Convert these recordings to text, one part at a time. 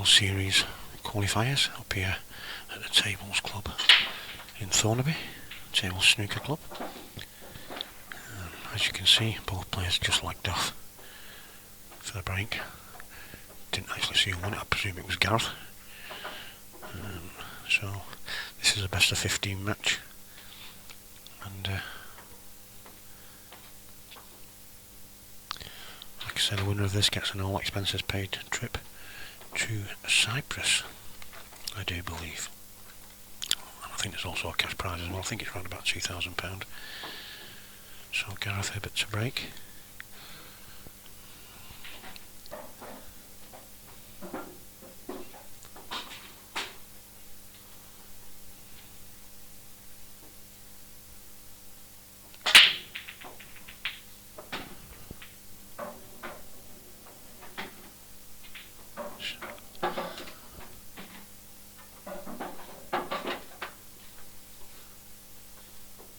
Series qualifiers up here at the Tables Club in Tsunami, Tables Snooker Club. As you can see, both players just lagged off for the break. Didn't actually see who won it, I presume it was Gareth. So this is a best of 15 match, and like I said, the winner of this gets an all expenses paid trip to Cyprus, I do believe. And I think there's also a cash prize as well. I think it's around about £2,000. So Gareth Hibbert to break.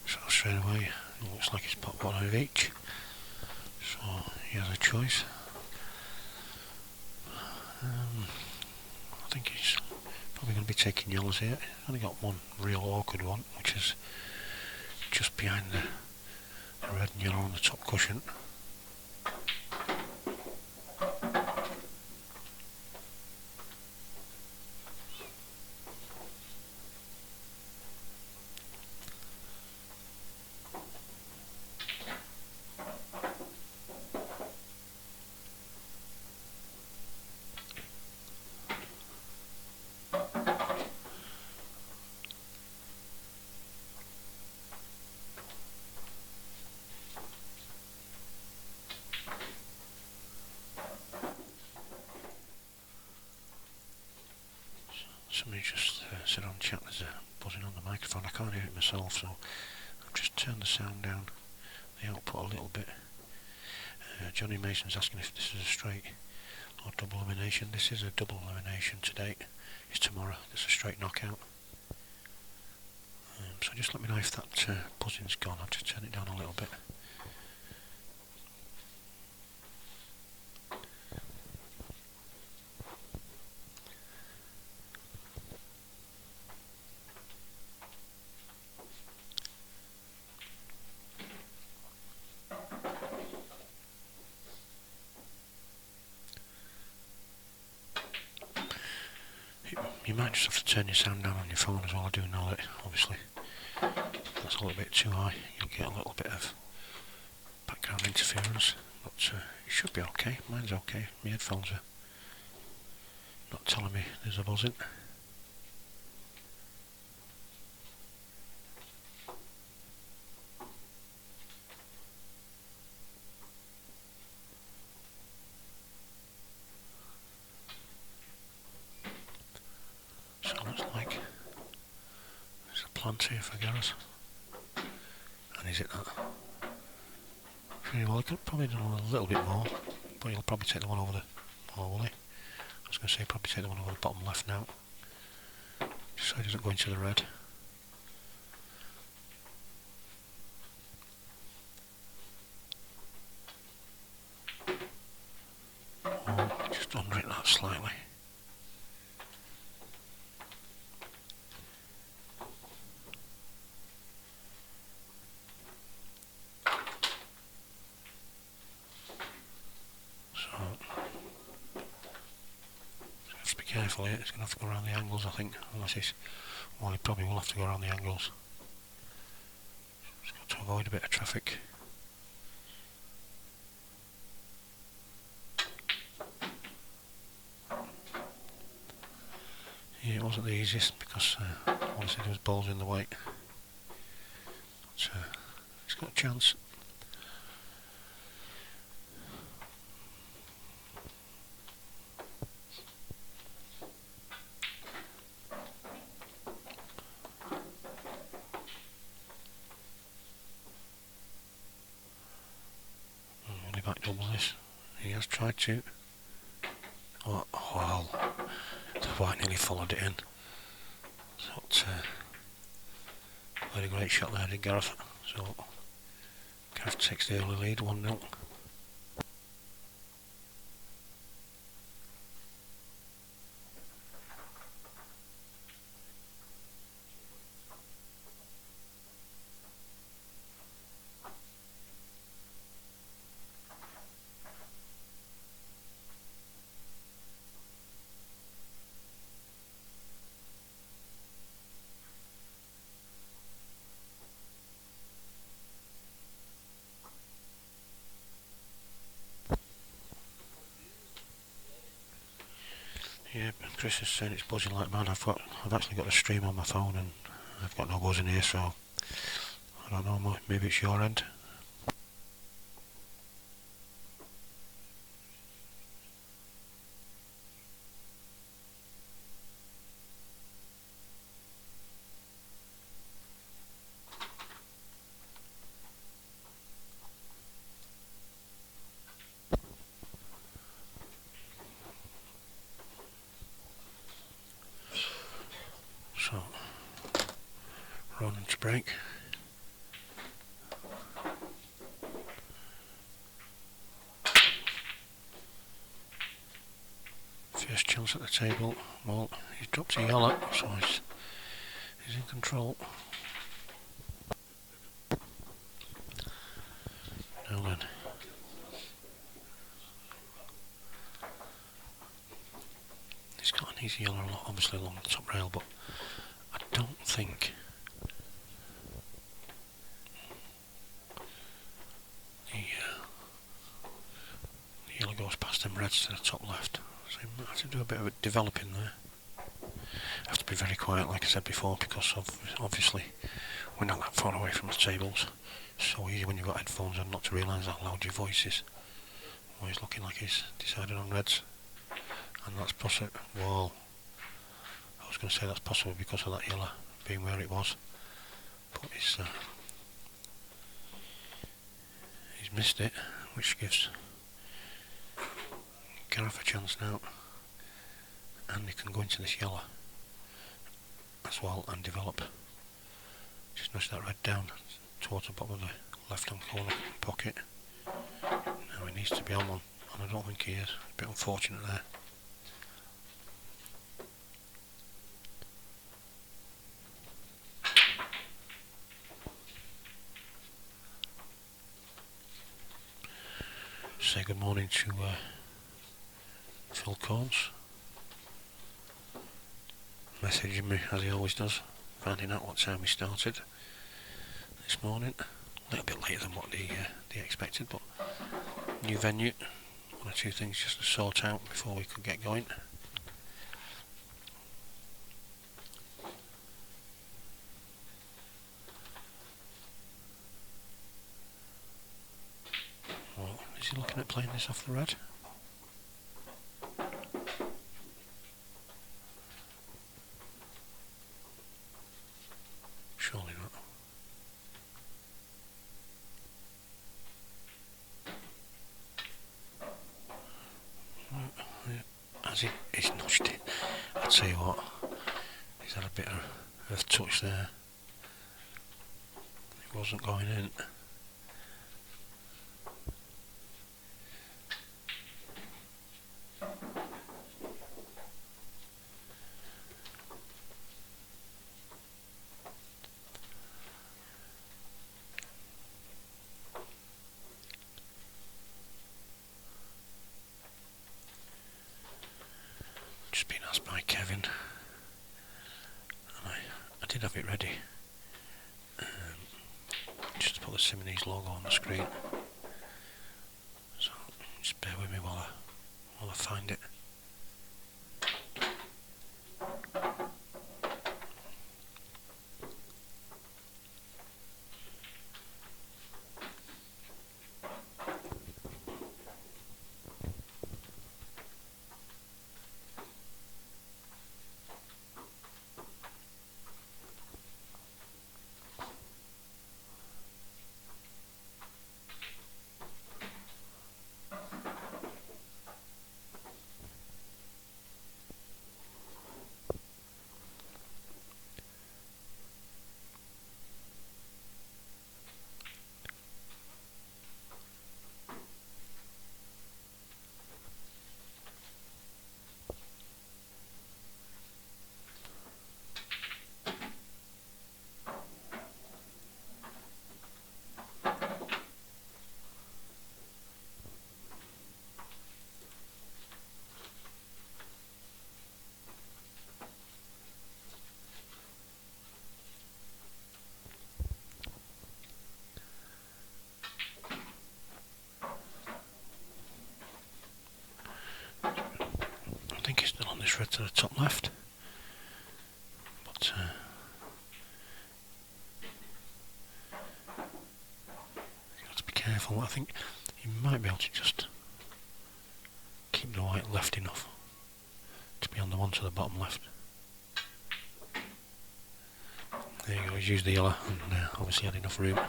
So straight away, it looks like he's put one out of each. So he has a choice. I think he's probably going to be taking yellows here. He's only got one real awkward one, which is just behind the red and yellow on the top cushion. Somebody just said on chat there's a buzzing on the microphone. I can't hear it myself, so I've just turned the sound down, the output a little bit. Johnny Mason's asking if this is a straight or double elimination. This is a double elimination to date. It's tomorrow. It's a straight knockout. So just let me know if that buzzing's gone. I'll just turn it down a little bit. You might just have to turn your sound down on your phone as well. I do know that, obviously. That's a little bit too high. You'll get a little bit of background interference, but it should be okay. Mine's okay. My headphones are not telling me there's a buzzing. So it looks like there's a plant here for Gareth. And is it that? Pretty well, I could probably do a little bit more, but he'll probably take the one over the, or will he? I was going to say probably take the one over the bottom left now, just so he doesn't go into the red. Oh, just under it that slightly. Careful here, it's going to have to go around the angles, I think, unless he's, well, he probably will have to go around the angles. Just got to avoid a bit of traffic. Yeah, it wasn't the easiest because all I said was balls in the way. But he's got a chance. Back double this. He has tried to. Oh, wow. The white nearly followed it in. So played a great shot there, did Gareth. So Gareth takes the early lead, 1-0. Yeah, Chris is saying it's buzzing like mad. I've actually got a stream on my phone and I've got no buzz in here, so I don't know, maybe it's your end. So, Ronan to break. First chance at the table. Well, he's dropped a yellow, so he's in control. Now then. He's got an easy yellow obviously along the top rail, but I don't think the yellow goes past them reds to the top left. So he might have to do a bit of developing there. Have to be very quiet, like I said before, because obviously we're not that far away from the tables. So easy when you've got headphones and not to realise how loud your voice is. Oh, he's looking like he's decided on reds, and that's possible. Whoa! I was going to say that's possible because of that yellow being where it was, but he's missed it, which gives Gareth a chance now, and he can go into this yellow as well and develop. Just nudge that red down towards the bottom of the left hand corner pocket. Now he needs to be on one, and I don't think he is. A bit unfortunate there. Say good morning to Phil Combs, messaging me as he always does, finding out what time we started this morning. A little bit later than what they expected, but new venue, one or two things just to sort out before we could get going. Well, is he looking at playing this off the red? Surely not. He's nudged it. I'll tell you what, he's had a bit of touch there. It wasn't going in. Just been asked by Kevin, and I did have it ready, just to put the Simonese logo on the screen. So just bear with me while I find it. on this red to the top left, but you've got to be careful. I think you might be able to just keep the white left enough to be on the one to the bottom left. There you go, he's used the yellow and obviously had enough room.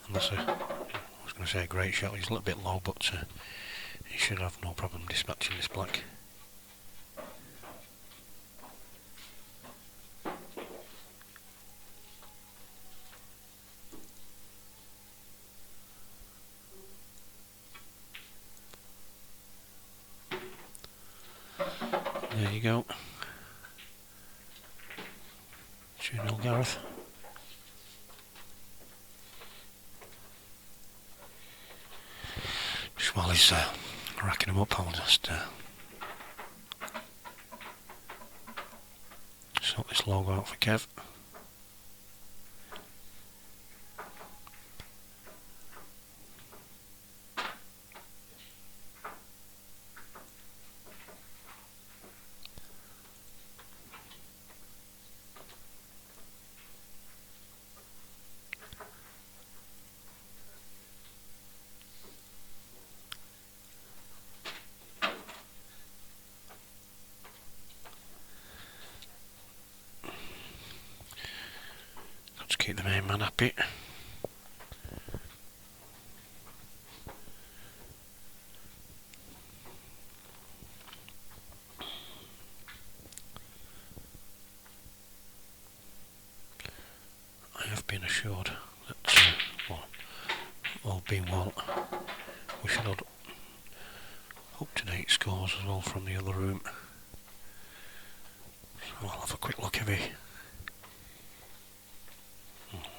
And that's I was going to say a great shot. He's a little bit low, but he should have no problem dispatching this black. There you go. 2-0 Gareth. Just while he's racking them up, I'll just sort this logo out for Kev. Keep the main man happy. I have been assured that, well, all being well, we should have up-to-date scores as well from the other room. So I'll have a quick look every.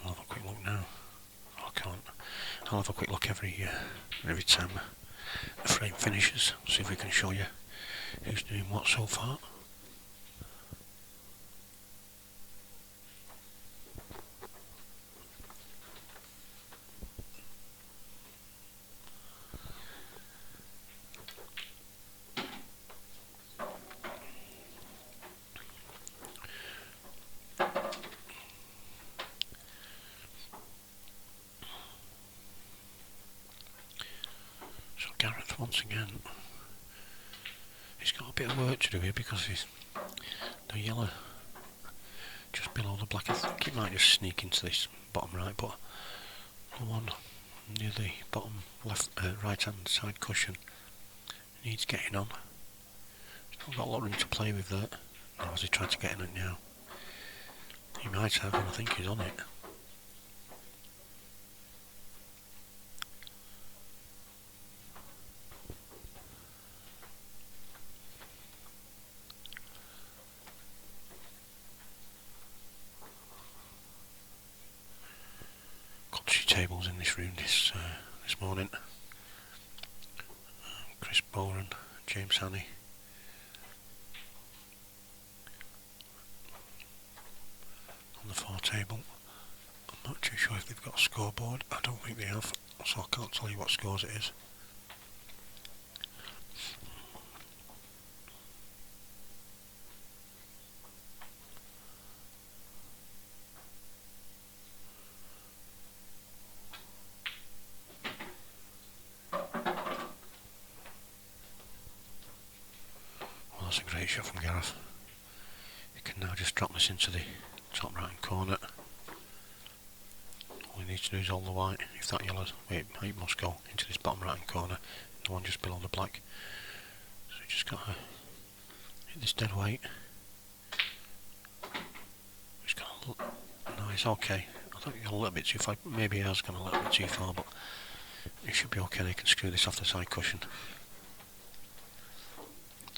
I'll have a quick look now. I can't. I'll have a quick look every time the frame finishes. See if we can show you who's doing what so far. Gareth once again, he's got a bit of work to do here because he's the yellow just below the black. I think he might just sneak into this bottom right, but the one near the bottom left, right hand side cushion needs getting on. He's not got a lot of room to play with there. Now as he tried to get in it now, he might have, and I think he's on it. Tables in this room this morning. Chris Boren, James Haney. On the 4 table. I'm not too sure if they've got a scoreboard. I don't think they have, so I can't tell you what scores it is. That's a great shot from Gareth. You can now just drop this into the top right hand corner. All you need to do is hold the white. If that yellow, it must go into this bottom right hand corner, the one just below the black. So you just got to hit this dead weight. Just got to look. No, it's okay. I thought you got a little bit too far. Maybe he has gone a little bit too far, but it should be okay. You can screw this off the side cushion.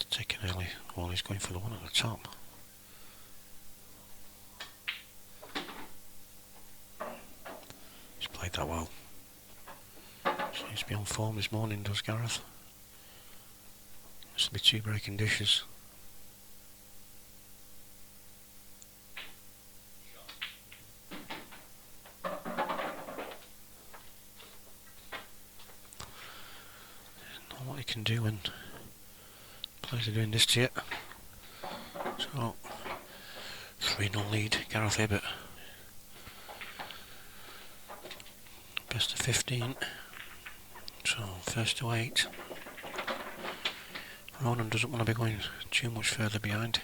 Taking early, well, he's going for the one at the top. He's played that well. Seems to be on form this morning, does Gareth? Must be 2 breaking dishes. you can do when players are doing this to you. So 3-0 lead, Gareth here, but best of 15. So first to 8. Ronan doesn't want to be going too much further behind.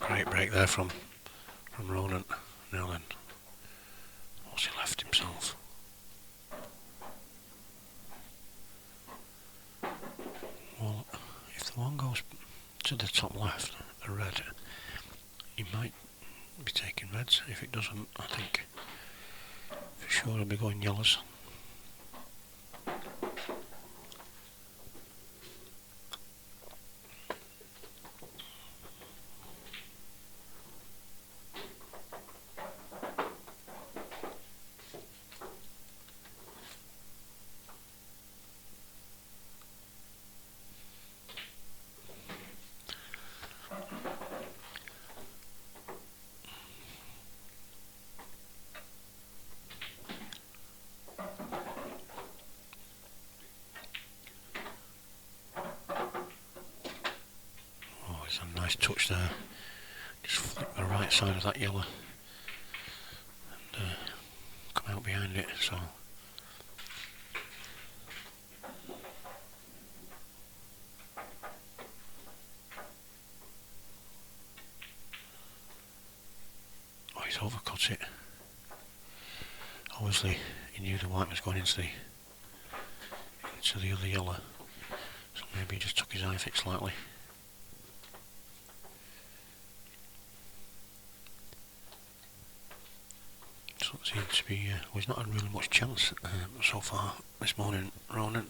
Great break there from Ronan. Now then, what's he left himself? Well, if the one goes to the top left, the red, he might be taking reds. If it doesn't, I think for sure he'll be going yellows. A nice touch there, just flick the right side of that yellow and come out behind it. So he's overcut it. Obviously he knew the white was going into the other yellow, so maybe he just took his eye fix slightly. Seems to be, well, he's not had really much chance so far this morning, Ronan.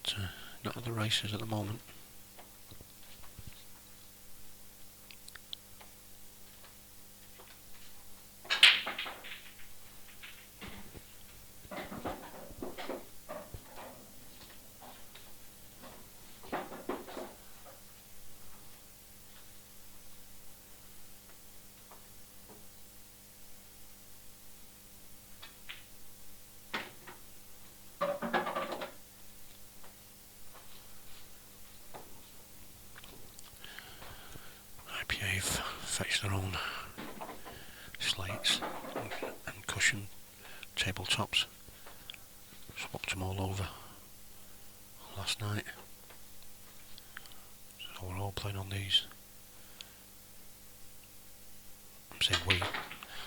But, not at the races at the moment. Fetched their own slates and cushion tabletops, swapped them all over last night, so we're all playing on these. I'm saying we,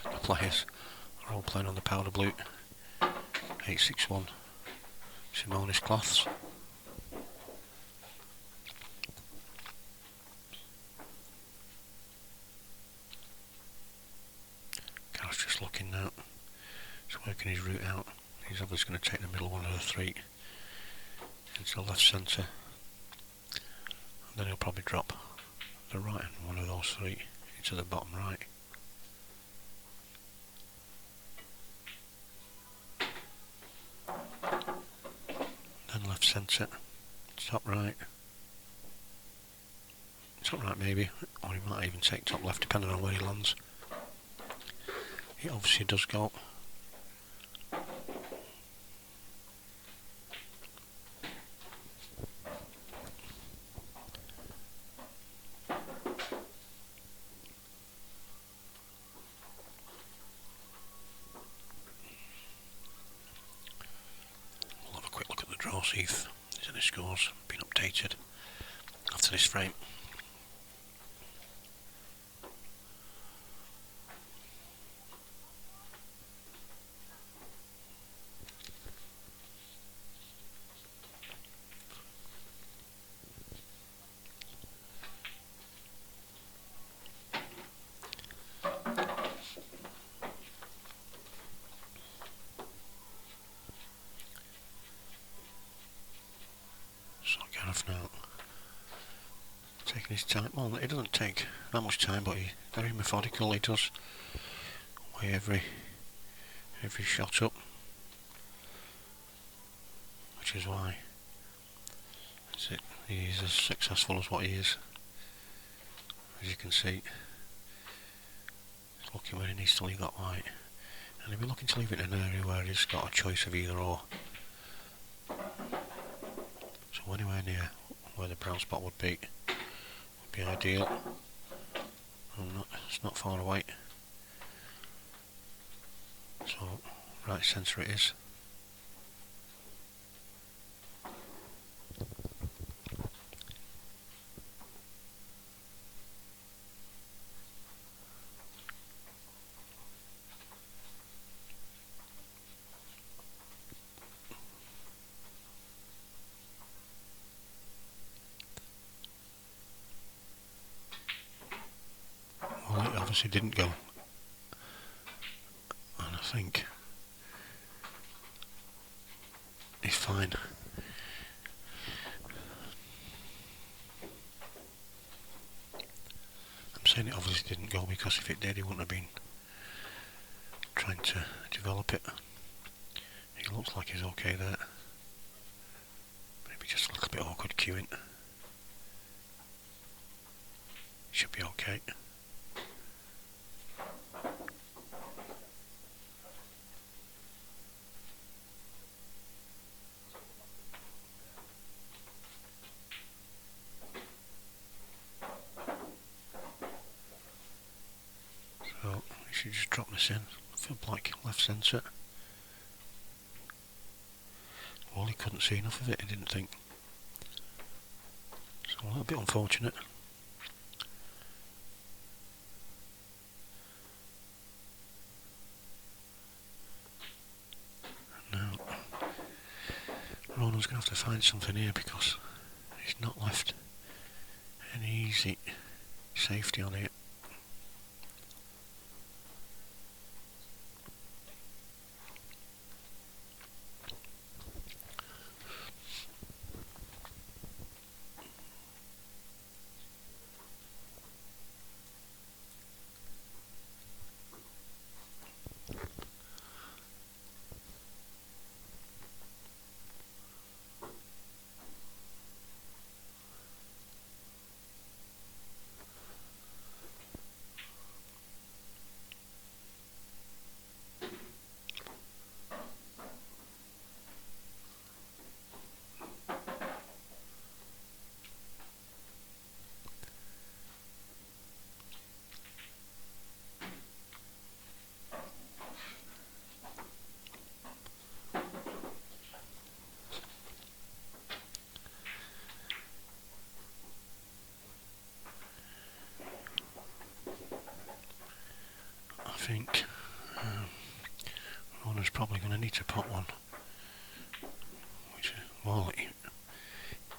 the players, are all playing on the powder blue 861 Simonis cloths. Just looking now, he's working his route out. He's obviously going to take the middle one of the 3 into left centre, and then he'll probably drop the right hand one of those 3 into the bottom right. Then left centre, top right maybe, or he might even take top left depending on where he lands. He obviously does go. We'll have a quick look at the draw, see if there's any scores been updated after this frame. taking his time. Well, it doesn't take that much time, but he's very methodical. He does weigh every shot up, which is why he's as successful as what he is. As you can see, he's looking where he needs to leave that white, and he'll be looking to leave it in an area where he's got a choice of either or. So anywhere near where the brown spot would be ideal. It's not far away. So right centre it is. Well, it obviously didn't go, and I think he's fine. I'm saying it obviously didn't go because if it did, he wouldn't have been trying to develop it. It looks like he's okay there. Maybe just a little bit awkward cueing. Should be okay. So you should just drop this in. Feel like left centre. Well, he couldn't see enough of it, he didn't think. So a little bit unfortunate. Now, Ronan's going to have to find something here because he's not left any easy safety on it. I think Ronan's probably going to need to put one. Which, well,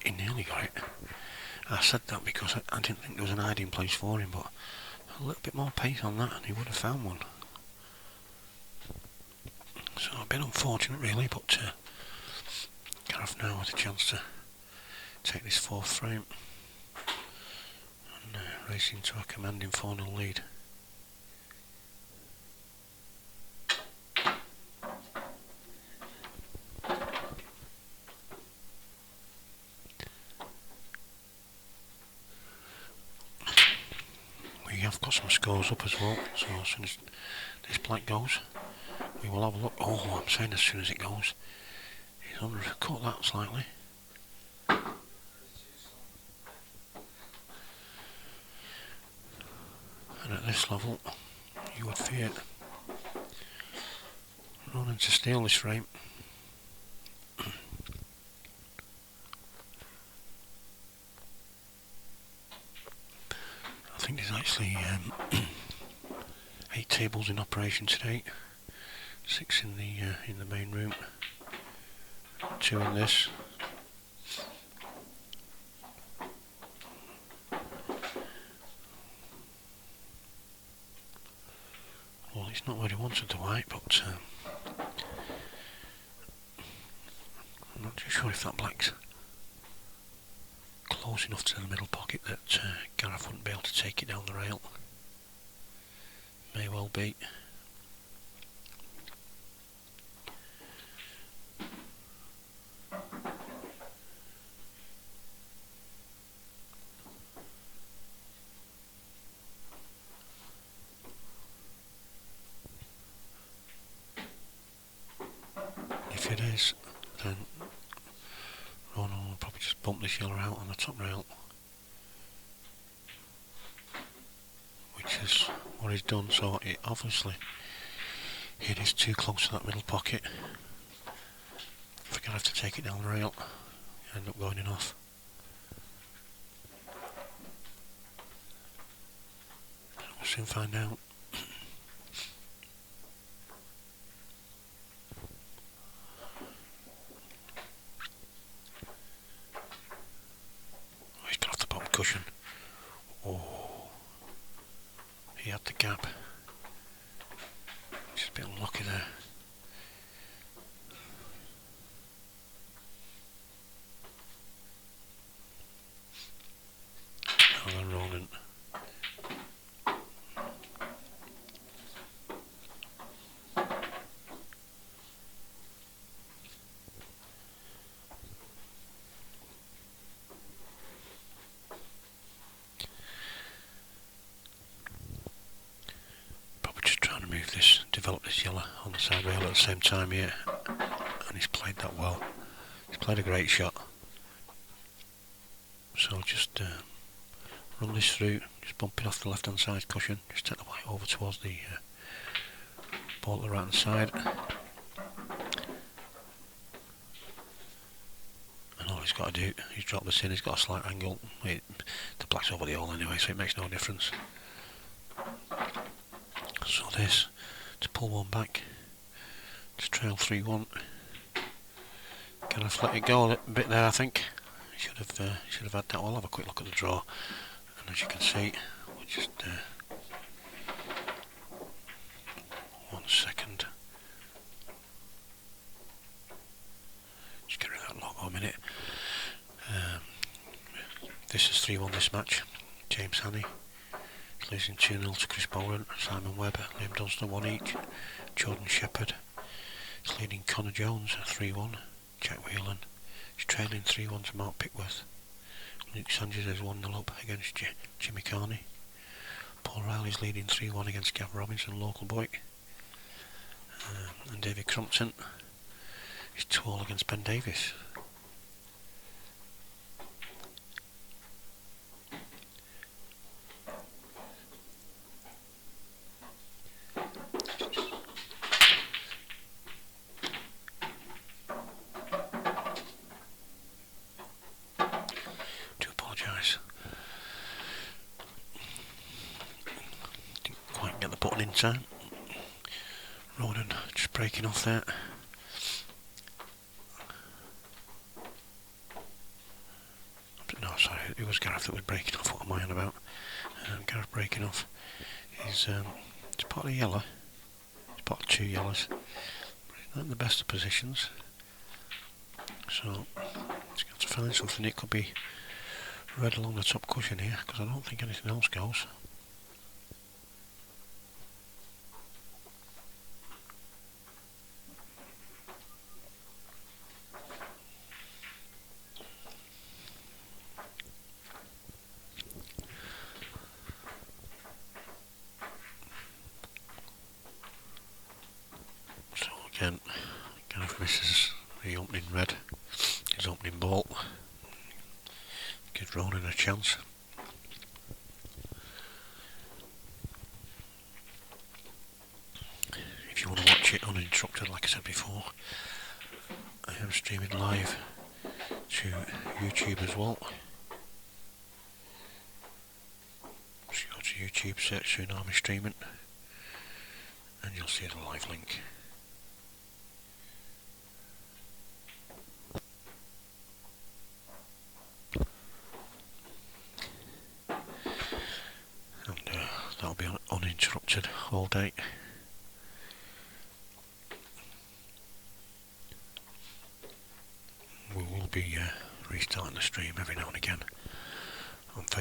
he nearly got it. I said that because I didn't think there was an hiding place for him, but a little bit more pace on that and he would have found one. So a bit unfortunate really, but Gareth now has a chance to take this fourth frame and race into a commanding 4-0 lead. I've got some scores up as well, so as soon as this black goes, we will have a look. Oh, I'm saying as soon as it goes, he's undercut that slightly. And at this level, you would fear Ronan to steal this frame. I think there's actually 8 tables in operation today, 6 in the main room, 2 in this. Well, it's not where he wanted the white, but I'm not too sure if that black's close enough to the middle pocket that Gareth wouldn't be able to take it down the rail. May well be. If it is, then Ronan will probably just bump this yellow out on the top rail, which is what he's done. So it obviously it is too close to that middle pocket. If we're going to have to take it down the rail, end up going in off. We'll soon find out. Cushion. Oh, he had the gap. Just a bit unlucky there. And then Ronan. Develop this yellow on the side rail at the same time here, and he's played that well. He's played a great shot. So I'll just run this through, just bump it off the left hand side cushion, just take the white over towards the ball at the right hand side, and all he's got to do is drop this in. He's got a slight angle, the black's over the hole anyway, so it makes no difference. So this, to pull one back, to trail 3-1. Kind of let it go a little bit there, I think. Should have had that. We'll have a quick look at the draw, and as you can see, we'll just 1 second. Just get rid of that logo a minute. This is 3-1 this match. James Hannay losing 2-0 to Chris Bowen, Simon Webber, Liam Dunstan 1 each, Jordan Shepherd is leading Connor Jones 3-1, Jack Whelan is trailing 3-1 to Mark Pickworth, Luke Sanchez is 1-0 up against Jimmy Carney, Paul Riley is leading 3-1 against Gav Robinson, local boy, and David Crumpton is 2-all against Ben Davis. In time. Ronan just breaking off there. No, sorry, it was Gareth that was breaking off. What am I on about? Gareth breaking off. It's part of the yellow. It's part of 2 yellows. But he's not in the best of positions. So he's got to find something. It could be red along the top cushion here, because I don't think anything else goes. Gareth misses the opening red, his opening ball. Gives Ronan a chance. If you want to watch it uninterrupted, like I said before, I am streaming live to YouTube as well. Just go to YouTube, search Tsunami streaming, and you'll see the live link. That'll be uninterrupted all day. We will be restarting the stream every now and again.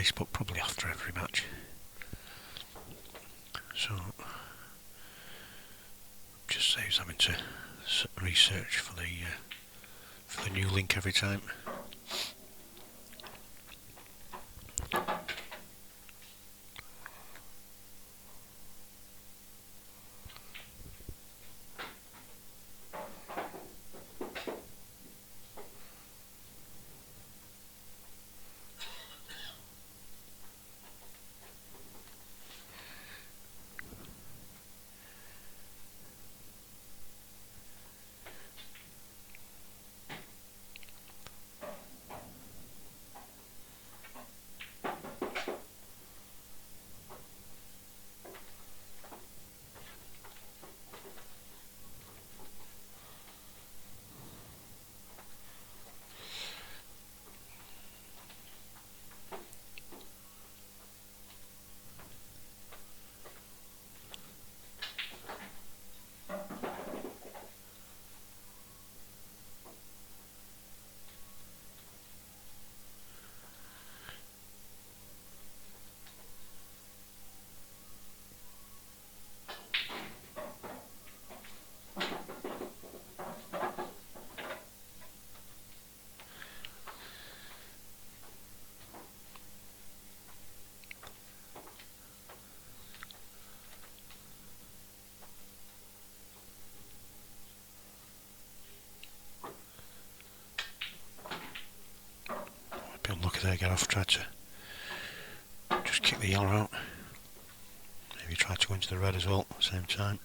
least, but probably after every match. So just saves having to research for the new link every time. Unlucky there, Gareth tried to just kick the yellow out. Maybe tried to go into the red as well at the same time.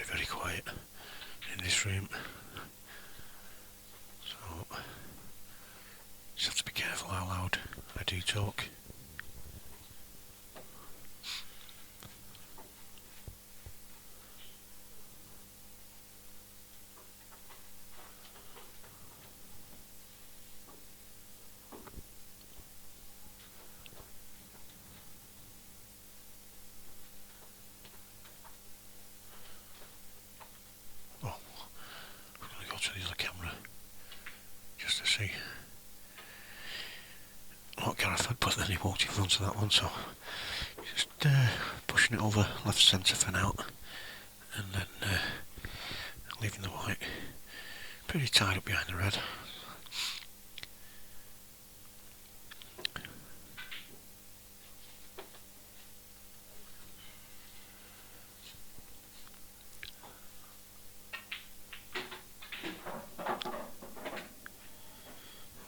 Very quiet in this room, so just have to be careful how loud I do talk. To the other camera just to see what Gareth had, but then he walked in front of that one, so just pushing it over left centre for now, and then leaving the white pretty tied up behind the red.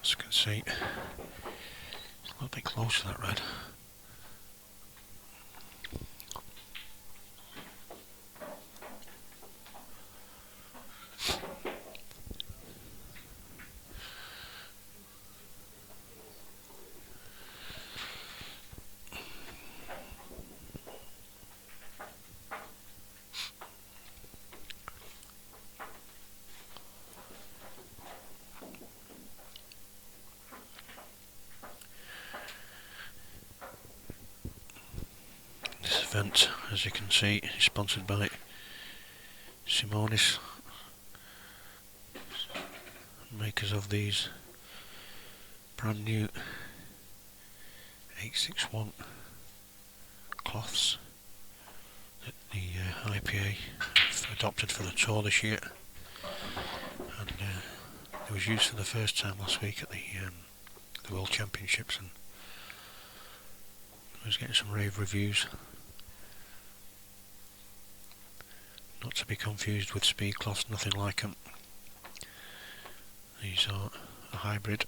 As you can see, it's a little bit close to that red. This event, as you can see, is sponsored by Simonis, makers of these brand new 861 cloths that the IPA have adopted for the tour this year, and it was used for the first time last week at the World Championships, and I was getting some rave reviews. Not to be confused with speed cloths, nothing like them. These are a hybrid,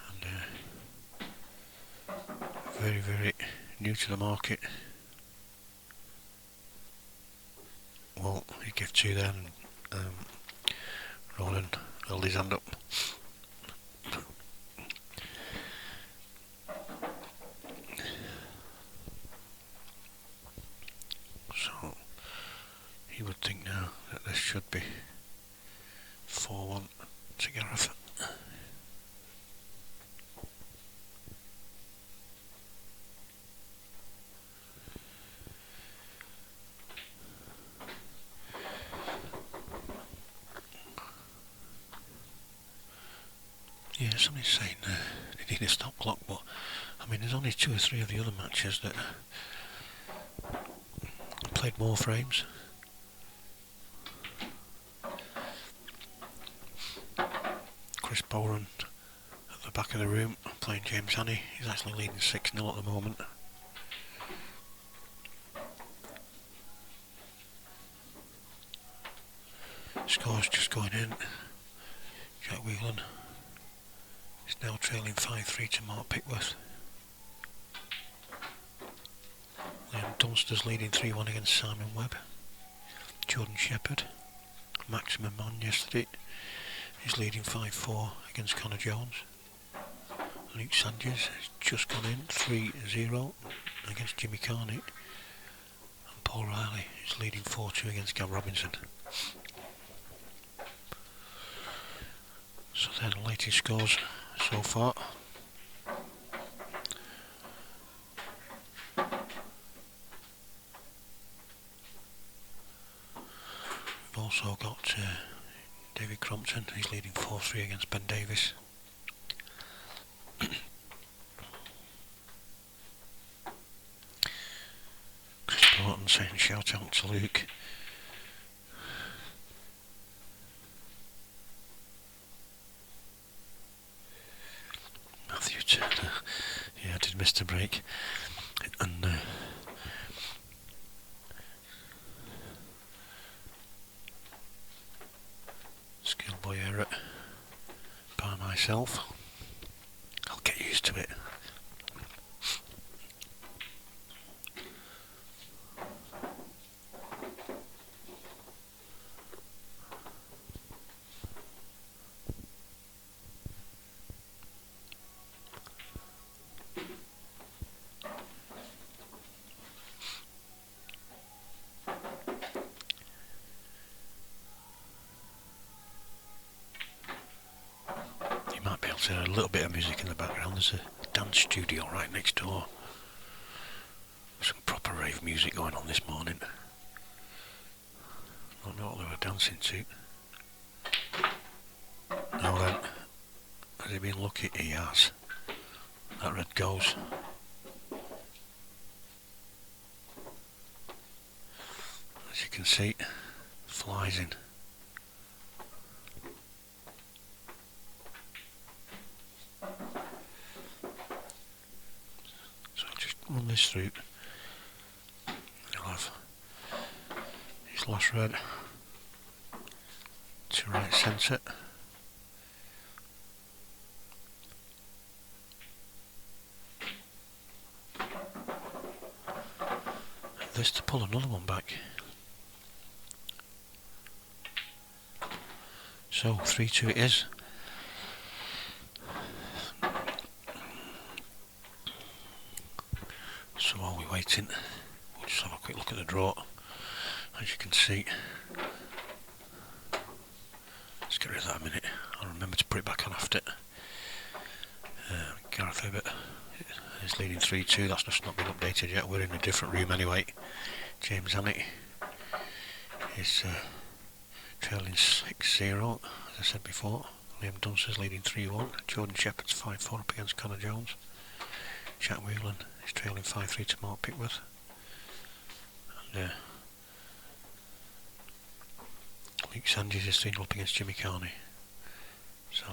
and very, very new to the market. Well, he gave 2 there, and Ronan held his hand up. So he would think now that this should be 4-1 to Gareth. Yeah, somebody's saying they need a stop clock, but I mean there's only 2 or 3 of the other matches that played more frames. Chris Bowen at the back of the room playing James Haney. He's actually leading 6-0 at the moment. Scores just going in. Jack Whelan is now trailing 5-3 to Mark Pickworth. Liam Dunster's leading 3-1 against Simon Webb. Jordan Shepherd, maximum man yesterday, is leading 5-4 against Connor Jones. Luke Sanchez has just gone in 3-0 against Jimmy Carney. And Paul Riley is leading 4-2 against Gav Robinson. So they're the latest scores so far. We've also got David Crompton, he's leading 4-3 against Ben Davis. Chris Norton saying shout out to Luke. Matthew Turner, yeah, I did miss the break. And Skillboy error by myself. I'll get used to it. A little bit of music in the background. There's a dance studio right next door. Some proper rave music going on this morning. I don't know what they were dancing to. Now then, has he been lucky? He has. That red goes. As you can see, flies in. Run this through. He'll have his last red to right centre. And this to pull another one back. So 3-2 it is. So while we're waiting, we'll just have a quick look at the draw. As you can see, let's get rid of that a minute. I'll remember to put it back on after. Gareth is leading 3-2. That's just not been updated yet. We're in a different room anyway. James Haney is trailing 6-0, as I said before. Liam Dunster's leading 3-1. Jordan Shepherd's 5-4 up against Connor Jones. Jack Whelan is trailing 5-3 to Mark Pickworth. And Luke Sanchez is 3-0 up against Jimmy Carney. So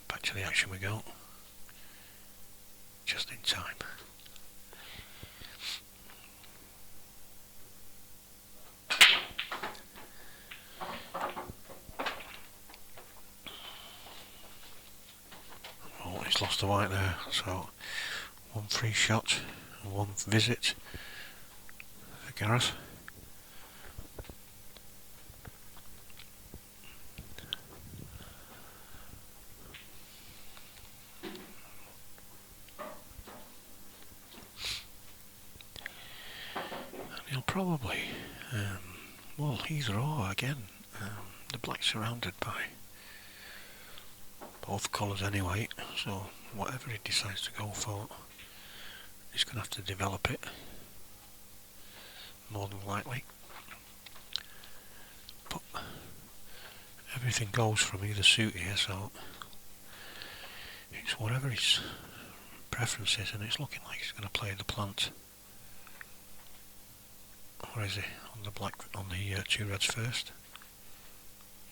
back to the action we go. Just in time. Oh, he's lost the white there, so one free shot. one visit for Gareth. And he'll probably, well, either or again. The black's surrounded by both colours anyway, so whatever he decides to go for, he's going to have to develop it, more than likely. But everything goes from either suit here, so it's whatever his preference is, and it's looking like he's going to play the plant. Or is he on the black, on the two reds first?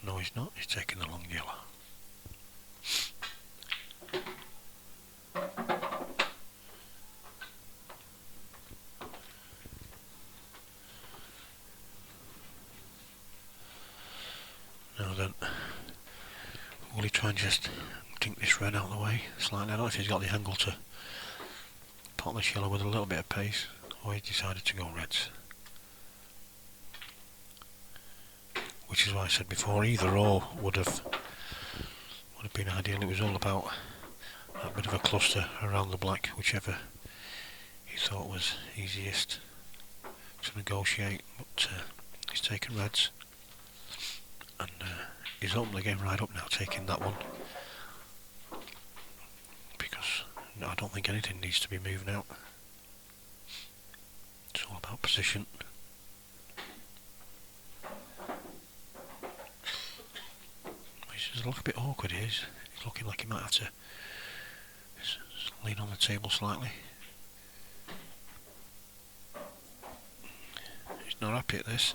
No, he's not. He's taking the long yellow. Now then, will he try and just dink this red out of the way slightly? I don't know if he's got the angle to pot this yellow with a little bit of pace, or he decided to go reds. Which is why I said before, either or would have been ideal. It was all about that bit of a cluster around the black, whichever he thought was easiest to negotiate. But he's taken reds, and he's opened the game right up now, taking that one, because I don't think anything needs to be moved out. It's all about position. It's a little bit awkward here. He's looking like he might have to lean on the table slightly. He's not happy at this.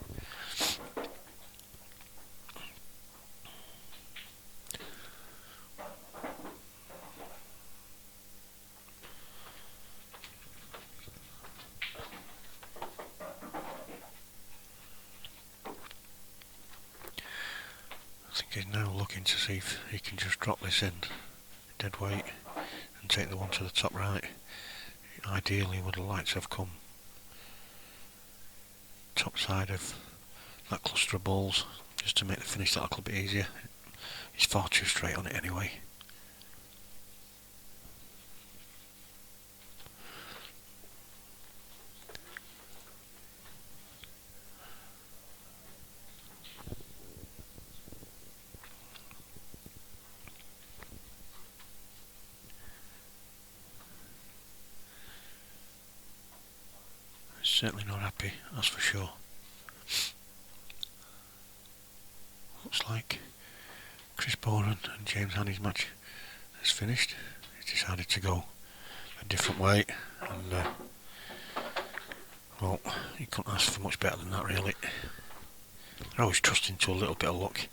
I think he's now looking to see if he can just drop this in dead weight and take the one to the top right. Ideally would have liked to have come top side of that cluster of balls, just to make the finish that little bit easier. He's far too straight on it anyway. Certainly not happy, that's for sure. Looks like Chris Boren and James Haney's match is finished. He's decided to go a different way, and well, you couldn't ask for much better than that, really. They're always trusting to a little bit of luck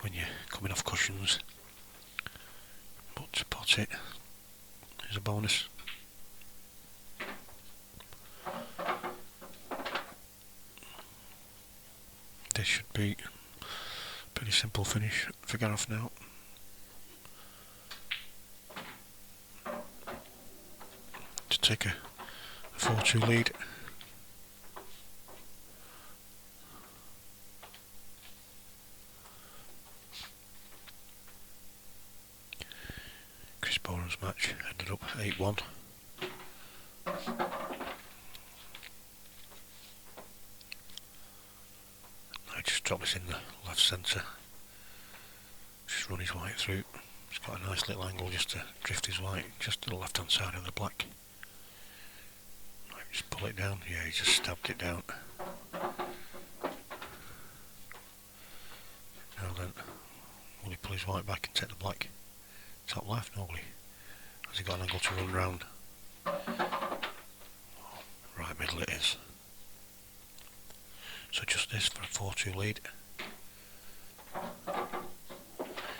when you're coming off cushions, but to pot it is a bonus. This should be a pretty simple finish for Gareth now. To take a 4-2 lead. Chris Boren's match ended up 8-1. Drop this in the left centre, just run his white through. It's got a nice little angle just to drift his white just to the left hand side of the black. Right, just pull it down. Yeah, he just stabbed it down. Now then, will he pull his white back and take the black top left? No, will he? Has he got an angle to run round? Right middle it is. So just this for a 4-2 lead.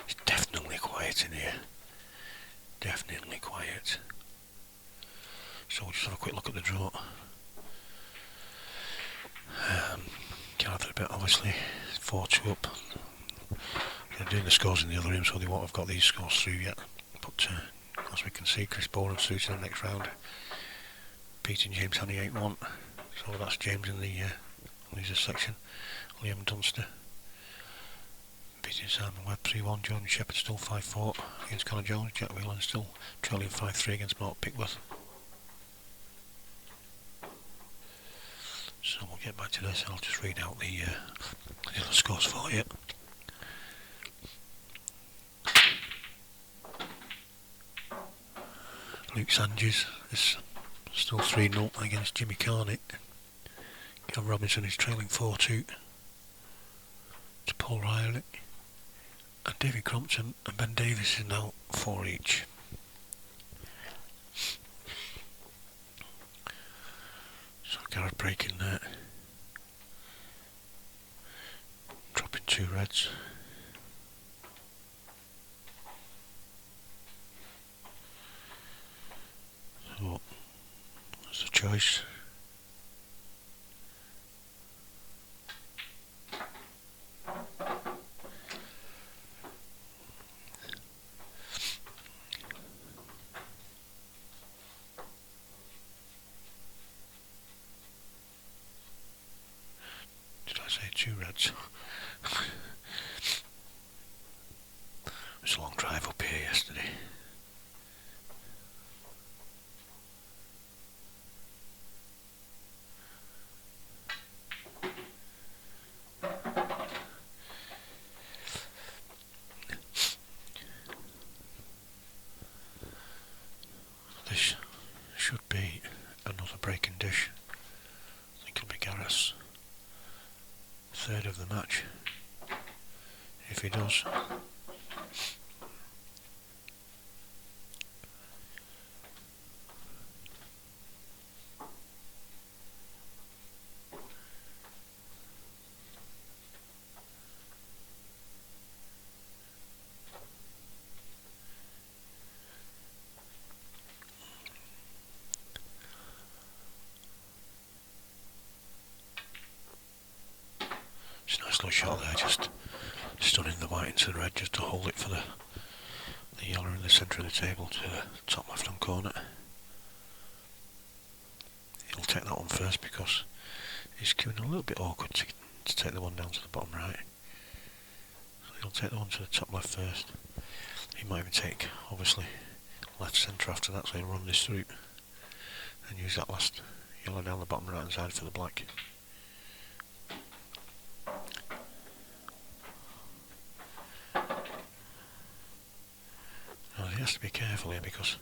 It's definitely quiet in here. Definitely quiet. So we'll just have a quick look at the draw. Gareth a bit, obviously 4-2 up. They're doing the scores in the other room, so they won't have got these scores through yet. But as we can see, Chris Boren through to the next round. beating James Haney 8-1. So that's James in the losers section. Liam Dunster beating Simon Webb 3-1. Jordan Shepherd still 5-4 against Connor Jones. Jack Whelan still trailing 5-3 against Mark Pickworth. So we'll get back to this. I'll just read out the scores for you. Luke Sanches is still 3-0 against Jimmy Carney. Gav Robinson is trailing 4-2 to Paul Riley. And David Crompton and Ben Davis is now 4 each. So Gareth breaking there. Dropping 2 reds. So that's a choice. Did I say 2 reds? It was a long drive up here yesterday. This should be another breaking dish. I think it'll be Gareth's 3rd of the match. If he does. It's a nice little shot there, just stunning the white into the red, just to hold it for the yellow in the centre of the table to the top left hand corner. He'll take that one first because it's coming a little bit awkward to take the one down to the bottom right. So he'll take the one to the top left first. He might even take, obviously, left centre after that, so he'll run this through and use that last yellow down the bottom right hand side for the black. Now he has to be careful here because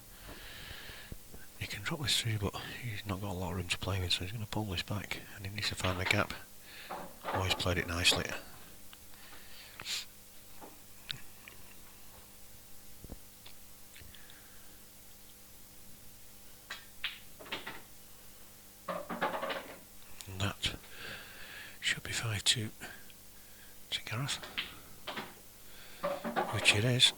he can drop this through, but he's not got a lot of room to play with, so he's going to pull this back and he needs to find the gap. Oh, he's played it nicely. And that should be 5-2 to Gareth, which it is.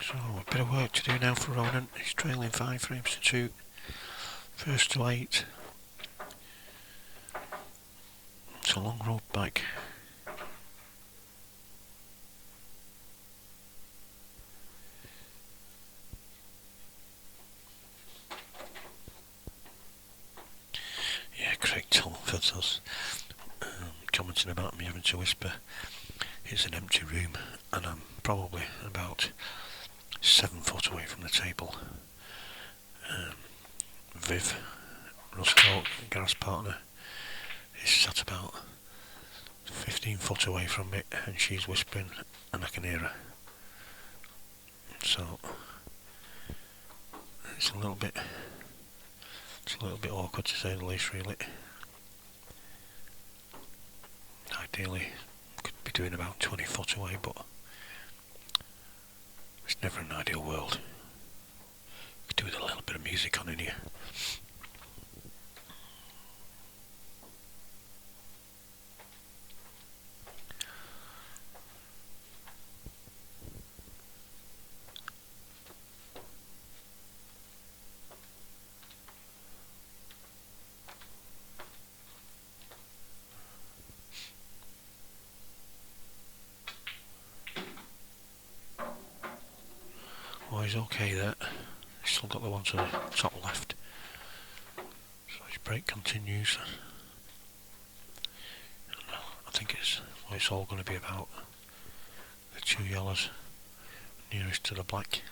So a bit of work to do now for Ronan. He's trailing 5 frames to 2. First to 8. It's a long road back. Yeah, Craig Telford was commenting about me having to whisper. It's an empty room and I'm probably about 7 foot away from the table. Viv Rusko, Gareth's partner, is sat about 15 foot away from me and she's whispering and I can hear her. So it's a little bit awkward to say the least, really. Ideally could be doing about 20 foot away, but it's never an ideal world. Could do with a little bit of music on in here. he's okay there. He's still got the one to the top left. So his break continues. I think it's all going to be about the two yellows nearest to the black.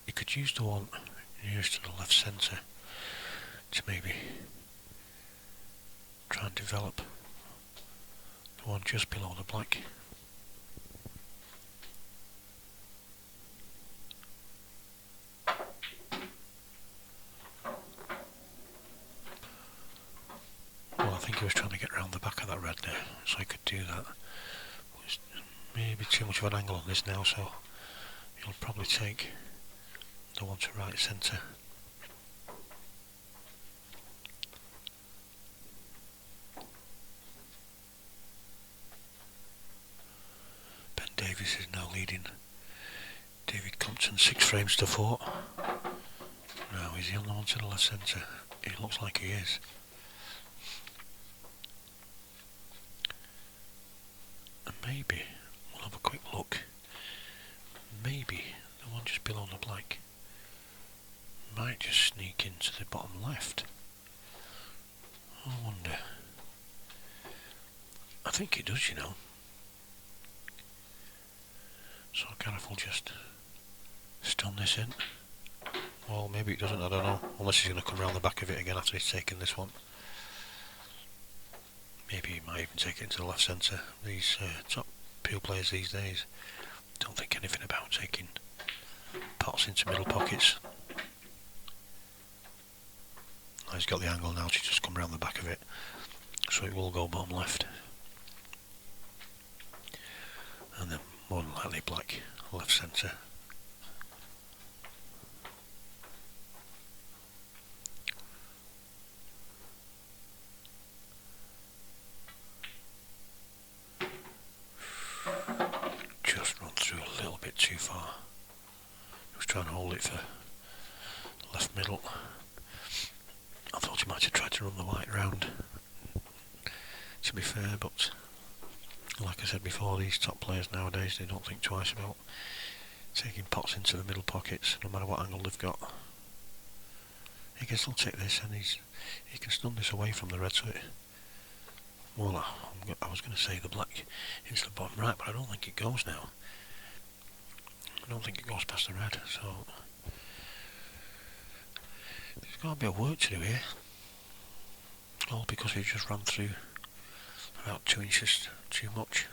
You could use the one nearest to the left centre to maybe try and develop the one just below the black. Well, I think he was trying to get around the back of that red there, so he could do that. It's maybe too much of an angle on this now, so he'll probably take the one to right centre. Ben Davies is now leading David Compton 6 frames to 4. Now, is he on the one to the left centre? It looks like he is. And maybe, we'll have a quick look, maybe the one just below the black might just sneak into the bottom left. I wonder. I think it does, you know. So Gareth will just stun this in. Well, maybe it doesn't, I don't know. Unless he's going to come around the back of it again after he's taken this one. Maybe he might even take it into the left centre. These top peel players these days don't think anything about taking pots into middle pockets. He's got the angle now to just come around the back of it, so it will go bottom left. And then more than likely black, left centre. Just run through a little bit too far. He was trying to hold it for left middle. I thought he might have tried to run the white round, to be fair, but like I said before, these top players nowadays, they don't think twice about taking pots into the middle pockets, no matter what angle they've got. He can still take this, and he can stun this away from the red, so it, well, I was going to say the black into the bottom right, but I don't think it goes now. I don't think it goes past the red, so there's got a bit of work to do here. All because we've just run through about 2 inches too much.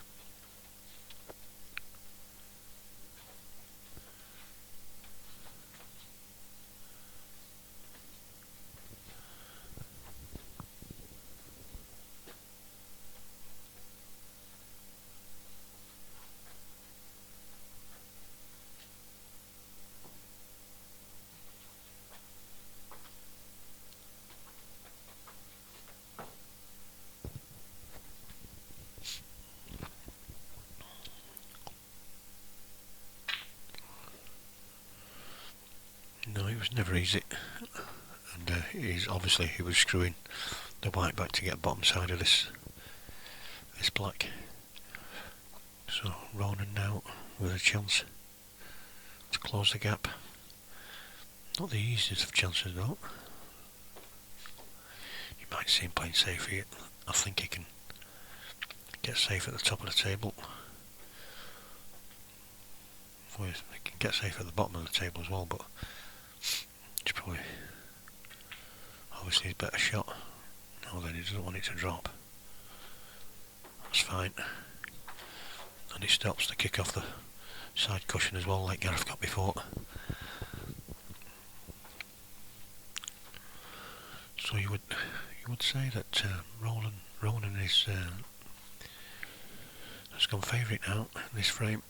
No, it was never easy, and he was screwing the white back to get bottom side of this black. So Ronan now with a chance to close the gap. Not the easiest of chances though. You might see him playing safe here. I think he can get safe at the top of the table. Well, he can get safe at the bottom of the table as well, but it's probably obviously his better shot. No, then he doesn't want it to drop. That's fine. And he stops to kick off the side cushion as well, like Gareth got before. So you would say that Ronan is has gone favourite now in this frame.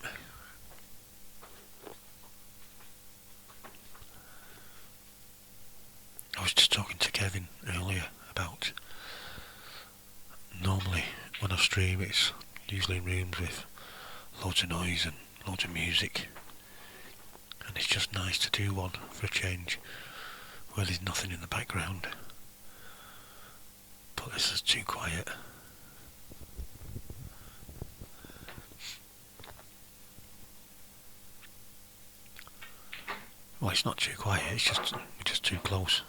I was just talking to Kevin earlier about, normally when I stream it's usually in rooms with loads of noise and loads of music, and it's just nice to do one for a change where there's nothing in the background, but this is too quiet. Well, it's not too quiet, it's just too close.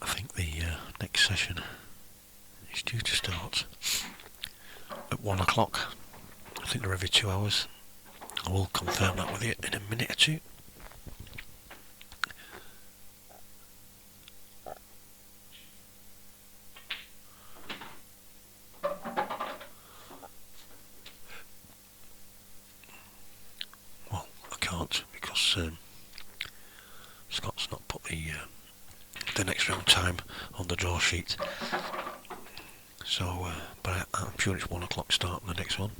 I think the next session is due to start at 1 o'clock. I think they're every 2 hours. I will confirm that with you in a minute or two. Well, I can't because Scott's not put the next round time on the draw sheet. So, but I'm sure it's 1 o'clock start on the next one.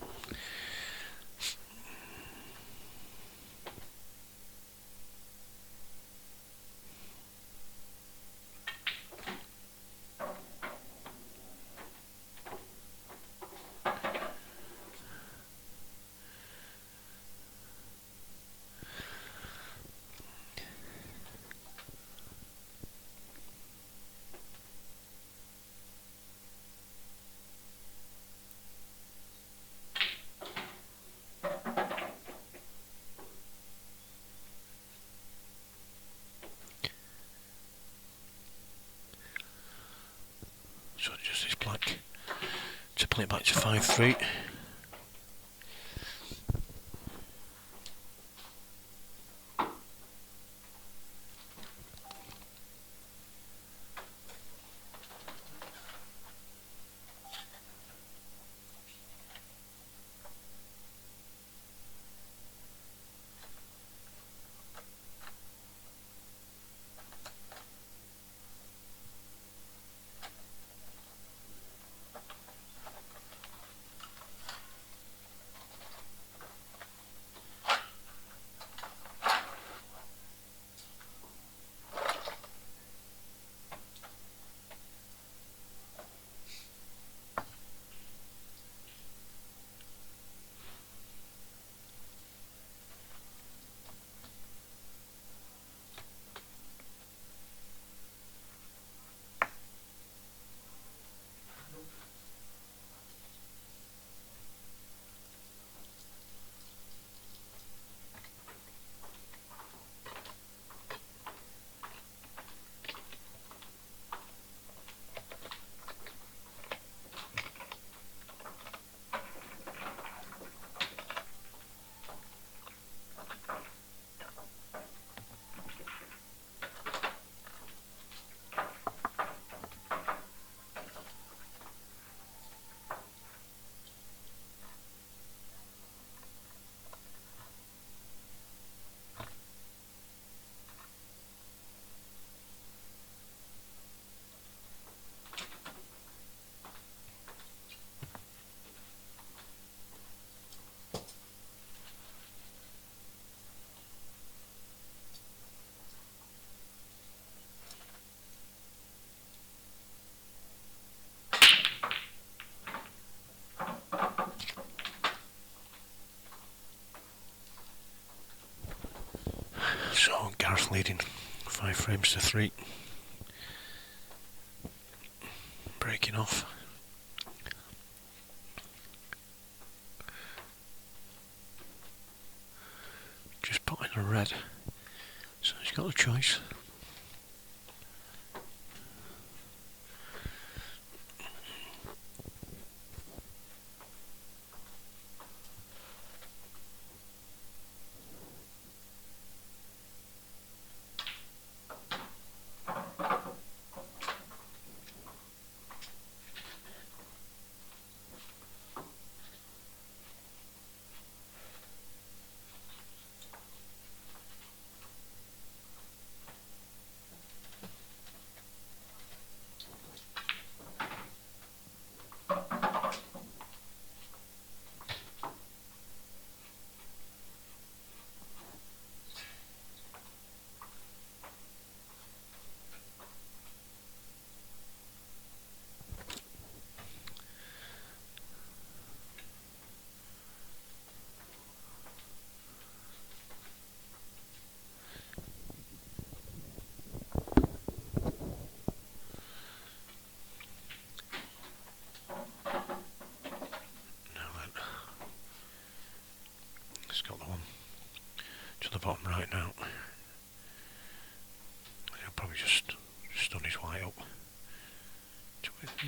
So just this black to play it back to 5-3. So Gareth leading 5 frames to 3. Breaking off. Just put in a red. So he's got a choice.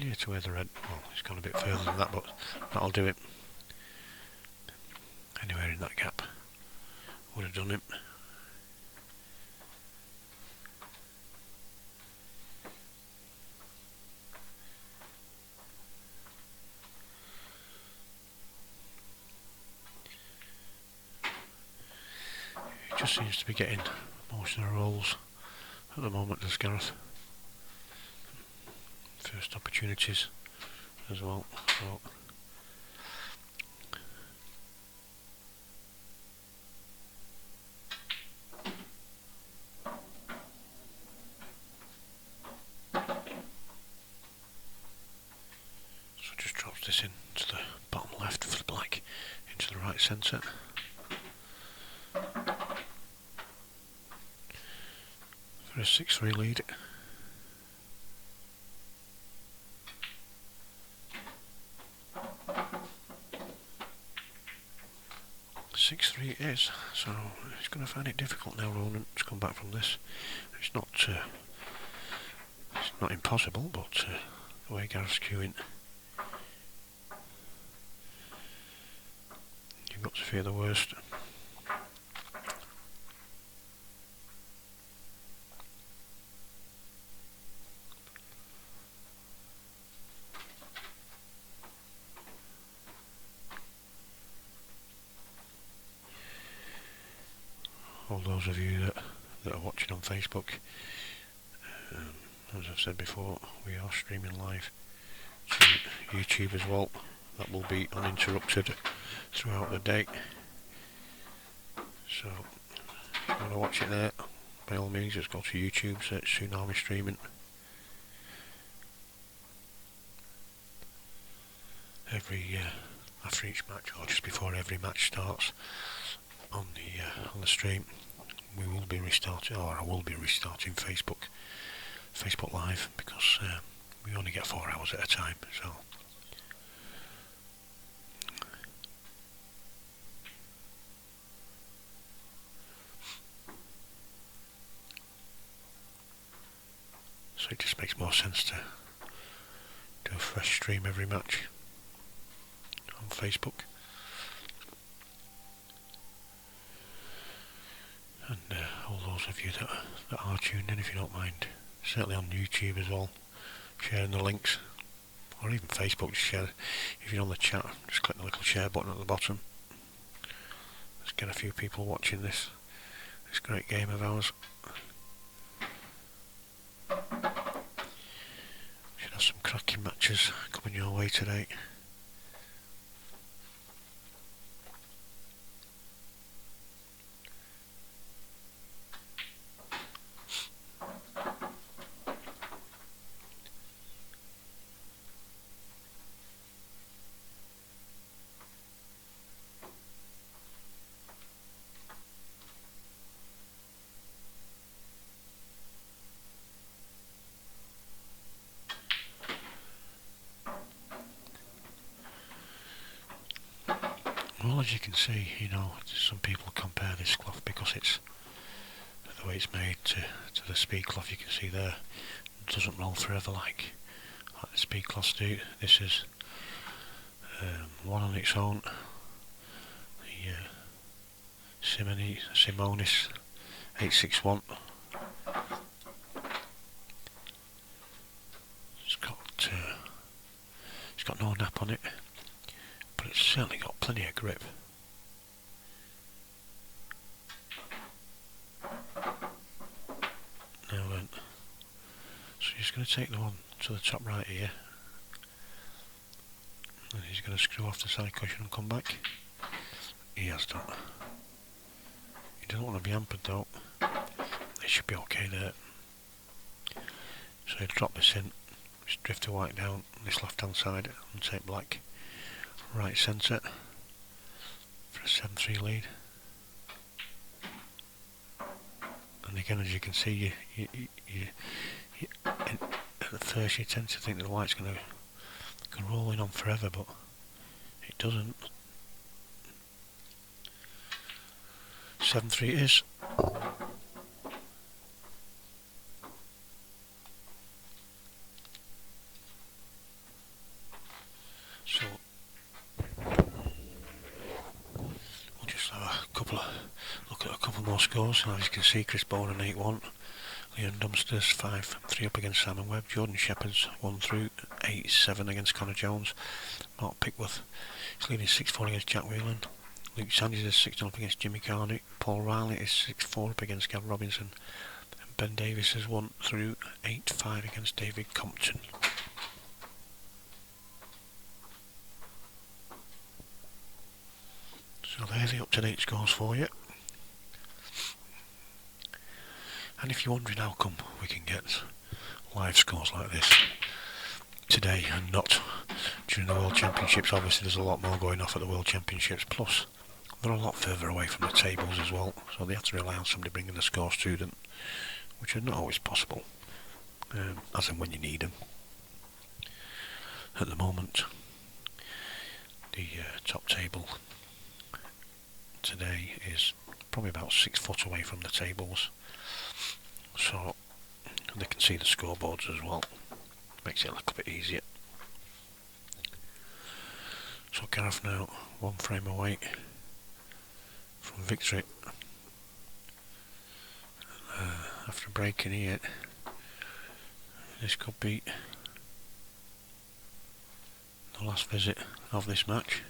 near to where the red, well, it's gone a bit further than that, but that'll do it. Anywhere in that gap would have done him. He just seems to be getting most of the rolls at the moment, does Gareth. First opportunities as well. So just drops this into the bottom left for the black, into the right centre. For a 6-3 lead. It is, so he's going to find it difficult now, Ronan, to come back from this. It's not impossible, but the way Gareth's queuing, you've got to fear the worst. All those of you that are watching on Facebook, as I've said before, we are streaming live to YouTube as well. That will be uninterrupted throughout the day. So if you want to watch it there, by all means, just go to YouTube, search Tsunami Streaming. After each match, or just before every match starts on the stream, we will be restarting, or I will be restarting Facebook Live, because we only get 4 hours at a time. So it just makes more sense to do a fresh stream every match on Facebook. And all those of you that are tuned in, if you don't mind, certainly on YouTube as well, sharing the links, or even Facebook, just share. If you're on the chat, just click the little share button at the bottom. Let's get a few people watching this great game of ours. Should have some cracking matches coming your way today. Well, as you can see, some people compare this cloth because it's the way it's made to the speed cloth. You can see there, it doesn't roll forever like the speed cloths do. This is one on its own, the Simonis 861. It's got no nap on it, but it's certainly got plenty of grip. Now then, so he's going to take the one to the top right here, and he's going to screw off the side cushion and come back. He has done. He doesn't want to be hampered though. It should be okay there. So he'll drop this in, just drift to white down this left hand side and take black right centre for a 7-3 lead. And again, as you can see, you at first you tend to think that the white's going to go rolling on forever, but it doesn't. 7-3 it is. scores. As you can see, Chris Bowen 8-1. Leon Dumsters 5-3 up against Simon Webb. Jordan Shepherd's 1-through 8-7 against Connor Jones. Mark Pickworth is leading 6-4 against Jack Whelan. Luke Sanders is 6-0 up against Jimmy Carney. Paul Riley is 6-4 up against Gav Robinson. And Ben Davis is 1-through 8-5 against David Compton. So there's the up-to-date scores for you. And if you're wondering how come we can get live scores like this today and not during the World Championships, obviously there's a lot more going off at the World Championships, plus they're a lot further away from the tables as well, so they have to rely on somebody bringing the scores to them, which is not always possible, as and when you need them. At the moment, the top table today is probably about 6 foot away from the tables, so they can see the scoreboards as well. Makes it a little bit easier. So Gareth now 1 frame away from victory. After breaking here, this could be the last visit of this match.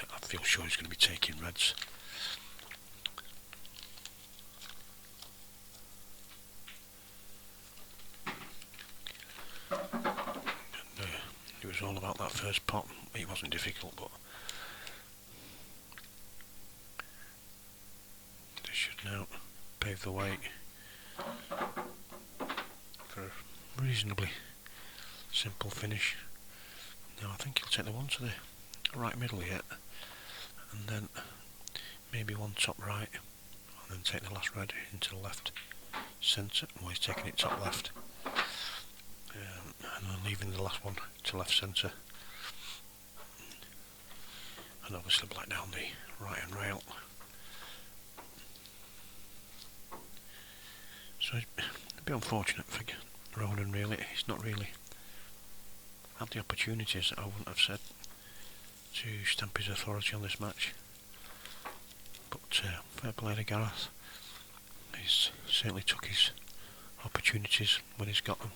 I feel sure he's going to be taking reds. And, it was all about that first pot. It wasn't difficult, but this should now pave the way for a reasonably simple finish. Now I think he'll take the one to the right middle yet, and then maybe one top right, and then take the last red into the left centre. Well, he's taking it top left, and then leaving the last one to left centre, and obviously black down the right hand rail. So it's a bit unfortunate for Ronan, really. He's not really had the opportunities, I wouldn't have said, to stamp his authority on this match. But fair play to Gareth. He's certainly took his opportunities when he's got them.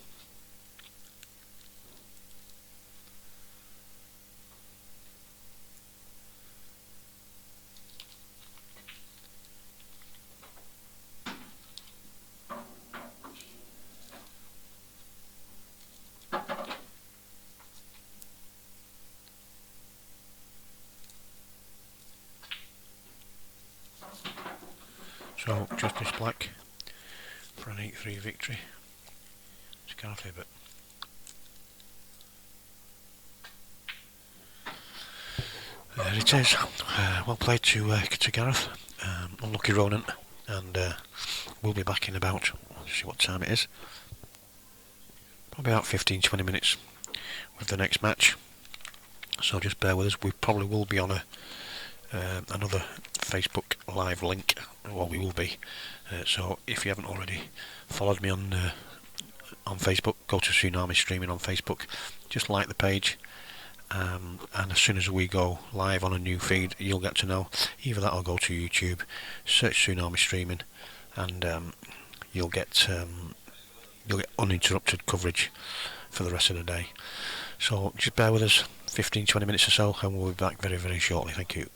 So Justice Black for an 8-3 victory. It's Gareth a bit. There it is. Well played to Gareth. Unlucky Ronan, and we'll be back in about, let's see what time it is, probably about 15-20 minutes with the next match. So just bear with us. We probably will be on another Facebook live link. Well, we will be. So if you haven't already followed me on Facebook, go to Tsunami Streaming on Facebook. Just like the page, and as soon as we go live on a new feed, you'll get to know. Either that or go to YouTube, search Tsunami Streaming, and you'll get uninterrupted coverage for the rest of the day. So just bear with us 15-20 minutes or so, and we'll be back very, very shortly. Thank you.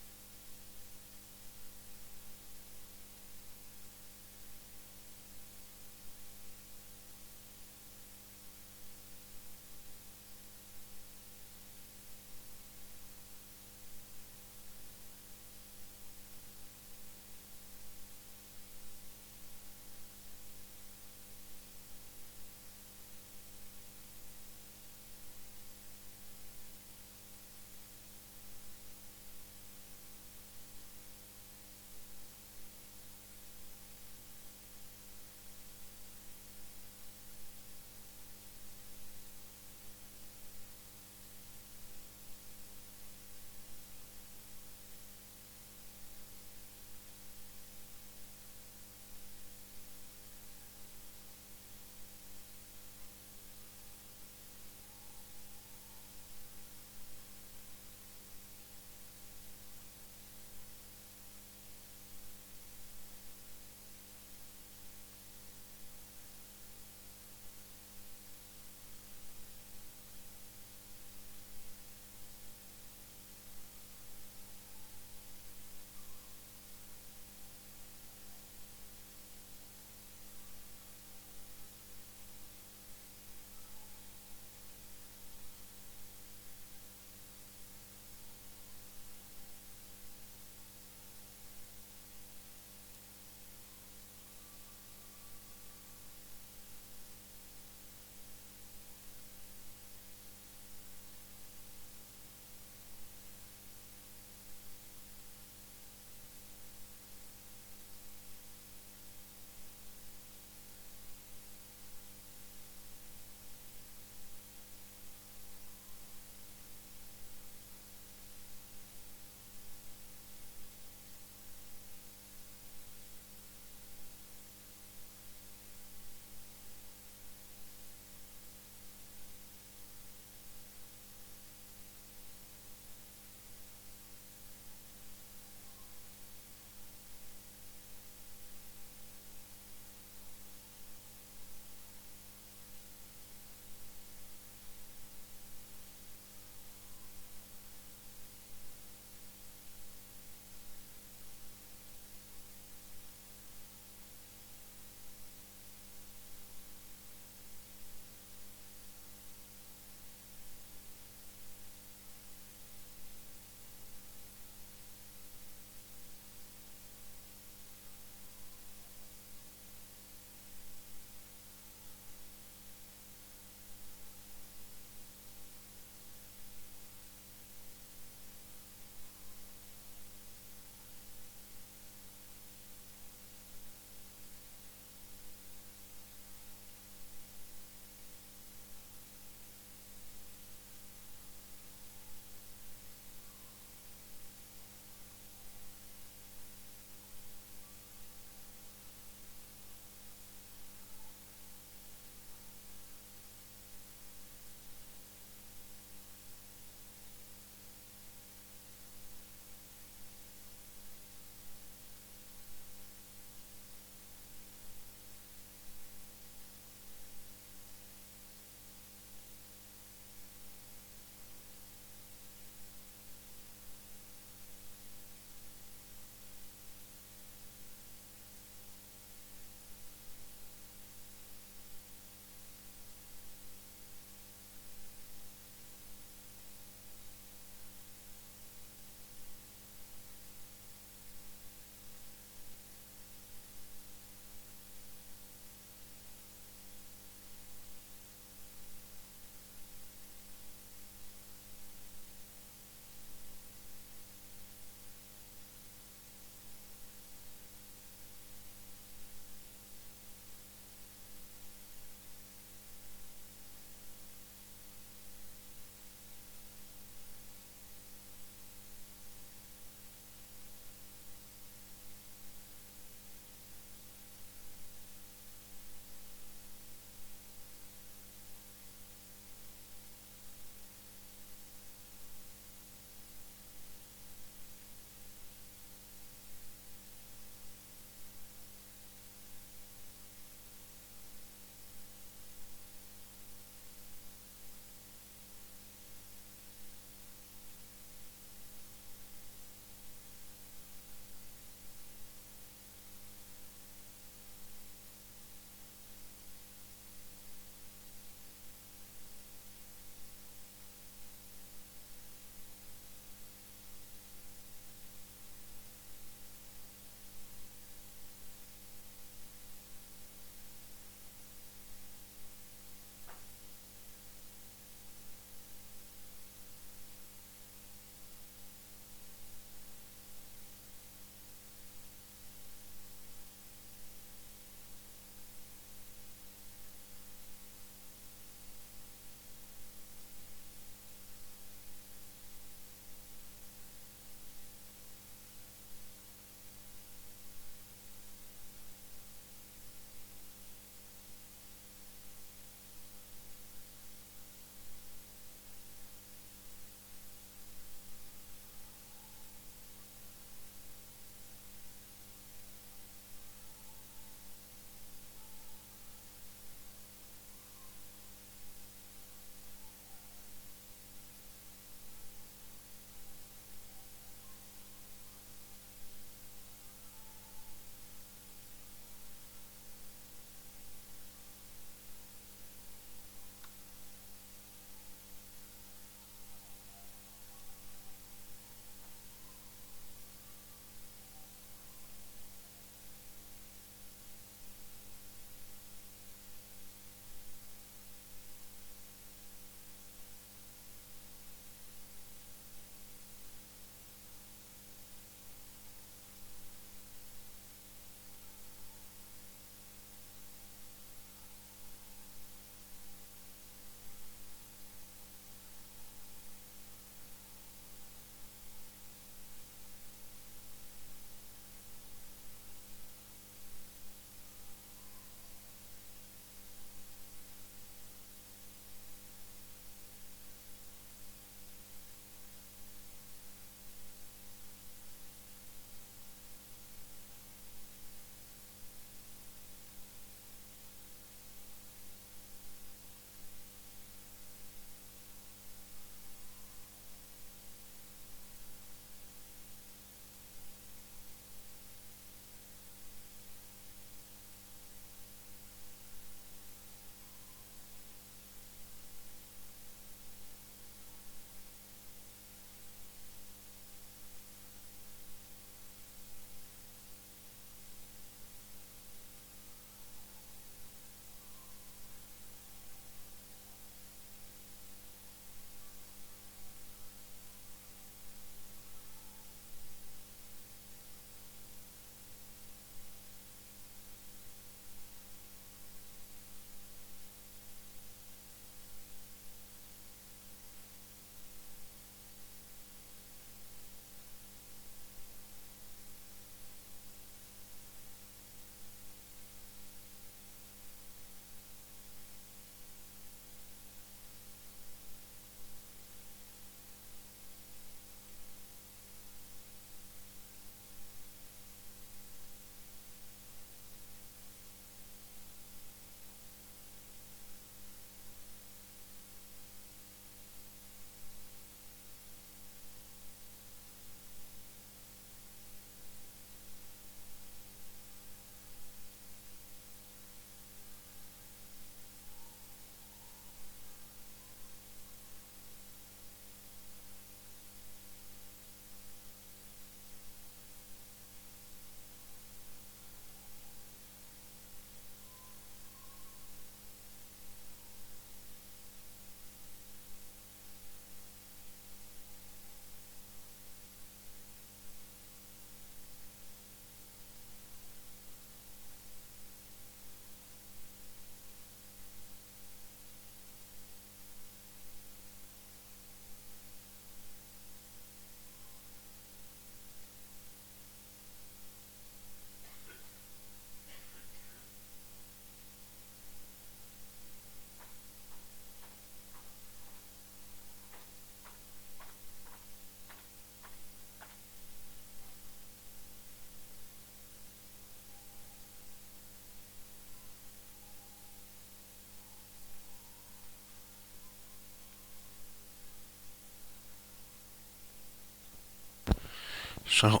So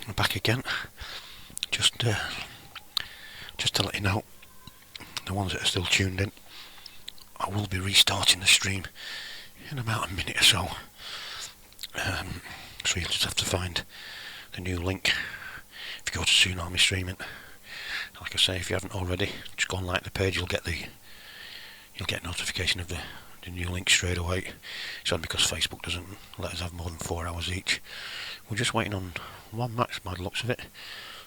I'm back again. Just to let you know, the ones that are still tuned in, I will be restarting the stream in about a minute or so. So you'll just have to find the new link. If you go to Tsunami streaming, like I say, if you haven't already, just go and like the page. You'll get notification of the new link straight away. It's only because Facebook doesn't let us have more than 4 hours each. We're just waiting on one match by the looks of it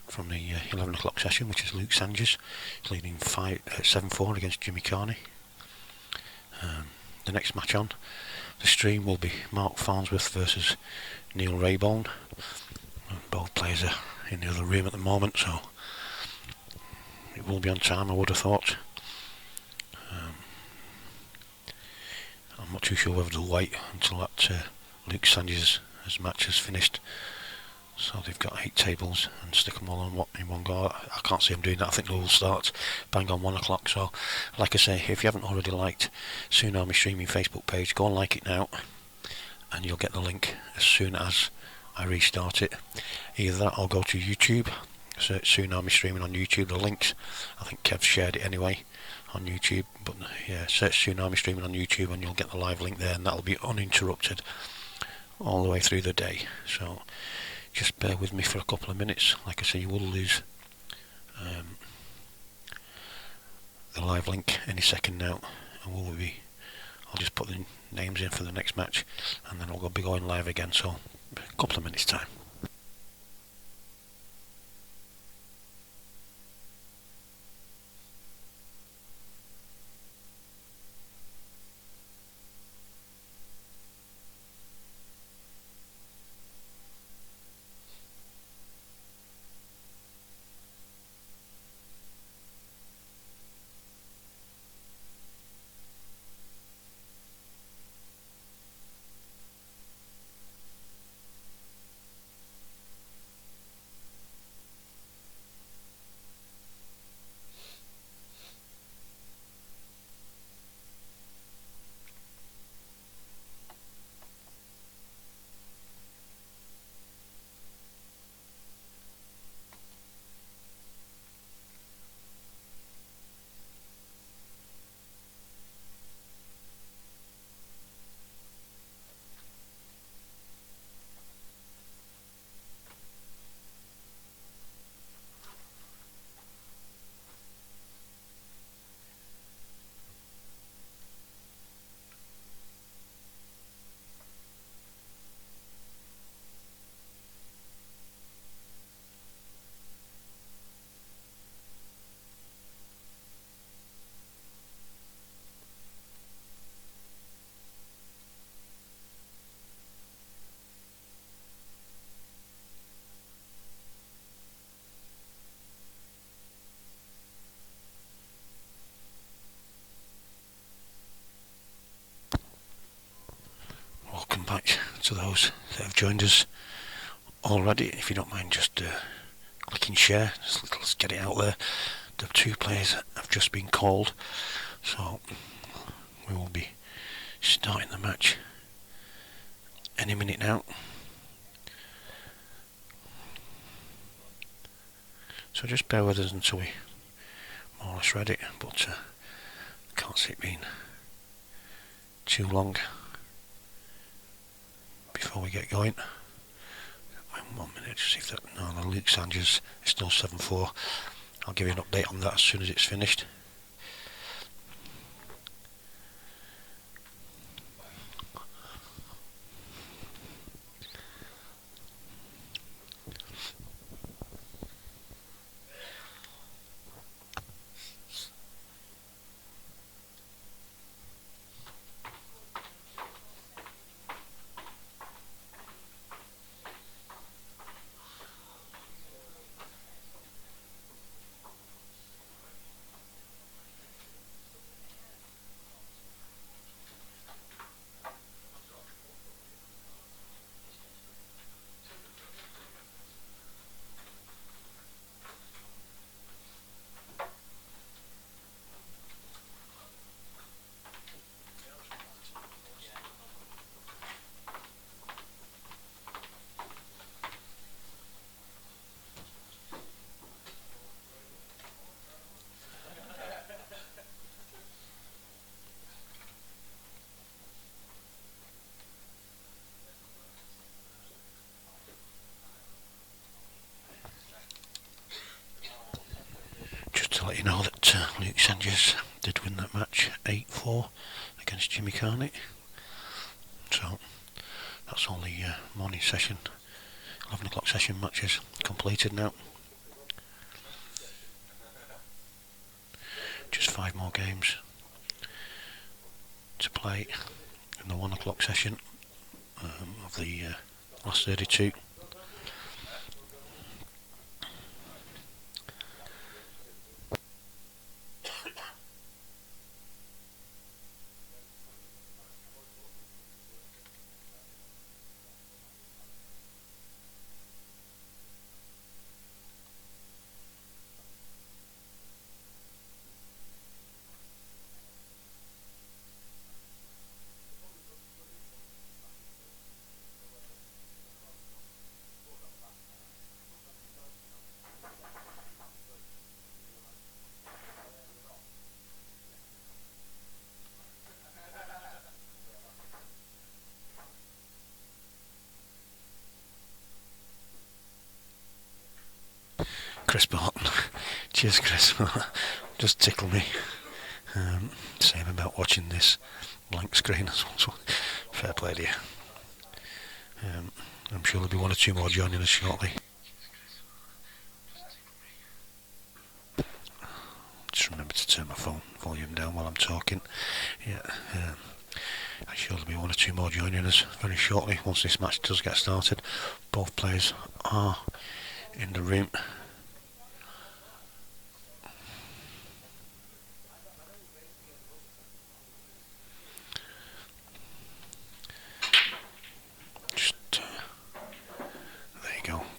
from the 11 o'clock session, which is Luke Sanchez. He's leading 7-4 against Jimmy Carney. The next match on the stream will be Mark Farnsworth versus Neil Raybone. Both players are in the other room at the moment, so it will be on time, I would have thought. I'm not too sure whether they'll wait until that Luke Sanchez' match has finished. So they've got 8 tables and stick them all in one go. I can't see them doing that. I think they will start bang on 1 o'clock. So, like I say, if you haven't already liked Tsunami Streaming Facebook page, go and like it now, and you'll get the link as soon as I restart it. Either that or go to YouTube, search Tsunami Streaming on YouTube. The links, I think Kev shared it anyway on YouTube, but yeah, search Tsunami Streaming on YouTube and you'll get the live link there, and that'll be uninterrupted all the way through the day. So just bear with me for a couple of minutes. Like I say, you will lose the live link any second now, and I'll just put the names in for the next match, and then I'll be going live again. So a couple of minutes time. Welcome back to those that have joined us already. If you don't mind just clicking share, let's get it out there. The 2 players have just been called, so we will be starting the match any minute now. So just bear with us until we more or less ready, but I can't see it being too long before we get going. 1 minute, just see if that. No, the Luke Sanchez is still 7-4. I'll give you an update on that as soon as it's finished. Rangers did win that match 8-4 against Jimmy Carney. So that's all the morning session, 11 o'clock session matches completed now. Just 5 more games to play in the 1 o'clock session of the last 32. Chris Barton. Cheers, Chris. Just tickle me. Same about watching this blank screen as well. Fair play to you. I'm sure there'll be 1 or 2 more joining us shortly. Just remember to turn my phone volume down while I'm talking. Yeah, I'm sure there'll be 1 or 2 more joining us very shortly once this match does get started. Both players are in the room.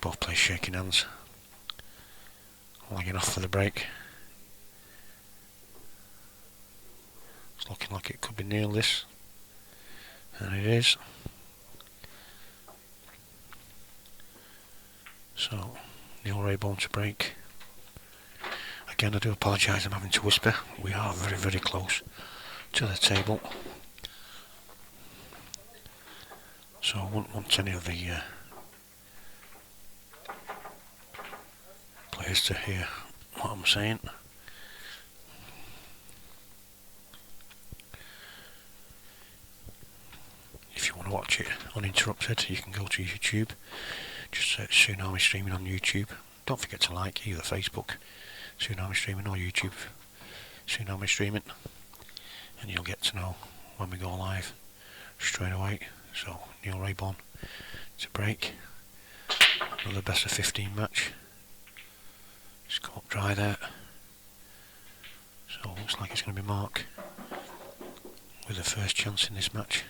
Both players shaking hands, lagging off for the break. It's looking like it could be near this, and it is. So, Neil Rayborn to break. Again, I do apologise, I'm having to whisper. We are very, very close to the table, so I wouldn't want any of the players to hear what I'm saying. If you want to watch it uninterrupted, you can go to YouTube. Just search Tsunami Streaming on YouTube. Don't forget to like either Facebook Tsunami Streaming or YouTube Tsunami Streaming, and you'll get to know when we go live straight away. So Neil Rayborn to break. Another best of 15 match. Just come up dry there. So it looks like it's going to be Mark with the first chance in this match.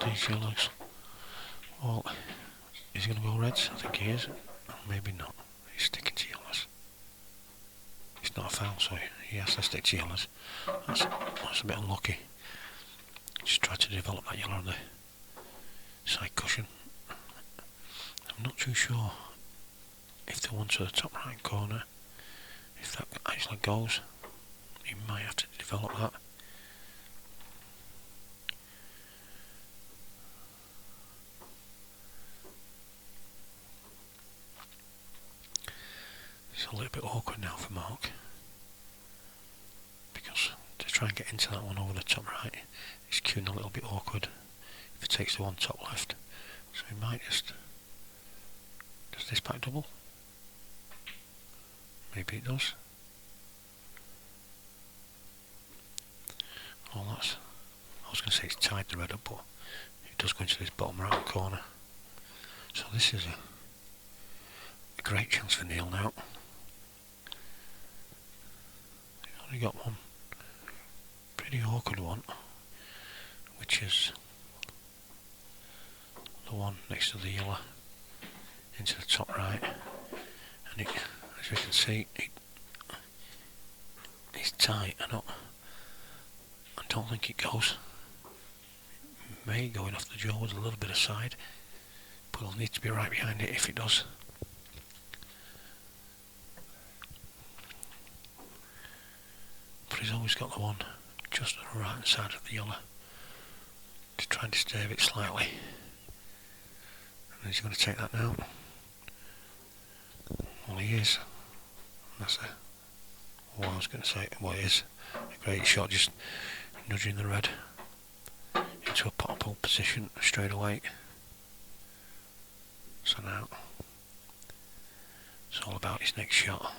These yellows. Well, is he going to go reds? I think he is. Maybe not. He's sticking to yellows. It's not a foul, so he has to stick to yellows. That's a bit unlucky. Just try to develop that yellow on the side cushion. I'm not too sure if the one to the top right corner, if that actually goes. He might have to develop that. It's a little bit awkward now for Mark, because to try and get into that one over the top right, it's queuing a little bit awkward if he takes the one top left. So he might just... Does this back double? Maybe it does. Oh, that's... I was going to say it's tied the red up, but it does go into this bottom right corner. So this is a great chance for Neil now. He's only got one pretty awkward one, which is the one next to the yellow into the top right, and it, as we can see, he's It's tight. I don't think it goes. May going off the jaw with a little bit of side, but it'll need to be right behind it if it does. But he's always got the one just on the right hand side of the yellow to try and disturb it slightly. And he's going to take that now. Well, he is. That's what I was going to say. Well, it is a great shot, just nudging the red into a pot-up position straight away. So now it's all about his next shot.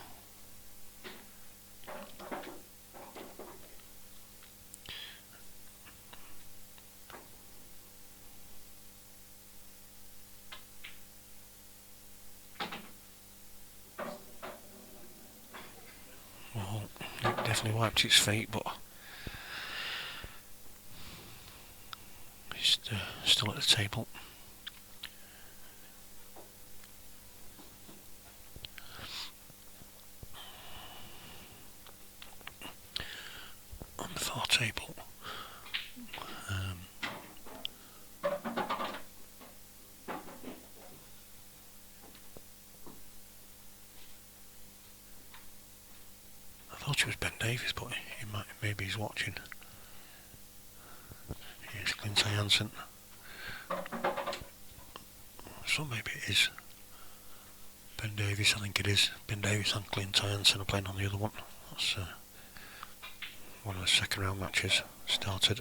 Well, it definitely wiped its feet, but he's still at the table. On the far table, I thought it was Ben Davies, but maybe he's watching. Here's Clint Hansen. So maybe it is Ben Davies. I think it is Ben Davies and Clint Hansen are playing on the other one. That's one of the second round matches started.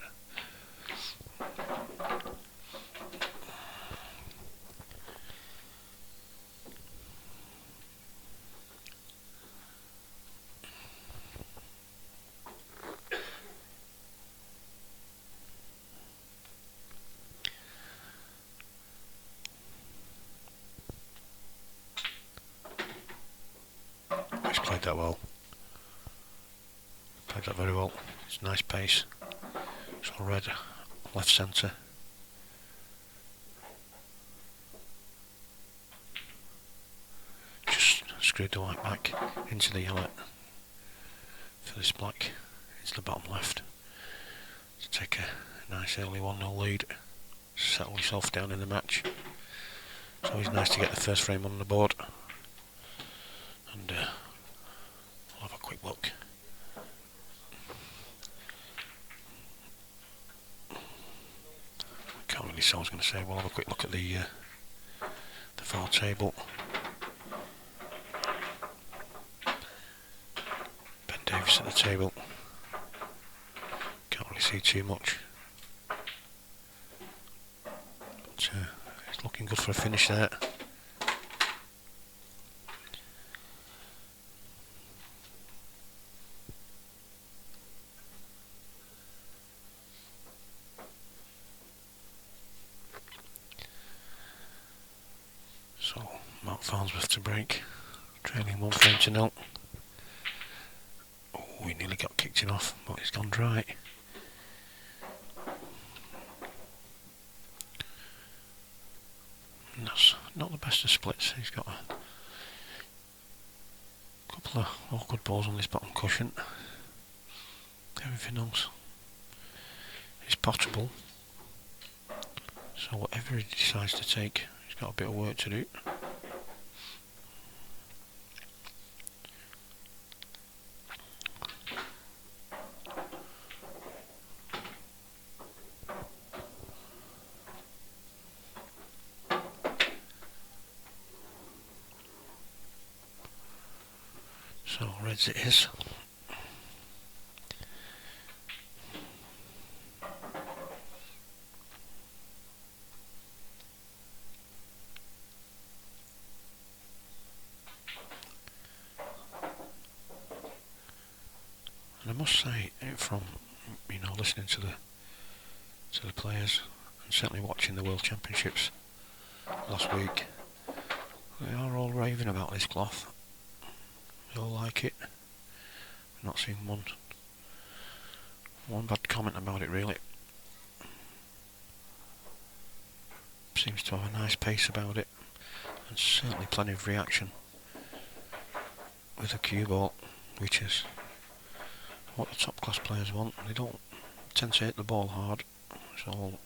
He's played that well. Played that very well. It's nice pace. It's all red, left centre. Just screwed the white back into the yellow for this black into the bottom left to take a nice early 1-0 lead. Settle yourself down in the match. It's always nice to get the first frame on the board. And we'll have a quick look. Can't really say what I was going to say. We'll have a quick look at the far table. Ben Davies at the table. Can't really see too much. But it's looking good for a finish there. So, Mark Farnsworth to break, trailing 1-0. Oh, he nearly got kicked in off, but he's gone dry. And that's not the best of splits. He's got a couple of awkward balls on this bottom cushion. Everything else is potable. So whatever he decides to take, he's got a bit of work to do. So reds it is. And I must say, from listening to the players and certainly watching the World Championships last week, they are all raving about this cloth. They all like it. I've not seen one bad comment about it really. Seems to have a nice pace about it, and certainly plenty of reaction with the cue ball, which is what the top class players want. They don't tend to hit the ball hard. It's all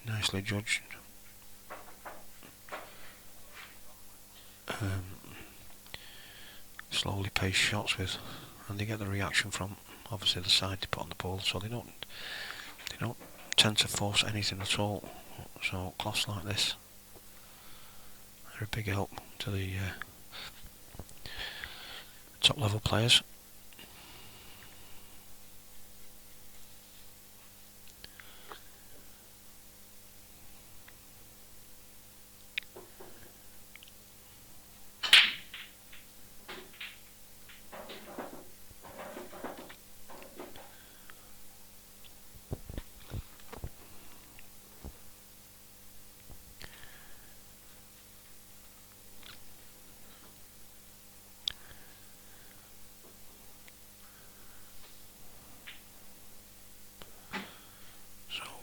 nicely judged. Slowly paced shots with, and they get the reaction from obviously the side they put on the ball, so they don't tend to force anything at all. So cloths like this are a big help to the top level players.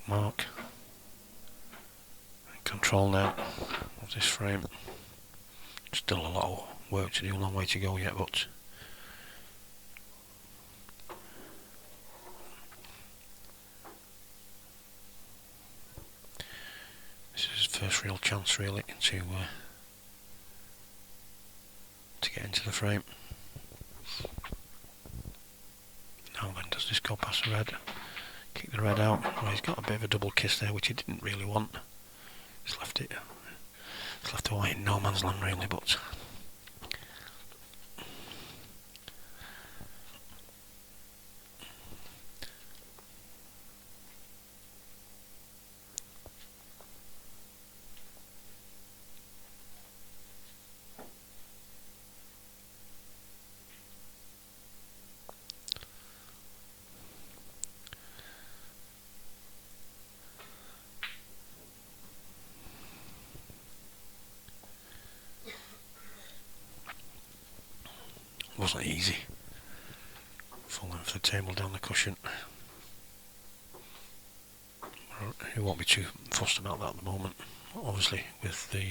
Mark and control now of this frame. Still a lot of work to do, a long way to go yet, but this is his first real chance really to get into the frame. Now then, does this go past the red? Kick the red out. Well, he's got a bit of a double kiss there, which he didn't really want. He's left the white in no man's land really, but wasn't easy. Full length of the table down the cushion. He won't be too fussed about that at the moment. Obviously, with the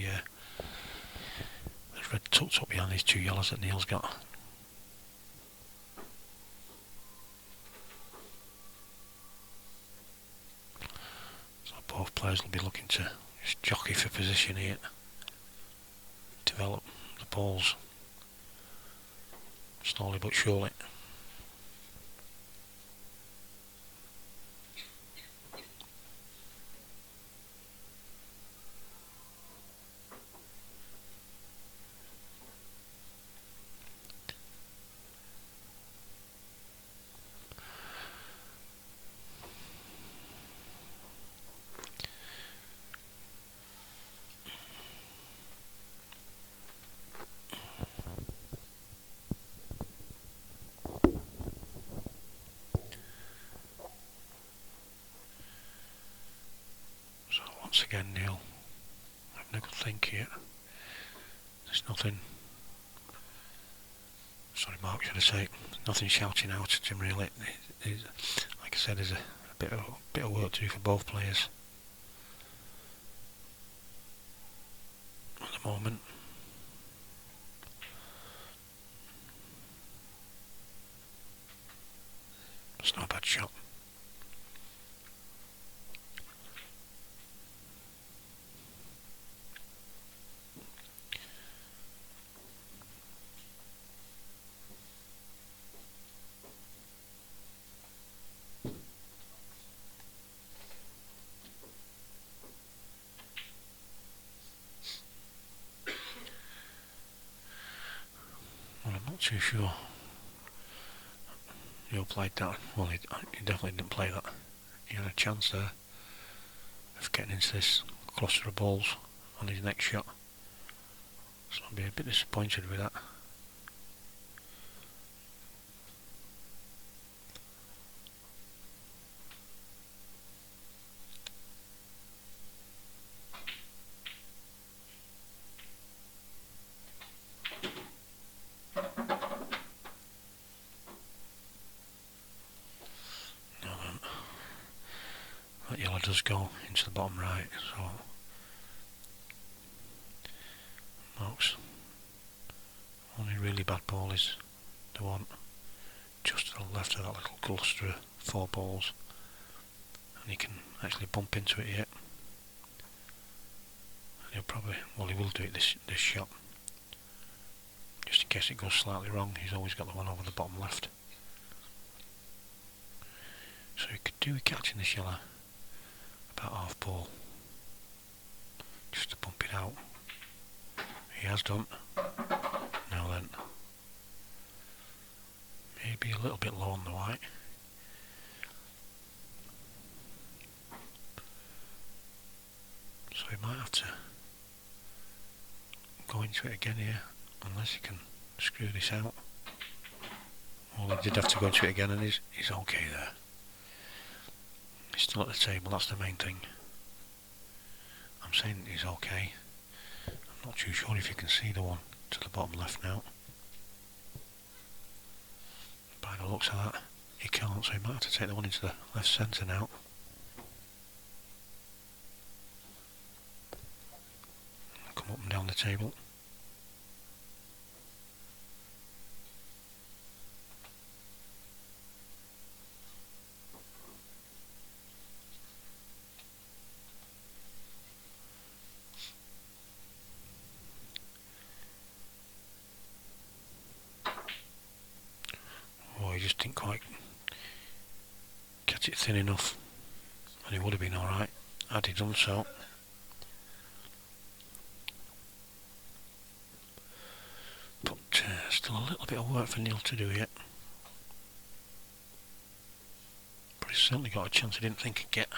red tucked up behind these two yellows that Neil's got. So both players will be looking to just jockey for position here. Develop the balls slowly but surely. Once again, Neil having a good think here. There's nothing, sorry Mark should I say, nothing shouting out at him really. Like I said, there's a bit of work to do for both players at the moment. It's not a bad shot. Not too sure. Neil played that. Well, he definitely didn't play that. He had a chance there of getting into this cluster of balls on his next shot. So I'll be a bit disappointed with that. That yellow does go into the bottom right, so Mark's only really bad ball is the one just to the left of that little cluster of 4 balls, and he can actually bump into it here. And he'll probably, well, he will do it this shot. Just in case it goes slightly wrong, he's always got the one over the bottom left. So he could do with catching this yellow about half ball, just to bump it out. He has done. Now then, maybe a little bit low on the white. So he might have to go into it again here, unless he can screw this out. Well, he did have to go into it again, and he's okay there. He's still at the table, that's the main thing. I'm saying he's okay. I'm not too sure if you can see the one to the bottom left now. By the looks of that, he can't, so he might have to take the one into the left centre now. Come up and down the table. He just didn't quite catch it thin enough, and he would have been alright had he done so. But still a little bit of work for Neil to do yet. But he's certainly got a chance he didn't think he'd get.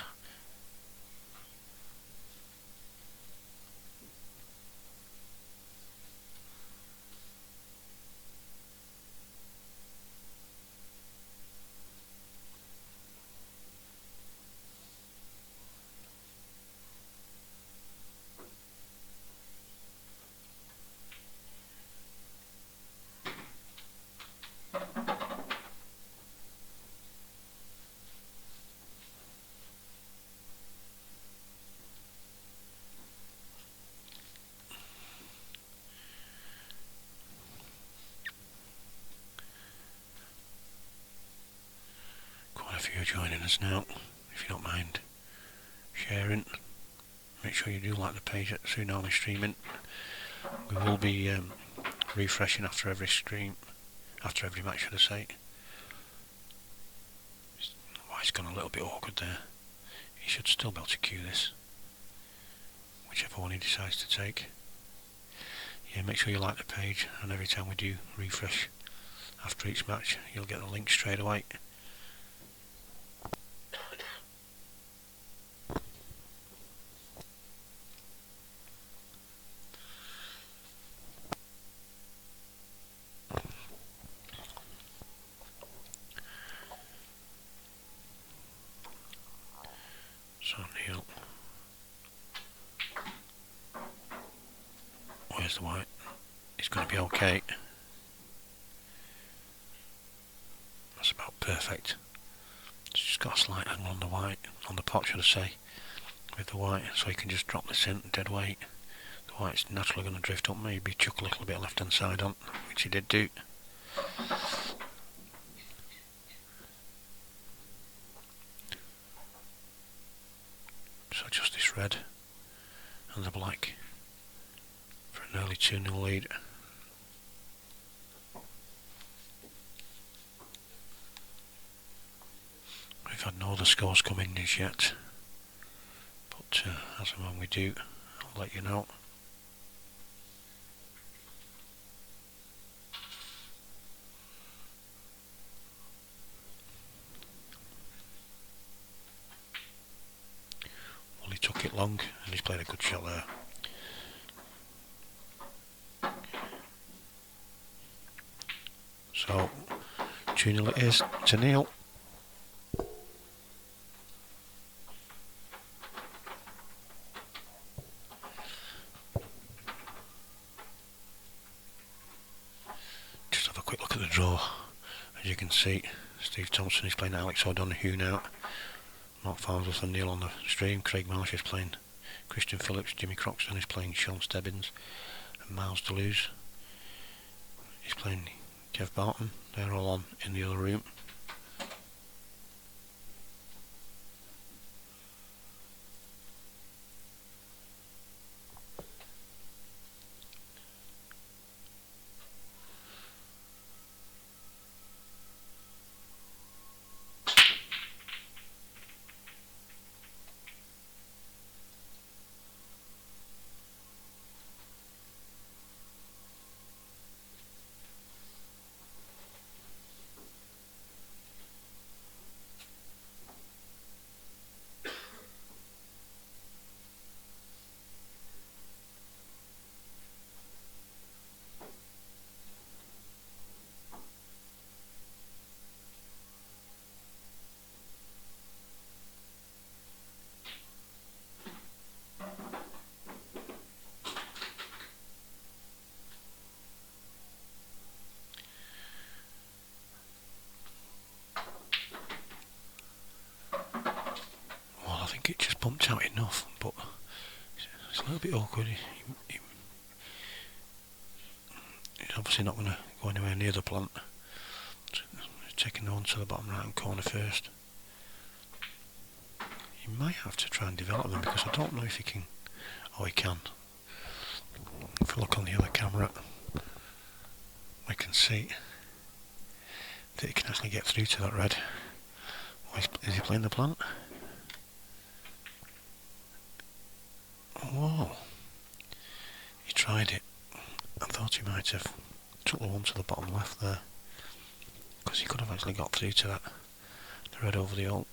If you're joining us now, if you don't mind sharing, make sure you do like the page at Tsunami Streaming. We will be refreshing after every stream, after every match, should I say. Why it's gone a little bit awkward there. He should still be able to cue this, whichever one he decides to take. Yeah, make sure you like the page, and every time we do refresh after each match, you'll get the link straight away. So Neil, where's the white? It's going to be okay. That's about perfect. It's just got a slight angle on the white, on the pot should I say, with the white, so you can just drop this in dead weight. The white's naturally going to drift up, maybe chuck a little bit left hand side on, which he did do. So just this red and the black for an early 2-0 lead. We've had no other scores come in as yet, but as and when we do, I'll let you know. Well, he took it long and he's played a good shot there. So 2-0 it is to Neil. Just have a quick look at the draw. As you can see, Steve Thompson is playing Alex O'Donoghue now. Mark Farnsworth and Neil on the stream. Craig Marsh is playing Christian Phillips. Jimmy Croxton is playing Sean Stebbins. And Miles Deleuze is playing Jeff Barton, they're all on in the other room. Well, I think it just bumped out enough, but it's a little bit awkward. He's obviously not going to go anywhere near the plant. He's taking the one to the bottom right hand corner first. He might have to try and develop them, because I don't know if he can. Oh, he can. If I look on the other camera, I can see that he can actually get through to that red. Oh, is he playing the plant? Whoa! He tried it. I thought he might have took the one to the bottom left there, because he could have actually got through to that, the red over the alt.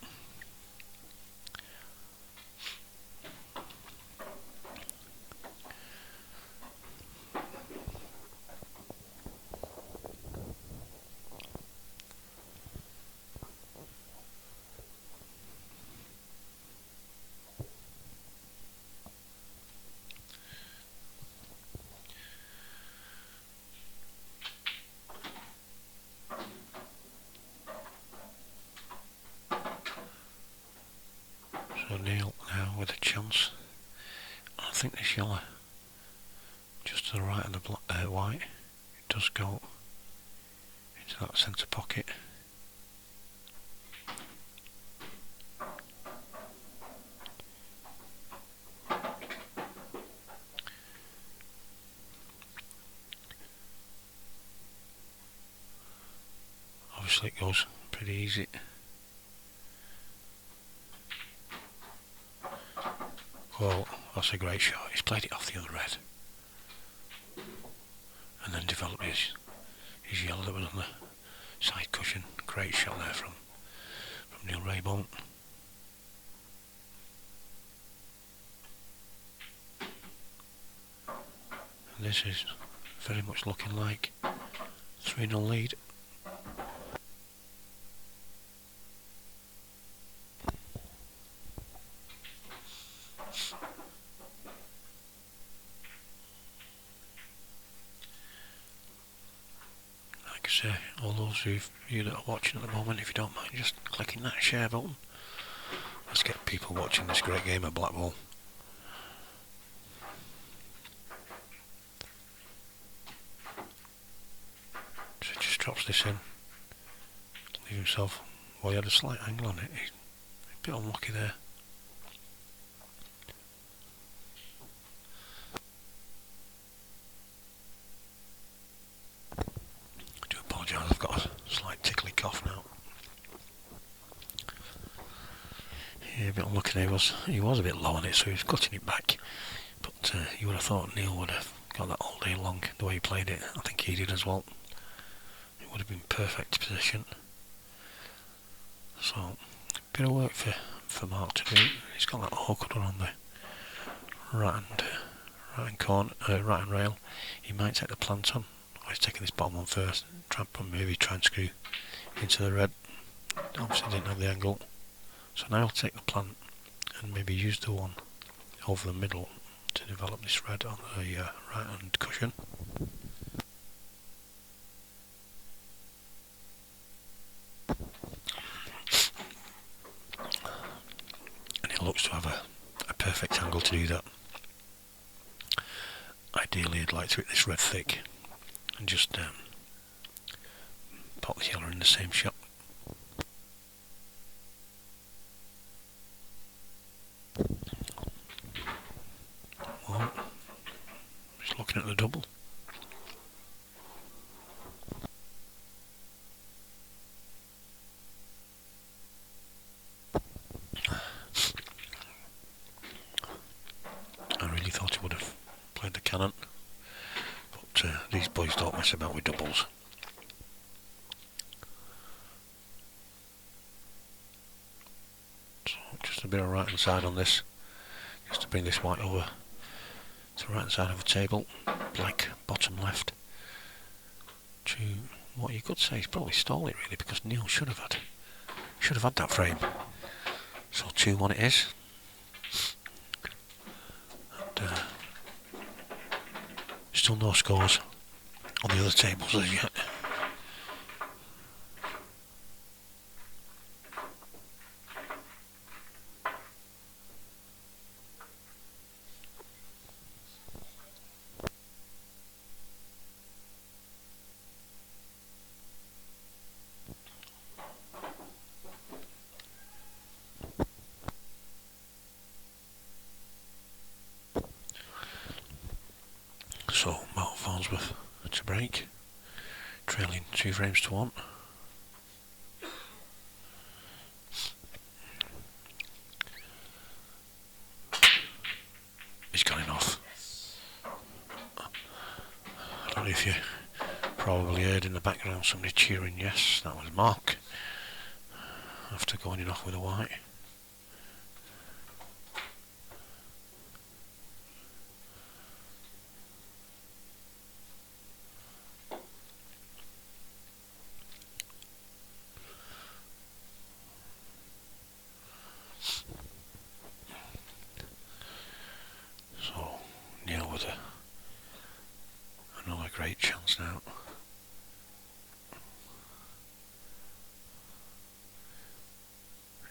So Neil now with a chance. I think this yellow, just to the right of the white, it does go into that centre pocket. Obviously it goes pretty easy. Well, that's a great shot. He's played it off the other red, and then developed his yellow that was on the side cushion. Great shot there from Neil Raybone. And this is very much looking like 3-0 lead. Like I say, all those of you that are watching at the moment, if you don't mind just clicking that share button, let's get people watching this great game of black ball. So he just drops this in, leave himself. Well, he had a slight angle on it. He's a bit unlucky there. I've got a slight tickly cough now. Yeah, a bit unlucky there. He was a bit low on it, so he was cutting it back. But you would have thought Neil would have got that all day long, the way he played it. I think he did as well. It would have been perfect position. So, a bit of work for Mark to do. He's got that awkward one on the right hand corner, right hand rail. He might take the plant on. He's taking this bottom one first, maybe try and screw into the red. Obviously didn't have the angle, so now I'll take the plant and maybe use the one over the middle to develop this red on the right hand cushion. And it looks to have a perfect angle to do that. Ideally I'd like to hit this red thick and just pot the yellow in the same shot. Well, just looking at the double. I really thought he would have played the cannon, but these boys don't mess about with doubles. So just a bit of right hand side on this, just to bring this white over to the right hand side of the table, black bottom left, to what you could say is probably stall it really, because Neil should have had that frame. So 2-1 it is. And, still no scores on the other tables as yet. So Mark Farnsworth to break, trailing 2 frames to 1. He's got it off. I don't know if you probably heard in the background somebody cheering. Yes, that was Mark after going in off with a white. Neil with another great chance now.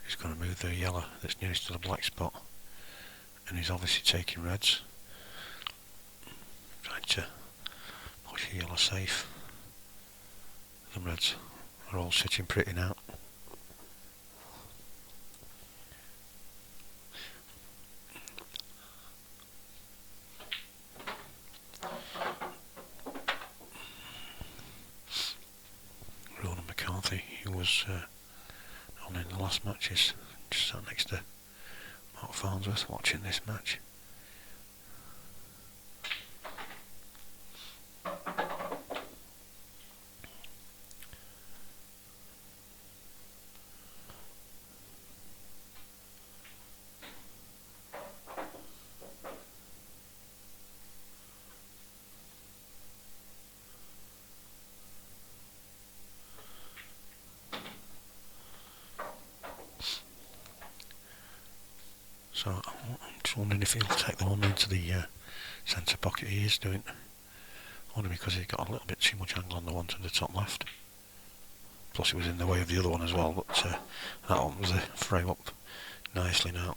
He's going to move the yellow that's nearest to the black spot, and he's obviously taking reds, trying to push the yellow safe. The reds are all sitting pretty now. Ronan, who was on in the last matches, just sat next to Mark Farnsworth watching this match. So I'm just wondering if he'll take the one into the centre pocket. He is doing, only because he's got a little bit too much angle on the one to the top left. Plus it was in the way of the other one as well, but that one was a frame up nicely now.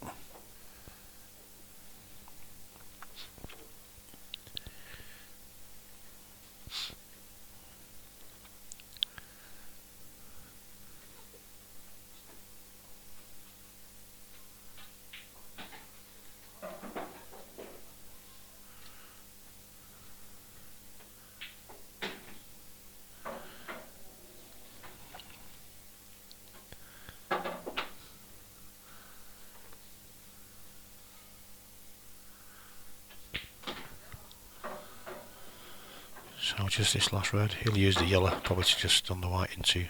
So just this last red, he'll use the yellow probably to just on the white into,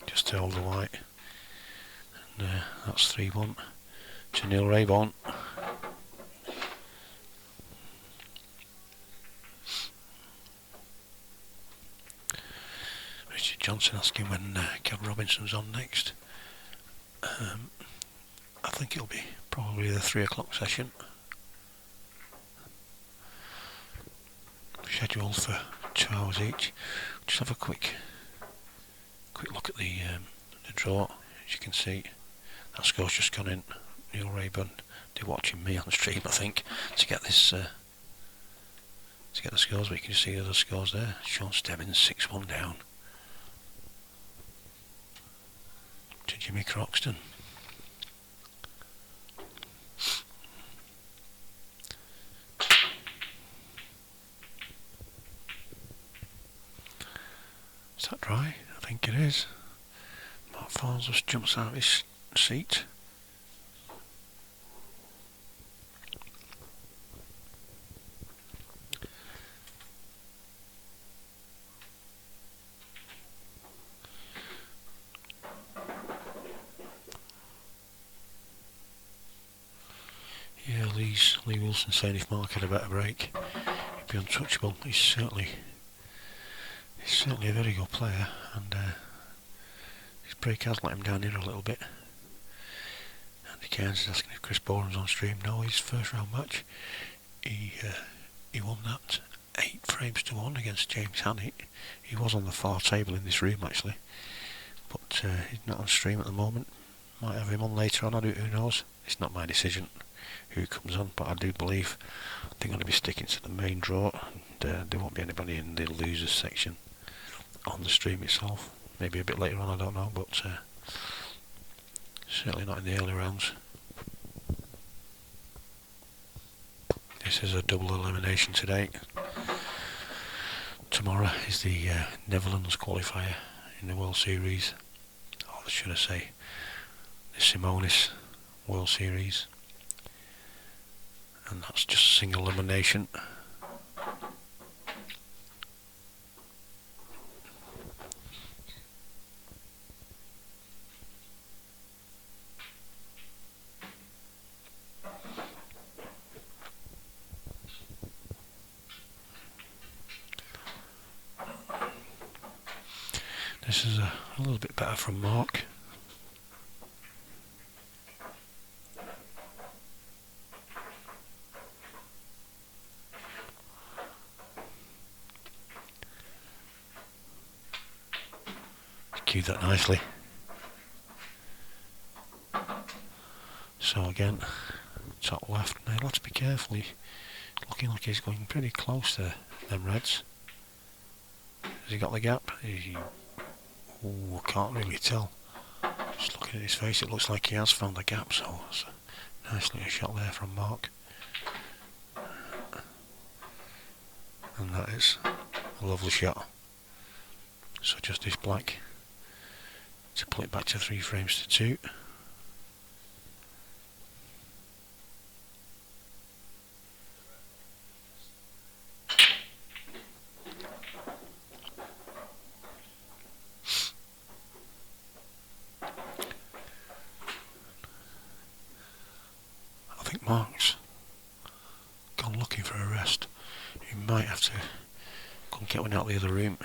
just to hold the white, and that's 3-1 to Neil Rayborn. Richard Johnson asking when Kevin Robinson's on next. I think it'll be probably the 3 o'clock session. Scheduled for 2 hours each. Just have a quick look at the draw. As you can see, that score's just gone in. Neil Rayburn, they're watching me on stream, I think, to get this to get the scores, but you can just see the other scores there. Sean Stebbins 6-1 down to Jimmy Croxton. Is that dry? I think it is. Mark Falls just jumps out of his seat. Yeah, Lee Wilson saying if Mark had a better break, he'd be untouchable. He's certainly a very good player, and his break has let him down here a little bit. Andy Cairns is asking if Chris Boren's on stream. No, his first round match, he won that 8-1 against James Hannett. He was on the far table in this room actually, but he's not on stream at the moment. Might have him on later on, who knows. It's not my decision who comes on, but I do believe they're going to be sticking to the main draw, and there won't be anybody in the losers section on the stream itself. Maybe a bit later on, I don't know, but certainly not in the early rounds. This is a double elimination today. Tomorrow is the Netherlands qualifier in the World Series, or should I say the Simonis World Series, and that's just single elimination. This is a little bit better from Mark. Cued that nicely. So again, top left. Now let's be careful. He's looking like he's going pretty close to them reds. Has he got the gap? Ooh, I can't really tell. Just looking at his face, it looks like he has found the gap, so it's a nice little shot there from Mark. And that is a lovely shot. So just this black to pull it back to 3-2. I think Mark's gone looking for a rest. He might have to go and get one out of the other room.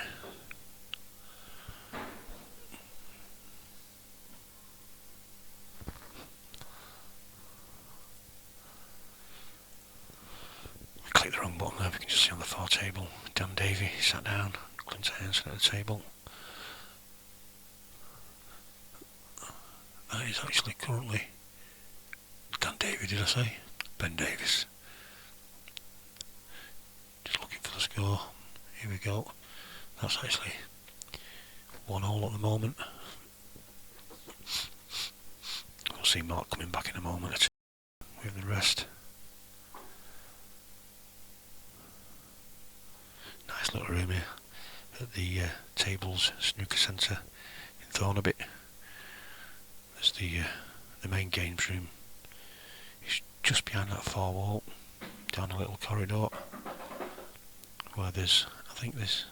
I clicked the wrong button there, we can just see on the far table. Dan Davey sat down, Clint Hansen at the table. That is actually currently Dan Davey, did I say? Ben Davis. Just looking for the score. Here we go. That's actually 1-1 at the moment. We'll see Mark coming back in a moment with the rest. Nice little room here at the Tables Snooker Centre in Thornaby. There's the main games room. It's just behind that far wall, down a little corridor, where I think there's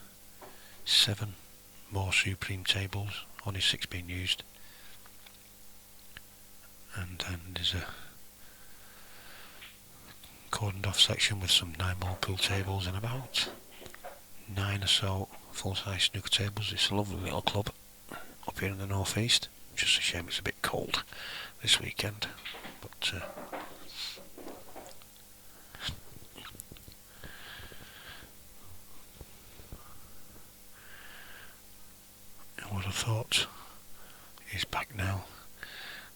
7 more Supreme tables, only 6 being used. And then there's a cordoned off section with some 9 more pool tables and about 9 or so full-size snooker tables. It's a lovely little club up here in the northeast. Just a shame it's a bit cold this weekend, but I would have thought he's back now.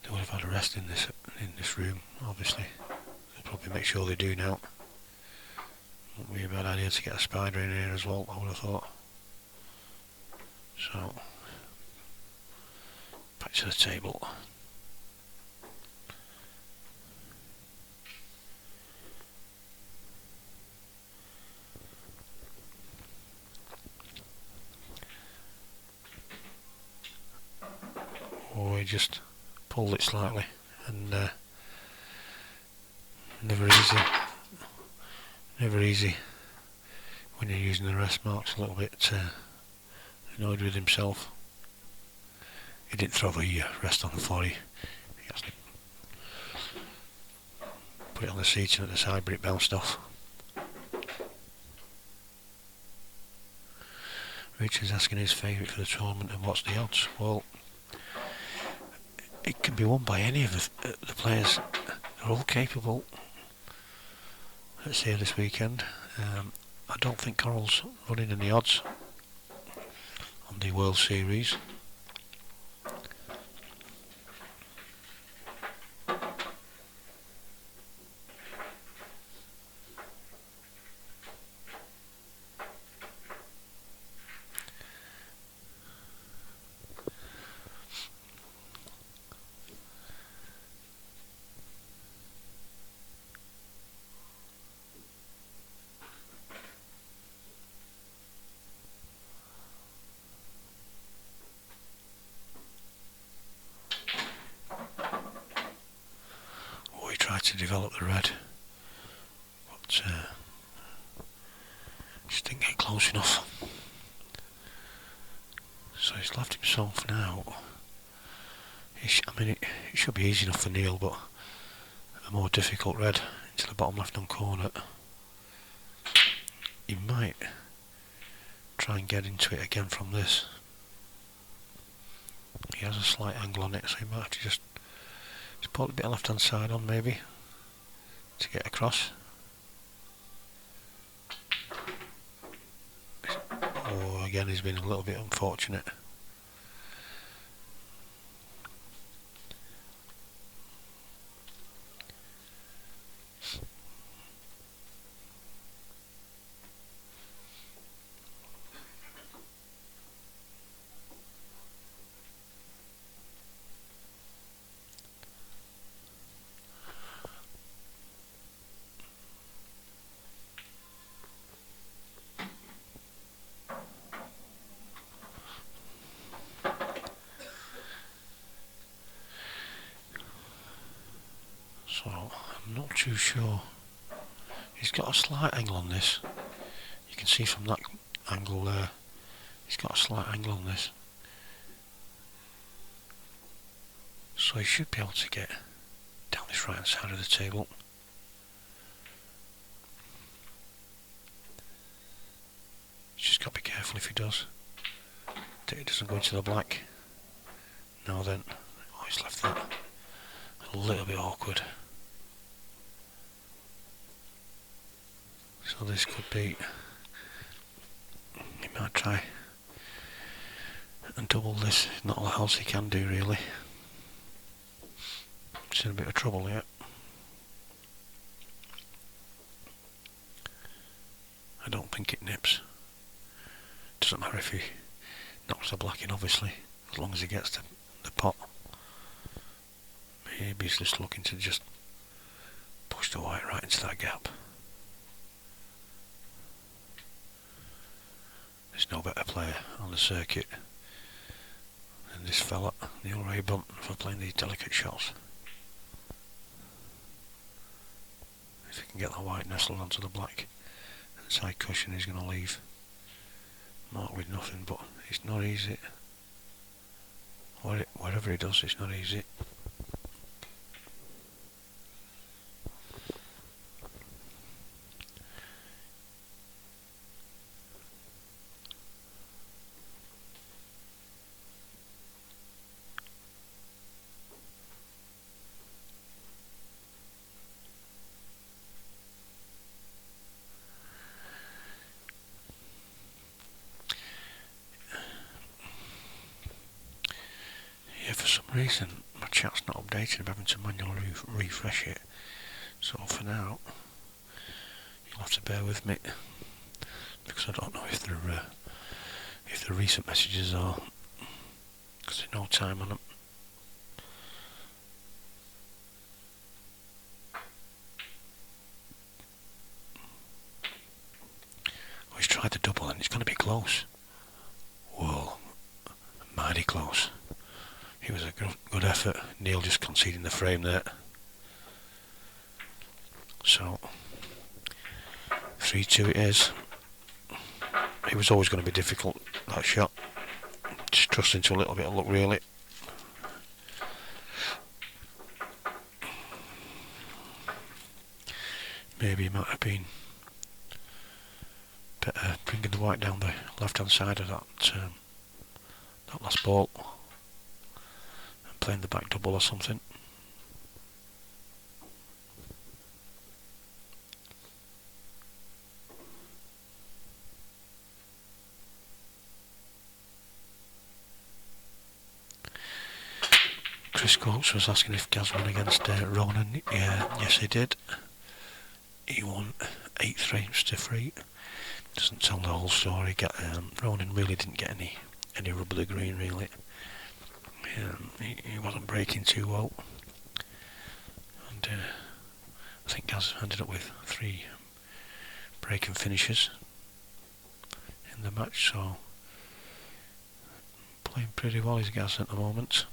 They would have had a rest in this room, obviously. They'll probably make sure they do now. Wouldn't be a bad idea to get a spider in here as well, I would have thought. So, back to the table. Oh, we just pulled it slightly, and never easy when you're using the rest marks. A little bit annoyed with himself. He didn't throw the rest on the floor, he actually put it on the seat and at the side, but it bounced off. Richard's asking his favourite for the tournament and what's the odds. Well, it can be won by any of the players. They're all capable. Let's see this weekend. I don't think Coral's running any odds on the World Series. Tried to develop the red, but just didn't get close enough. So he's left himself now. I mean, it should be easy enough for Neil, but a more difficult red into the bottom left-hand corner. He might try and get into it again from this. He has a slight angle on it, so he might have to just put a bit of left-hand side on maybe to get across. Oh, again he's been a little bit unfortunate. So I'm not too sure. He's got a slight angle on this. You can see from that angle there. He's got a slight angle on this. So he should be able to get down this right hand side of the table. He's just got to be careful if he does. That he doesn't go into the black. Now then, oh, he's left that a little bit awkward. So this could be, he might try and double this, not a lot else he can do really. He's in a bit of trouble yet. I don't think it nips. Doesn't matter if he knocks the black in obviously, as long as he gets to the pot. Maybe he's just looking to just push the white right into that gap. There's no better player on the circuit than this fella, Neil Raybunt, for playing these delicate shots. If he can get that white nestled onto the black and side cushion, he's going to leave Mark with nothing, but it's not easy. Whatever he does, it's not easy. For some reason my chat's not updated. I'm having to manually refresh it. So for now, You'll have to bear with me because I don't know if they're recent messages or because there's no time on them. Oh, he's tried the double and it's going to be close. Whoa, mighty close. It was a good effort. Neil just conceding the frame there. So 3-2 it is. It was always going to be difficult, that shot. Just trust into a little bit of luck really. Maybe it might have been better bringing the white down the left hand side of that last ball and playing the back double or something. Chris Coates was asking if Gaz won against Ronan. Yeah, yes he did. He won 8-3 to 3. Doesn't tell the whole story. Ronan really didn't get any rub of the green really. He wasn't breaking too well. And I think Gaz ended up with 3 breaking finishes in the match, so playing pretty well is Gaz at the moment.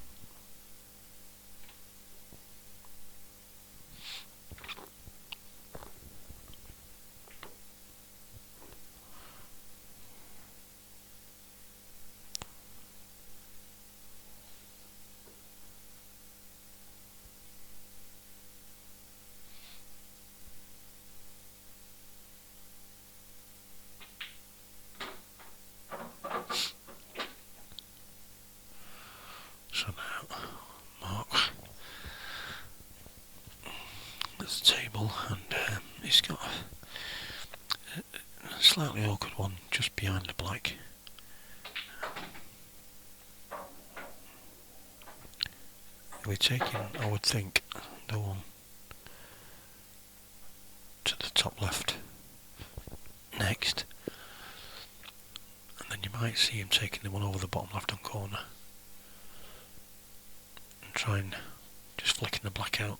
So now Mark at the table, and he's got a slightly awkward one just behind the black. We're taking, I would think, the one to the top left next, and then you might see him taking the one over the bottom left hand corner and trying just flicking the black out.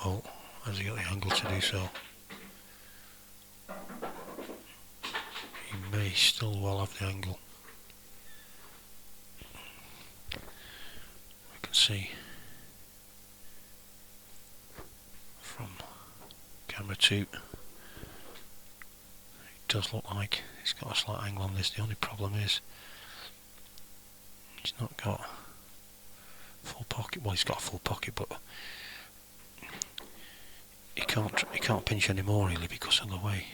Oh, has he got the angle to do so? He may still well have the angle. We can see from camera 2 it does look like it's got a slight angle on this. The only problem is he's not got full pocket. Well, he's got a full pocket, but he can't pinch anymore really because of the way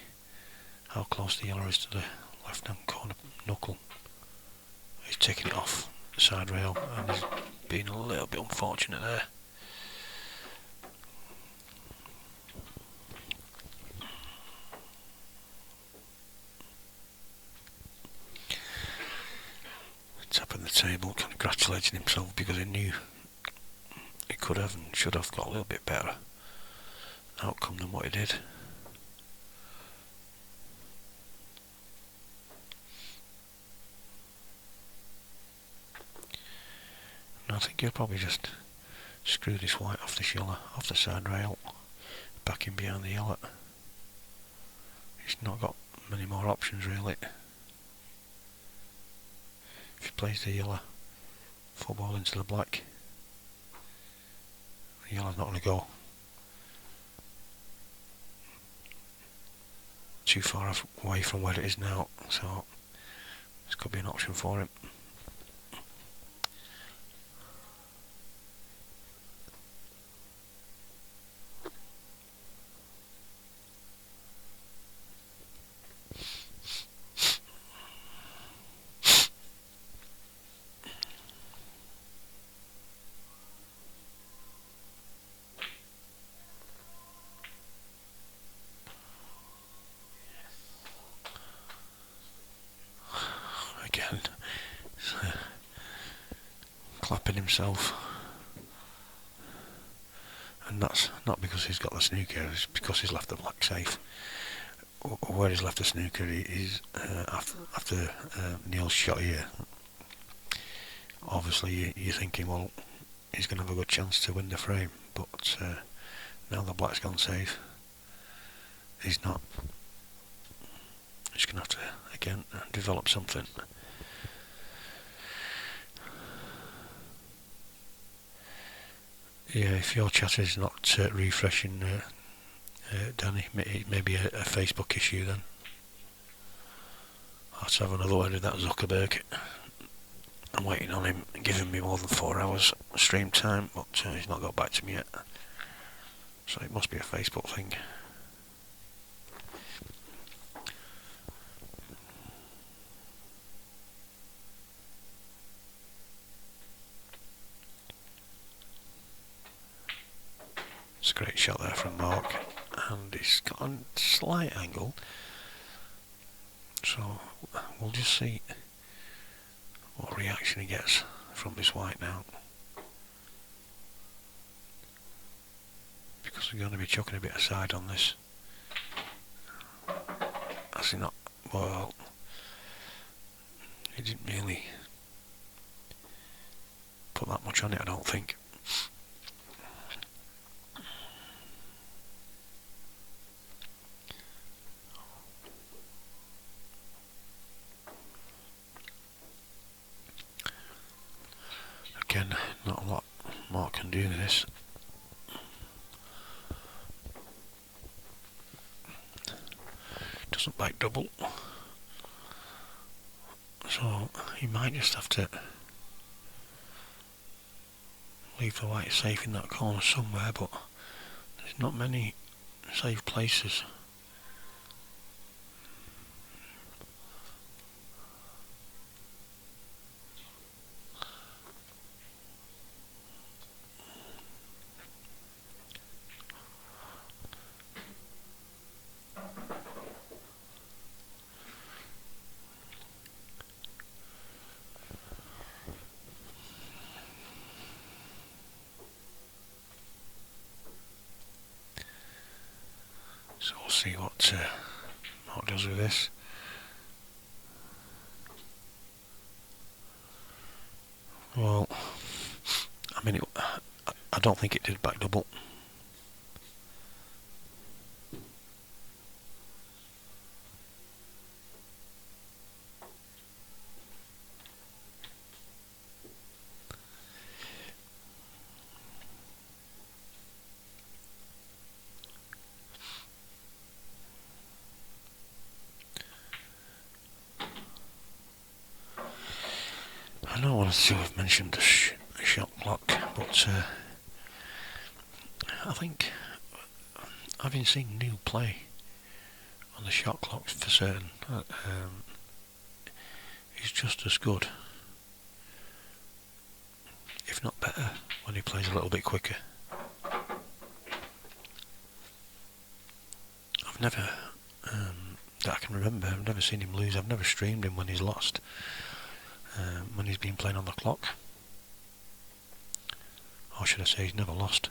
how close the yellow is to the left hand corner knuckle. He's taking it off the side rail and he's been a little bit unfortunate there. Tapping the table, congratulating himself because he knew he could have and should have got a little bit better outcome than what he did. And I think he'll probably just screw this white off this yellow, off the side rail, back in behind the yellow. He's not got many more options really. If he plays the yellow football into the black, the yellow's not going to go too far away from where it is now, so this could be an option for him. clapping himself. And that's not because he's got the snooker, it's because he's left the black safe. Where he's left the snooker is after Neil's shot here. Obviously you're thinking, well, he's going to have a good chance to win the frame, but now the black's gone safe, he's not. He's going to have to, again, develop something. Yeah, if your chat is not refreshing, Danny, it may be a Facebook issue then. I'll have to have another word with that Zuckerberg. I'm waiting on him giving me more than 4 hours stream time, but he's not got back to me yet. So it must be a Facebook thing. It's a great shot there from Mark, and he's got a slight angle. So we'll just see what reaction he gets from this white now, because we're going to be chucking a bit aside on this. Has he not? Well, he didn't really put that much on it, I don't think. Again, not a lot Mark can do with this. Doesn't bite double, so he might just have to leave the white safe in that corner somewhere, but there's not many safe places. So we'll see what Mark does with this. Well, I mean, I don't think it did back double. I don't want to have mentioned the shot clock, but I think, having seen new play on the shot clocks for certain, he's just as good, if not better, when he plays a little bit quicker. I've never, that I can remember, I've never seen him lose. I've never streamed him when he's lost. When he's been playing on the clock, or should I say he's never lost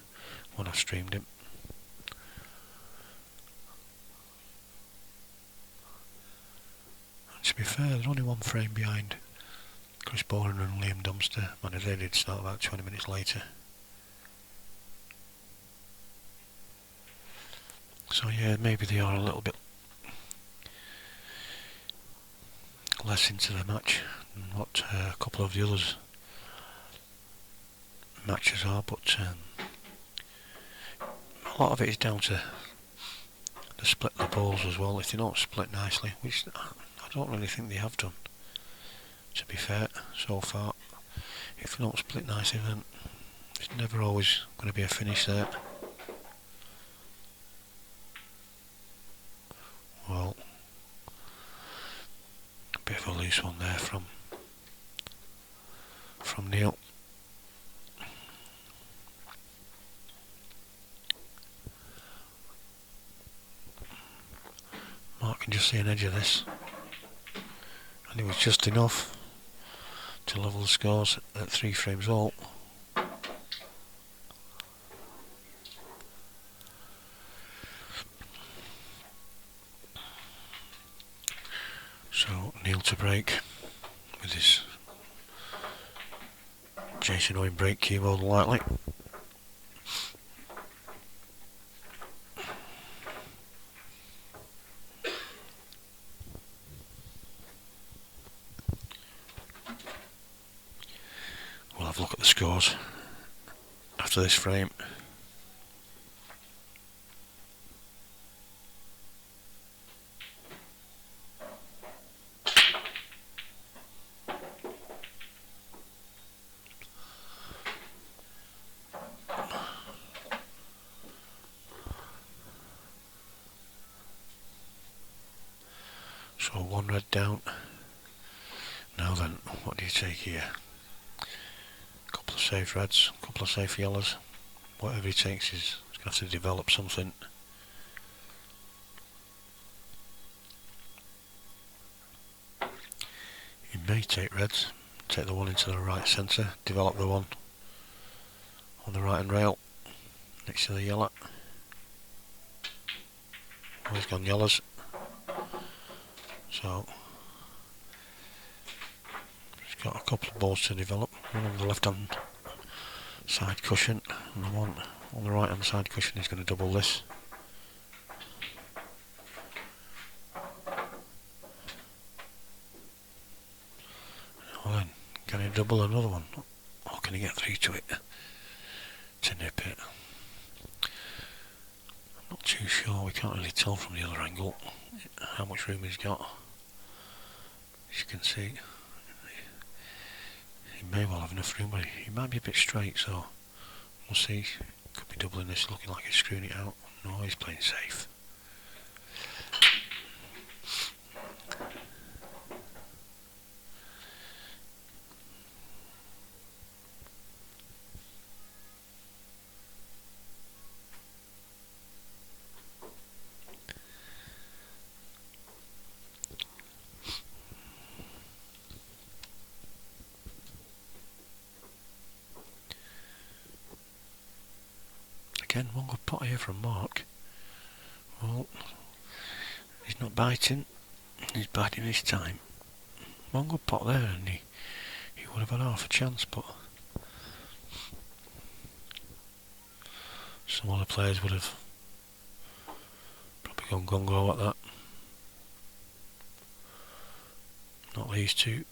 when I've streamed him. And to be fair, there's only one frame behind Chris Boren and Liam Dumpster. Man, they did start about 20 minutes later. So yeah, maybe they are a little bit less into the match than what a couple of the others matches are, but a lot of it is down to the split of the balls as well. If they don't split nicely, which I don't really think they have done, to be fair, so far. If they don't split nicely, then it's never always going to be a finish there. Well, a bit of a loose one there from Neil. Mark can just see an edge of this, and it was just enough to level the scores at 3 frames all. So Neil to break with his Jason Owen break key more than likely. We'll have a look at the scores after this frame. So 1 red down. Now then, what do you take here? A couple of safe reds, a couple of safe yellows. Whatever he takes is going to have to develop something. He may take reds, take the one into the right centre, develop the one on the right hand rail next to the yellow. Oh, he's gone yellows. So he's got a couple of balls to develop. One on the left hand side cushion and the one on the right hand side cushion is going to double this. Well then, can he double another one? Or can he get through to it to nip it? I'm not too sure, we can't really tell from the other angle how much room he's got. As you can see, he may well have enough room, but he might be a bit straight, so we'll see. Could be doubling this, looking like he's screwing it out. No, he's playing safe. Again, one good pot here from Mark. Well, he's not biting, he's biding his time. One good pot there and he would have had half a chance, but some other players would have probably gone gung-ho at that. Not these two.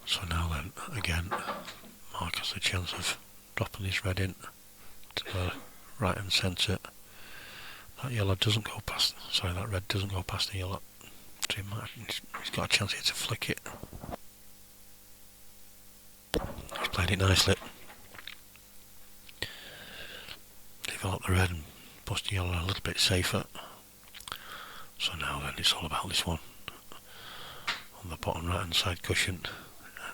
So now then, again, Mark has the chance of dropping this red in to the right hand centre. That yellow doesn't go past, sorry, that red doesn't go past the yellow. So he's got a chance here to flick it. He's played it nicely. Develop the red and bust the yellow a little bit safer. So now then, it's all about this one on the bottom right hand side cushion.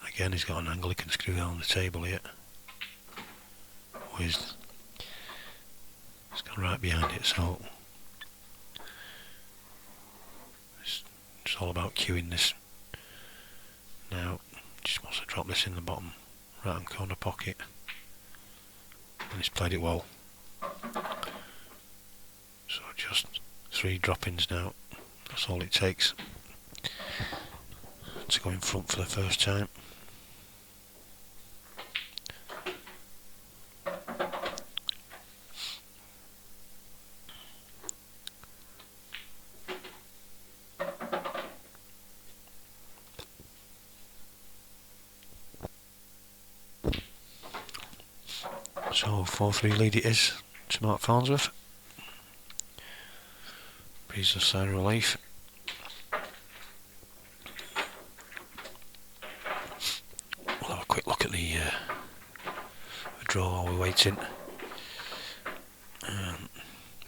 Again, he's got an angle he can screw down the table here. He's gone right behind it, so it's all about cueing this. Now, just wants to drop this in the bottom right hand corner pocket. And he's played it well. So just 3 drop-ins now. That's all it takes to go in front for the first time. So 4-3 lead it is to Mark Farnsworth. Breathes a sigh of relief. We'll have a quick look at the draw while we're waiting.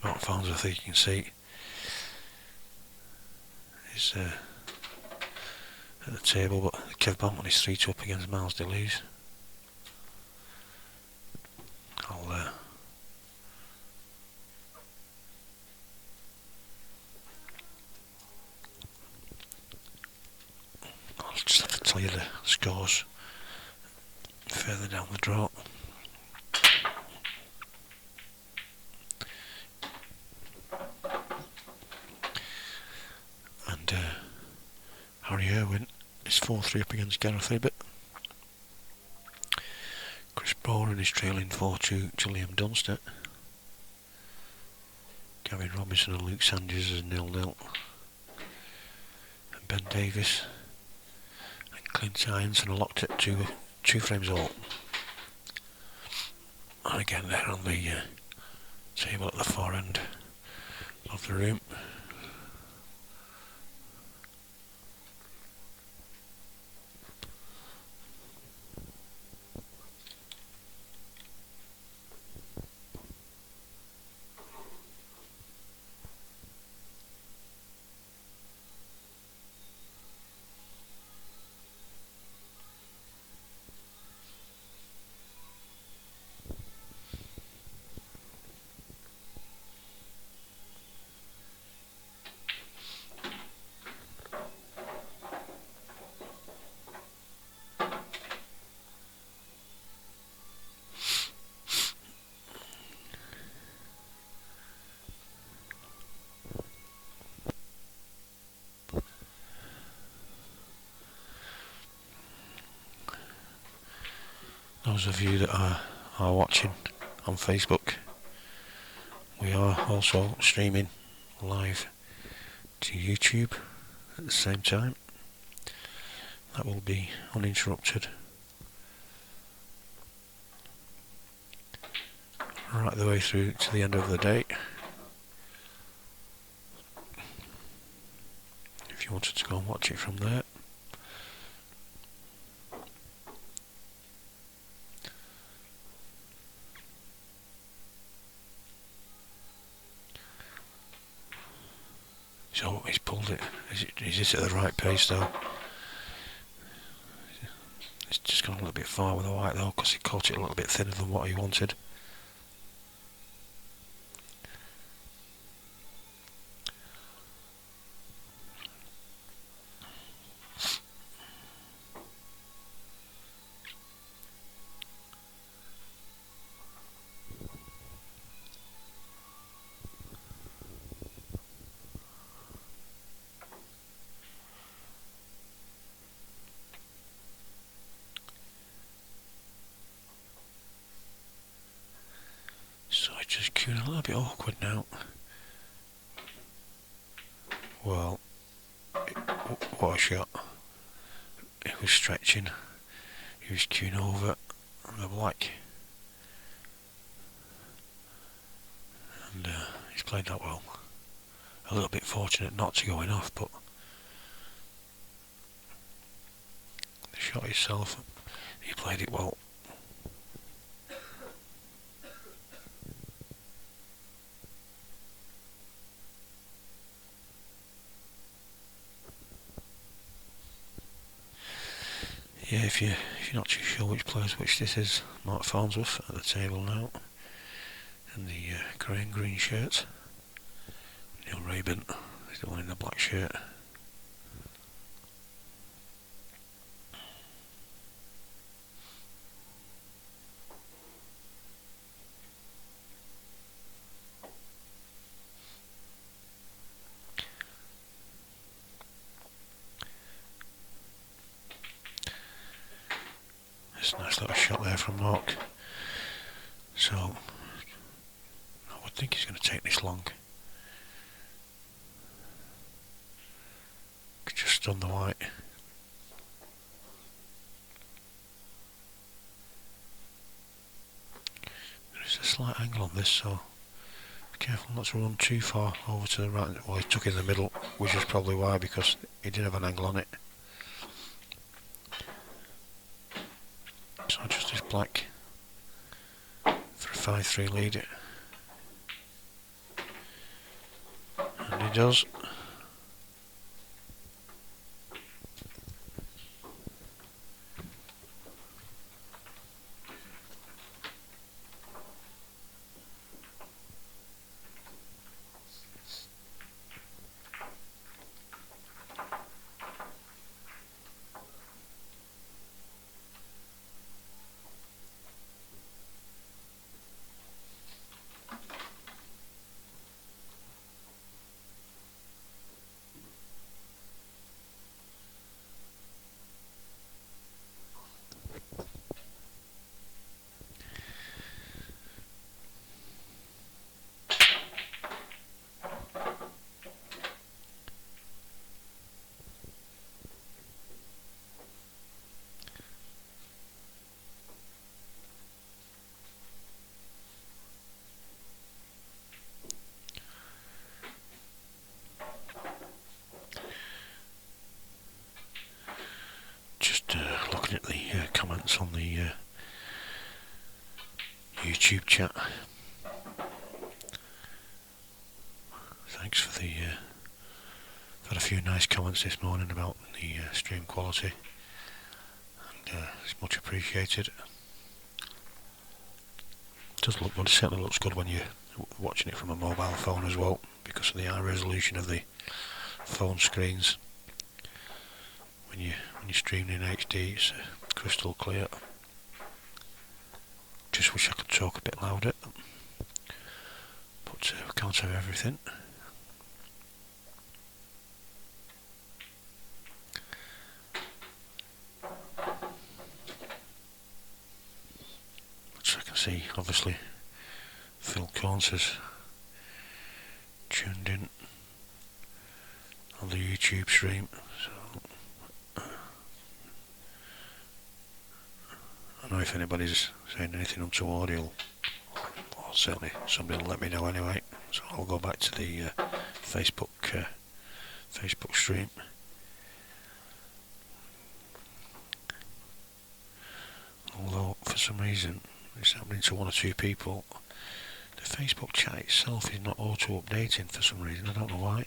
Mark Farnsworth, you can see, is at the table, but Kev Bampton is 3-2 up against Miles Deleuze. I'll just have to tell you the scores further down the draw. And Harry Irwin is 4-3 up against Gareth Ibbott. Chris Boren is trailing 4-2 to Liam Dunster. Gavin Robinson and Luke Sanders is 0-0. And Ben Davis and Clint Irons are locked at two frames all. And again they're on the table at the far end of the room. Those of you that are watching on Facebook, we are also streaming live to YouTube at the same time. That will be uninterrupted right the way through to the end of the day. If you wanted to go and watch it from there. So he's pulled it. Is it at the right pace though? It's just gone a little bit far with the white though, because he caught it a little bit thinner than what he wanted. So it's just queuing a little bit awkward now. Well, what a shot. He was stretching. He was queuing over the black. And he's played that well. A little bit fortunate not to going off, but the shot itself, he played it well. Yeah, if you're not too sure which this is, Mark Farnsworth at the table now, in the grey and green shirt. Neil Rabin is the one in the black shirt. It's a nice little shot there from Mark. So I would think he's going to take this long. Could just stun the white. slight angle on this, so be careful not to run too far over to the right. Well, he took in the middle, which is probably why, because he did have an angle on it. So just this black for a 5-3 lead. And he does. Looking at the comments on the YouTube chat. Thanks for the had a few nice comments this morning about the stream quality, and it's much appreciated. It does look good. It certainly looks good when you're watching it from a mobile phone as well, because of the high resolution of the phone screens. When you're streaming in HD, it's crystal clear. Just wish I could talk a bit louder, but we can't have everything. So I can see, obviously, Phil Corns has tuned in on the YouTube stream. So I don't know if anybody's saying anything untoward, or certainly somebody will let me know anyway. So I'll go back to the Facebook stream. Although for some reason it's happening to one or two people, the Facebook chat itself is not auto-updating for some reason. I don't know why.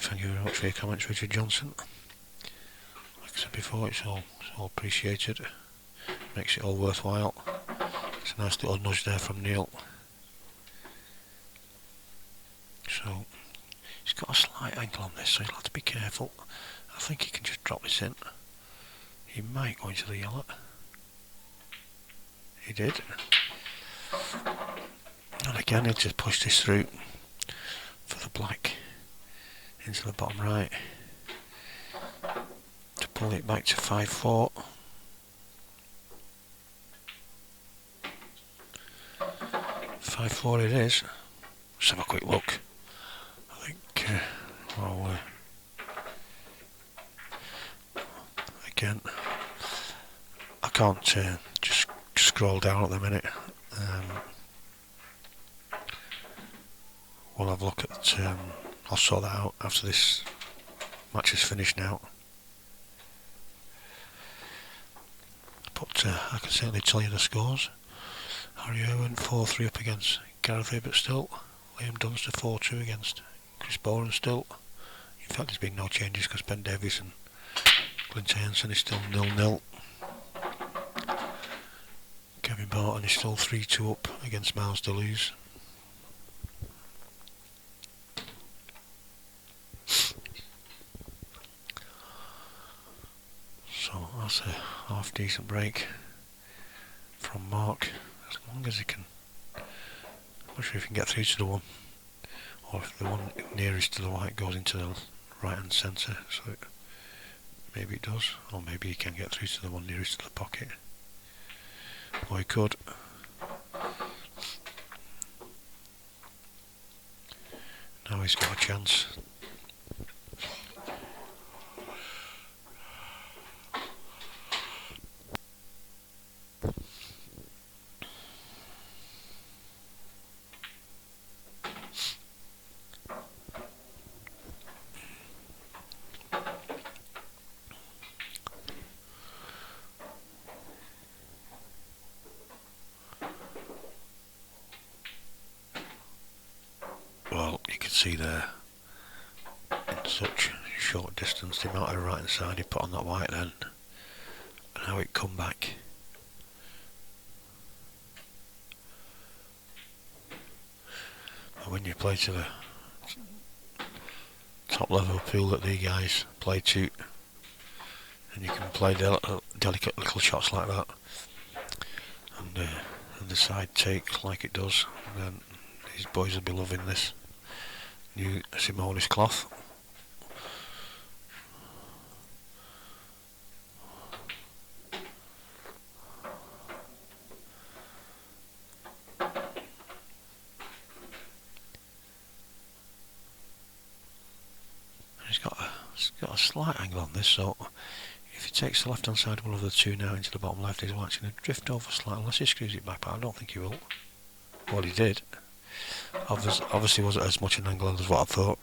Thank you very much for your comments, Richard Johnson. Like I said before, it's all appreciated. Makes it all worthwhile. It's a nice little nudge there from Neil. So he's got a slight angle on this, so he'll have to be careful. I think he can just drop this in. He might go into the yellow. He did. And again, he'll just push this through for the black into the bottom right to pull it back to 5-4. 5-4 it is. Let's have a quick look. I think again, I can't just scroll down at the minute. We'll have a look at I'll sort that out after this match is finished now. But I can certainly tell you the scores. Harry Owen 4-3 up against Gareth, but still. Liam Dunster 4-2 against Chris Boren still. In fact, there's been no changes because Ben Davies and Clint is still 0-0. Kevin Barton is still 3-2 up against Miles Deleuze. So that's a half decent break from Mark, as long as he can. I'm not sure if he can get through to the one, or if the one nearest to the white goes into the right hand centre, so maybe it does, or maybe he can get through to the one nearest to the pocket, or he could. Now he's got a chance can see there, in such short distance, the amount of right hand side he put on that white then, and how it come back. And when you play to the top level pool that these guys play to, and you can play delicate little shots like that, and the side take like it does, then these boys will be loving this new Simonis cloth. It's got a slight angle on this, so if he takes the left hand side one of the two now into the bottom left, he's watching it drift over slightly unless he screws it back, but I don't think he will. Well, he did. Obviously wasn't as much an angle as what I thought.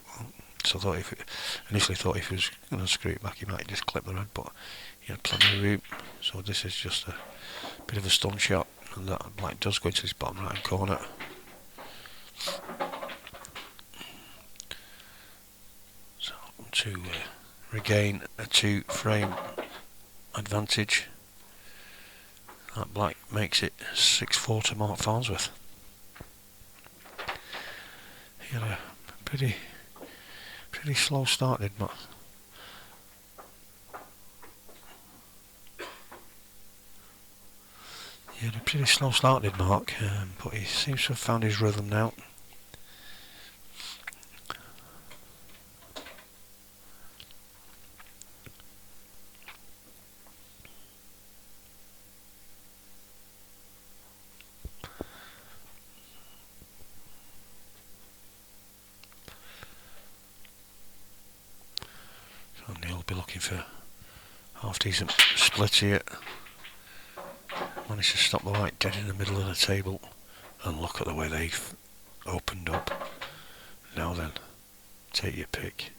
So I thought initially thought if he was going to screw it back, he might just clip the red, but he had plenty of room. So this is just a bit of a stun shot, and that black does go into this bottom right hand corner. So to regain a 2-frame advantage, that black makes it 6-4 to Mark Farnsworth. He had a pretty slow start, did Mark. He had a pretty slow start, did Mark, but he seems to have found his rhythm now. So Neil will be looking for half decent split here. Managed to stop the white dead in the middle of the table, and look at the way they've opened up. Now then, take your pick.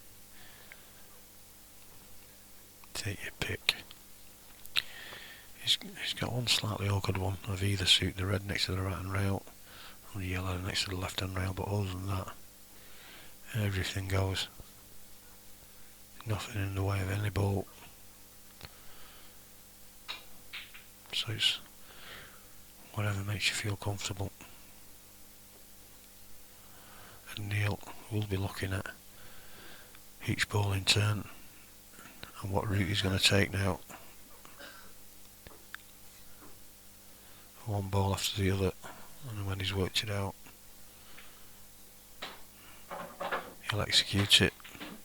Take your pick. He's got one slightly awkward one of either suit, the red next to the right hand rail and the yellow next to the left hand rail, but other than that, everything goes. Nothing in the way of any ball. So it's whatever makes you feel comfortable. And Neil will be looking at each ball in turn and what route he's going to take now. One ball after the other, and when he's worked it out, he'll execute it,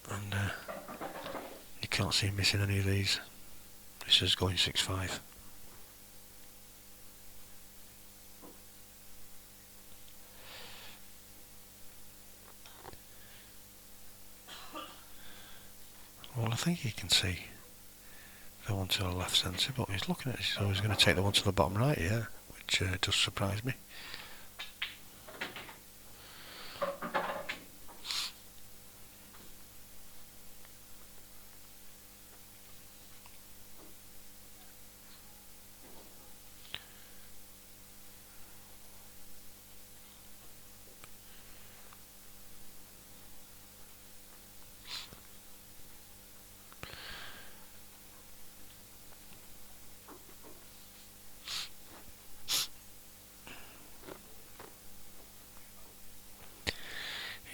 and you can't see him missing any of these. This is going 6-5. Well, I think he can see the one to the left centre, but he's looking at it, so he's going to take the one to the bottom right here, which does surprise me.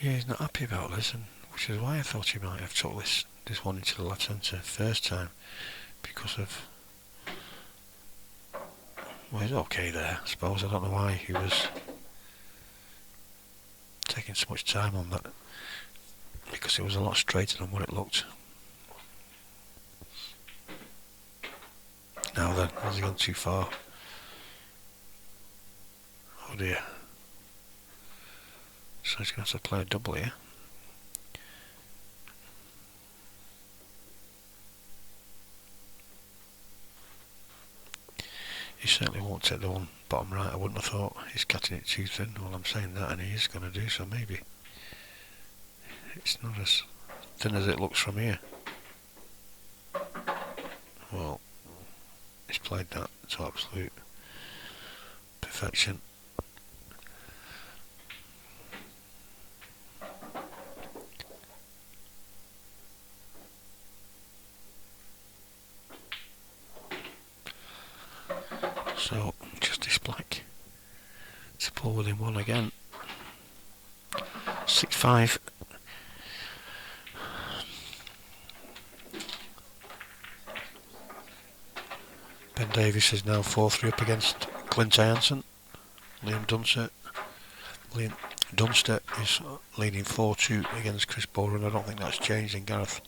Yeah, he's not happy about this, and which is why I thought he might have took this one into the left centre first time, because of, well, he's okay there, I suppose. I don't know why he was taking so much time on that, because it was a lot straighter than what it looked. Now then, has he gone too far? Oh dear. So he's going to have to play a double here. He certainly won't take the one bottom right, I wouldn't have thought. He's cutting it too thin. Well, I'm saying that, and he is going to do so, maybe. It's not as thin as it looks from here. Well, he's played that to absolute perfection. So just this black to pull within one again. 6-5. Ben Davies is now 4-3 up against Clint Hansen. Liam Dunster is leading 4-2 against Chris Bowler, and I don't think that's changed in Gareth.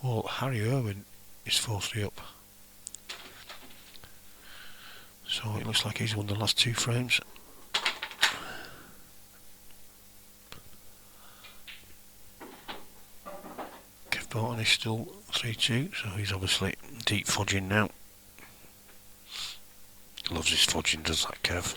Well, Harry Irwin is 4-3 up. So it looks like he's won the last 2 frames. Kev Barton is still 3-2, so he's obviously deep fudging now. Loves his fudging, does that Kev?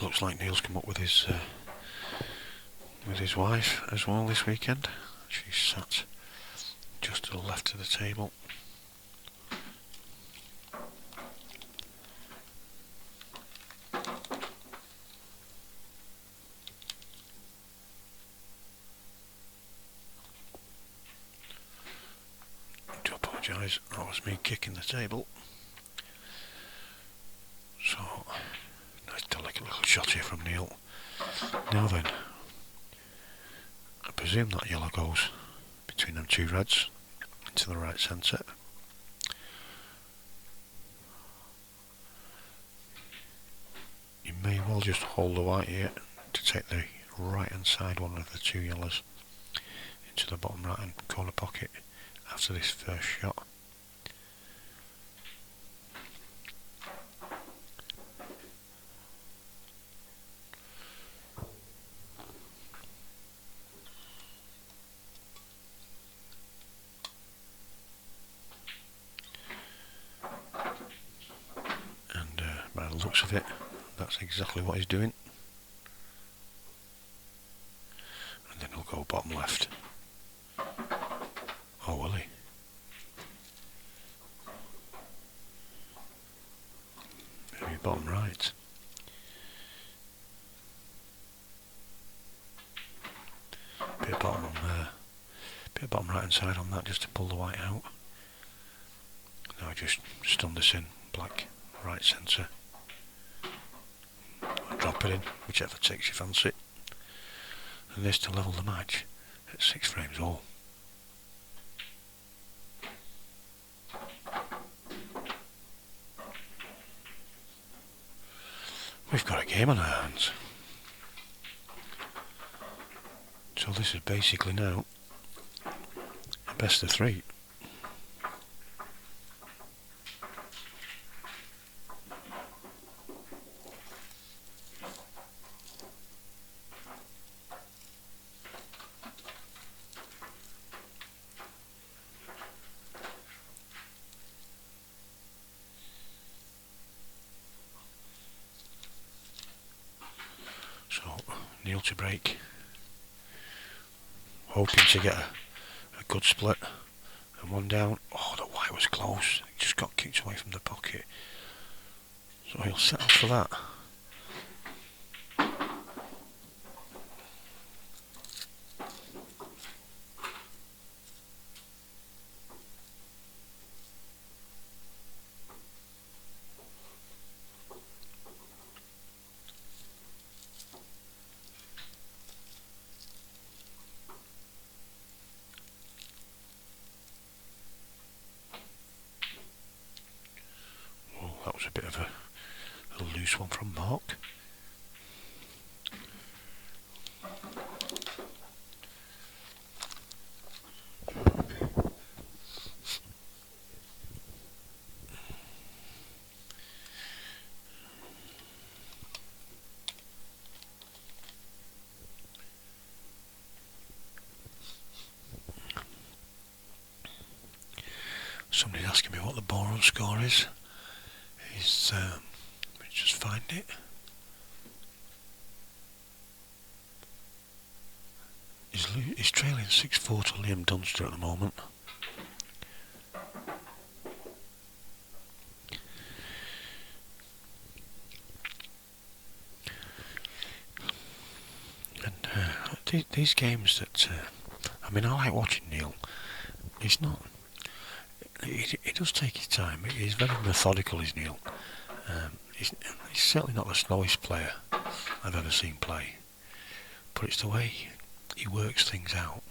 Looks like Neil's come up with his wife as well this weekend. She's sat just to the left of the table. I do apologise, that was me kicking the table. So, nice delicate little shot here from Neil. Now then, I presume that yellow goes between them 2 reds into the right centre. You may well just hold the white here to take the right hand side one of the 2 yellows into the bottom right hand corner pocket after this first shot. By the looks of it, that's exactly what he's doing. And then he'll go bottom left. Oh, will he? Maybe bottom right. Bit of bottom right hand side on that just to pull the white out. Now just stun this in, black, right centre. Drop it in, whichever takes your fancy. And this to level the match at 6 frames all. We've got a game on our hands. So this is basically now a best of 3. Neil to break, hoping to get a good split, and 1 down. Oh, the white was close, it just got kicked away from the pocket, so he'll settle for that. That was a bit of a loose one from Mark. Somebody's asking me what the ball run score is. Let's just find it. He's trailing 6-4 to Liam Dunster at the moment. And these games that I mean, I like watching Neil. He's not. He does take his time. He's very methodical, is Neil. He's certainly not the slowest player I've ever seen play. But it's the way he works things out.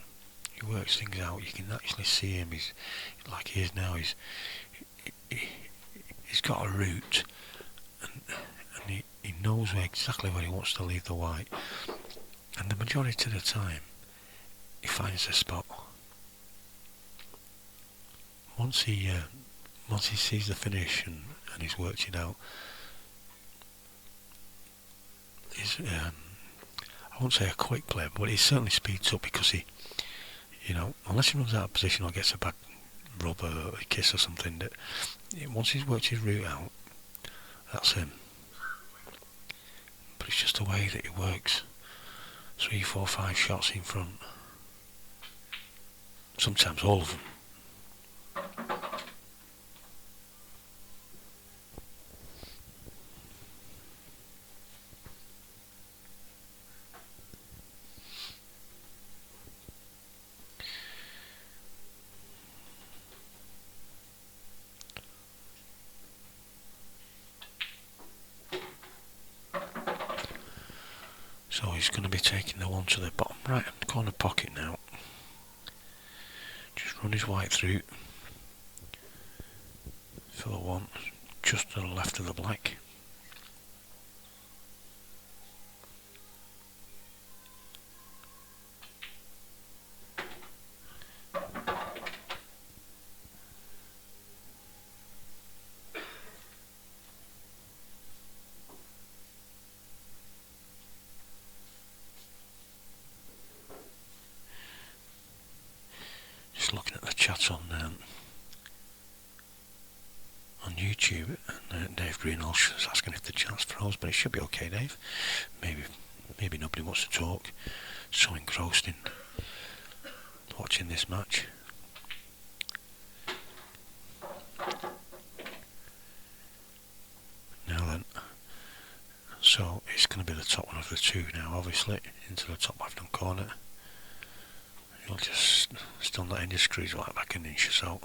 He works things out. You can actually see him. He's like he is now. He's got a route, and he knows exactly where he wants to leave the white. And the majority of the time, he finds a spot. Once he sees the finish and he's worked it out, he's I won't say a quick player, but he certainly speeds up because he, unless he runs out of position or gets a back rub or a kiss or something, that once he's worked his route out, that's him. But it's just the way that he works. 3, 4, 5 shots in front. Sometimes all of them. So he's going to be taking the one to the bottom right hand corner pocket now. Just run his white through for the one just to the left of the black. Just looking at the chat on YouTube, and Dave Greenhalgh is asking if the chat's froze, but it should be okay, Dave. Maybe nobody wants to talk. So engrossed in watching this match. Now then, so it's going to be the top one of the two now, obviously, into the top left hand corner. You'll just still not in your screws right back an inch or so.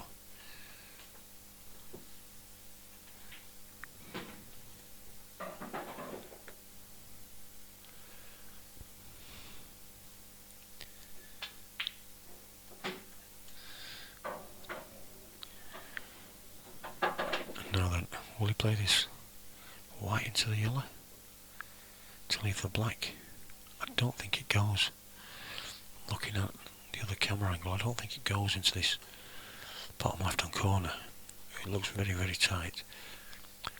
And now then, will he play this white into the yellow to leave the black? I don't think it goes. Looking at the other camera angle, I don't think it goes into this bottom left hand corner. It looks very, very tight.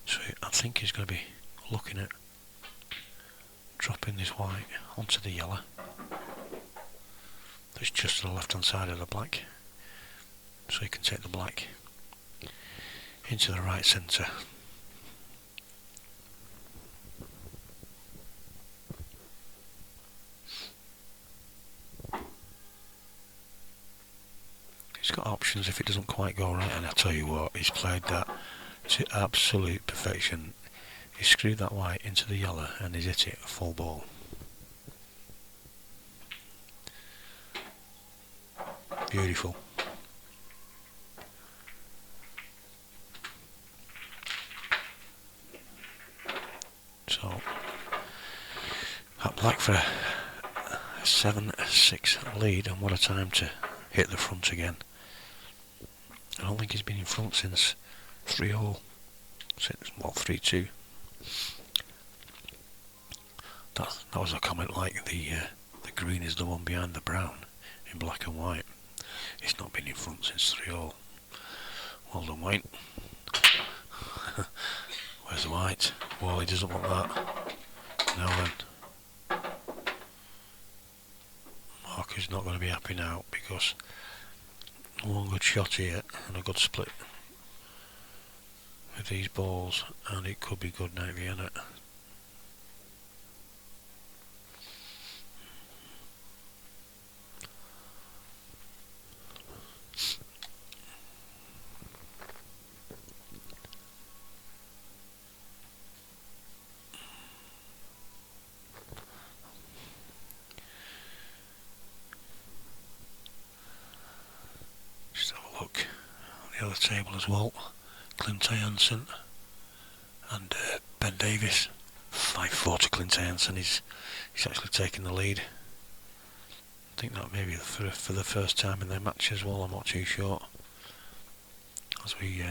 So I think he's going to be looking at dropping this white onto the yellow. That's just to the left hand side of the black. So he can take the black into the right centre. He's got options if it doesn't quite go right, and I tell you what, he's played that to absolute perfection. He screwed that white into the yellow and he's hit it full ball. Beautiful. So that black for a 7-6 lead, and what a time to hit the front again. I don't think he's been in front since 3-0, well, 3-2. That was a comment like the green is the one behind the brown in black and white. He's not been in front since 3-0. Well done, white. Where's the white? Well, he doesn't want that. Now then. Marker's not going to be happy now because one good shot here and a good split with these balls, and it could be good now, Vienna. Just have a look on the other table as well. Clint and Ben Davis. 5-4 to Clint Hansen. He's actually taking the lead. I think that maybe for the first time in their match as well. I'm not too sure. As we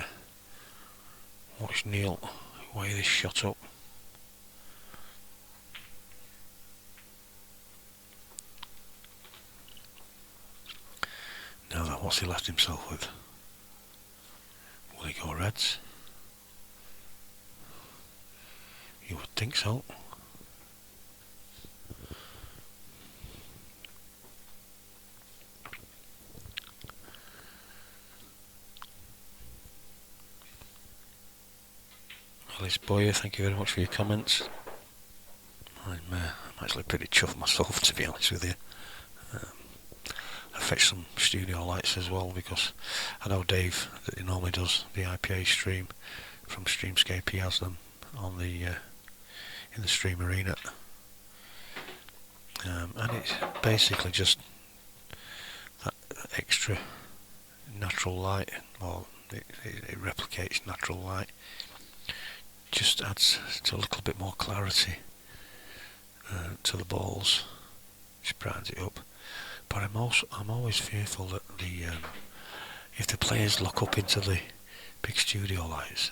watch Neil weigh this shot up. Now then, what's he left himself with? Will he go reds? You would think so. Alice Boyer, thank you very much for your comments. I'm actually pretty chuffed myself, to be honest with you. I fetched some studio lights as well, because I know Dave, that he normally does the IPA stream from Streamscape, he has them on the in the stream arena, and it's basically just that extra natural light, or it replicates natural light, just adds to a little bit more clarity to the balls, just brightens it up. But I'm always fearful that if the players look up into the big studio lights,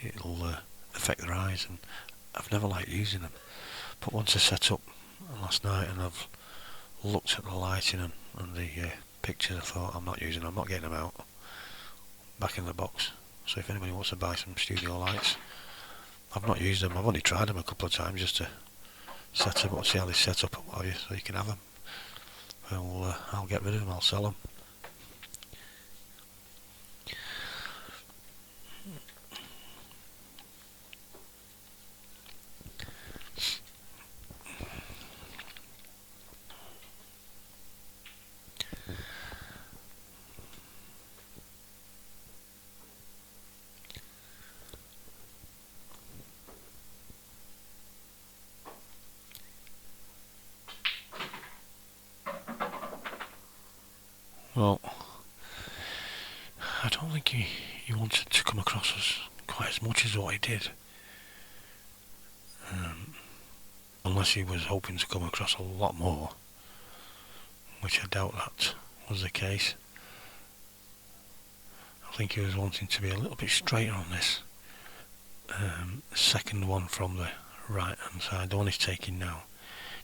it'll affect their eyes, and I've never liked using them. But once I set up last night and I've looked at the lighting and the pictures, I thought, I'm not using them, I'm not getting them out, back in the box. So if anybody wants to buy some studio lights, I've not used them, I've only tried them a couple of times just to set them up, see how they set up and what have you, so you can have them. I'll get rid of them, I'll sell them. Well, I don't think he wanted to come across as quite as much as what he did. Unless he was hoping to come across a lot more, which I doubt that was the case. I think he was wanting to be a little bit straighter on this second one from the right hand side, the one he's taking now,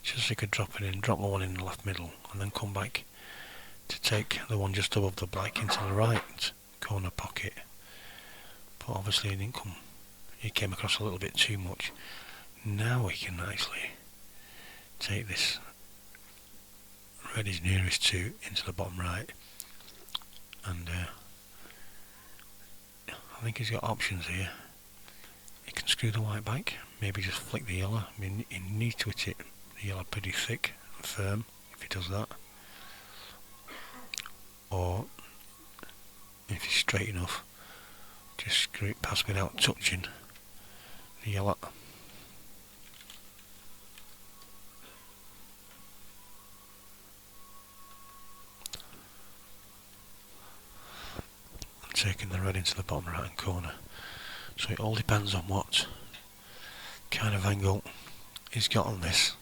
just so he could drop it in, drop the one in the left middle, and then come back to take the one just above the black into the right corner pocket. But obviously he came across a little bit too much. Now he can actually take this red is nearest to into the bottom right, and I think he's got options here. He can screw the white back, maybe just flick the yellow. I mean, he needs to hit it, the yellow pretty thick and firm if he does that. Or if he's straight enough, just screw it past without touching the yellow. And taking the red into the bottom right hand corner. So it all depends on what kind of angle he's got on this.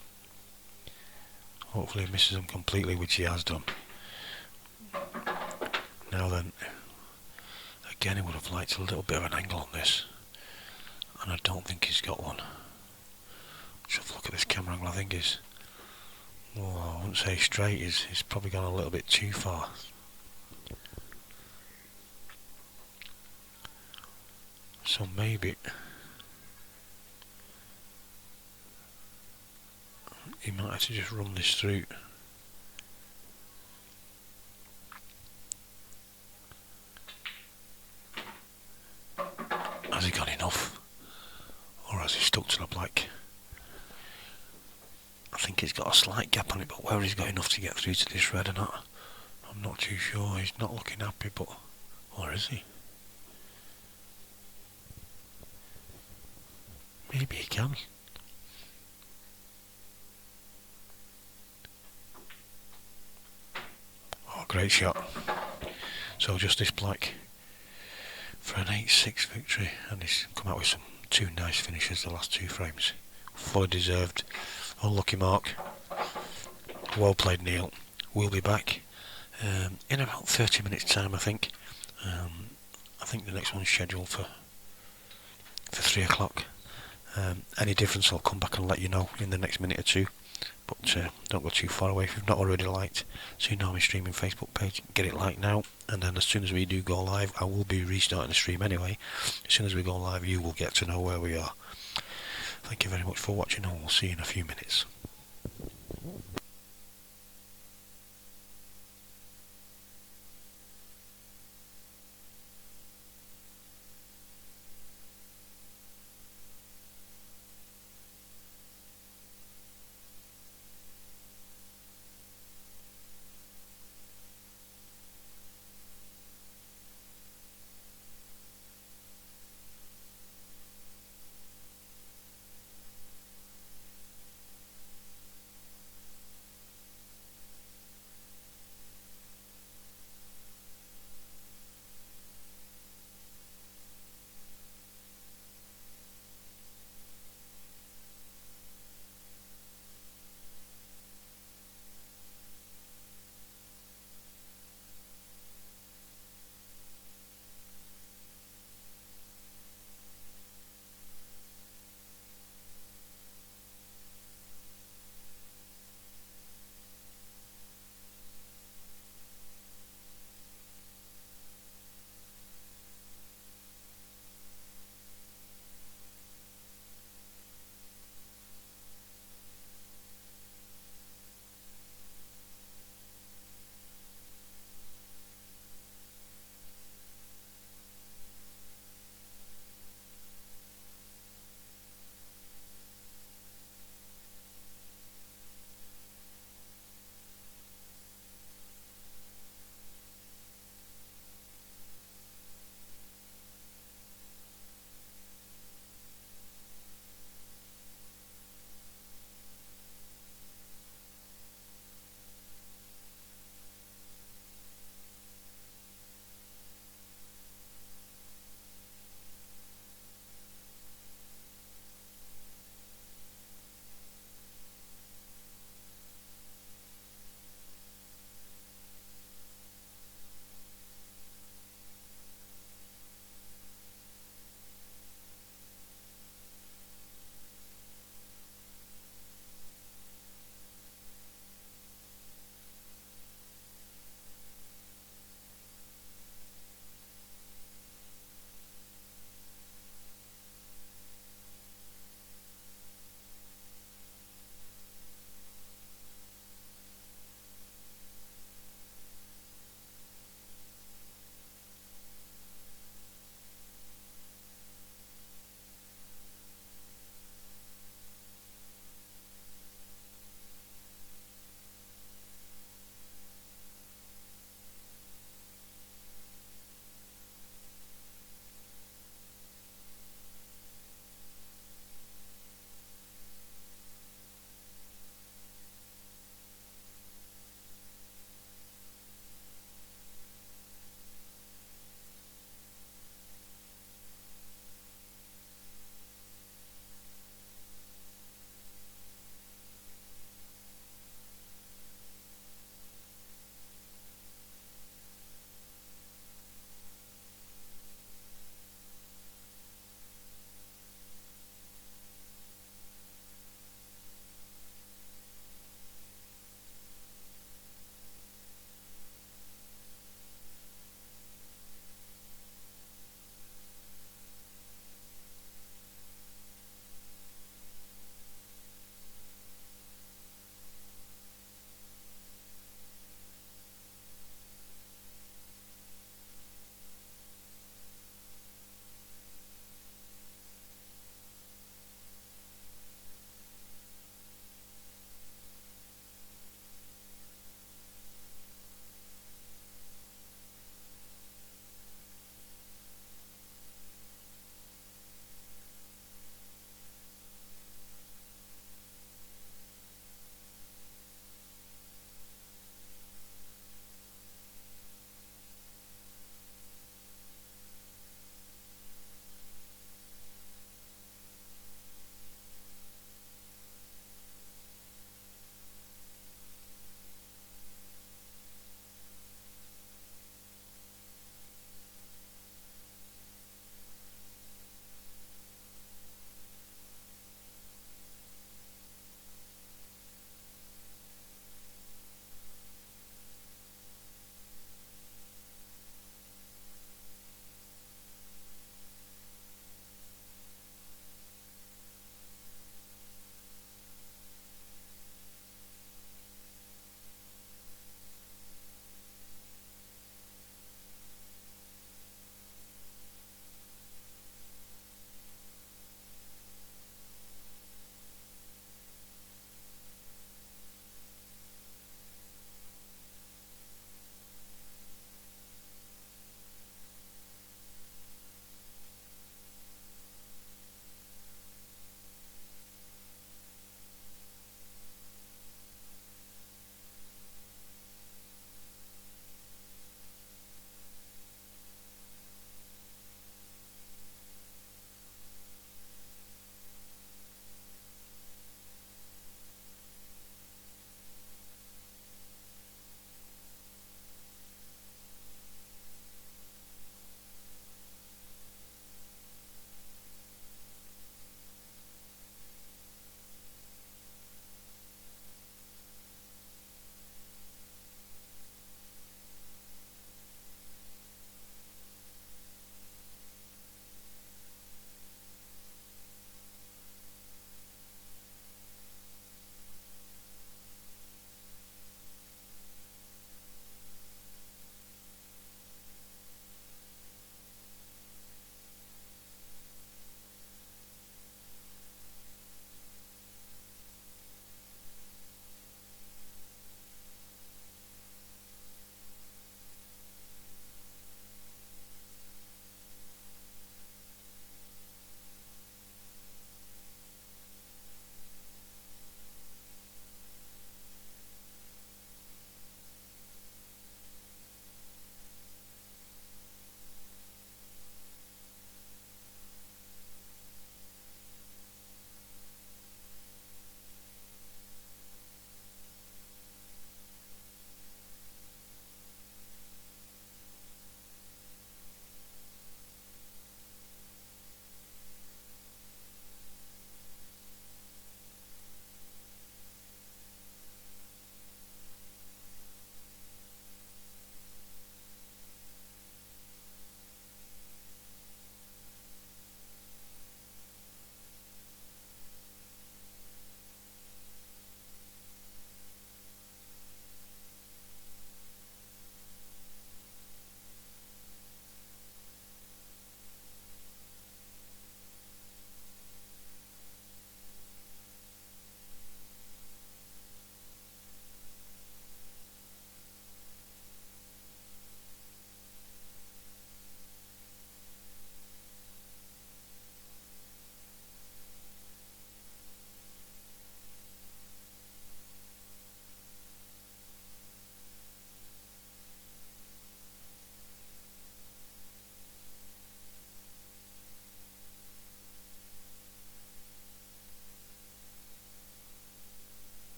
Hopefully he misses them completely, which he has done. Now then, again, he would have liked a little bit of an angle on this, and I don't think he's got one. Let's have a look at this camera angle. I think he's, well, I wouldn't say straight, he's probably gone a little bit too far. So maybe he might have to just run this through. he's got a slight gap on it, but whether he's got enough to get through to this red or not, I'm not too sure. He's not looking happy, but... Or is he? Maybe he can. Oh, great shot. So just this black for an 8-6 victory, and he's come out with some 2 nice finishes the last 2 frames. Fully deserved. Unlucky mark. Well played, Neil. We'll be back in about 30 minutes time, I think. I think the next one's scheduled for 3 o'clock. Any difference I'll come back and let you know in the next minute or two, but don't go too far away. If you've not already liked Tsunami streaming Facebook page, get it liked now, and then as soon as we do go live, I will be restarting the stream anyway. As soon as we go live, you will get to know where we are. Thank you very much for watching, and we'll see you in a few minutes.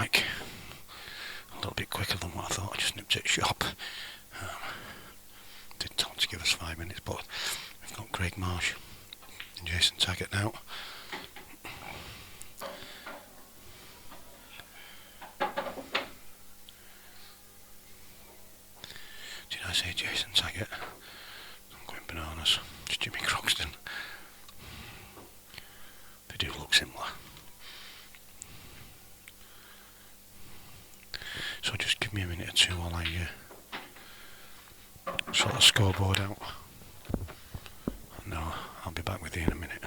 bike a little bit quicker than what I thought. I just nipped it shop. Did tell him to give us 5 minutes, but we've got Craig Marsh and Jason Taggart now. Did I say Jason Taggart? I'm going bananas. It's Jimmy Croxton. They do look similar. So just give me a minute or two while I sort the scoreboard out. No, I'll be back with you in a minute.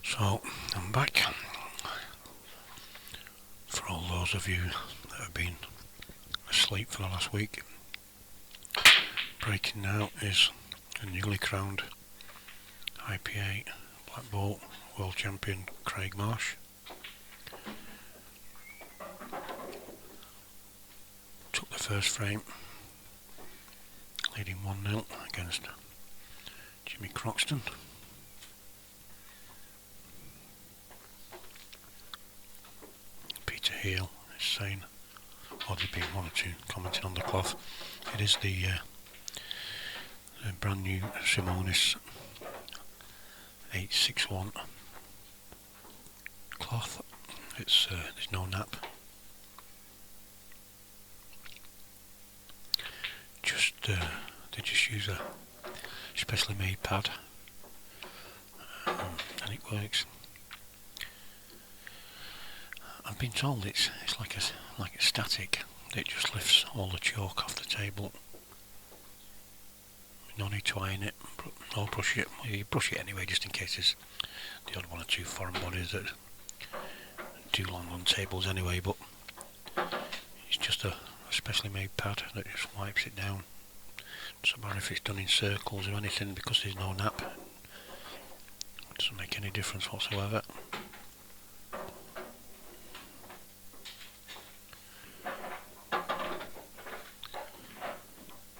So, I'm back. For all those of you that have been asleep for the last week, breaking now is a newly crowned IPA Black Bolt World Champion Craig Marsh. Took the first frame, leading 1-0 against Jimmy Croxton. Heel is saying, or there's been one or two commenting on the cloth. It is the brand new Simonis 861 cloth. It's there's no nap. They just use a specially made pad, and it works. I've been told it's like a static. It just lifts all the chalk off the table. No need to iron it or brush it. Well, you brush it anyway, just in case there's the odd one or two foreign bodies that do land on tables anyway. But just a specially made pad that just wipes it down. Doesn't matter if it's done in circles or anything, because there's no nap. It doesn't make any difference whatsoever.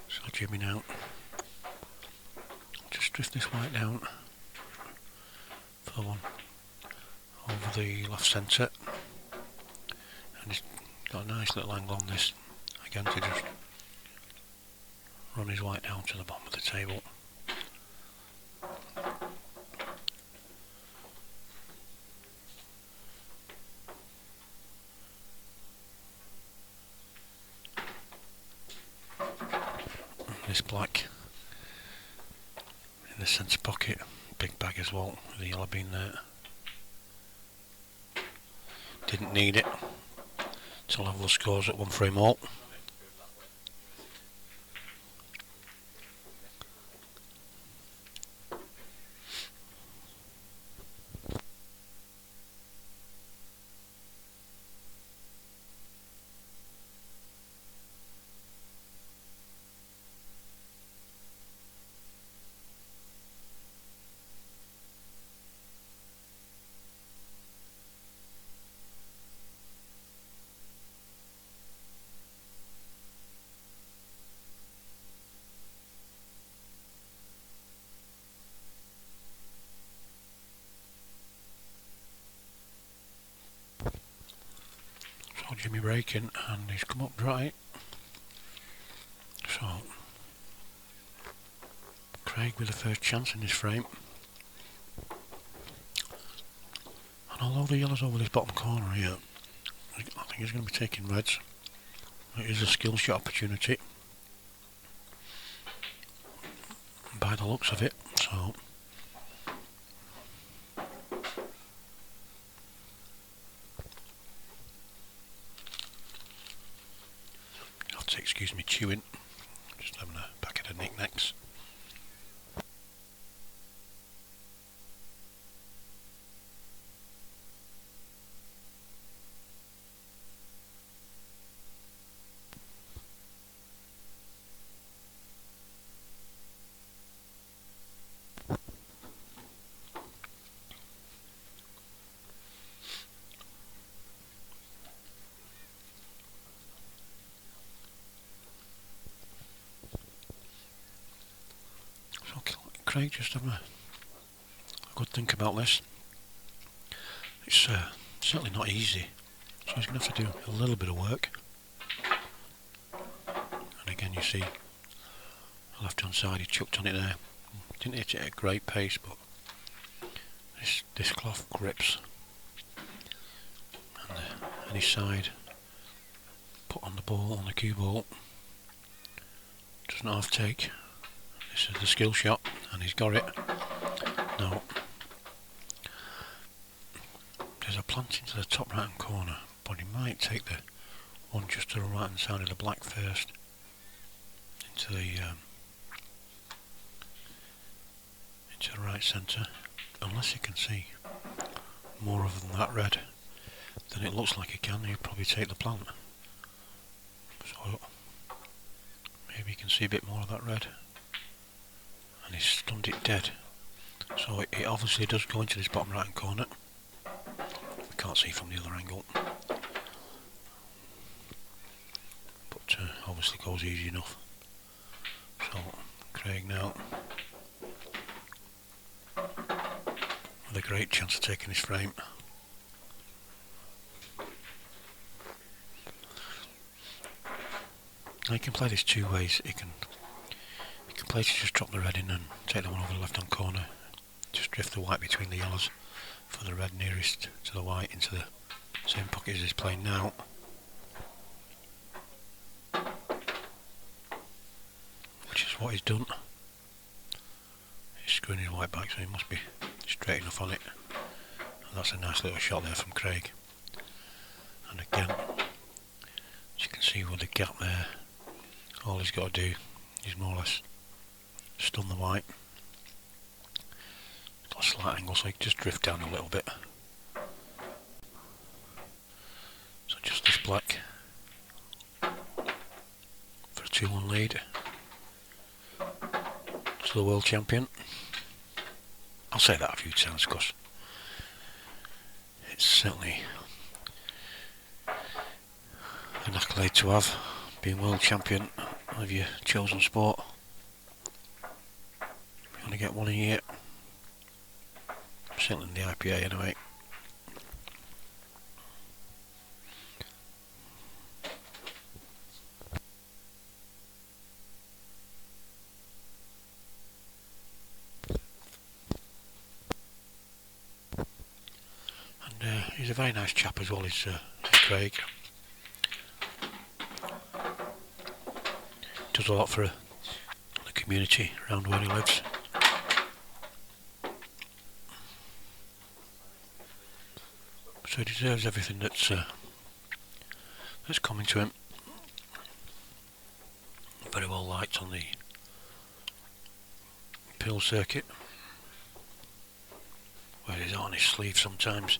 So jimming out. Just drift this white down for the one over the left centre. And he's got a nice little angle on this, again, to just run his white down to the bottom of the table. And this black in the centre pocket, big bag as well, with the yellow bean there. Didn't need it to level the scores at 1 frame all. Jimmy breaking, and he's come up dry. So Craig with the first chance in this frame. And although the yellow's over this bottom corner here, I think he's going to be taking reds. It is a skill shot opportunity by the looks of it. So excuse me chewing, just having a packet of knickknacks. Craig just having a good think about this. It's certainly not easy, so he's going to have to do a little bit of work. And again, you see the left hand side, he chucked on it there. Didn't hit it at a great pace, but this cloth grips. And any side put on the ball, on the cue ball, does not have take. This is the skill shot, and he's got it. Now, there's a plant into the top right hand corner, but he might take the one just to the right hand side of the black first, into the right centre, unless he can see more of than that red than it looks like he can. He'll probably take the plant, so maybe he can see a bit more of that red. And he's stunned it dead, so it obviously does go into this bottom right hand corner. We can't see from the other angle, but obviously goes easy enough. So Craig now with a great chance of taking this frame. Now he can play this two ways. He can play to just drop the red in and take that one over the left hand corner, just drift the white between the yellows for the red nearest to the white into the same pocket as he's playing now. Which is what he's done. He's screwing his white back, so he must be straight enough on it. And that's a nice little shot there from Craig. And again, as you can see with the gap there, all he's got to do is more or less stun the white. It's got a slight angle, so he can just drift down a little bit. So just this black 2-1 lead to the world champion. I'll say that a few times because it's certainly an accolade to have, being world champion of your chosen sport. You only get one a year, certainly in the IPA anyway. And he's a very nice chap as well, is Craig. Does a lot for the community around where he lives. So he deserves everything that's coming to him. Very well liked on the pill circuit, where he's on his sleeve sometimes,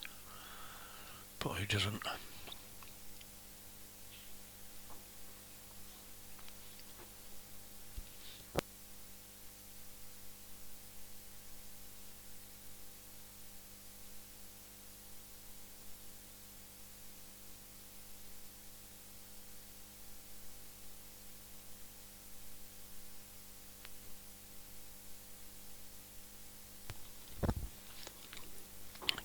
but who doesn't?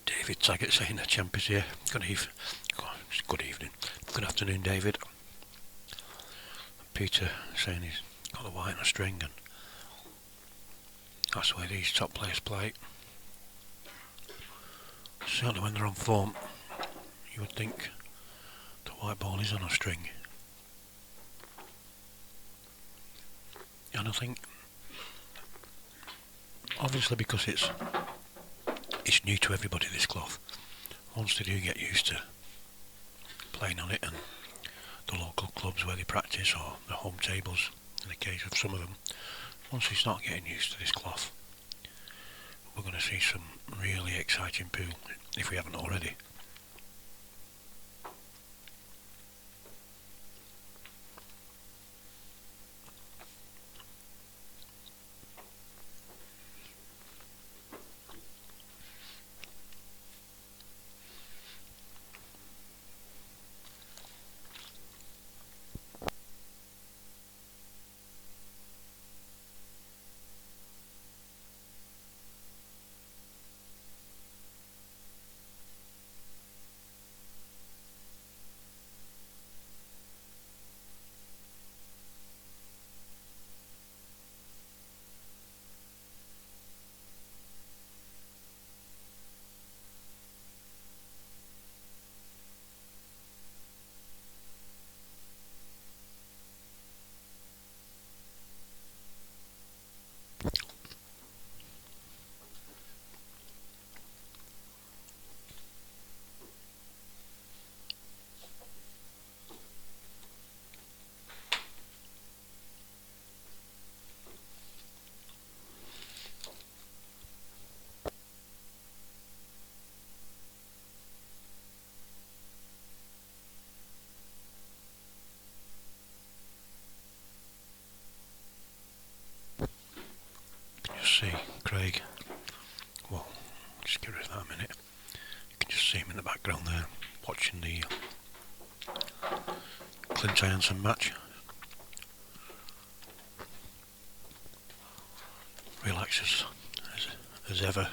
David Taggart saying the champ is here. Good evening. Good afternoon, David. Peter saying he's got the white on a string, and that's the way these top players play. Certainly when they're on form, you would think the white ball is on a string. And I think, obviously because it's new to everybody, this cloth, once they do get used to playing on it, and the local clubs where they practice, or the home tables in the case of some of them, once they start getting used to this cloth, we're going to see some really exciting pool, if we haven't already. See Craig, well, just get rid of that a minute. You can just see him in the background there, watching the Clint match. Relaxes as ever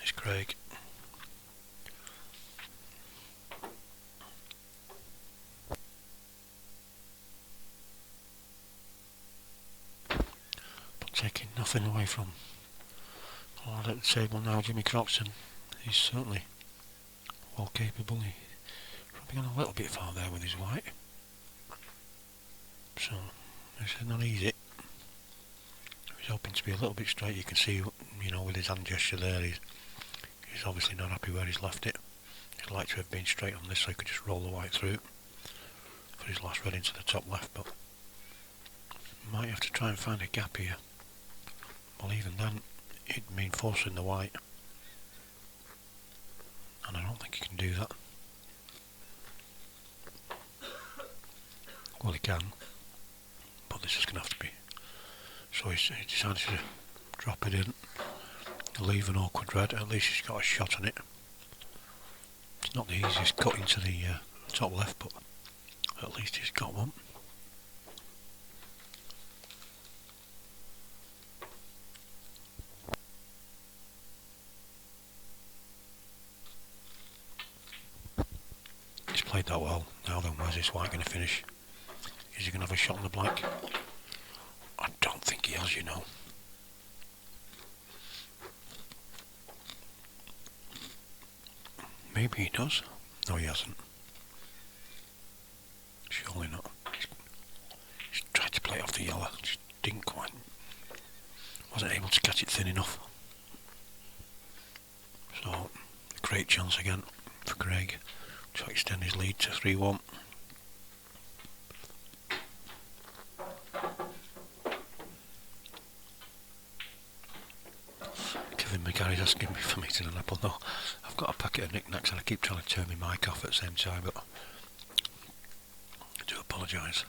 is Craig. Taking nothing away from the lad at the table now, Jimmy Croxton. He's certainly well capable. He's probably gone a little bit far there with his white, so it's not easy. He's hoping to be a little bit straight. You can see, you know, with his hand gesture there, he's obviously not happy where he's left it. He'd like to have been straight on this so he could just roll the white through for his last red into the top left, but might have to try and find a gap here. Well, even then, it'd mean forcing the white, and I don't think he can do that. Well, he can. this is going to have to be. So he decided to drop it in, leave an awkward red. At least he's got a shot on it. It's not the easiest cut into the top left, but at least he's got one. He's played that well. Now then, where's this white going to finish? Is he going to have a shot on the black? I don't think he has, you know. Maybe he does. No, he hasn't. Surely not. He's tried to play off the yellow. Just didn't quite. Wasn't able to catch it thin enough. So, great chance again for Craig to extend his lead to 3-1. Gary's asking me for meeting an apple. No, I've got a packet of knickknacks and I keep trying to turn my mic off at the same time, but I do apologise.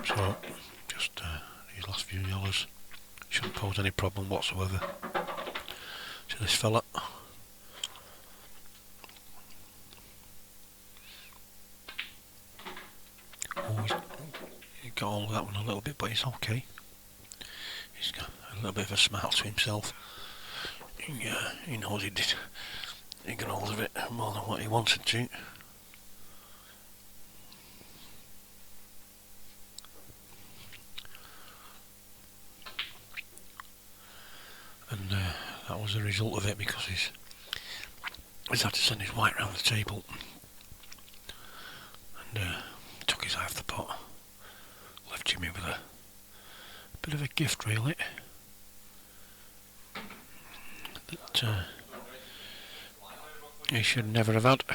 So, just these last few yellows shouldn't pose any problem whatsoever to this fella. Oh, he got all of that one a little bit, but it's okay. He's got a little bit of a smile to himself. He knows he got hold of it more than what he wanted to. And that was the result of it, because he's had to send his white round the table and took his eye off the pot. Left Jimmy with a bit of a gift, really, that he should never have had.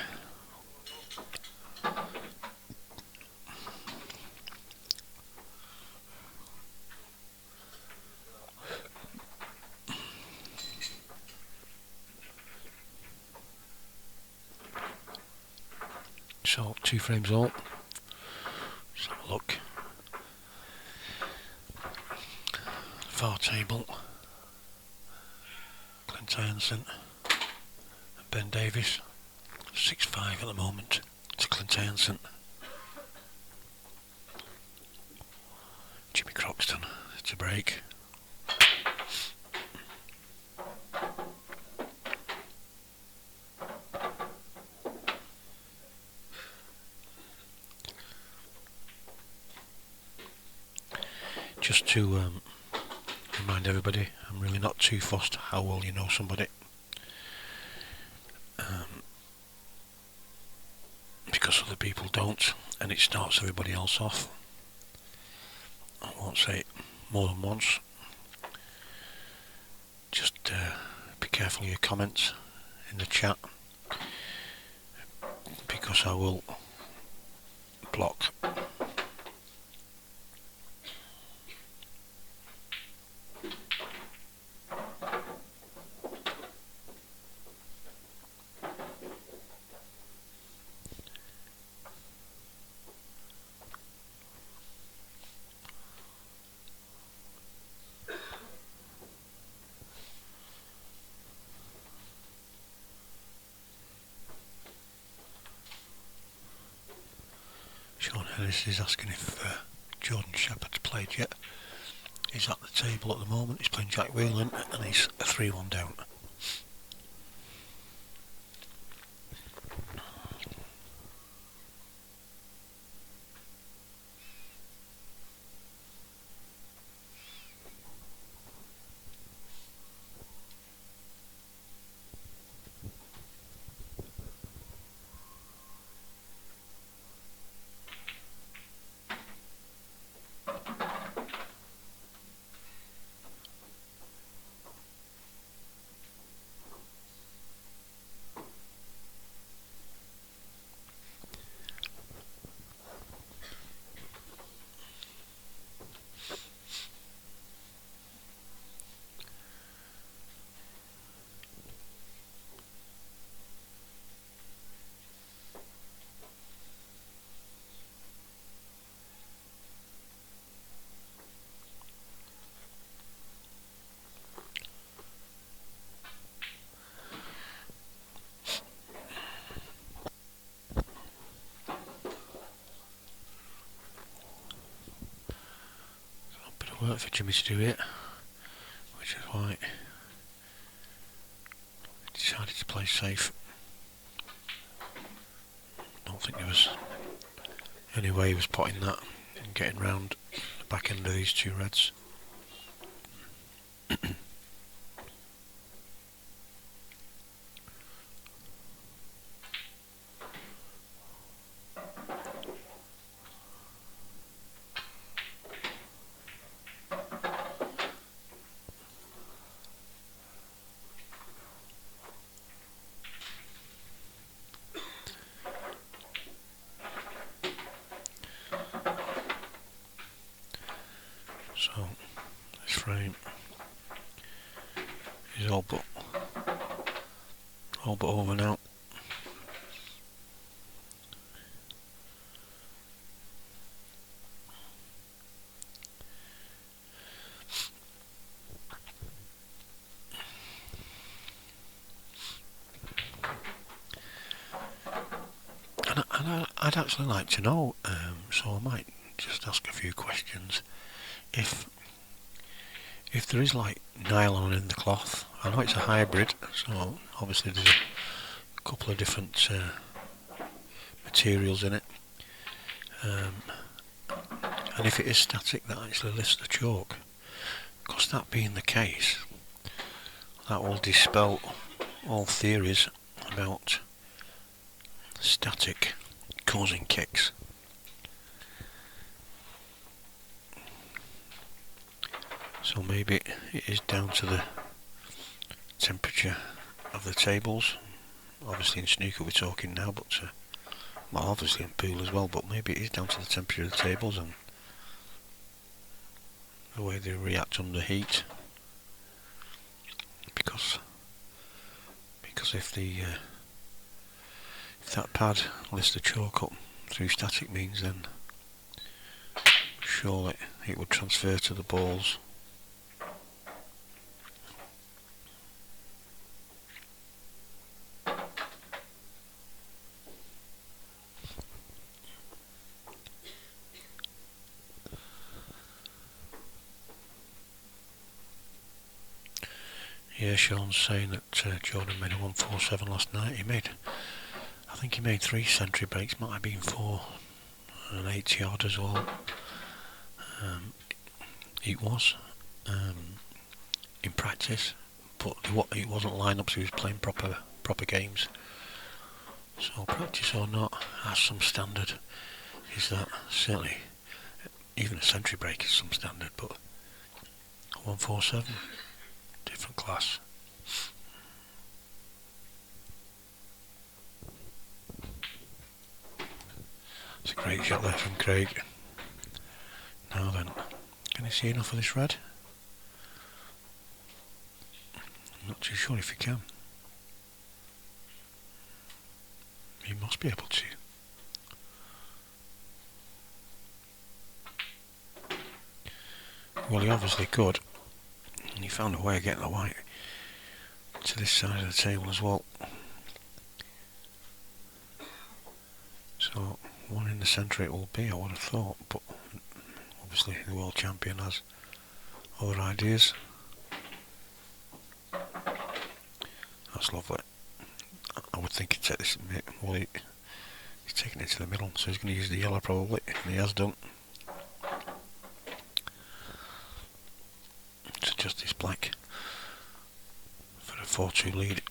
So, 2 frames all. Let's have a look. Far table. Clint and Ben Davies. 6-5 at the moment to Clint Hansen. Jimmy Croxton to break. Just to remind everybody, I'm really not too fussed how well you know somebody, because other people don't, and it starts everybody else off. I won't say it more than once. Just be careful of your comments in the chat, because I will block. Sean Ellis is asking if Jordan Shepherd's played yet. He's at the table at the moment. He's playing Jack Whelan and he's 3-1 down. work for Jimmy to do it, which is why he decided to play safe. I don't think there was any way he was potting that and getting round the back end of these two reds. So this frame is all but over now. And I'd actually like to know, so I might just ask a few questions. If there is like nylon in the cloth, I know it's a hybrid, so obviously there's a couple of different materials in it, and if it is static, that actually lifts the choke. Because that being the case, that will dispel all theories about static causing kicks. So maybe it is down to the temperature of the tables. Obviously in snooker we're talking now, but well, obviously in pool as well, but maybe it is down to the temperature of the tables and the way they react under heat. Because if that pad lifts the choke up through static means, then surely it would transfer to the balls. Yeah, Sean's saying that Jordan made a 147 last night. I think he made 3 century breaks, might have been 4, and 80 odd as well. It was in practice, but it wasn't lineups. He was playing proper games. So practice or not, has some standard. Is that certainly even a century break is some standard, but 147, different class. It's a great shot there from Craig. Now then, can you see enough of this red? I'm not too sure if you can. You must be able to. Well, he obviously could, and he found a way of getting the white to this side of the table as well. So, one in the centre it will be, I would have thought, but obviously the world champion has other ideas. That's lovely. I would think he'd take this, well, he's taking it to the middle, so he's going to use the yellow probably, and he has done. To just this black for a 4-2 lead.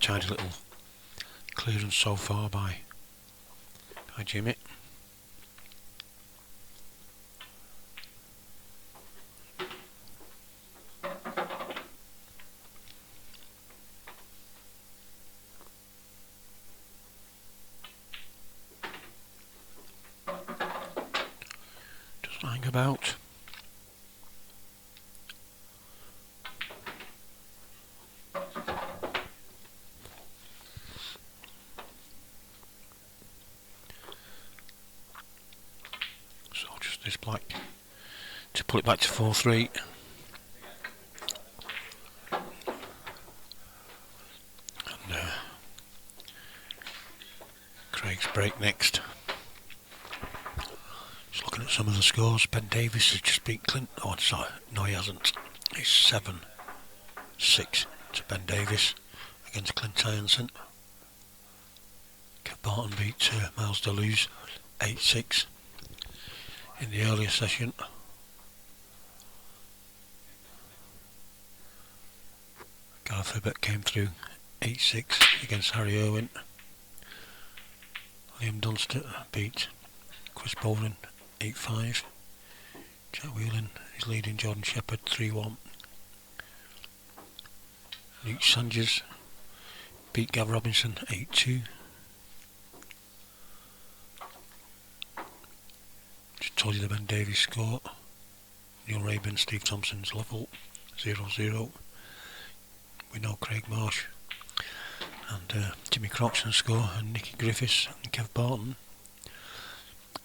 tidy little clearance so far by Jimmy. Just lying about. So just this black to pull it back to 4-3. And Craig's break next. Just looking at some of the scores. Ben Davies has just beat Clint. Oh, sorry, no, he hasn't. It's 7-6 to Ben Davies against Clint Tyanson. Kev Barton beat Miles Deleuze 8-6 in the earlier session. Gareth came through 8-6 against Harry Irwin. Liam Dunster beat Chris Bowling 8-5. Jack Whelan is leading Jordan Shepherd 3-1. Luke Sanchez beat Gav Robinson 8-2. Just told you the Ben Davies score. Neil Rabin, Steve Thompson's level 0-0. We know Craig Marsh and Jimmy Croxton score, and Nicky Griffiths and Kev Barton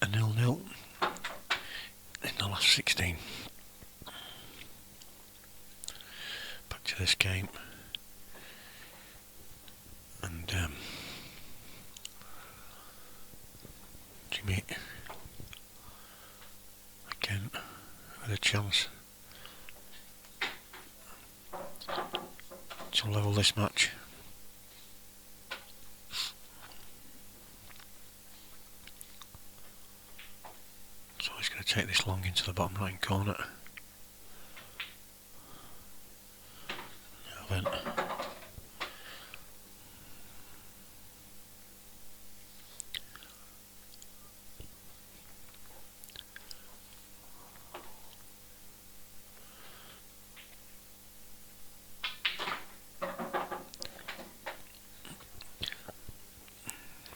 a 0-0 in the last 16. Back to this game, and Jimmy again with a chance to level this match. So he's going to take this long into the bottom right corner. Now then,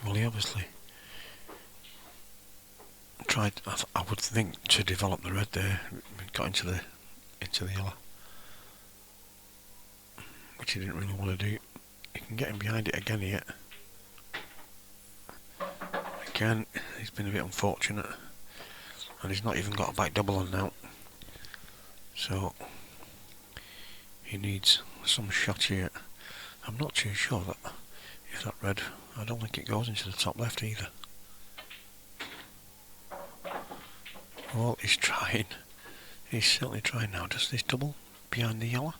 well, he obviously tried, I would think, to develop the red there. Got into the yellow, which he didn't really want to do. You can get him behind it again here. Again, he's been a bit unfortunate, and he's not even got a back double on now. So he needs some shot here. I'm not too sure that if that red, I don't think it goes into the top left either. Well, he's trying. He's certainly trying now. Does this double behind the yellow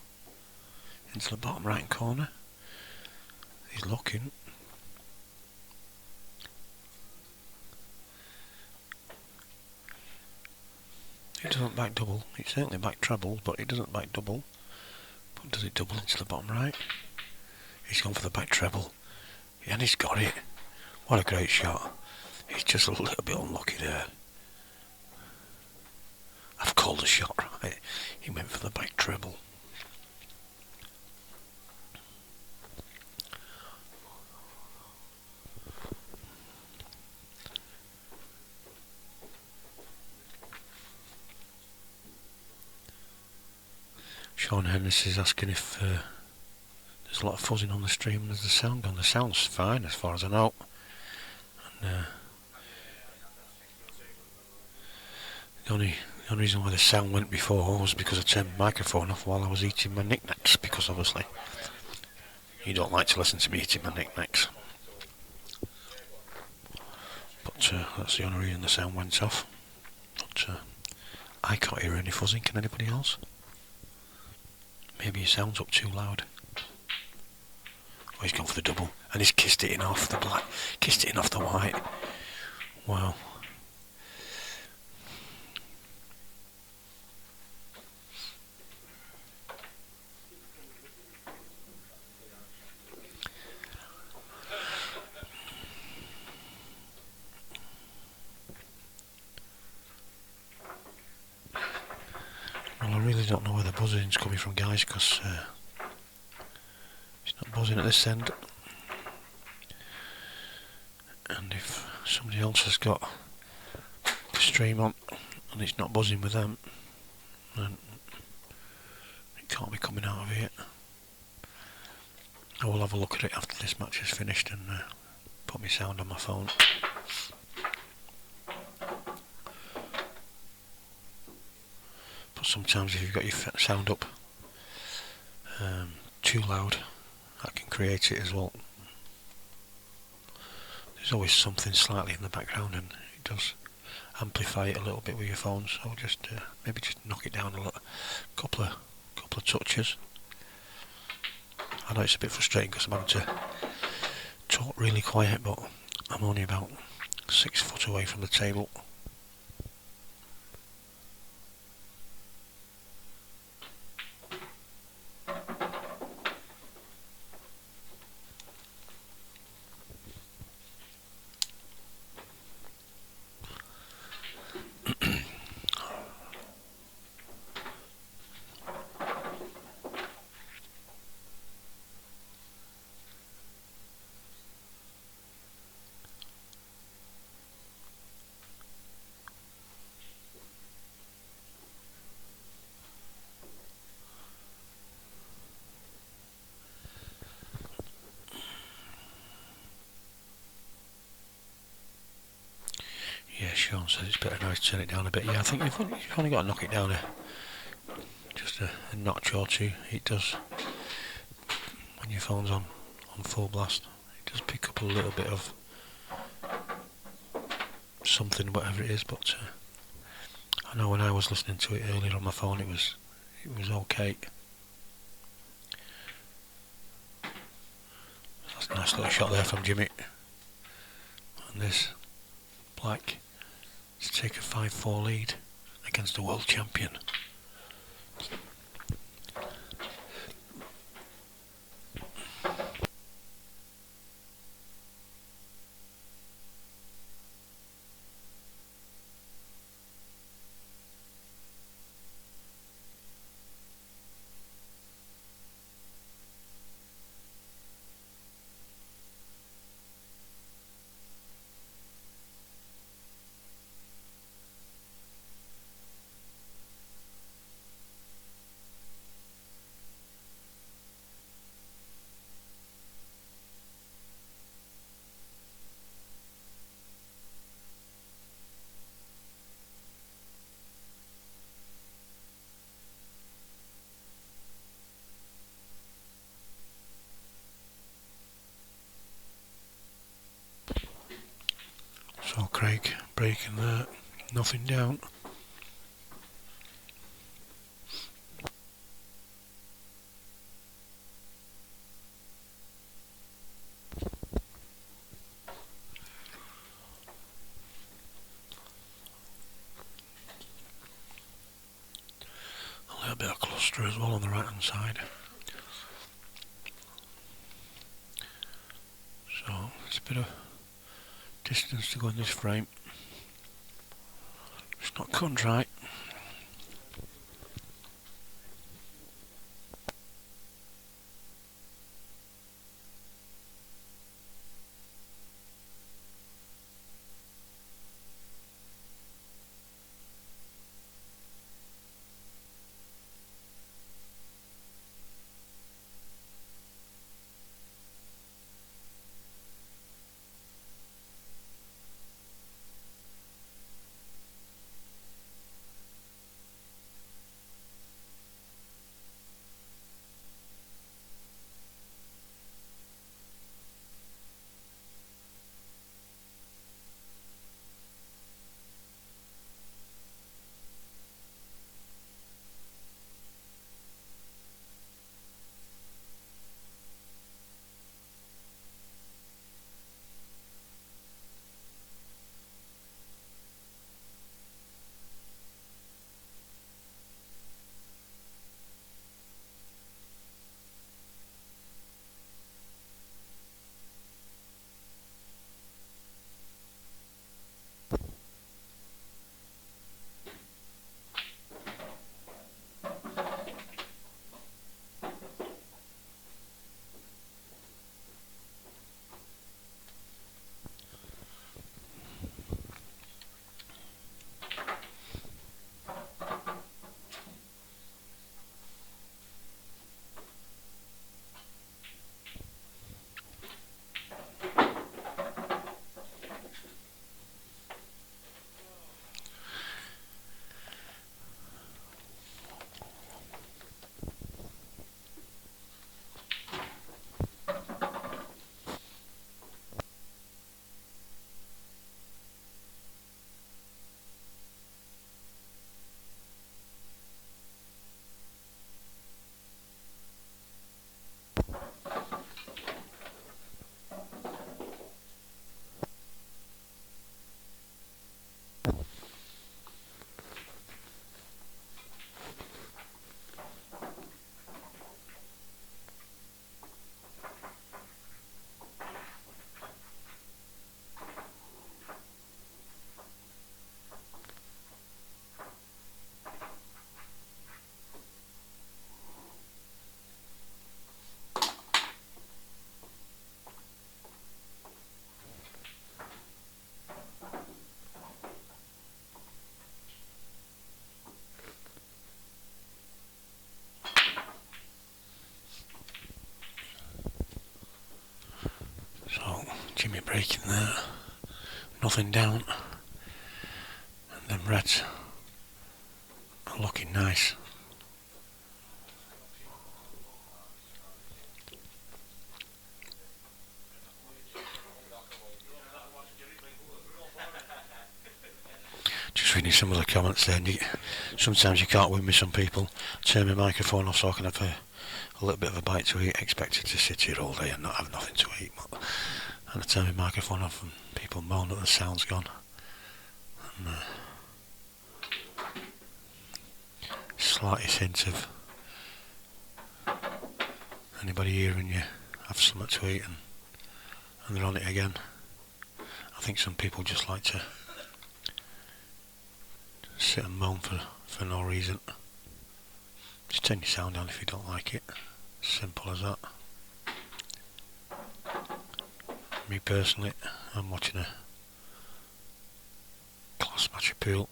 into the bottom right corner? He's looking. It doesn't back double. It certainly back treble, but it doesn't back double. But does it double into the bottom right? He's gone for the back treble, and he's got it. What a great shot. He's just a little bit unlucky there. I've called the shot right. He went for the back treble. Sean Hennis is asking if there's a lot of fuzzing on the stream. There's the sound gone. The sound's fine as far as I know. And the only reason why the sound went before was because I turned the microphone off while I was eating my knickknacks, because obviously you don't like to listen to me eating my knickknacks. But that's the only reason the sound went off. But I can't hear any fuzzing. Can anybody else? Maybe it sounds up too loud. Oh, he's gone for the double, and he's kissed it in off the black, kissed it in off the white. Wow. don't know where the buzzing's coming from, guys, because it's not buzzing at this end. And if somebody else has got the stream on and it's not buzzing with them, then it can't be coming out of here. I will have a look at it after this match is finished and put my sound on my phone. But sometimes if you've got your sound up too loud, that can create it as well. There's always something slightly in the background and it does amplify it a little bit with your phone, so just maybe just knock it down a couple of touches. I know it's a bit frustrating because I'm having to talk really quiet, but I'm only about 6 foot away from the table. Yeah, Sean says it's better now to turn it down a bit. Yeah, I think you've only got to knock it down just a notch or two. It does, when your phone's on full blast, it does pick up a little bit of something, whatever it is. But I know when I was listening to it earlier on my phone, it was okay. That's a nice little shot there from Jimmy. And this Black to take a 5-4 lead against the world champion. So Craig breaking there, nothing down. A little bit of cluster as well on the right hand side. So it's a bit of distance to go in this frame. It's not cut and dry. Jimmy breaking there. Nothing down. And then Reds are looking nice. Just reading some of the comments there. Sometimes you can't win with some people. Turn my microphone off so I can have a little bit of a bite to eat. Expected to sit here all day and not have nothing to eat. And I turn my microphone off and people moan that the sound's gone. And, slightest hint of anybody hearing you have something to eat and they're on it again. I think some people just like to sit and moan for no reason. Just turn your sound down if you don't like it. Simple as that. Me personally, I'm watching a class match of pool.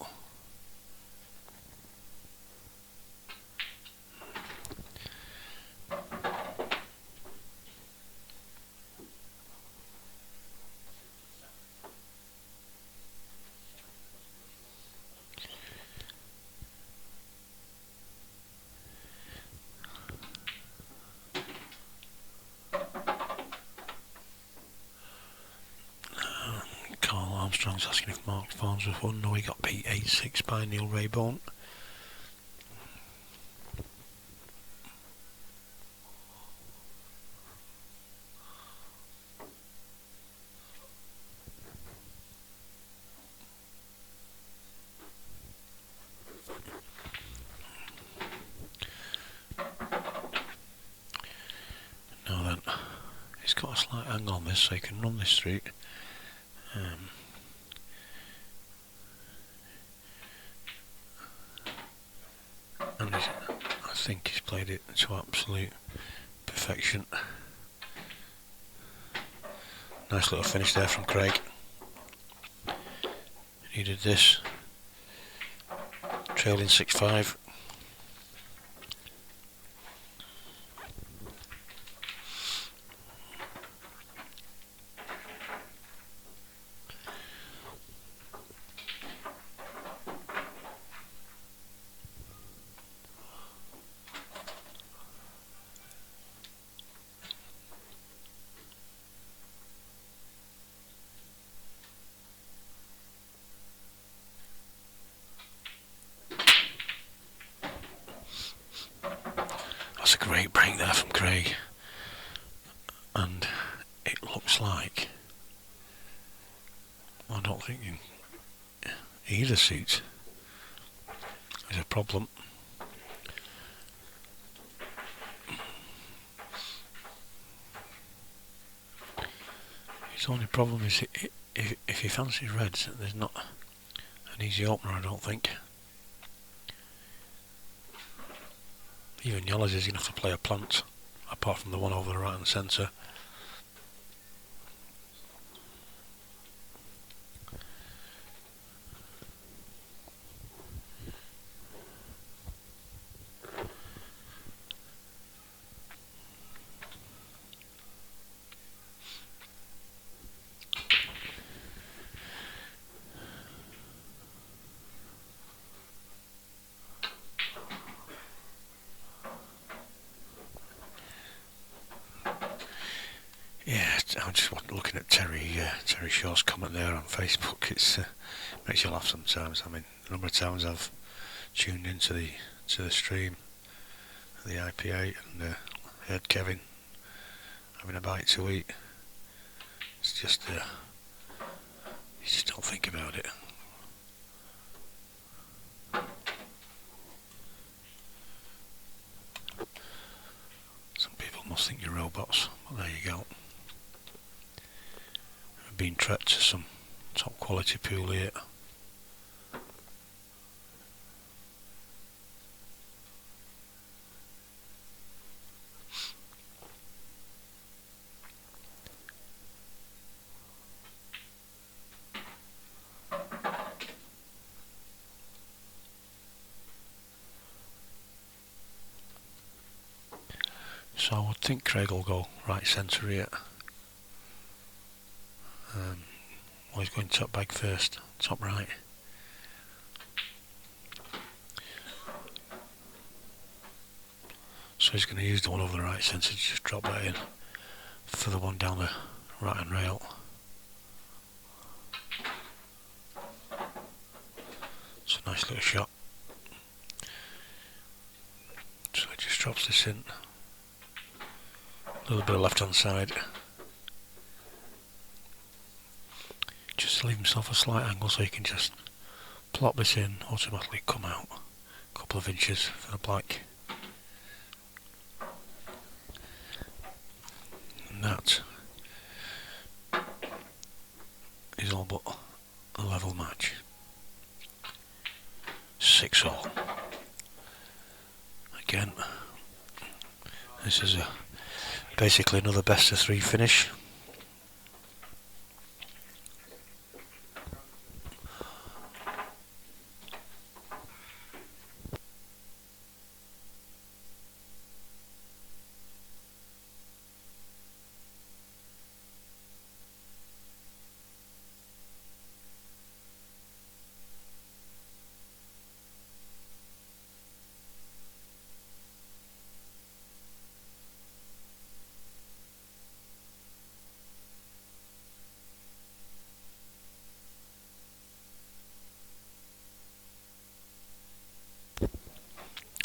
Armstrong's asking if Mark Farnes was won. No, he got beat 8-6 by Neil Rayborn. Now then, it's got a slight angle on this so you can run this street. And I think he's played it to absolute perfection. Nice little finish there from Craig. He did this, trailing 6-5. That's a great break there from Craig, and it looks like I don't think either suit is a problem. His only problem is if he fancies reds, there's not an easy opener, I don't think. Even yellows is going to have to play a plant, apart from the one over the right hand centre. Yeah, I'm just looking at Terry Shaw's comment there on Facebook. It's makes you laugh sometimes. I mean, the number of times I've tuned into the stream, the IPA, and heard Kevin having a bite to eat. It's just you just don't think about it. Some people must think you're robots, but there you go. Been treated to some top quality pool here. So I would think Craig will go right centre here. Well, he's going top bag first, top right. So he's going to use the one over the right centre to just drop that in for the one down the right hand rail. It's a nice little shot. So he just drops this in. A little bit of left hand side. Just leave himself a slight angle so he can just plop this in, automatically come out a couple of inches for the black. And that is all but a level match. 6-all. Again, this is basically another best of 3 finish.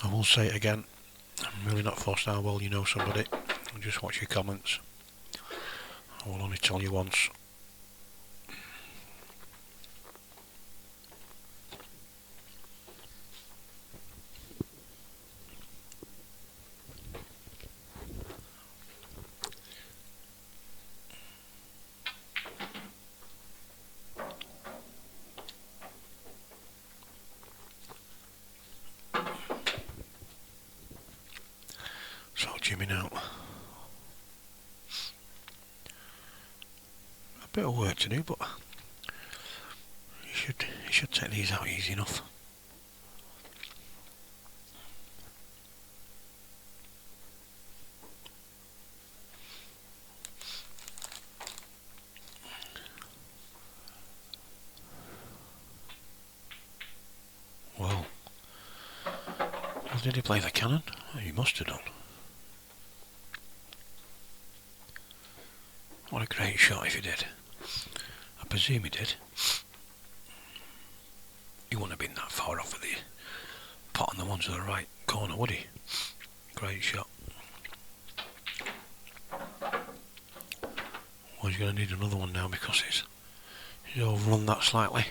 I will say it again, I'm really not forced how well you know somebody, just watch your comments. I will only tell you once. So Jimmy now. A bit of work to do, but you should take these out easy enough. Well, did he play the cannon? Oh, he must have done. What a great shot if he did. I presume he did. He wouldn't have been that far off of the pot on the one to the right corner, would he? Great shot. Well, he's going to need another one now because he's overrun that slightly.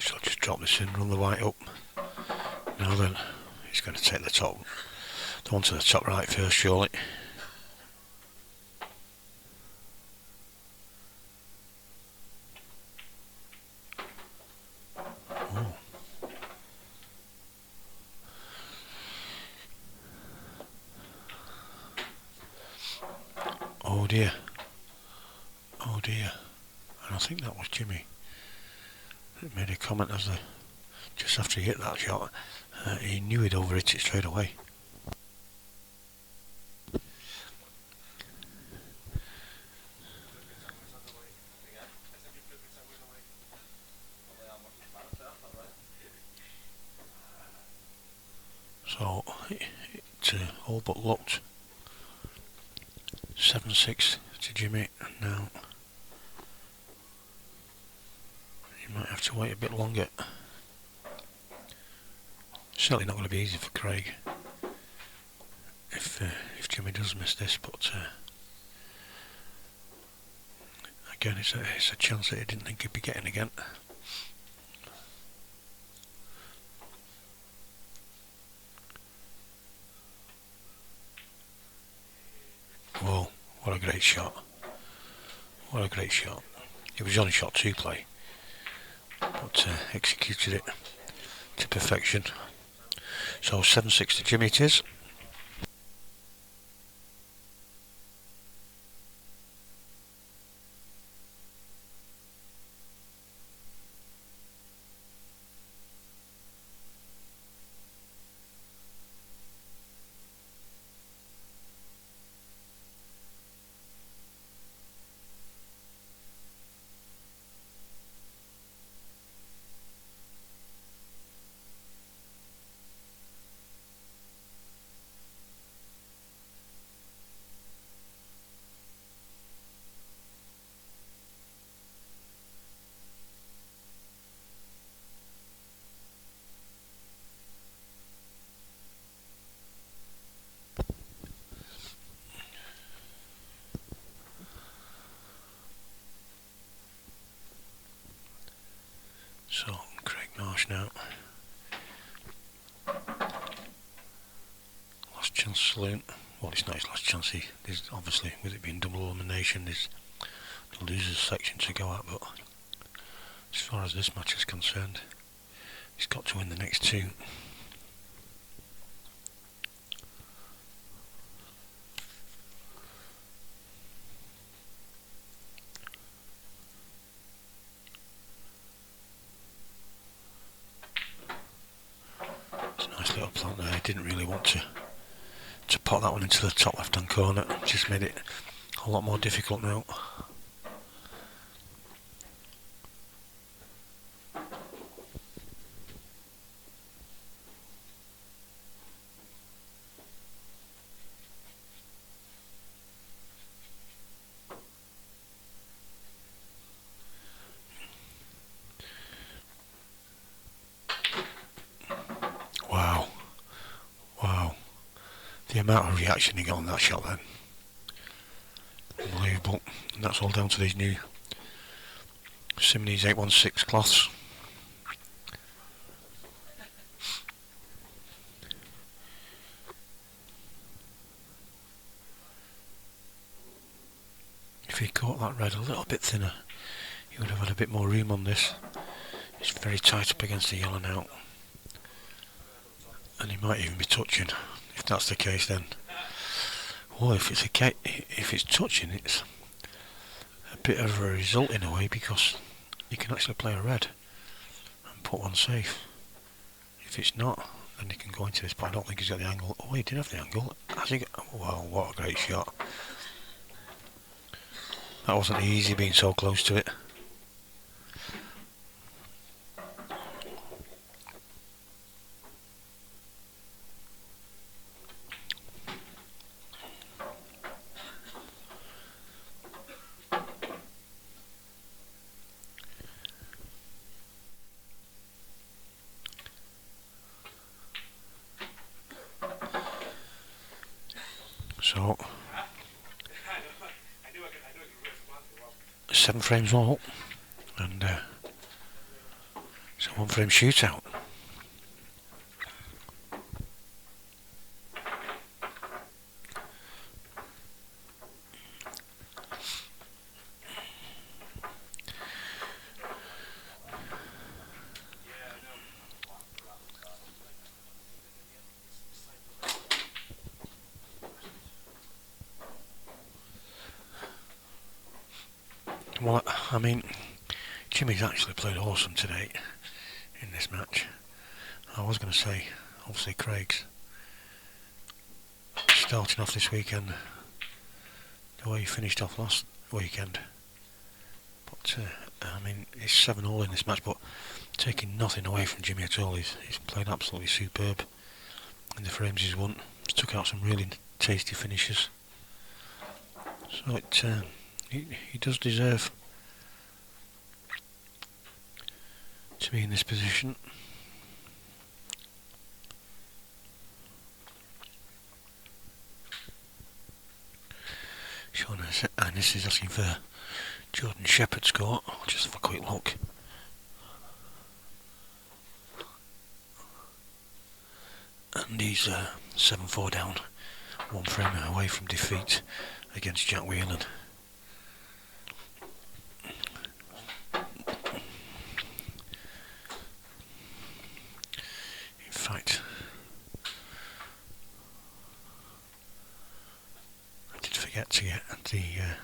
So I'll just drop this in, run the white up. Now then, he's going to take the one to the top right first, surely. Oh. Oh dear. Oh dear. And I think that was Jimmy. It made a comment as just after he hit that shot, he knew he'd overhit it straight away. So it all but looked 7-6 to Jimmy, and now he might have to wait a bit longer. Certainly not going to be easy for Craig if Jimmy does miss this, but again it's a chance that he didn't think he'd be getting again. Whoa, what a great shot. What a great shot. It was only shot 2 play, but executed it to perfection. So 7-6 to Jimmy it is. So Craig Marsh now. Last chance saloon. Well, it's not his last chance. There's obviously, with it being double elimination, there's the losers section to go at, but as far as this match is concerned, he's got to win the next 2. It's a nice little plant there. He didn't really want to pot that one into the top left hand corner. Just made it a lot more difficult now. Wow. The amount of reaction he got on that shot then. Unbelievable. And that's all down to these new Simneys 816 cloths. If he caught that red a little bit thinner, he would have had a bit more room on this. It's very tight up against the yellow now. And he might even be touching. If that's the case, then, well, if it's touching, it's a bit of a result in a way, because you can actually play a red and put one safe. If it's not, then he can go into this, but I don't think he's got the angle. Oh, he did have the angle. Has he got, well, what a great shot. That wasn't easy being so close to it. So 7 frames all, and it's a 1 frame shootout. Well, I mean, Jimmy's actually played awesome today in this match. I was going to say, obviously Craig's starting off this weekend the way he finished off last weekend. But, I mean, it's 7-all in this match, but taking nothing away from Jimmy at all. He's played absolutely superb in the frames he's won. He's took out some really tasty finishes. So he does deserve to be in this position. Sean Annis is asking for Jordan Shepherd's score. I'll just have a quick look. And he's 7-4 down, 1 frame away from defeat against Jack Whelan.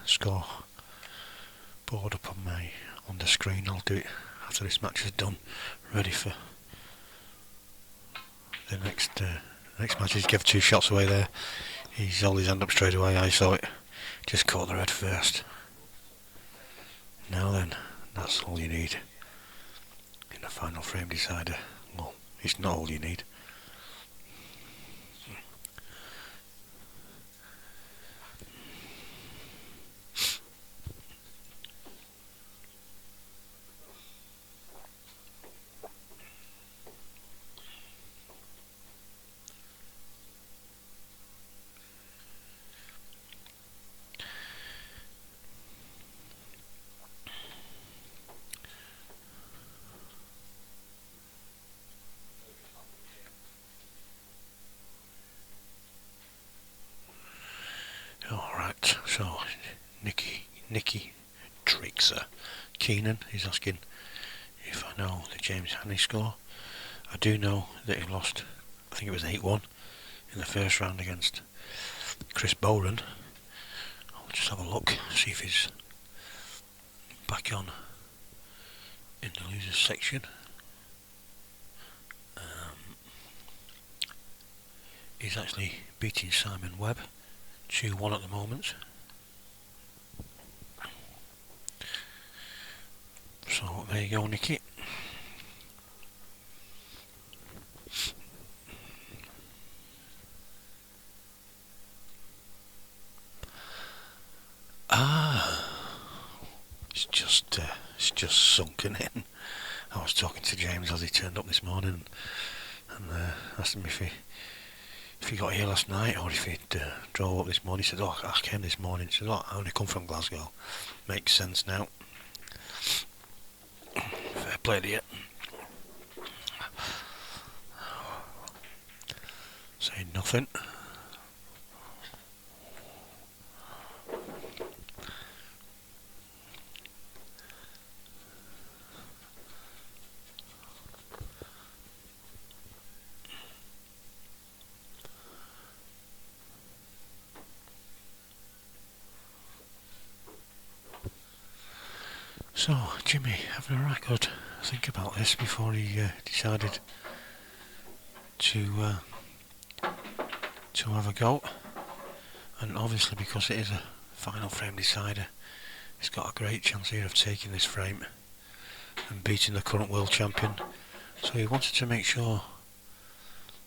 score board up on the screen. I'll do it after this match is done, ready for the next match. He's gave 2 shots away there. He's held his hand up straight away. I saw it. Just caught the red first. Now then, that's all you need in a final frame decider. Well, it's not all you need. Alright, so Nicky Trixer Keenan is asking if I know the James Haney score. I do know that he lost, I think it was 8-1 in the first round against Chris Bowen. I'll just have a look, see if he's back on in the losers section. He's actually beating Simon Webb 2-1 at the moment. So there you go, Nicky. It's just sunken in. I was talking to James as he turned up this morning and asked him if he got here last night or if he'd drove up this morning. He said, "Oh, I came this morning." He said, "Oh, I only come from Glasgow." Makes sense now. Fair play to you. Saying nothing. So, Jimmy, having a right good think about this before he decided to have a go. And obviously, because it is a final frame decider, he's got a great chance here of taking this frame and beating the current world champion. So he wanted to make sure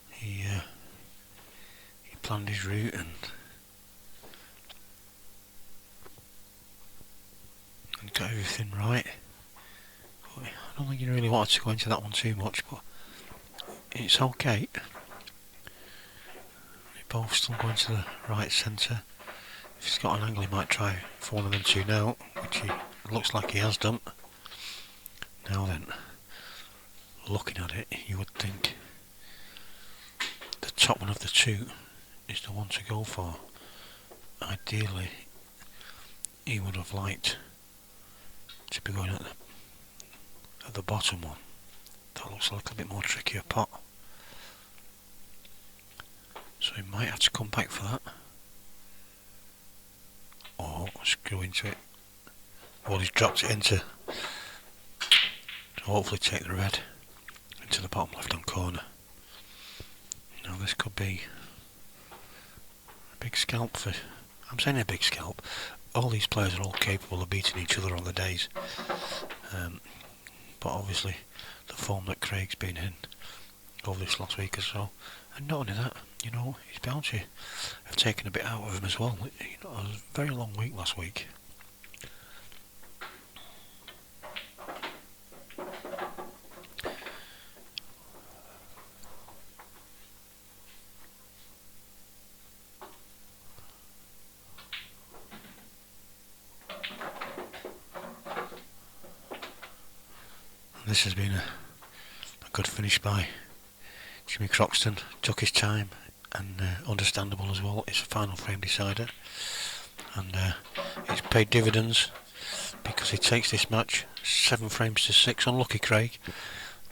he planned his route and got everything right. But I don't think he really wanted to go into that one too much, but it's okay. They both still going to the right centre. If he's got an angle, he might try for one of them two now, which he looks like he has done. Now then, looking at it, you would think the top one of the two is the one to go for. Ideally, he would have liked to be going at the bottom one. That looks a little bit more trickier pot. So he might have to come back for that. Or screw into it. Well, he's dropped it into to hopefully take the red into the bottom left hand corner. Now this could be a big scalp for... I'm saying a big scalp. All these players are all capable of beating each other on the days. But obviously the form that Craig's been in over this last week or so, and not only that, you know, his bound to have taken a bit out of him as well. You know, it was a very long week last week. This has been a good finish by Jimmy Croxton. Took his time and understandable as well. It's a final frame decider and it's paid dividends because he takes this match 7 frames to 6. Unlucky Craig.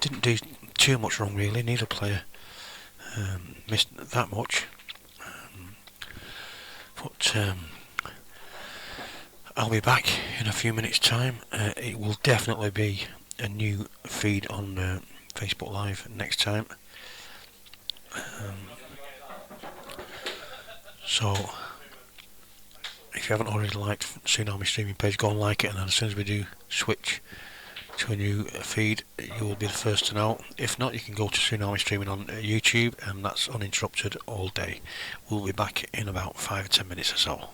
Didn't do too much wrong really. Neither player missed that much. But I'll be back in a few minutes' time. It will definitely be a new feed on Facebook Live next time. So, if you haven't already liked Tsunami streaming page, go and like it, and then as soon as we do switch to a new feed, you will be the first to know. If not, you can go to Tsunami streaming on YouTube, and that's uninterrupted all day. We'll be back in about 5 or 10 minutes or so.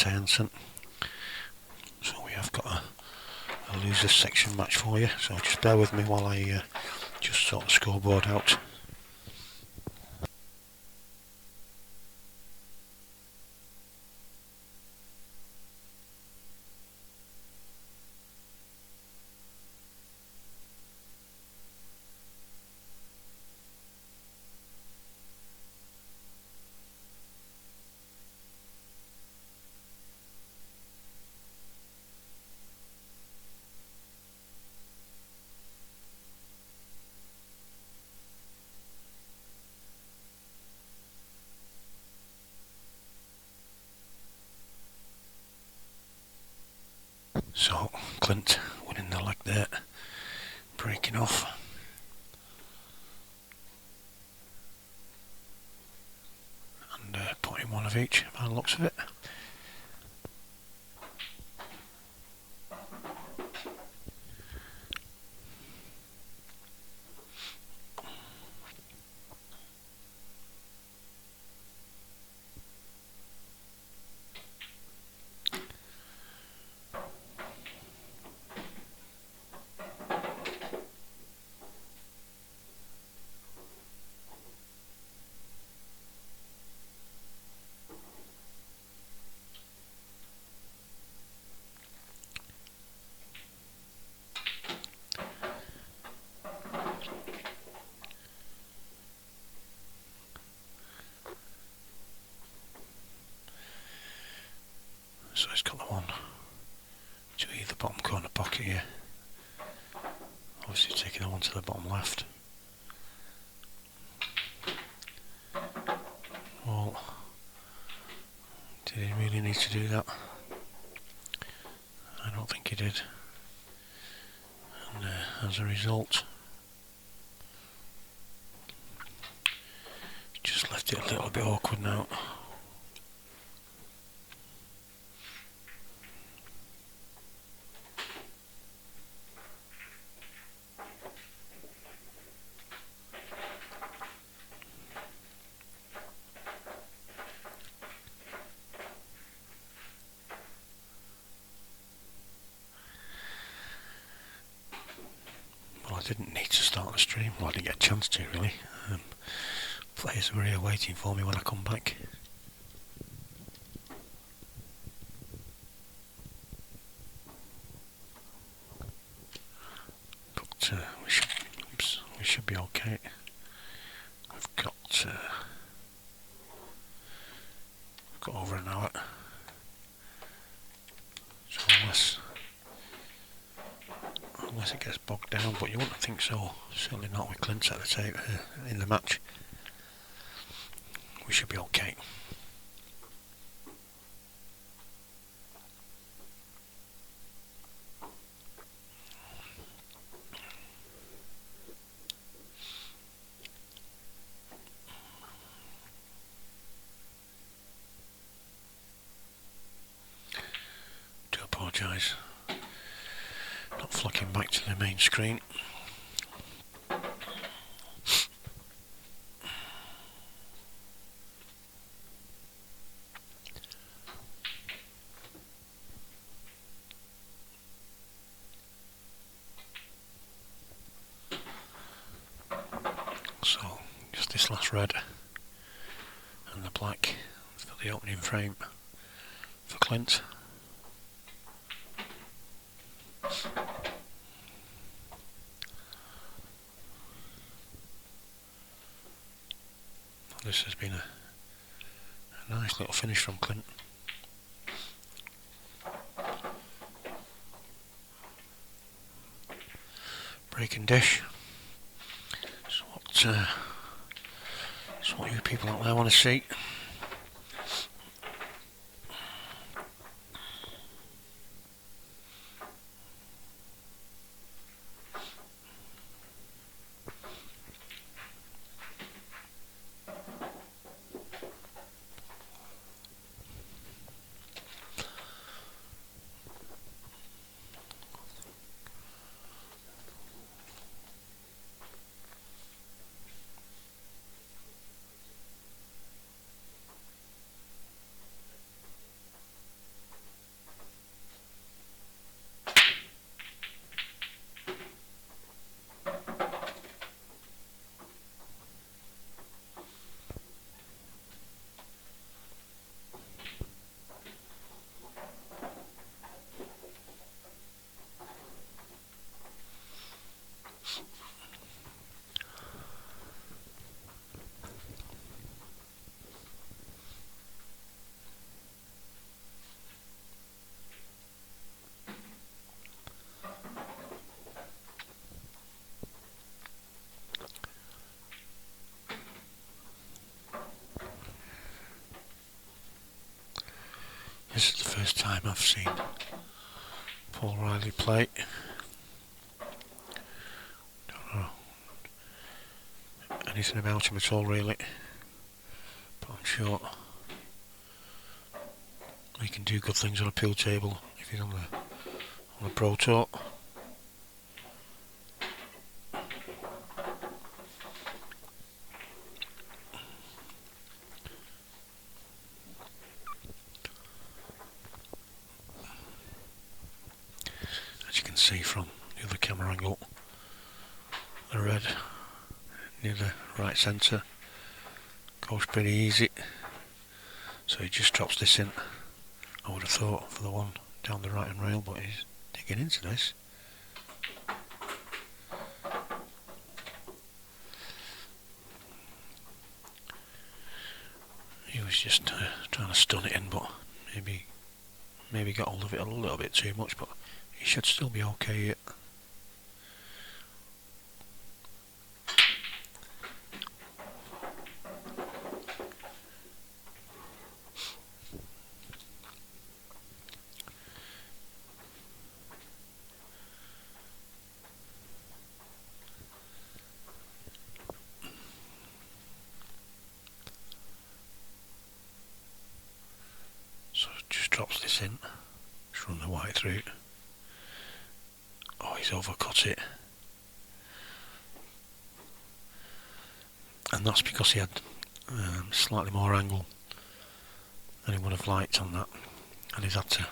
Hansen. So we have got a loser section match for you, so just bear with me while I just sort the scoreboard out. So Clint winning the leg there, breaking off. And putting one of each by the looks of it. So he's got the one to either bottom corner pocket here. Obviously taking the one to the bottom left. Well, did he really need to do that? I don't think he did. And as a result, just left it a little bit awkward now. Well, I didn't need to start the stream. Well, I didn't get a chance to really. Players were here waiting for me when I come back. But we should be okay. We've got over an hour. So unless it gets bogged down, but you wouldn't think so. Certainly not with Clint at the tape in the match. We should be okay. Do apologise. Not flocking back to the main screen. So, just this last red and the black for the opening frame for Clint. This has been a nice little finish from Clint. Breaking dish. It's what you people out there want to see. This is the first time I've seen Paul Riley play. Don't know anything about him at all really, but I'm sure he can do good things on a pool table if he's on the Pro Tour. As you can see from the other camera angle, the red near the right centre goes pretty easy, so he just drops this in. I would have thought for the one down the right hand rail, but he's digging into this. He was just trying to stun it in, but maybe got hold of it a little bit too much, but he should still be okay yet. So just drops this in, just run the white through. Oh, he's overcut it. And that's because he had slightly more angle than he would have liked on that. And he's had to,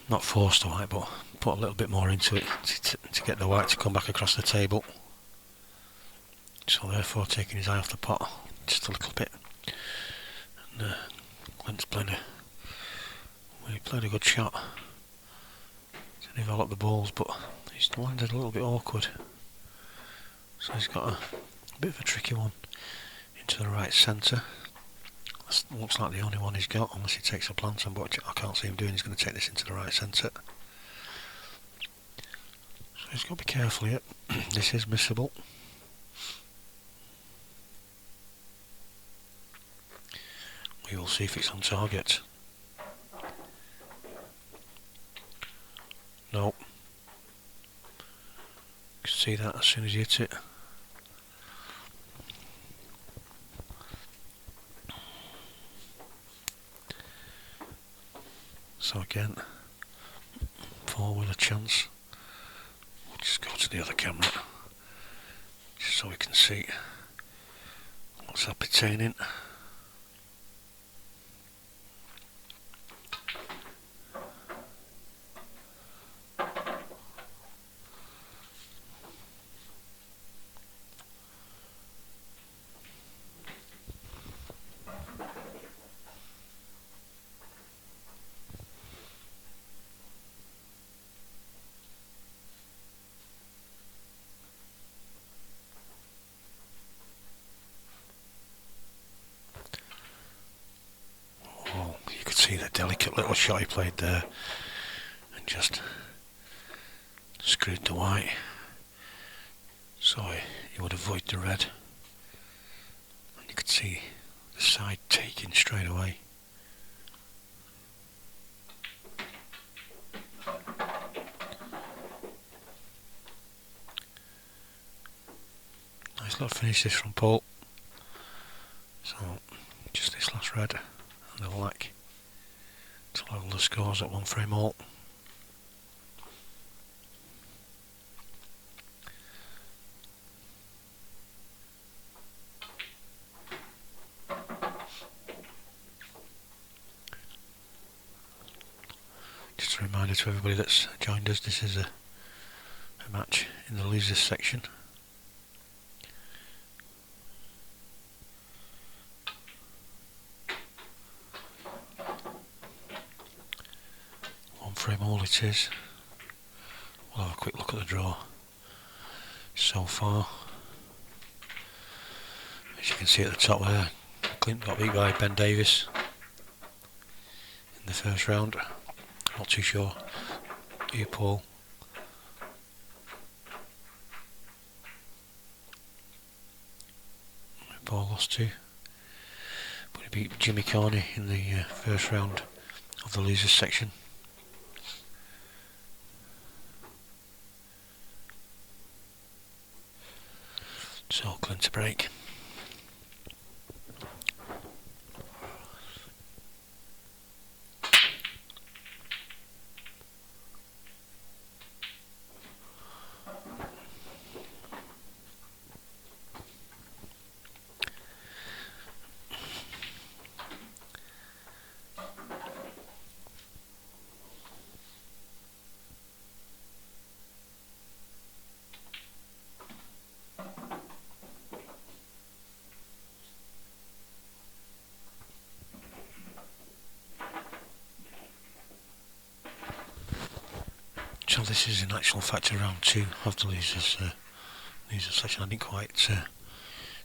not force the white, but put a little bit more into it to get the white to come back across the table. So therefore taking his eye off the pot just a little bit. And Clint's played a good shot to develop the balls, but he's landed a little bit awkward. So he's got a bit of a tricky one into the right centre. That looks like the only one he's got, unless he takes a plantain, but I can't see him doing. He's going to take this into the right centre. So he's got to be careful here. This is missable. We will see if it's on target. No. You can see that as soon as you hit it. So again, 4 with a chance. We'll just go to the other camera, just so we can see what's happening. You could see the delicate little shot he played there and just screwed the white, so he would avoid the red, and you could see the side taking straight away. Nice little finish this from Paul. So just this last red and the black to level the scores at 1 frame all. Just a reminder to everybody that's joined us, this is a match in the losers section. Frame all it is. We'll have a quick look at the draw so far. As you can see at the top there, Clint got beat by Ben Davis in the first round. Not too sure who Paul lost to, but he'd beat Jimmy Carney in the first round of the losers section. So Clint to break. So this is in actual fact round 2 of the losers section. I didn't quite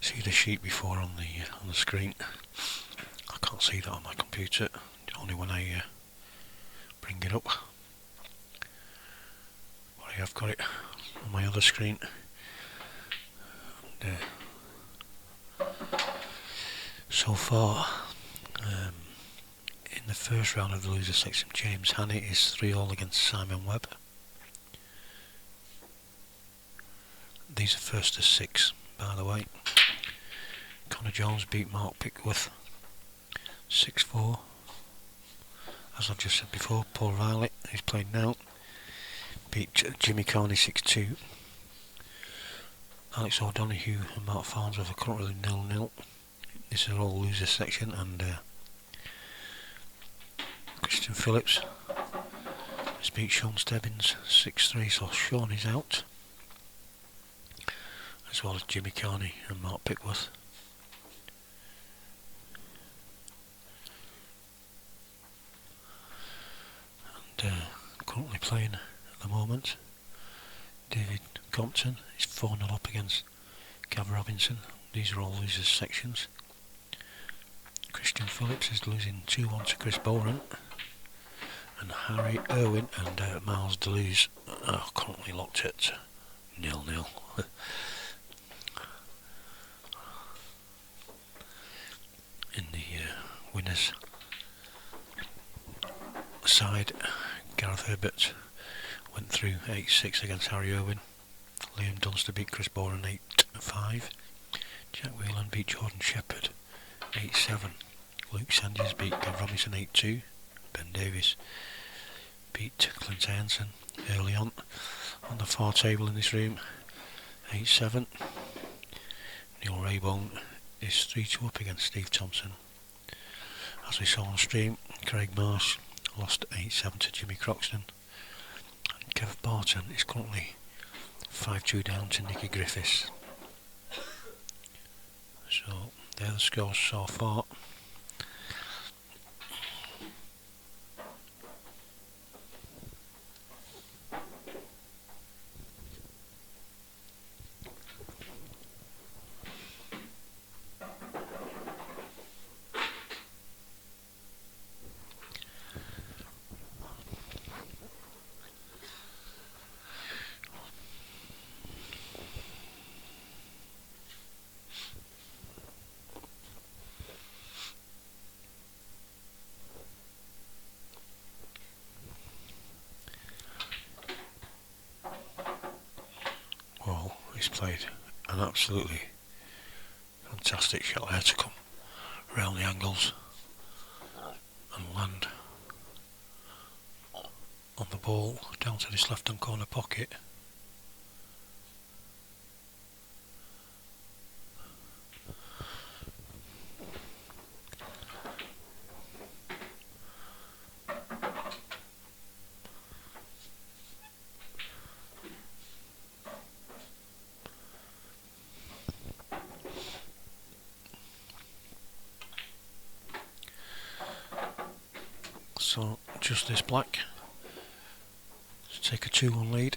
see the sheet before on the screen. I can't see that on my computer, only when I bring it up. But I have got it on my other screen. And, so far, in the first round of the loser section, James Hannay is 3-all against Simon Webb. These are first to 6, by the way. Connor Jones beat Mark Pickworth 6-4. As I've just said before, Paul Riley, who's played now, beat Jimmy Carney 6-2. Alex O'Donoghue and Mark Farnsworth are currently 0-0. This is all loser section, and Christian Phillips has beat Sean Stebbins 6-3, so Sean is out, as well as Jimmy Carney and Mark Pickworth. And currently playing at the moment, David Compton is 4-0 up against Gav Robinson. These are all losers sections. Christian Phillips is losing 2-1 to Chris Boran, and Harry Irwin and Miles Deleuze are currently locked at 0-0. In the winners side, Gareth Herbert went through 8-6 against Harry Irwin. Liam Dunster beat Chris Boran 8-5. Jack Whelan beat Jordan Shepherd 8-7. Luke Sanders beat Gav Robinson 8-2. Ben Davis beat Clint Hansen early on the far table in this room 8-7. Neil Raybone is 3-2 up against Steve Thompson. As we saw on stream, Craig Marsh lost 8-7 to Jimmy Croxton, and Kev Barton is currently 5-2 down to Nicky Griffiths. So they're the scores so far. Well, he's played an absolutely fantastic shot there to come around the angles and land on the ball down to this left hand corner pocket. So just this black to take a 2-1 lead.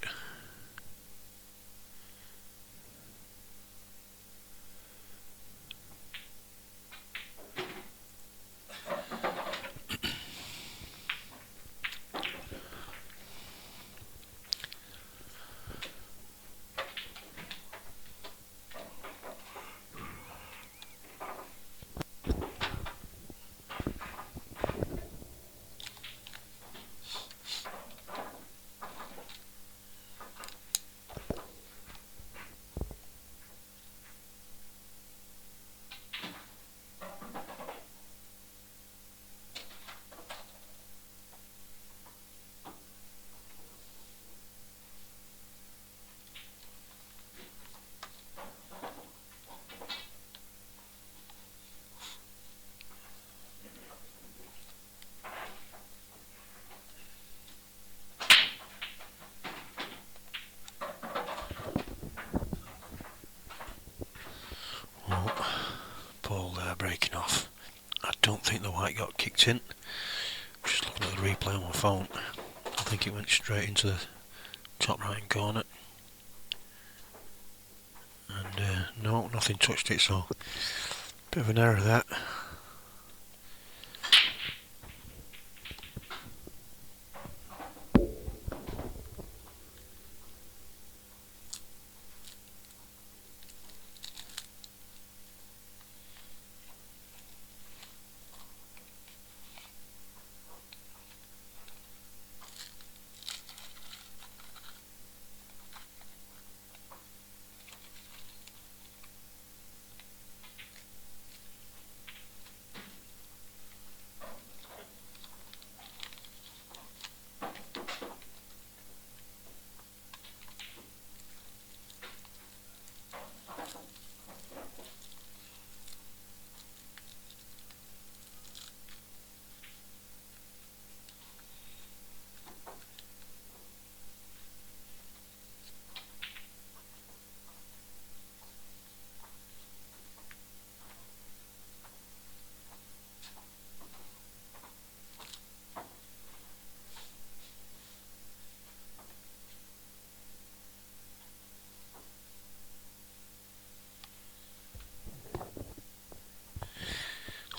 think the white got kicked in. Just looking at the replay on my phone, I think it went straight into the top right hand corner. And no, nothing touched it, so bit of an error there.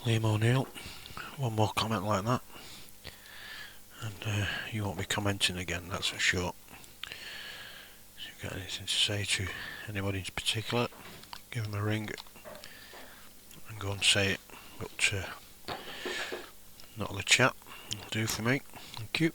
Liam O'Neill, one more comment like that, and you won't be commenting again, that's for sure. If you've got anything to say to anybody in particular, give them a ring and go and say it, but not on the chat. Will do for me. Thank you.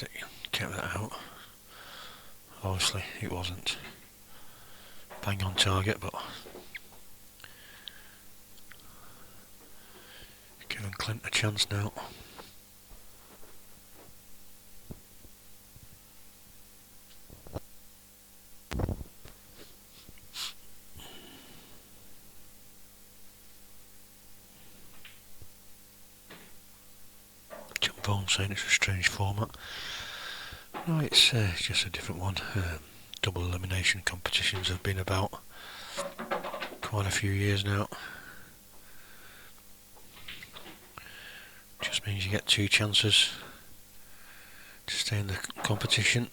That kept that out. Obviously it wasn't bang on target, but giving Clint a chance now. Jump phone saying it's a strange format. No, it's just a different one. Double elimination competitions have been about quite a few years now. Just means you get 2 chances to stay in the competition.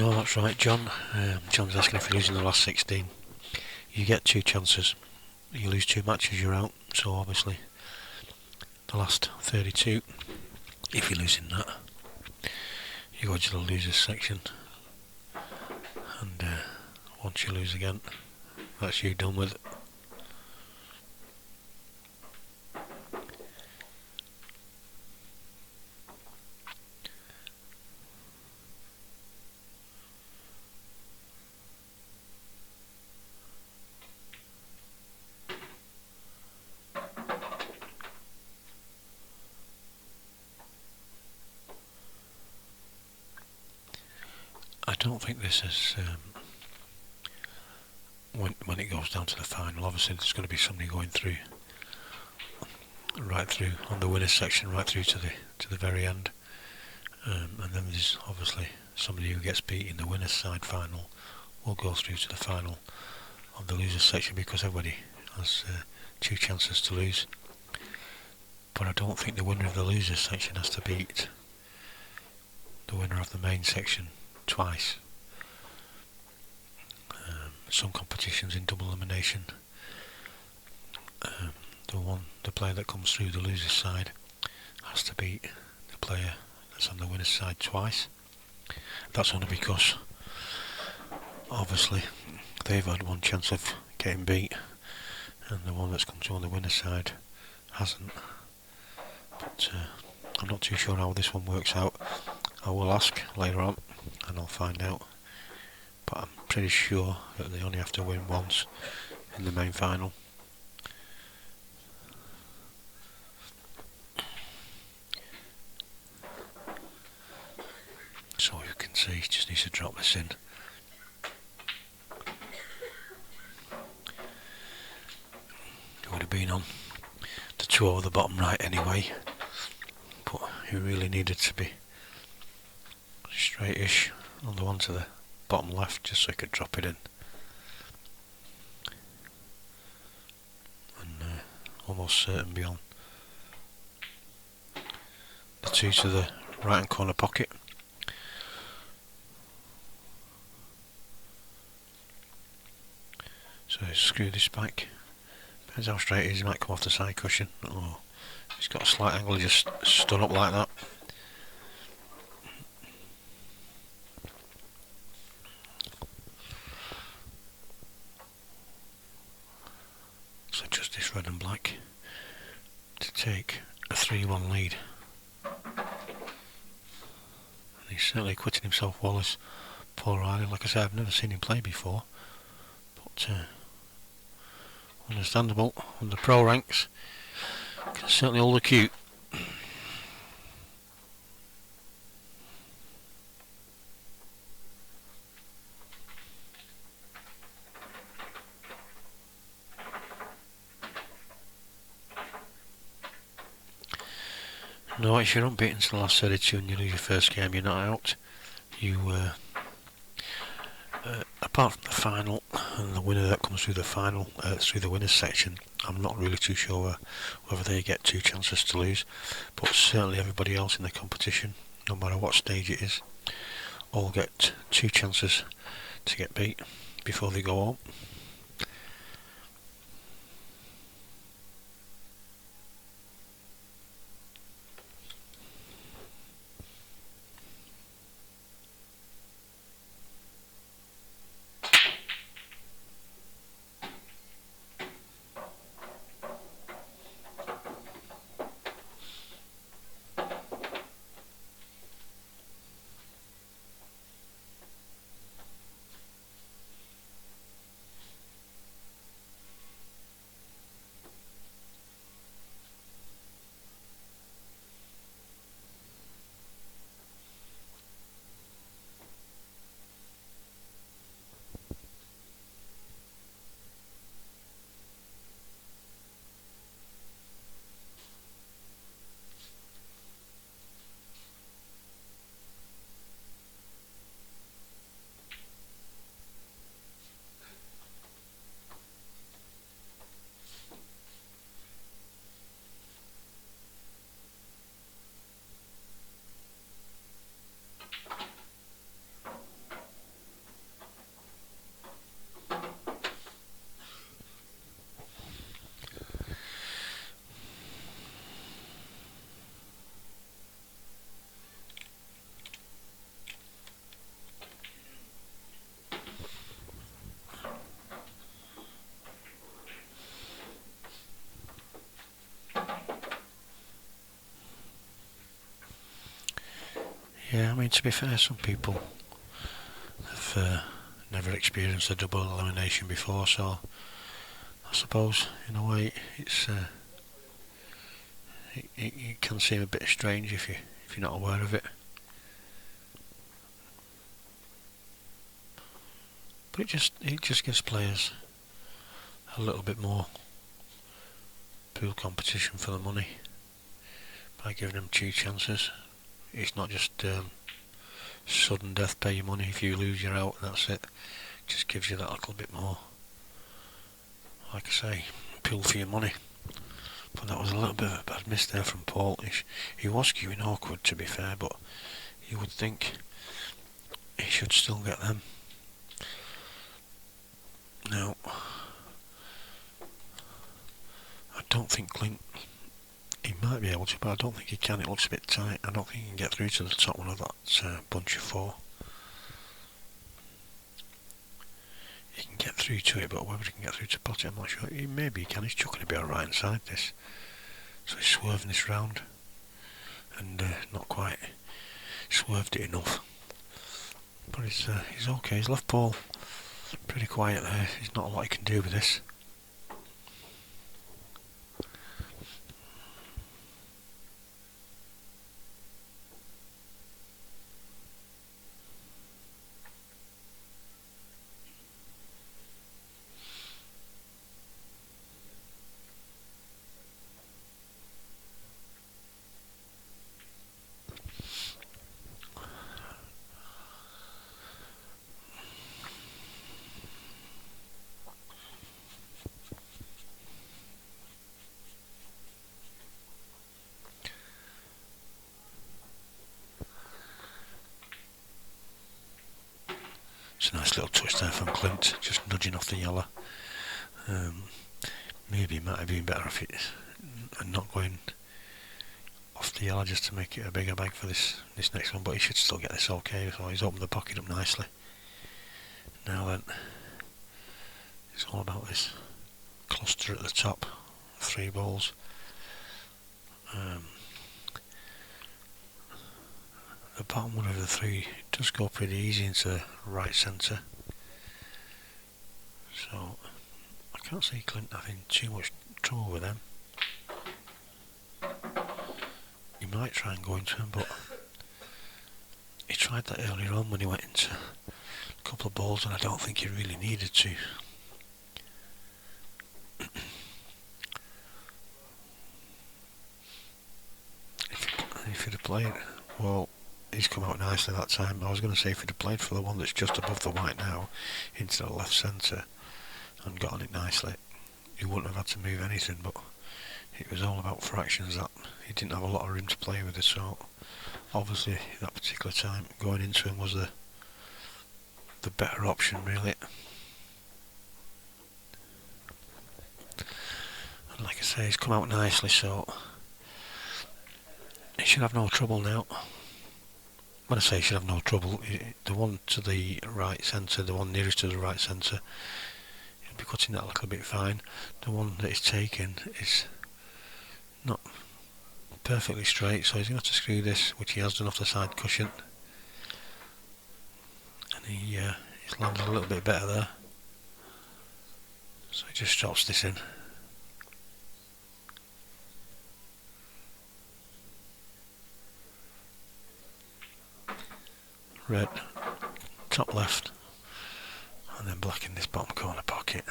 No, that's right, John. John's asking if you're losing the last 16. You get 2 chances. You lose 2 matches, you're out. So obviously, the last 32, if you're losing that, you go to the losers section. And once you lose again, that's you done with it. I don't think this is when it goes down to the final. Obviously, there's going to be somebody going through, right through on the winners section, right through to the very end, and then there's obviously somebody who gets beat in the winners side final will go through to the final of the losers section, because everybody has 2 chances to lose. But I don't think the winner of the losers section has to beat the winner of the main section twice. Some competitions in double elimination, the player that comes through the losers side has to beat the player that's on the winners side twice. That's only because obviously they've had 1 chance of getting beat and the one that's come through on the winners side hasn't. But I'm not too sure how this one works out. I will ask later on and I'll find out, but I'm pretty sure that they only have to win once in the main final. So you can see, he just needs to drop this in. He would have been on the 2 over the bottom right anyway, but he really needed to be straightish on the one to the bottom left, just so he could drop it in. And almost certain beyond the 2 to the right hand corner pocket. So screw this back. Depends how straight it is, he might come off the side cushion. Oh, he's got a slight angle, he just stood up like that. So just this red and black to take a 3-1 lead. And he's certainly acquitting himself well as Paul Riley. Like I said, I've never seen him play before, but understandable on the pro ranks. Can certainly hold a cue. No, if you're unbeaten to the last 32 and you lose your first game, you're not out. You, apart from the final and the winner that comes through the final, through the winners section, I'm not really too sure whether they get 2 chances to lose, but certainly everybody else in the competition, no matter what stage it is, all get 2 chances to get beat before they go home. Yeah, I mean, to be fair, some people have never experienced a double elimination before, so I suppose in a way it can seem a bit strange if you're not aware of it. But it just gives players a little bit more pool competition for the money by giving them 2 chances. It's not just sudden death, pay your money, if you lose you're out, that's it. Just gives you that little bit more, like I say, pool for your money. But that was a little bit of a bad miss there from Paul. He was queuing awkward, to be fair, but you would think he should still get them. Now, I don't think Clint, he might be able to, but I don't think he can. It looks a bit tight. I don't think he can get through to the top one of that bunch of 4. He can get through to it, but whether he can get through to pot it, I'm not sure. Maybe he can. He's chucking a bit of right inside this, so he's swerving this round, and not quite swerved it enough. But he's okay. He's left Paul pretty quiet there. There's not a lot he can do with this. It's a nice little touch there from Clint, just nudging off the yellow. Maybe it might have been better if it's not going off the yellow just to make it a bigger bag for this next one, but he should still get this okay, so he's opened the pocket up nicely. Now then, it's all about this cluster at the top, 3 balls. The bottom one of the 3 does go pretty easy into right centre, so I can't see Clint having too much trouble with them. He might try and go into them, but he tried that earlier on when he went into a couple of balls, and I don't think he really needed to. If he'd have played, well, he's come out nicely that time. I was going to say if he'd have played for the one that's just above the white now into the left centre and got on it nicely, he wouldn't have had to move anything, but it was all about fractions that he didn't have a lot of room to play with it, so obviously that particular time going into him was the better option really. And like I say, he's come out nicely, so he should have no trouble now. When I say he should have no trouble, the one to the right centre, the one nearest to the right centre, he'll be cutting that a little bit fine. The one that he's taken is not perfectly straight, so he's going to have to screw this, which he has done off the side cushion. And he's landed a little bit better there. So he just drops this in. Red, top left, and then black in this bottom corner pocket.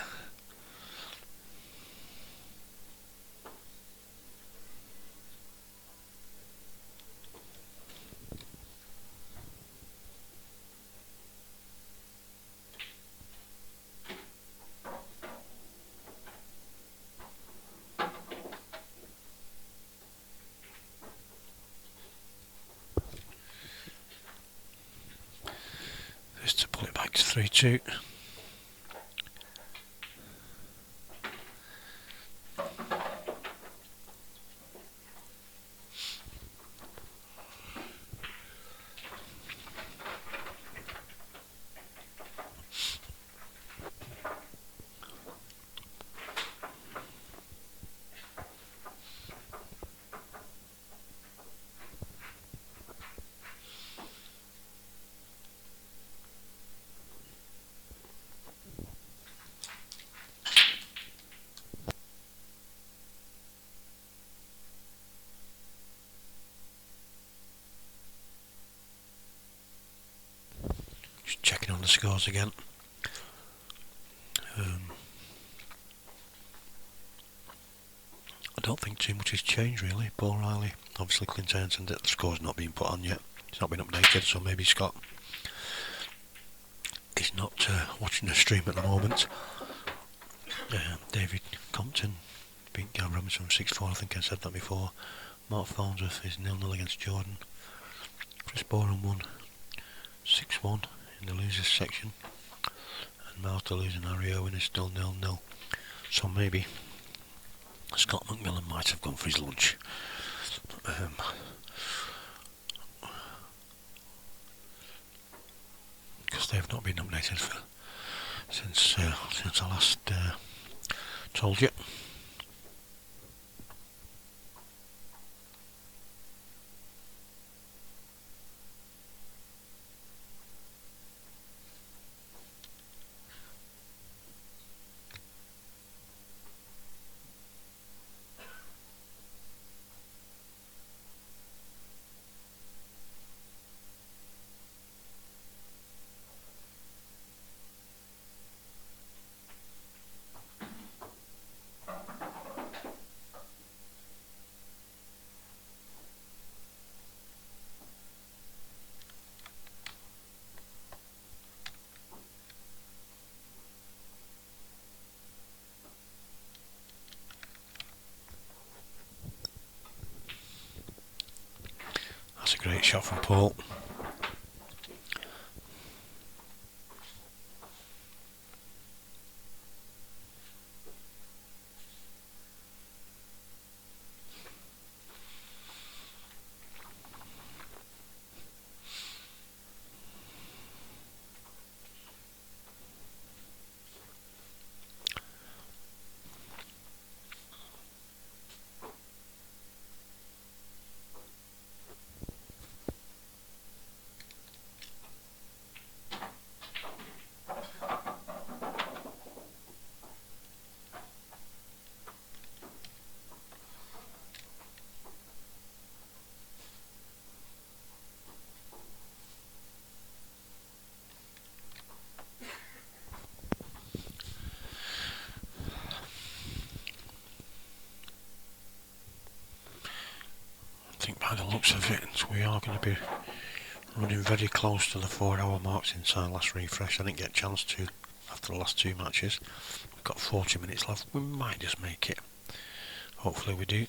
Just to pull it back to 3-2. the scores again. I don't think too much has changed really. Paul Riley, obviously Clint, the score's not been put on yet. It's not been updated, so maybe Scott is not watching the stream at the moment. David Compton beat Gavin Robinson 6-4, I think I said that before. Mark Farnsworth is 0-0 against Jordan. Chris Boren won 6-1 in the losers section. And Miles Deleuze and Harry Owen is still 0-0. So maybe Scott McMillan might have gone for his lunch. Because they've not been updated since I last told you. That's a great shot from Paul. I think by the looks of it, we are going to be running very close to the 4-hour mark since our last refresh. I didn't get a chance to after the last two matches. We've got 40 minutes left. We might just make it. Hopefully we do.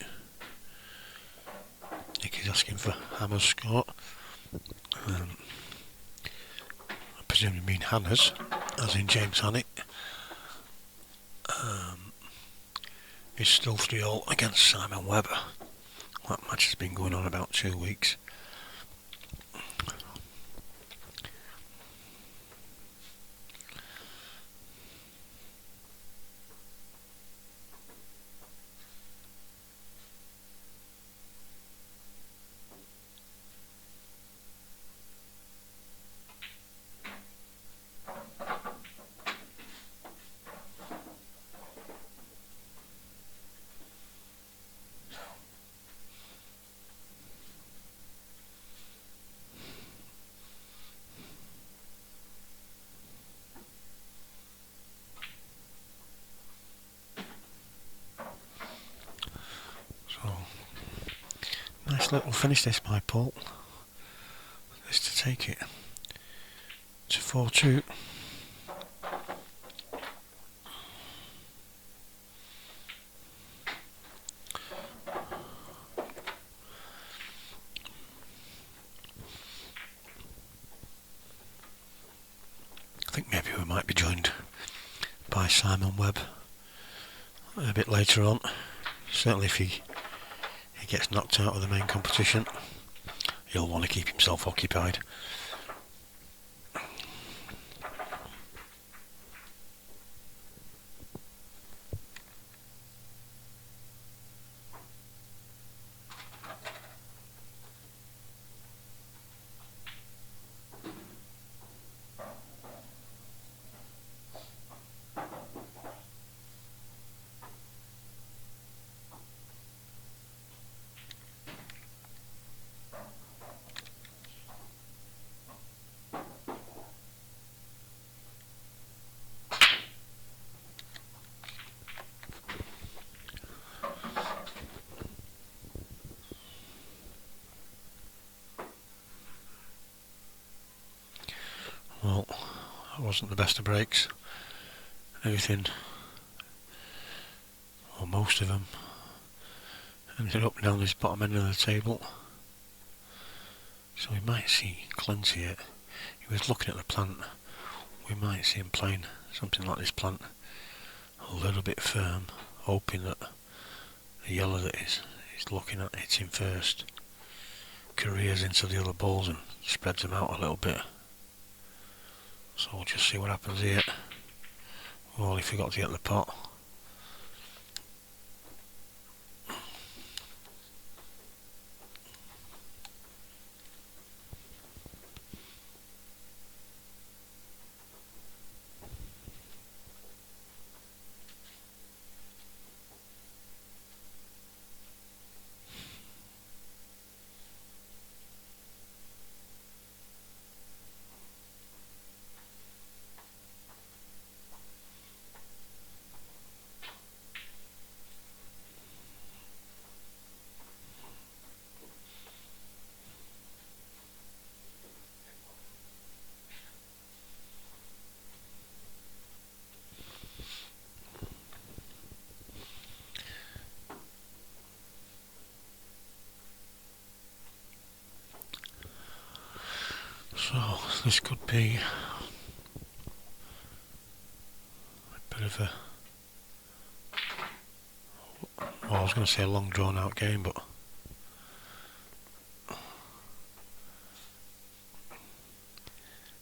Nick is asking for Hammer's score. I presume you mean Hannah's, as in James Hannett. He's still 3-0 against Simon Webber. That match has been going on about 2 weeks. Nice little finish this by Paul. This to take it to 4-2. I think maybe we might be joined by Simon Webb a bit later on. Certainly if he gets knocked out of the main competition, he'll want to keep himself occupied. wasn't the best of breaks. Everything, or most of them, ended up down this bottom end of the table. So we might see Clint here. He was looking at the plant. We might see him playing something like this plant a little bit firm, hoping that the yellow that he's looking at hits him first, careers into the other balls and spreads them out a little bit. So we'll just see what happens here. Well, he forgot to get the pot. So this could be a bit of a, well, I was going to say a long drawn out game, but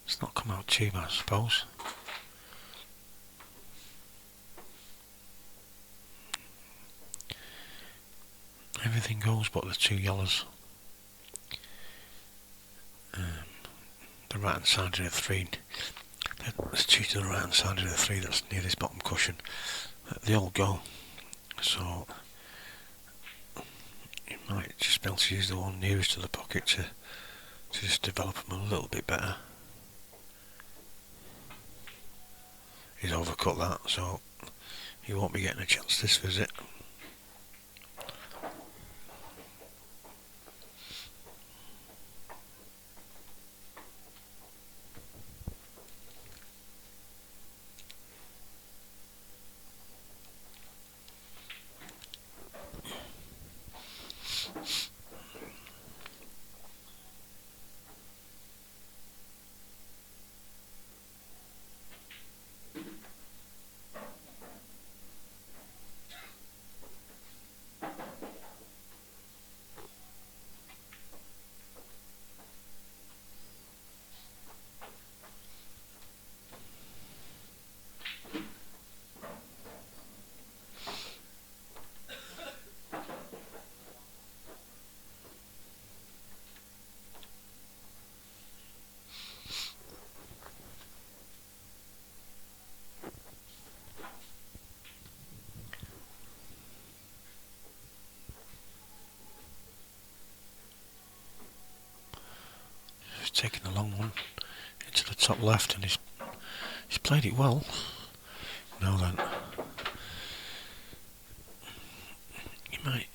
it's not come out too bad, I suppose. Everything goes but the two yellows. The right hand side of the three, there's two to the right hand side of the three that's near this bottom cushion. They all go, so you might just be able to use the one nearest to the pocket to just develop them a little bit better. He's overcut that, so he won't be getting a chance this visit. Taking the long one into the top left, and he's played it well. Now then, he might,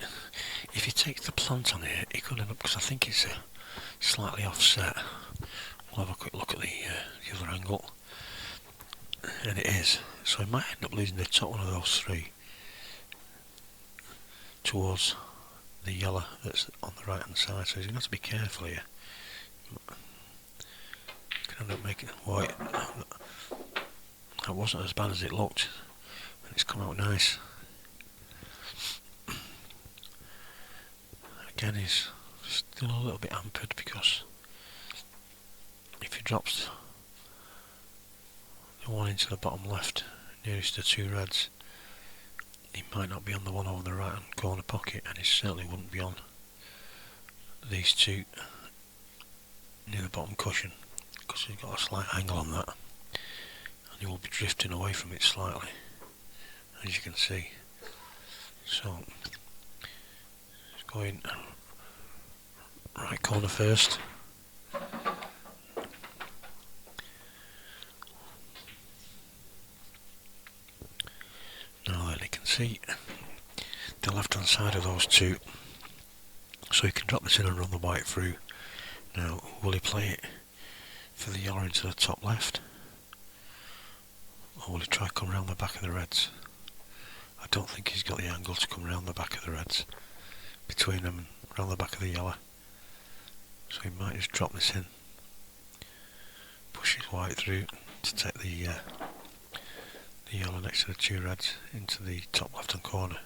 if he takes the plant on here, he could end up, because I think it's slightly offset. We'll have a quick look at the other angle, and it is. So he might end up losing the top one of those three towards the yellow that's on the right hand side. So he's going to have to be careful here. End up making white. That wasn't as bad as it looked, and it's come out nice. Again, he's still a little bit hampered because if he drops the one into the bottom left nearest to two reds, he might not be on the one over the right hand corner pocket, and he certainly wouldn't be on these two near the bottom cushion, because he's got a slight angle on that, and he will be drifting away from it slightly, as you can see. So he's going right corner first. Now then, you can see the left hand side of those two, so he can drop this in and run the white through. Now, will he play it for the yellow into the top left? Or will he try to come around the back of the reds? I don't think he's got the angle to come around the back of the reds. Between them and around the back of the yellow. So he might just drop this in. Push his white through to take the yellow next to the two reds into the top left hand corner.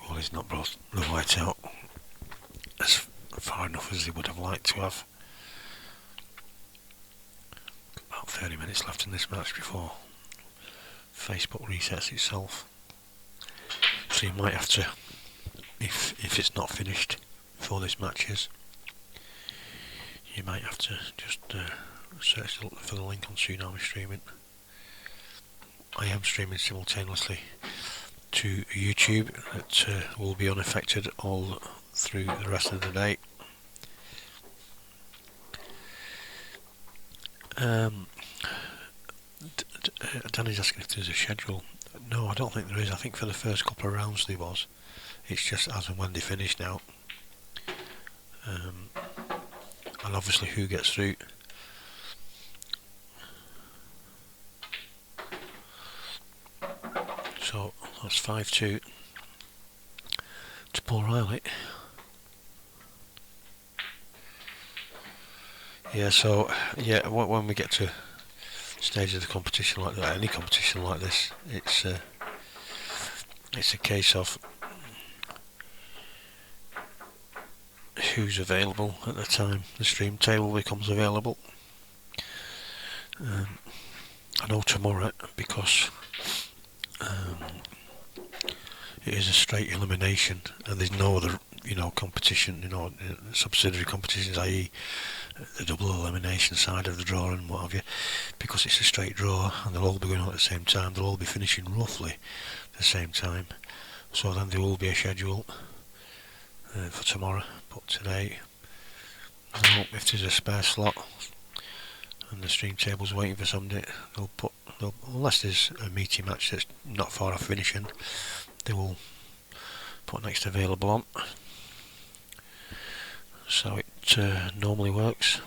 Well, he's not brought the white out as far enough as he would have liked to have. About 30 minutes left in this match before Facebook resets itself. So you might have to, if it's not finished before this match is, you might have to just search for the link on Tsunami streaming. I am streaming simultaneously to YouTube that will be unaffected all through the rest of the day. Danny's asking if there's a schedule. No, I don't think there is. I think for the first couple of rounds there was. It's just as and when they finish now. And obviously who gets through. So that's 5-2 to Paul Riley. Yeah, so yeah, when we get to stage of the competition like that, any competition like this, it's a case of who's available at the time the stream table becomes available. I know tomorrow, because it is a straight elimination and there's no other, competition, subsidiary competitions, i.e. the double elimination side of the draw and what have you, because it's a straight draw and they'll all be going on at the same time, they'll all be finishing roughly the same time, so then there will be a schedule for tomorrow. But today, if there's a spare slot and the stream table's waiting for somebody, unless there's a meaty match that's not far off finishing, they will put next available on. So it normally works.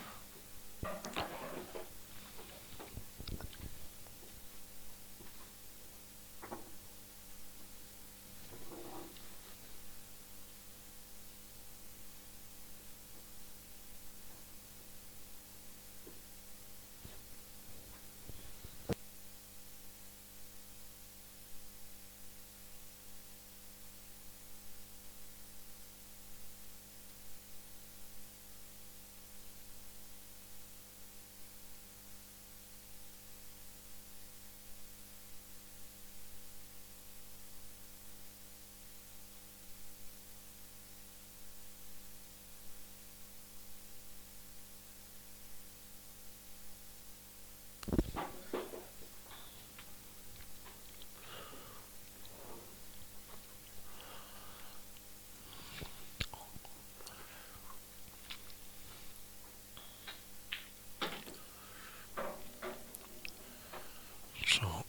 So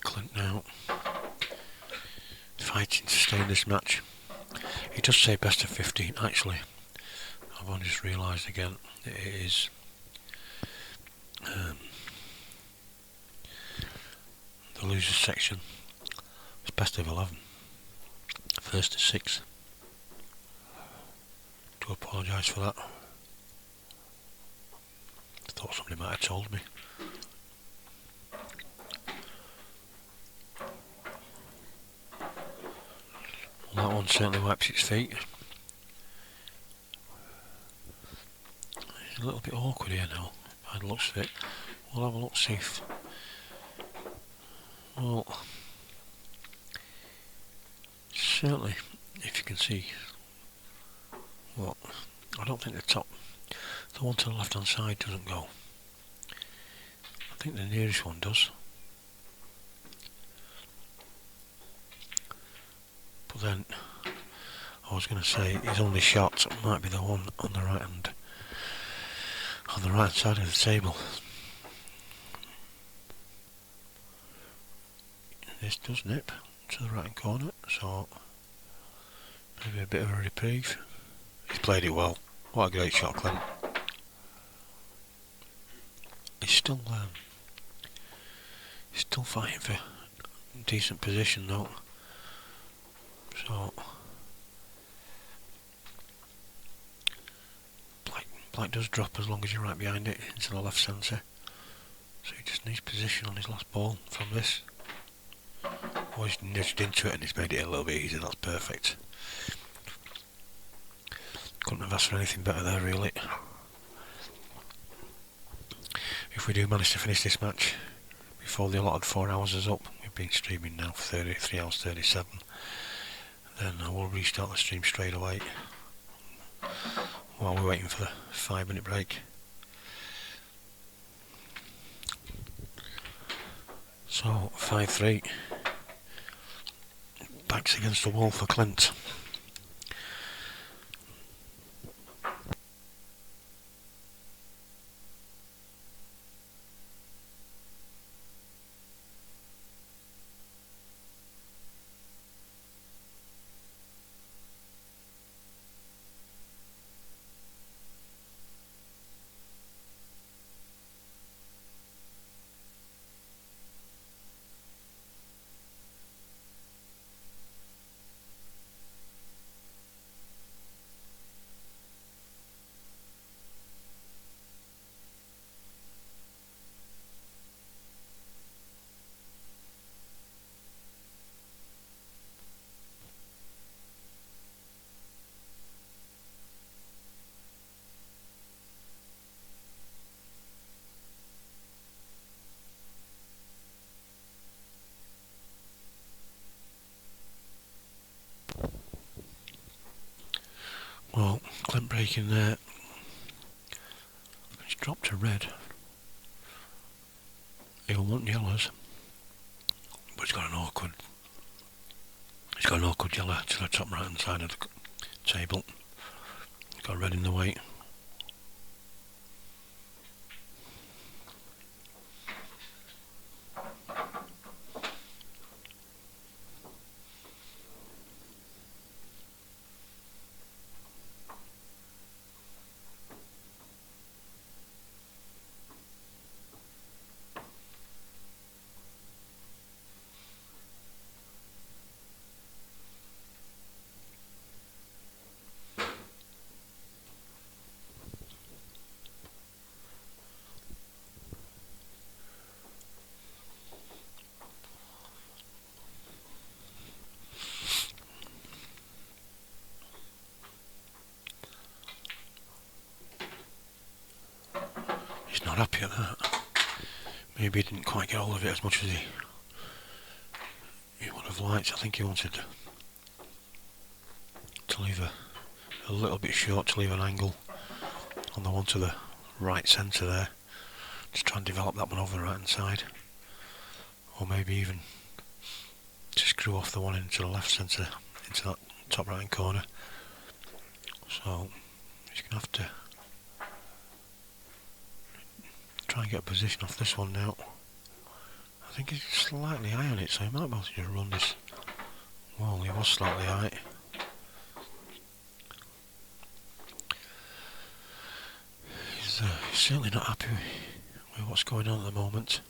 Clint now fighting to stay in this match. He does say best of 15 actually. I've only just realised again it is the losers section. It's best of 11. First to 6. Do apologise for that. I thought somebody might have told me. Well, that one certainly wipes its feet. It's a little bit awkward here now, by the looks of it. We'll have a look, see if... Well, certainly, if you can see, well, I don't think the one to the left hand side doesn't go. think the nearest one does. But then, I was going to say, his only shot might be the one on the right hand, on the right side of the table. This does nip to the right hand corner, so maybe a bit of a reprieve. He's played it well. What a great shot, Clint. He's still fighting for decent position though. So black does drop as long as you're right behind it into the left centre. So he just needs position on his last ball from this. Oh, he's nudged into it and he's made it a little bit easier. That's perfect. Couldn't have asked for anything better there, really. If we do manage to finish this match before the allotted 4 hours is up, we've been streaming now for 3 hours 37, then I will restart the stream straight away while we're waiting for the 5-minute break. So 5-3, backs against the wall for Clint. Well, Clint breaking there. He's dropped to red. He'll want yellows, but he's got an awkward yellow to the top right hand side of the table. He's got red in the way. He's not happy at that. Maybe he didn't quite get hold of it as much as he would have liked. I think he wanted to leave a little bit short, to leave an angle on the one to the right centre there, to try and develop that one over the right hand side, or maybe even to screw off the one into the left centre, into that top right hand corner. So he's going to have to try and get a position off this one now. I think he's slightly high on it, so he might be able to just run this. Well, he was slightly high. He's certainly not happy with what's going on at the moment.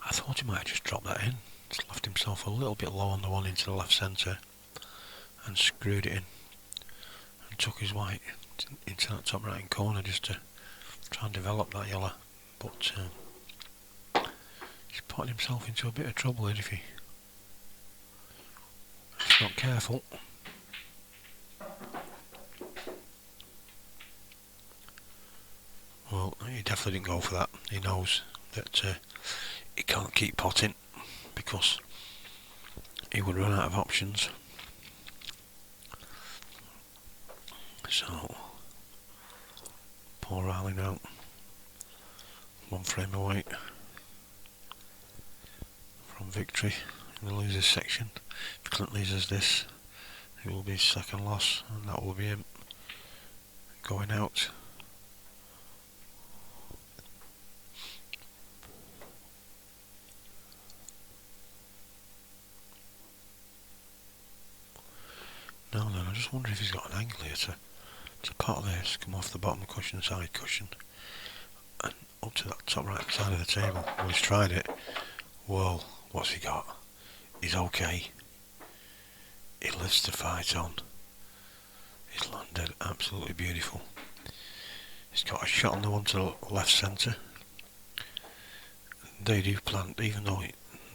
I thought he might have just dropped that in. Just left himself a little bit low on the one into the left centre and screwed it in and took his white into that top right hand corner just to try and develop that yellow. But he's putting himself into a bit of trouble here if he's not careful. Well, he definitely didn't go for that. He knows that he can't keep potting because he would run out of options. So poor Riley now one frame away from victory in the losers section. If Clint loses this, it will be his second loss, and that will be him going out. Now then, I just wonder if he's got an angle here to pot this, come off the bottom cushion, side cushion, and up to that top right side of the table. Well, he's tried it. Well, what's he got? He's okay. He lifts the fight on. He's landed absolutely beautiful. He's got a shot on the one to the left centre. They do plant, even though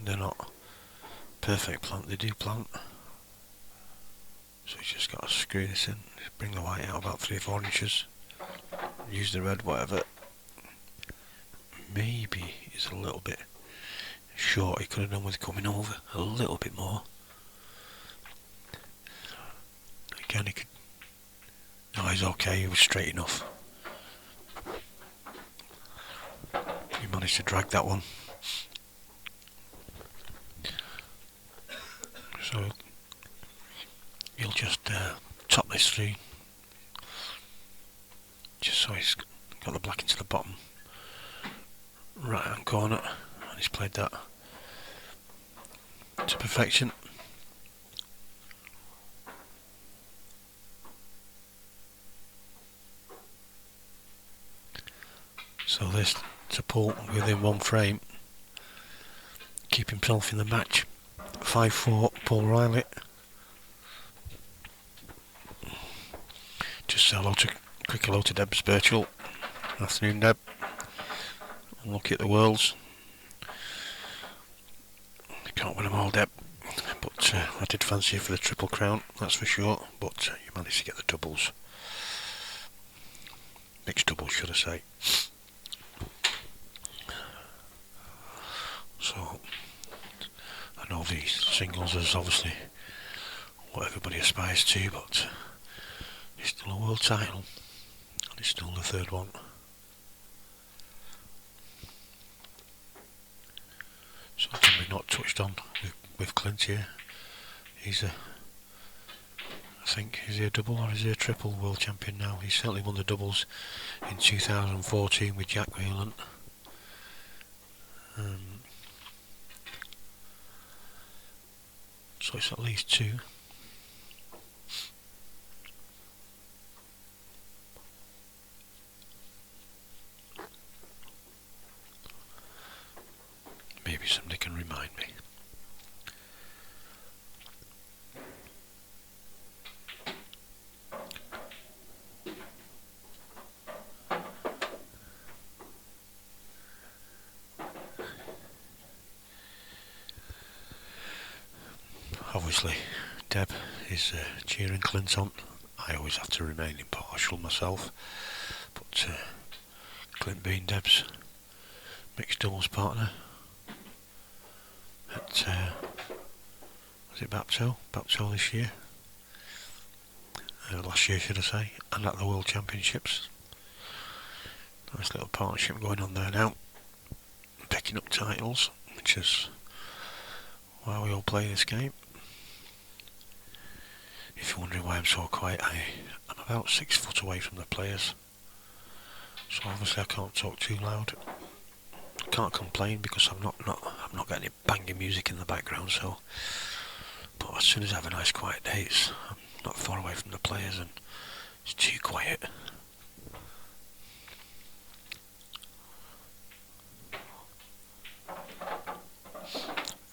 they're not perfect plant, they do plant. So he's just got to screw this in, bring the white out about 3 or 4 inches, use the red, whatever. Maybe he's a little bit short, he could have done with coming over a little bit more. Again, he could, no, he's okay, he was straight enough. He managed to drag that one. So he'll just top this through, just so he's got the black into the bottom right hand corner, and he's played that to perfection. So this to pull within one frame, keep himself in the match. 5-4 Paul Riley. Just say quick hello to Deb Spiritual. Afternoon, Deb. Look at the Worlds. Can't win them all, Deb, but I did fancy you for the Triple Crown, that's for sure. But you managed to get the doubles, mixed doubles, should I say. So I know the singles is obviously what everybody aspires to, but it's still a world title, and it's still the third one. Something we've not touched on with Clint here. He's I think, is he a double or is he a triple world champion now? He certainly won the doubles in 2014 with Jack Whelan. So it's at least 2. Maybe somebody can remind me. Obviously, Deb is cheering Clint on. I always have to remain impartial myself, but Clint being Deb's mixed doubles partner at was it Bapto this year, last year should I say, and at the World Championships. Nice little partnership going on there now, picking up titles, which is why we all play this game. If you're wondering why I'm so quiet, I'm about 6 foot away from the players, so obviously I can't talk too loud. I can't complain because I'm not getting any banging music in the background. So, but as soon as I have a nice quiet day, I'm not far away from the players and it's too quiet.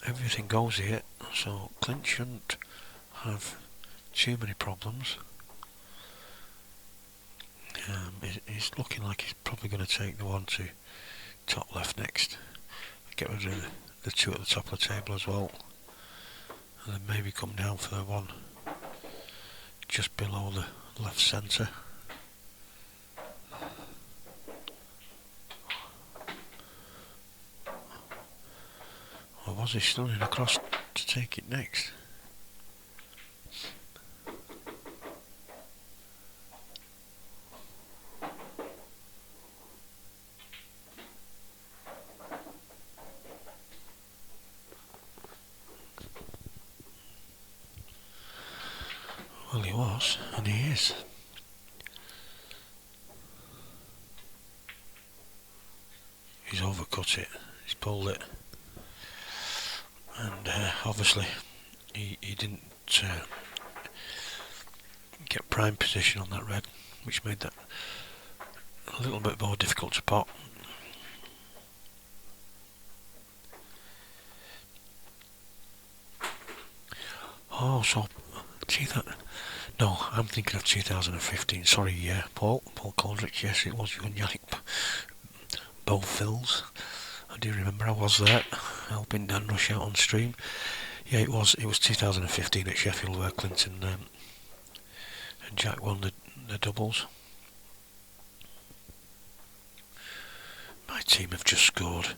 Everything goes here, so Clint shouldn't have too many problems. He's looking like he's probably going to take the one to top left next, get rid of the 2 at the top of the table as well, and then maybe come down for the one just below the left centre. Or was he stunning across to take it next? course, and he is. He's overcut it, he's pulled it, and obviously he didn't get prime position on that red, which made that a little bit more difficult to pot. Oh, so no, I'm thinking of 2015. Sorry, yeah, Paul Coldrick. Yes, it was you and Yannick Bowfills. I do remember I was there, helping Dan rush out on stream. Yeah, it was 2015 at Sheffield where Clint and Jack won the doubles. My team have just scored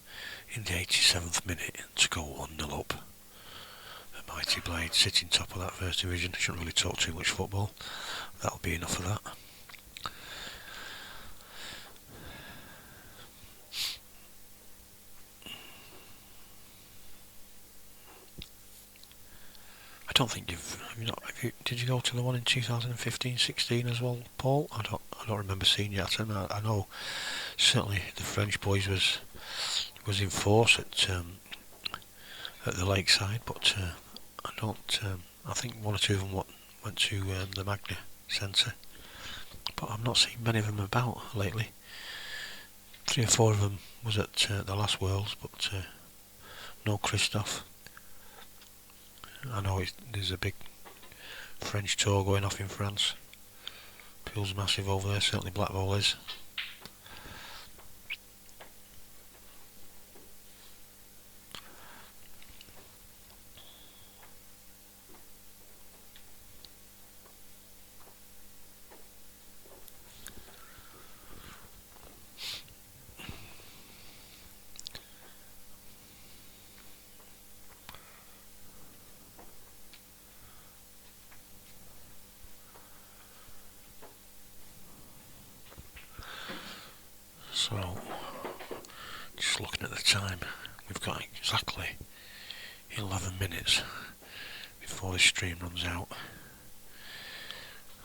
in the 87th minute to go 1-0 up. A Mighty Blade sitting top of that first division. Shouldn't really talk too much football. That'll be enough of that. I don't think did you go to the one in 2015-16 as well, Paul? I don't remember seeing you at. I know certainly the French boys was in force at the lakeside, but I think one or two of them went to the Magna Centre, but I've not seen many of them about lately. 3 or 4 of them was at the last Worlds, but no Christophe. I know there's a big French tour going off in France. Pool's massive over there, certainly Black Bowl is. So, just looking at the time, we've got exactly 11 minutes before this stream runs out.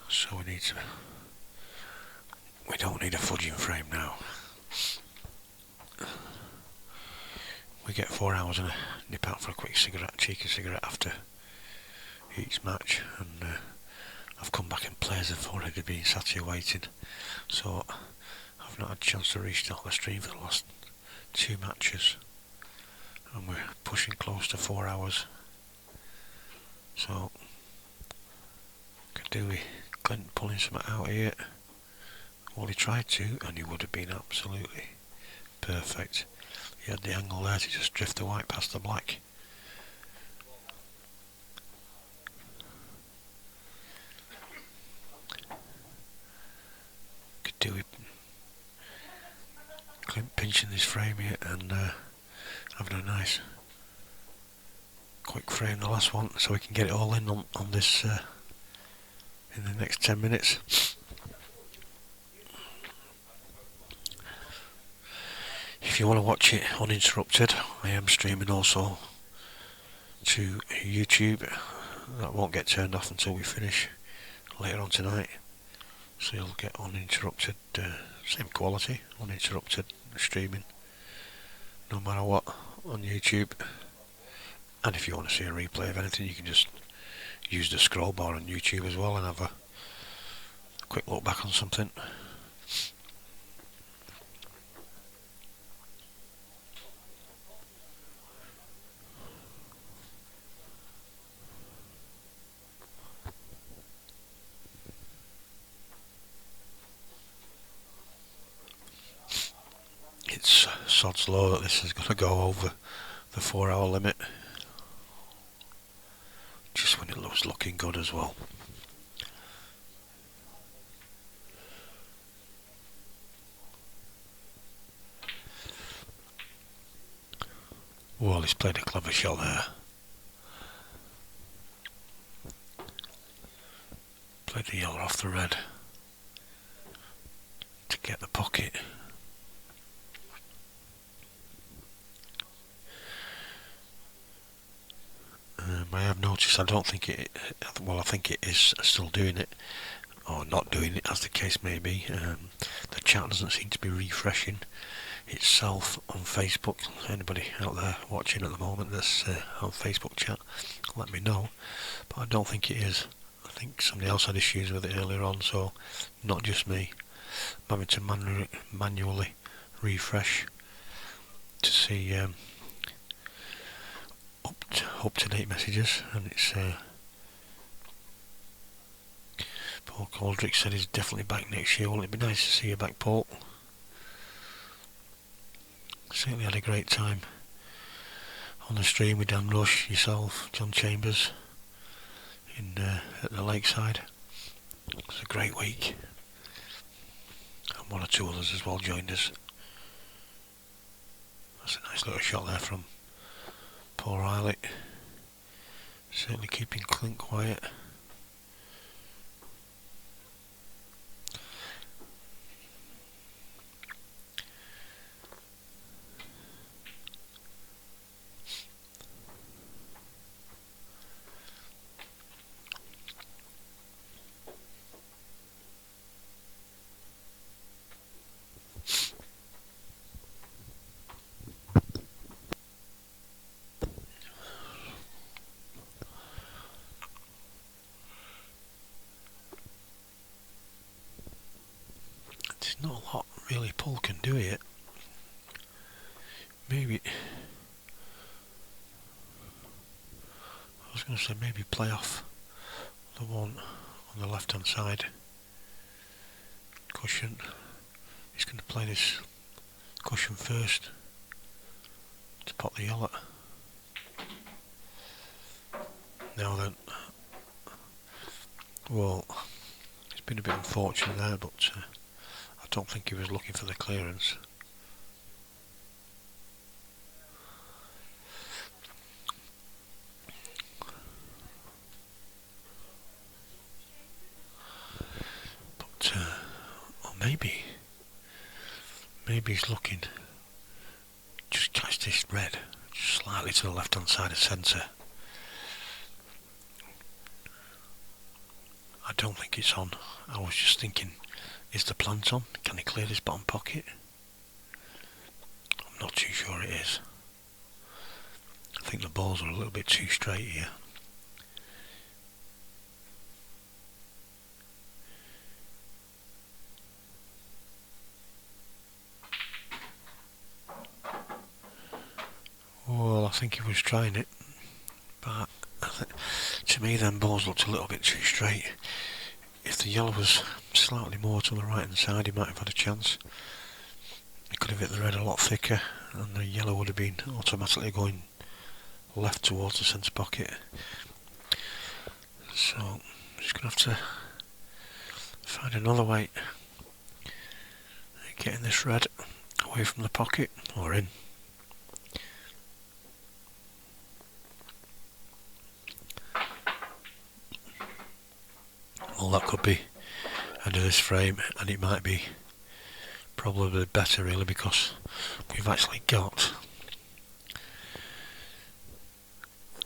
So we don't need a fudging frame now. We get 4 hours and a nip out for a quick cheeky cigarette after each match, and I've come back and players have already been sat here waiting, so I've not had a chance to restart the stream for the last 2 matches, and we're pushing close to 4 hours. So could do with Clint pulling something out here. Well, he tried to, and he would have been absolutely perfect. He had the angle there to just drift the white past the black. Could do with Clint pinching this frame here and having a nice quick frame, the last one, so we can get it all in on this in the next 10 minutes. If you want to watch it uninterrupted, I am streaming also to YouTube. That won't get turned off until we finish later on tonight, so you'll get uninterrupted, same quality, uninterrupted streaming no matter what on YouTube. And if you want to see a replay of anything, you can just use the scroll bar on YouTube as well and have a quick look back on something. It's sod's law that this is going to go over the 4 hour limit, just when it looks looking good as well. Well, he's played a clever shot there. Played the yellow off the red to get the pocket. I have noticed, I don't think it, well, I think it is still doing it, or not doing it, as the case may be. The chat doesn't seem to be refreshing itself on Facebook. Anybody out there watching at the moment that's on Facebook chat, let me know. But I don't think it is. I think somebody else had issues with it earlier on, so not just me. I'm having to manually refresh to see up-to-date messages, and it's Paul Caldrick said he's definitely back next year. Well, it'd be nice to see you back, Paul. Certainly had a great time on the stream with Dan Rush, yourself, John Chambers at the lakeside. It was a great week, and one or two others as well joined us. That's a nice little shot there from Paul Riley. Certainly keeping Clint quiet. There's not a lot really Paul can do here. Maybe, I was going to say maybe play off the one on the left hand side cushion. He's going to play this cushion first to pop the yellow. Now then, well, it's been a bit unfortunate there, but I don't think he was looking for the clearance. But, or maybe he's looking, just catch this red, just slightly to the left hand side of centre. I don't think it's on. I was just thinking, is the plant on? Can he clear this bottom pocket? I'm not too sure it is. I think the balls are a little bit too straight here. Well, I think he was trying it, but to me them balls looked a little bit too straight. If the yellow was slightly more to the right hand side, he might have had a chance. He could have hit the red a lot thicker, and the yellow would have been automatically going left towards the centre pocket. So I'm just going to have to find another way of getting this red away from the pocket, or in. Well, that could be under this frame, and it might be probably better really, because we've actually got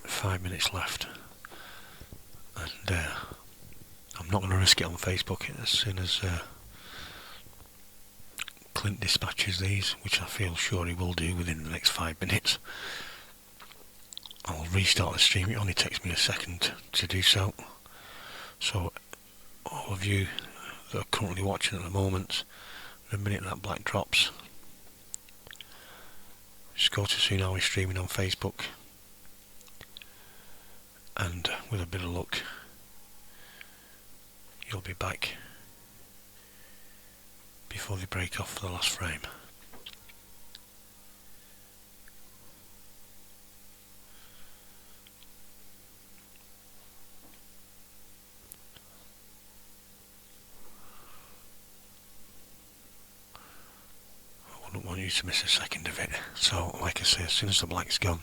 5 minutes left, and I'm not going to risk it on Facebook as soon as Clint dispatches these, which I feel sure he will do within the next 5 minutes. I'll restart the stream. It only takes me a second to do so. So all of you that are currently watching at the moment, the minute that black drops, just go to Tsunami streaming on Facebook, and with a bit of luck you'll be back before they break off for the last frame. I wouldn't want you to miss a second of it, so like I say, as soon as the black's gone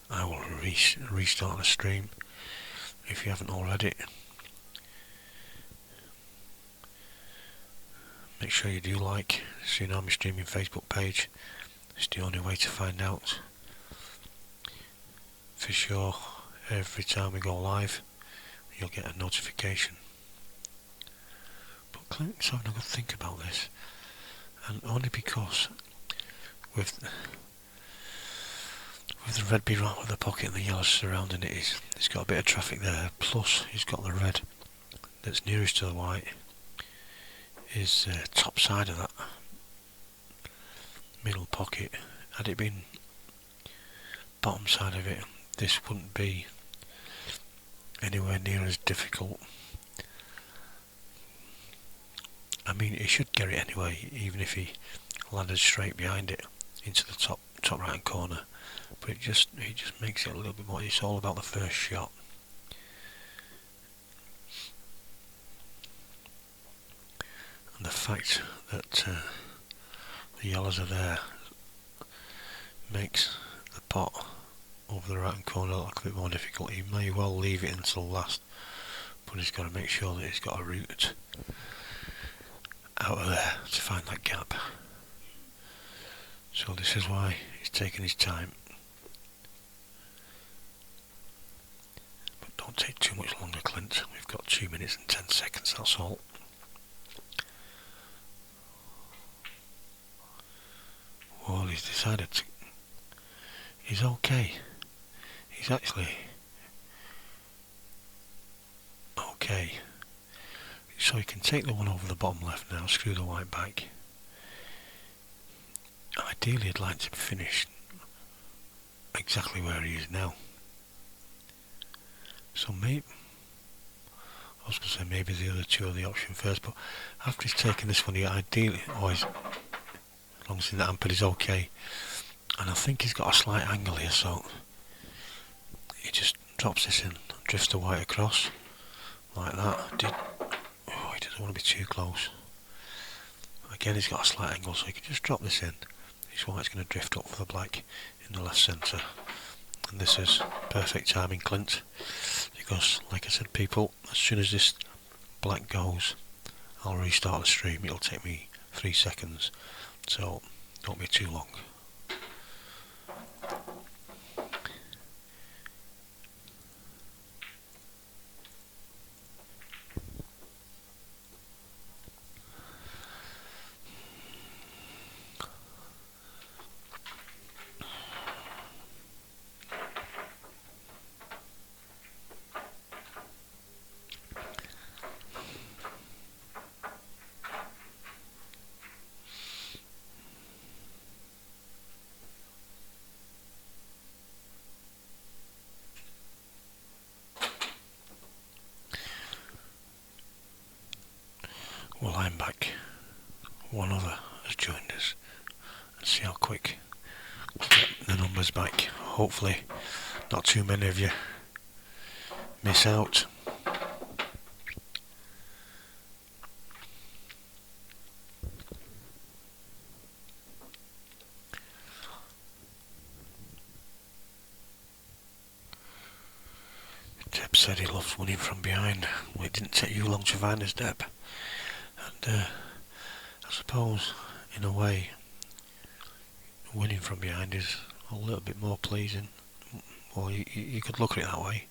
I will restart the stream. If you haven't already, make sure you do like Tsunami Streaming Facebook page. It's the only way to find out for sure every time we go live, you'll get a notification. But Clint's having a good think about this, and only because with the red being right with the pocket and the yellow surrounding it, it's got a bit of traffic there, plus he's got the red that's nearest to the white is top side of that middle pocket. Had it been bottom side of it, this wouldn't be anywhere near as difficult. I mean, he should get it anyway, even if he landed straight behind it into the top right hand corner. But it just makes it a little bit more. It's all about the first shot. And the fact that the yellows are there makes the pot over the right hand corner look a bit more difficult. He may well leave it until last, but he's got to make sure that he's got a route out of there to find that gap. So this is why he's taking his time. But don't take too much longer, Clint. We've got 2 minutes and 10 seconds, that's all. Well, he's decided to... He's okay. He's actually... okay. So he can take the one over the bottom left now, screw the white back. Ideally I'd like to finish exactly where he is now. So maybe... I was going to say maybe the other two are the option first, but after he's taken this one, he ideally... as long as the hampered is okay. And I think he's got a slight angle here, so he just drops this in, drifts the white across like that. He doesn't want to be too close. Again, he's got a slight angle, so he can just drop this in. His white's going to drift up for the black in the left centre. And this is perfect timing, Clint, because like I said, people, as soon as this black goes, I'll restart the stream. It'll take me 3 seconds, so don't be too long. Well, I'm back. One other has joined us. Let's see how quick we get the numbers back. Hopefully not too many of you miss out. Deb said he loves winning from behind. Well, it didn't take you long to find us, Deb. And I suppose, in a way, winning from behind is a little bit more pleasing. Well, you could look at it that way.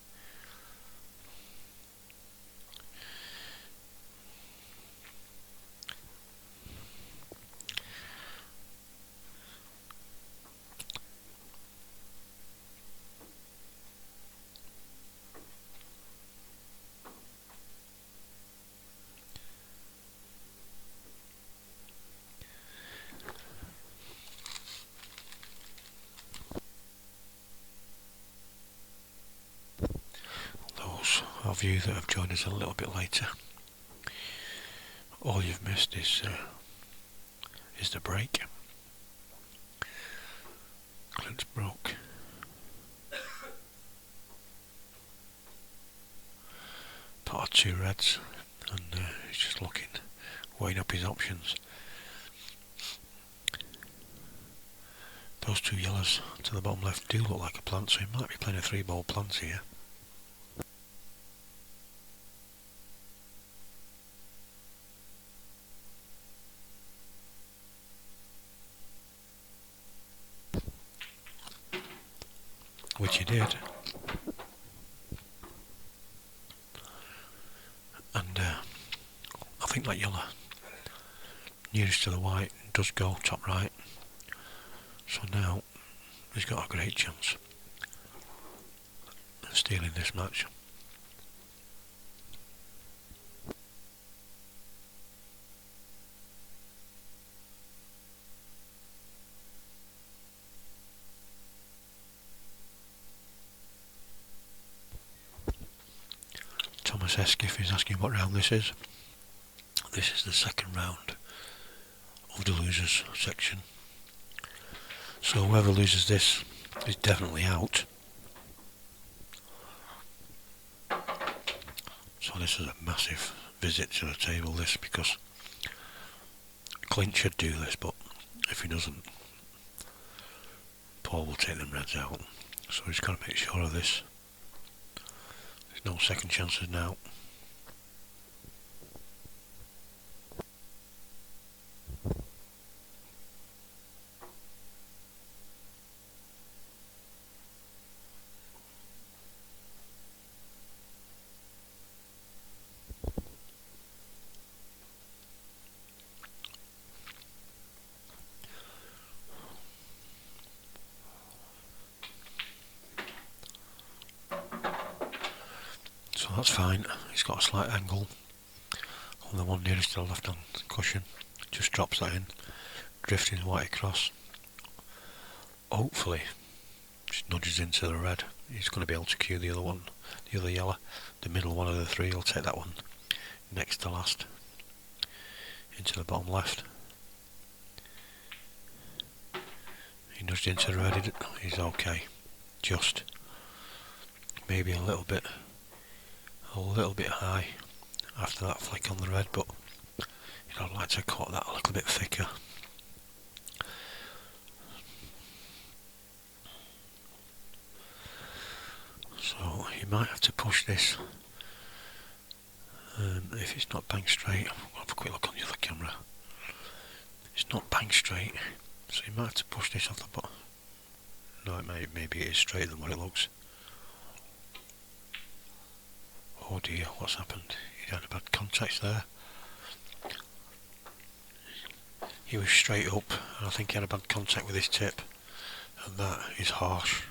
Of you that have joined us a little bit later, all you've missed is the break. Clint's broke. Part of 2 reds, and he's just looking, weighing up his options. Those 2 yellows to the bottom left do look like a plant, so he might be playing a 3-ball plant here. Which he did. think that yellow nearest to the white does go top right. So now he's got a great chance of stealing this match. Thomas Eskiff is asking what round this is. This is the second round of the losers section. So whoever loses this is definitely out. So this is a massive visit to the table, this, because Clint should do this, but if he doesn't, Paul will take them reds out. So he's got to make sure of this. There's no second chances now. So that's fine. He's got a slight angle on the one nearest to the left hand cushion. Just drops that in, drifting white across. Hopefully just nudges into the red. He's going to be able to cue the other one, the other yellow, the middle one of the three. He'll take that one next to last into the bottom left. He nudged into the red. He's okay. Just maybe a little bit high after that flick on the red, but I'd like to cut that a little bit thicker. So you might have to push this if it's not bang straight. I'll have a quick look on the other camera. It's not bang straight, so you might have to push this off the bottom. No, maybe it is straighter than what it looks. Oh dear, what's happened? He had a bad contact there. He was straight up, and I think he had a bad contact with his tip, and that is harsh.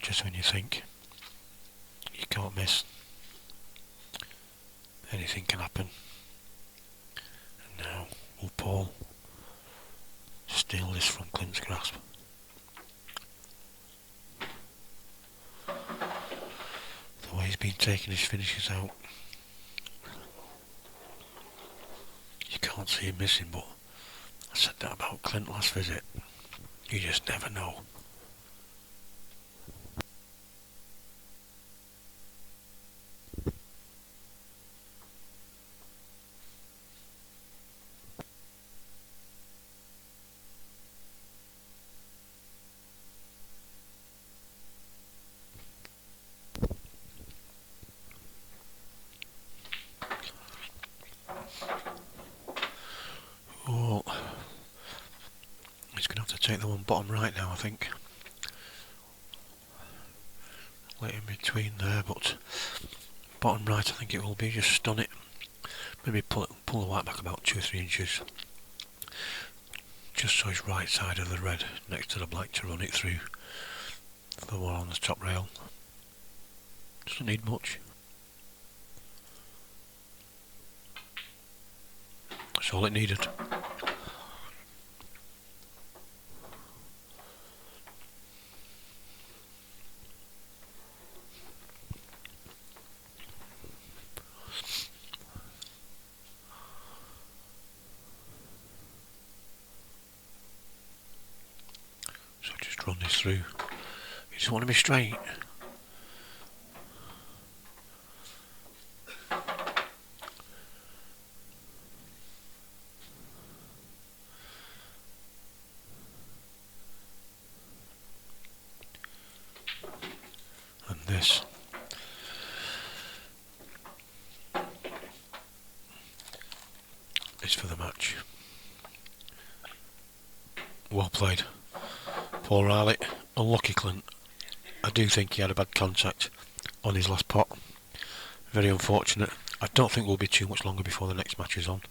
Just when you think you can't miss, anything can happen. And now, will Paul steal this from Clint's grasp? The way he's been taking his finishes out, you can't see him missing, but I said that about Clint last visit. You just never know. Oh, he's going to have to take the one bottom right now, I think. Late in between there, but bottom right I think it will be. Just stun it. Maybe pull the white back about 2 or 3 inches. Just so it's right side of the red next to the black to run it through the one on the top rail. Doesn't need much. That's all it needed. So just run this through. You just want to be straight. And this is for the match. Well played, Paul Riley. Unlucky Clint. I do think he had a bad contact on his last pot. Very unfortunate. I don't think we'll be too much longer before the next match is on.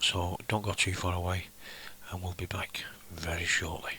So don't go too far away, and we'll be back very shortly.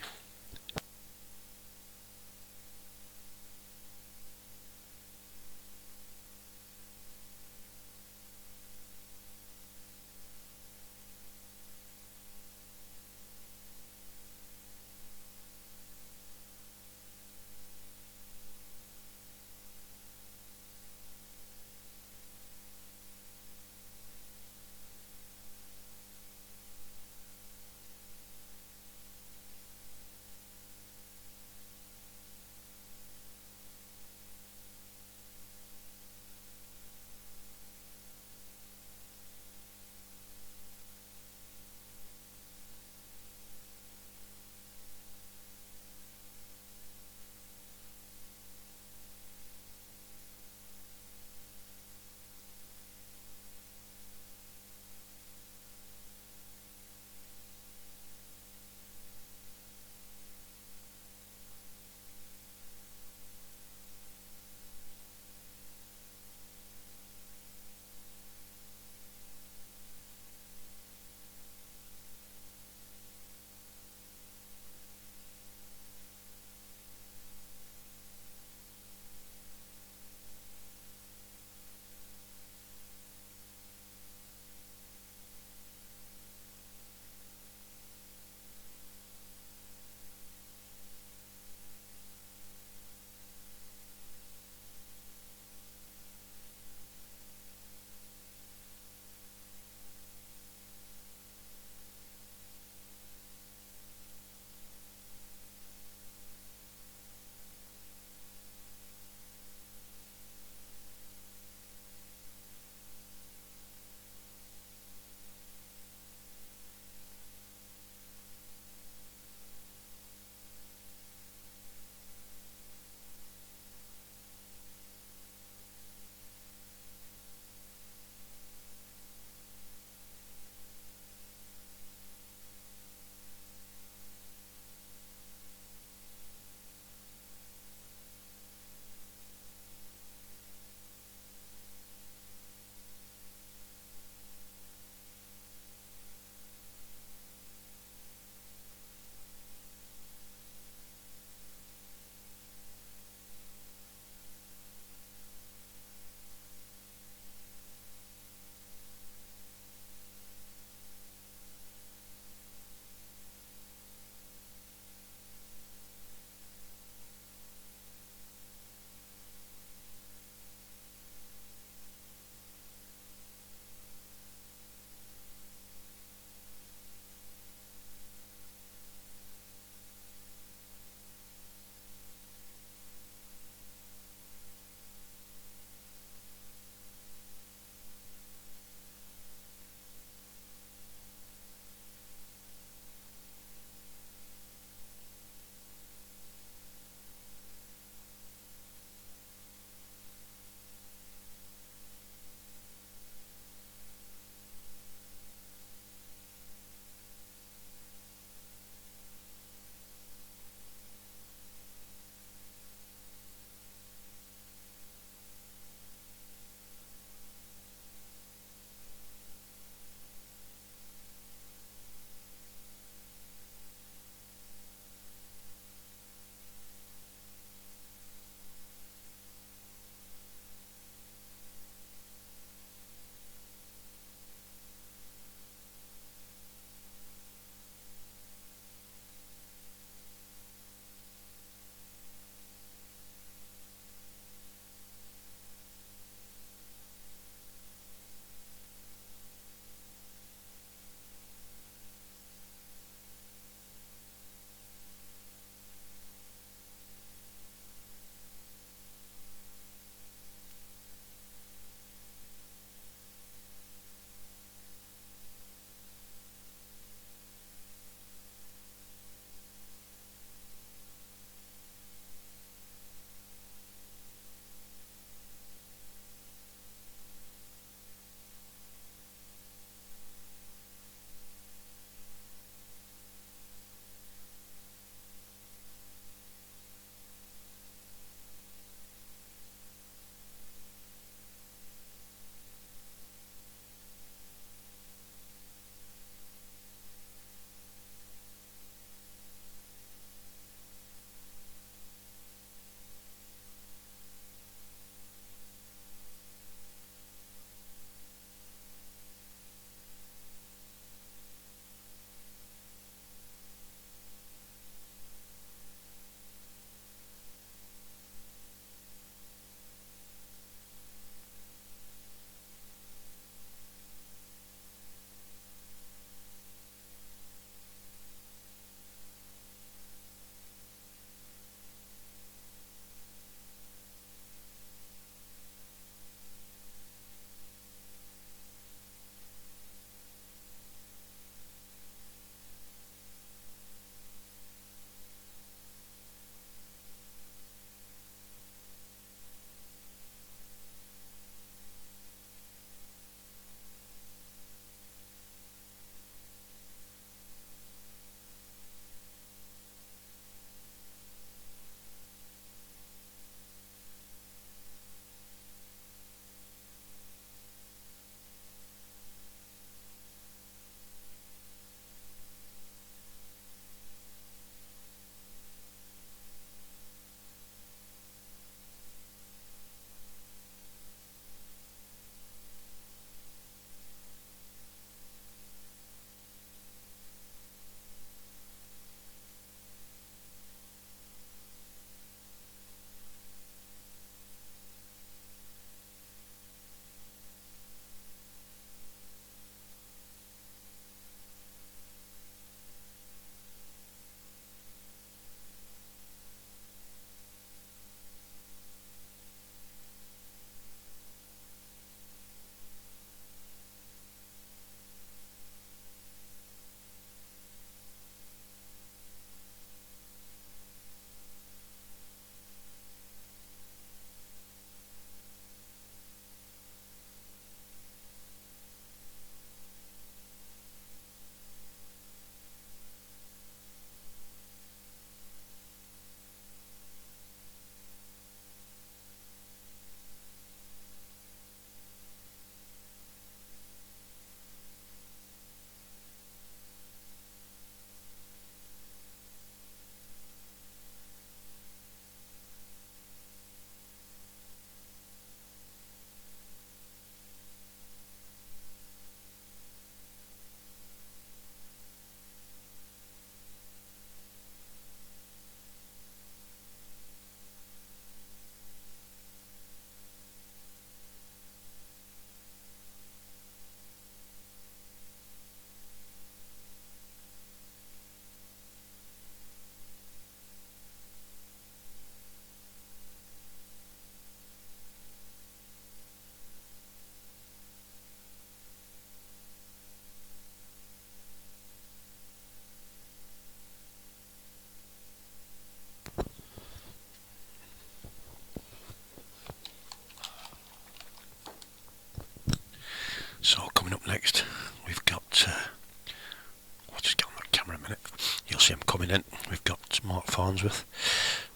Farnsworth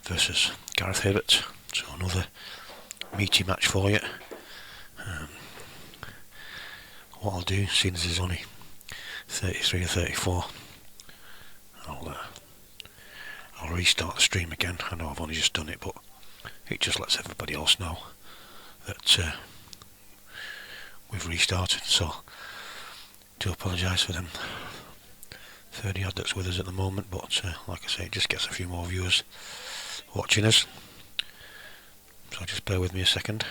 versus Gareth Hibbert. So another meaty match for you. What I'll do, seeing as there's only 33 or 34, I'll restart the stream again. I know I've only just done it, but it just lets everybody else know that we've restarted. So do apologise for them 30 odd that's with us at the moment, but like I say, it just gets a few more viewers watching us. So just bear with me a second.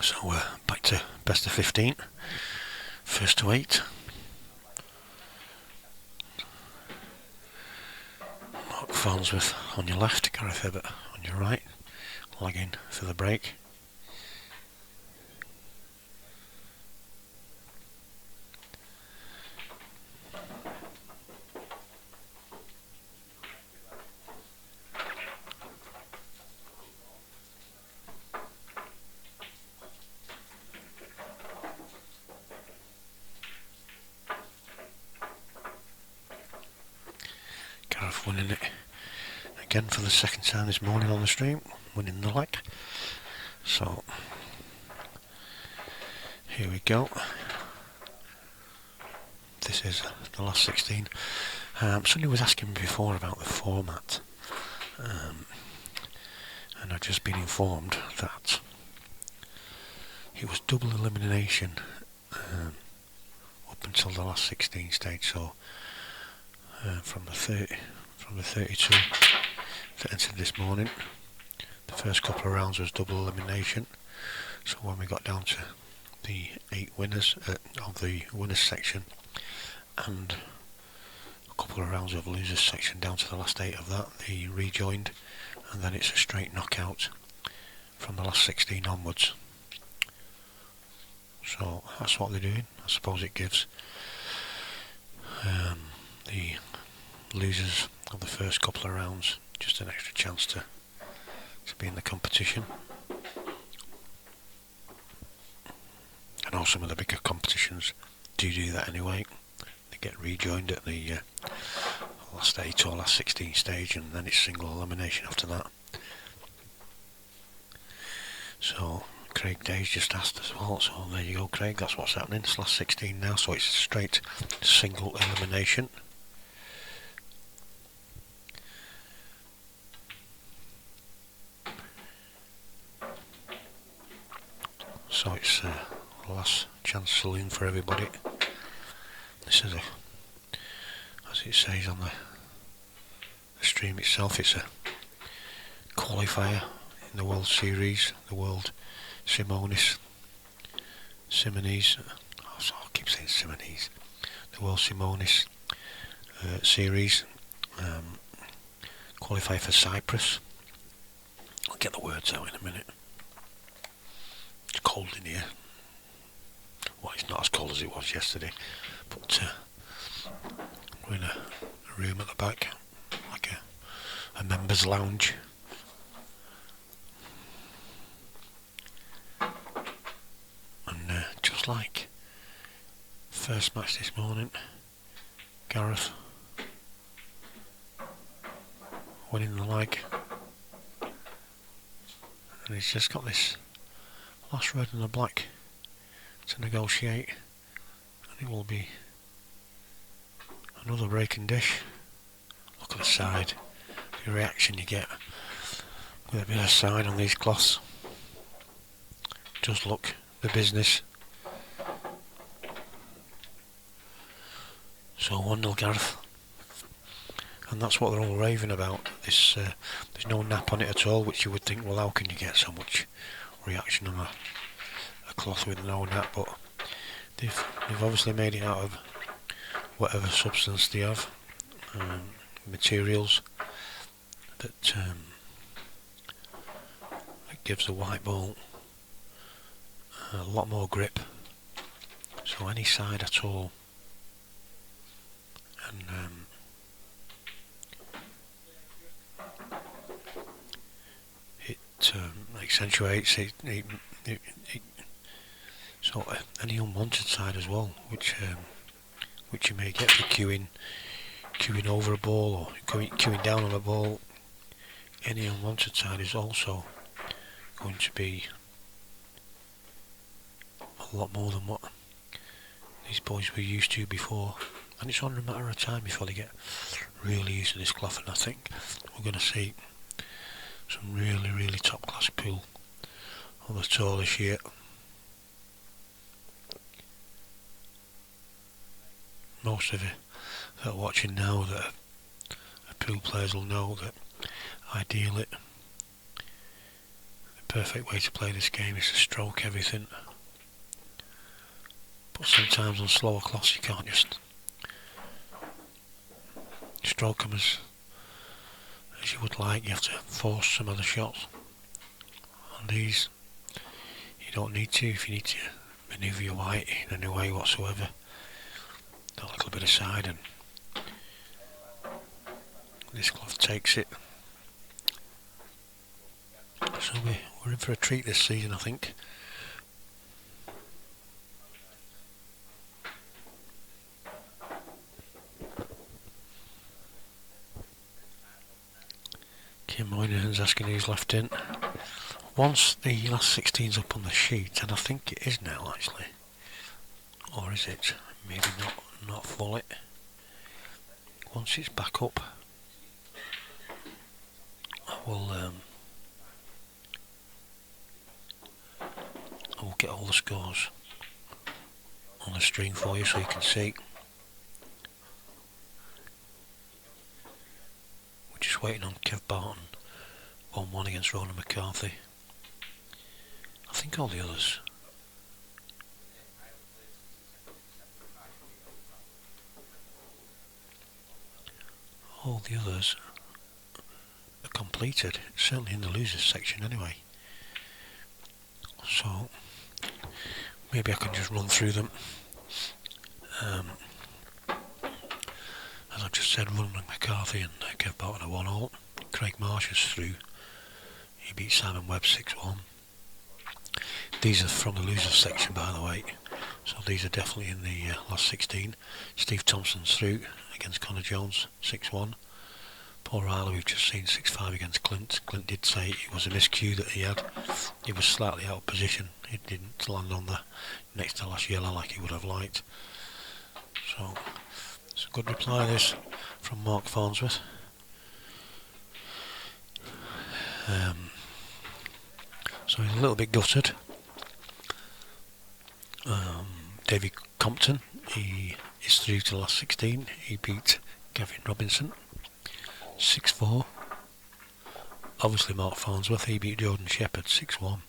So we're back to best of 15, first to 8. Mark Farnsworth on your left, Gareth Hibbert on your right, lagging for the break. Winning it again for the second time this morning on the stream, winning the leg. So here we go. This is the last 16. Somebody was asking me before about the format, and I've just been informed that it was double elimination up until the last 16 stage. So from the 32 that entered this morning, the first couple of rounds was double elimination. So when we got down to the 8 winners of the winners section and a couple of rounds of losers section down to the last 8 of that, they rejoined, and then it's a straight knockout from the last 16 onwards. So that's what they're doing. I suppose it gives the losers of the first couple of rounds just an extra chance to be in the competition. I know some of the bigger competitions do that anyway. They get rejoined at the last 8 or last 16 stage, and then it's single elimination after that. So Craig Day's just asked as well, so there you go, Craig, that's what's happening. It's last 16 now, so it's a straight single elimination. So it's the last chance saloon for everybody. This is as it says on the stream itself, it's a qualifier in the World Series, the World Simonese, I keep saying Simonese, the World Simonese Series, Qualifier for Cyprus. I'll get the words out in a minute. It's cold in here. Well, it's not as cold as it was yesterday, but we're in a room at the back, like a members' lounge. And like first match this morning, Gareth winning the leg, and he's just got this last red and a black to negotiate, and it will be another breaking dish. Look at the side, the reaction you get with a bit of side on these cloths. Just look, the business. So 1-0 Gareth, and that's what they're all raving about. This there's no nap on it at all, which you would think, well, how can you get so much reaction on a cloth with no nap? But they've obviously made it out of whatever substance they have, materials that gives the white ball a lot more grip. So any side at all, and it accentuates it, so any unwanted side as well, which you may get for queuing over a ball or queuing down on a ball. Any unwanted side is also going to be a lot more than what these boys were used to before, and it's only a matter of time before they get really used to this cloth, and I think we're going to see some really top class pool on the tour this year. Most of you that are watching now that are pool players will know that ideally the perfect way to play this game is to stroke everything, but sometimes on slower cloths you can't just stroke them as you would like. You have to force some of the shots. On these you don't need to. If you need to manoeuvre your white in any way whatsoever, a little bit of side, and this cloth takes it. So we're in for a treat this season, I think. Kim Moynihan's asking who's left in. Once the last 16's up on the sheet, and I think it is now actually, or is it? Maybe not fully. Once it's back up, I will get all the scores on the stream for you so you can see. We're just waiting on Kev Barton 1-1 against Ronan McCarthy. I think all the others are completed, certainly in the losers section anyway. So maybe I can just run through them. As I've just said, Ronan McCarthy and Kev Barton are 1-1. Craig Marsh is through. He beat Simon Webb 6-1. These are from the losers section, by the way, so these are definitely in the last 16. Steve Thompson's through against Connor Jones 6-1. Paul Riley, we've just seen 6-5 against Clint. Clint did say it was a miscue that he had. He was slightly out of position. He didn't land on the next to last yellow like he would have liked. So it's a good reply this from Mark Farnsworth. So he's a little bit gutted. David Compton, he is through to the last 16. He beat Gavin Robinson 6-4. Obviously Mark Farnsworth, he beat Jordan Shepherd 6-1.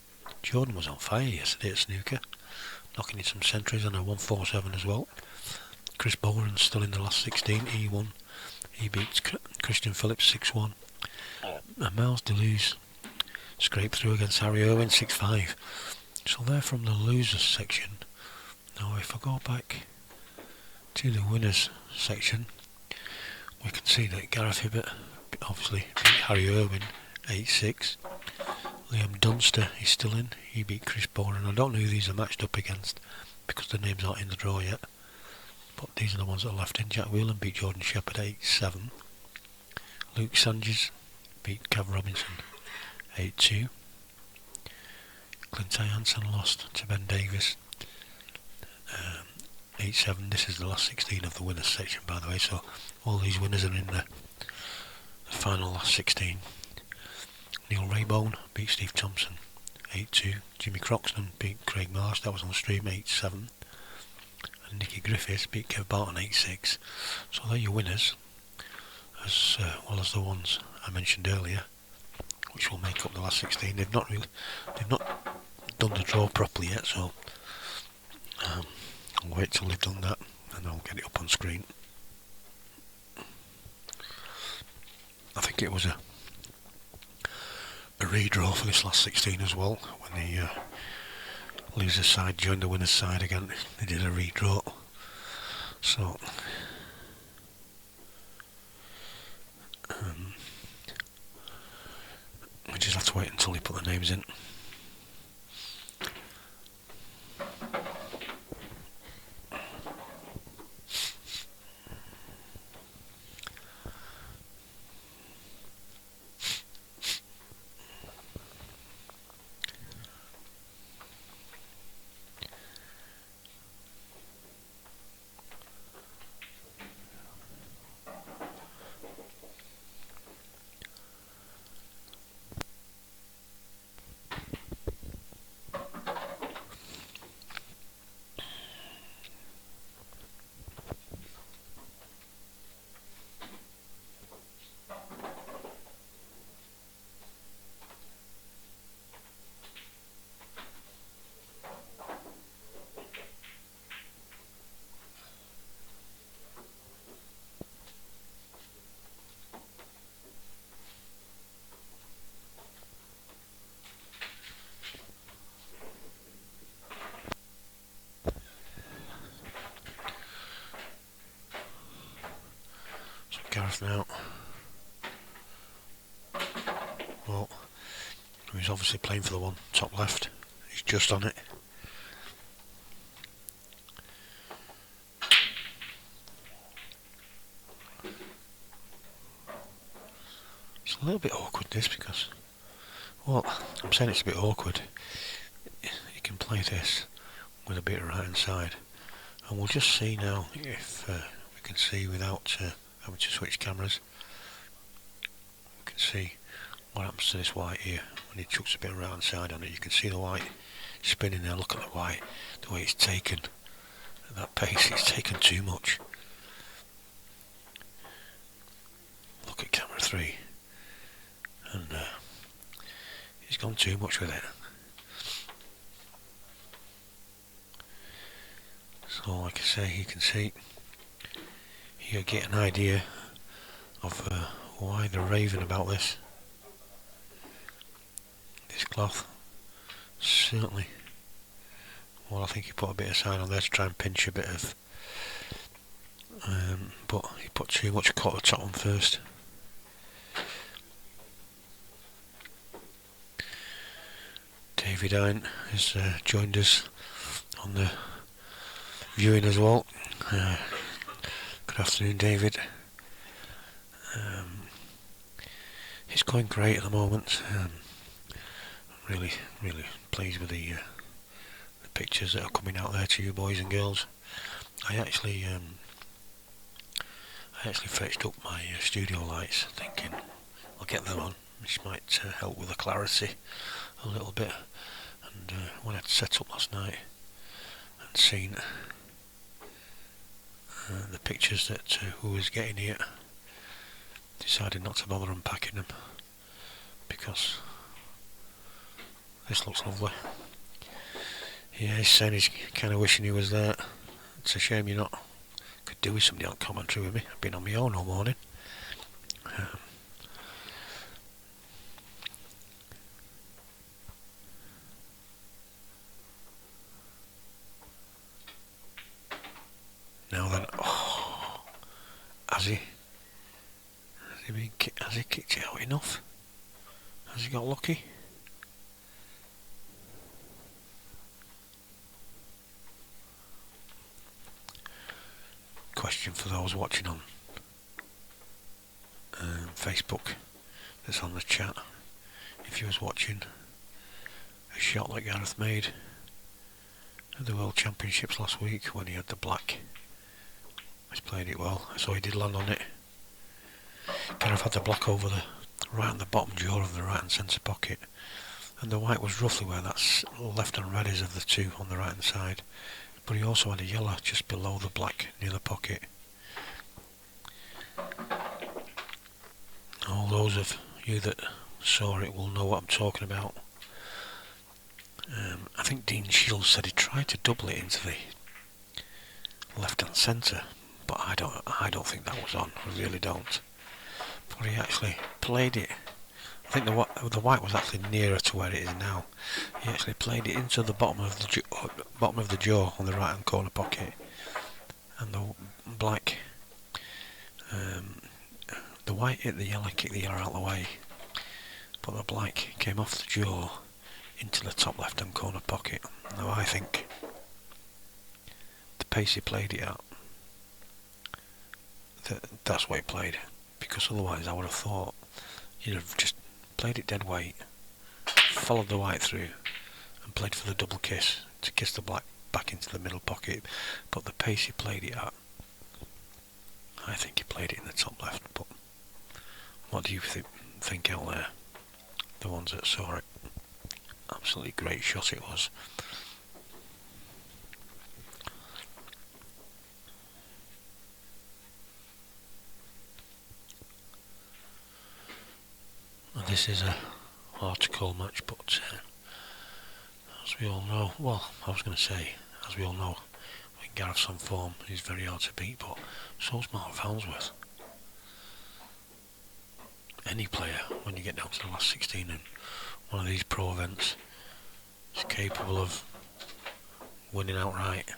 Jordan was on fire yesterday at snooker, knocking in some centuries on a 147 as well. Chris Bowen's still in the last 16. He won. He beat Christian Phillips 6-1. And Miles Deleuze scraped through against Harry Irwin 6-5. So they're from the losers section. Now if I go back to the winners section, we can see that Gareth Hibbert obviously beat Harry Irwin 8-6. Liam Dunster is still in. He beat Chris Bowen. I don't know who these are matched up against, because the names aren't in the draw yet. But these are the ones that are left in. Jack Whelan beat Jordan Shepherd 8-7. Luke Sanchez beat Cav Robinson 8-2. Clint Hansen lost to Ben Davis 8-7. This is the last 16 of the winners section, by the way, so all these winners are in the final last 16. Neil Raybone beat Steve Thompson 8-2. Jimmy Croxton beat Craig Marsh, that was on stream, 8-7. And Nicky Griffiths beat Kev Barton 8-6. So they're your winners, as well as the ones I mentioned earlier, which will make up the last 16. They've not done the draw properly yet, so I'll wait till they've done that and I'll get it up on screen. I think it was a redraw for this last 16 as well, when the loser's side joined the winner's side again. They did a redraw, so we just have to wait until they put the names in. Gareth now. Well, he's obviously playing for the one top left. He's just on it. It's a little bit awkward this, because, well, I'm saying it's a bit awkward. You can play this with a bit of right hand side, and we'll just see now if we can see without having to switch cameras. You can see what happens to this white here when he chucks a bit of right hand side on it. You can see the white spinning there. Look at the white, the way it's taken at that pace. It's taken too much. Look at camera 3, and he's gone too much with it. So like I say, you can see, you get an idea of why they're raving about this cloth. Certainly, well, I think he put a bit of side on there to try and pinch a bit of, but he put too much cut the top on first. David Hine has joined us on the viewing as well. Good afternoon, David. It's going great at the moment. Really pleased with the pictures that are coming out there to you boys and girls. I actually fetched up my studio lights, thinking I'll get them on, which might help with the clarity a little bit. And when I'd set up last night and seen the pictures that who was getting here, decided not to bother unpacking them, because this looks lovely. Yeah, he's saying he's kind of wishing he was there. It's a shame you're not, could do with somebody on commentary with me. I've been on my own all morning. Now then, oh, has he kicked it out enough? Has he got lucky? question for those watching on Facebook that's on the chat. If you was watching a shot like Gareth made at the World Championships last week when he had the black, he's played it well, so he did land on it. Gareth had the black over the right on the bottom jaw of the right hand centre pocket, and the white was roughly where that left and red is of the two on the right hand side, but he also had a yellow just below the black near the pocket. All those of you that saw it will know what I'm talking about. I think Dean Shields said he tried to double it into the left hand centre, but I don't think that was on. I really don't. But he actually played it. I think the white was actually nearer to where it is now. He actually played it into the bottom of the jaw on the right hand corner pocket, and the black, the white hit the yellow, kicked the yellow out of the way, but the black came off the jaw into the top left hand corner pocket. Now I think the pace he played it at, that's what he played, because otherwise I would have thought you'd have just played it dead weight, followed the white through and played for the double kiss to kiss the black back into the middle pocket. But the pace he played it at, I think he played it in the top left. But what do you think out there, the ones that saw it? Absolutely great shot it was. And this is a hard to call match, but as we all know, well, I was going to say, as we all know, when Gareth's on form, he's very hard to beat, but so's Mark Farnsworth. Any player, when you get down to the last 16 in one of these pro events, is capable of winning outright.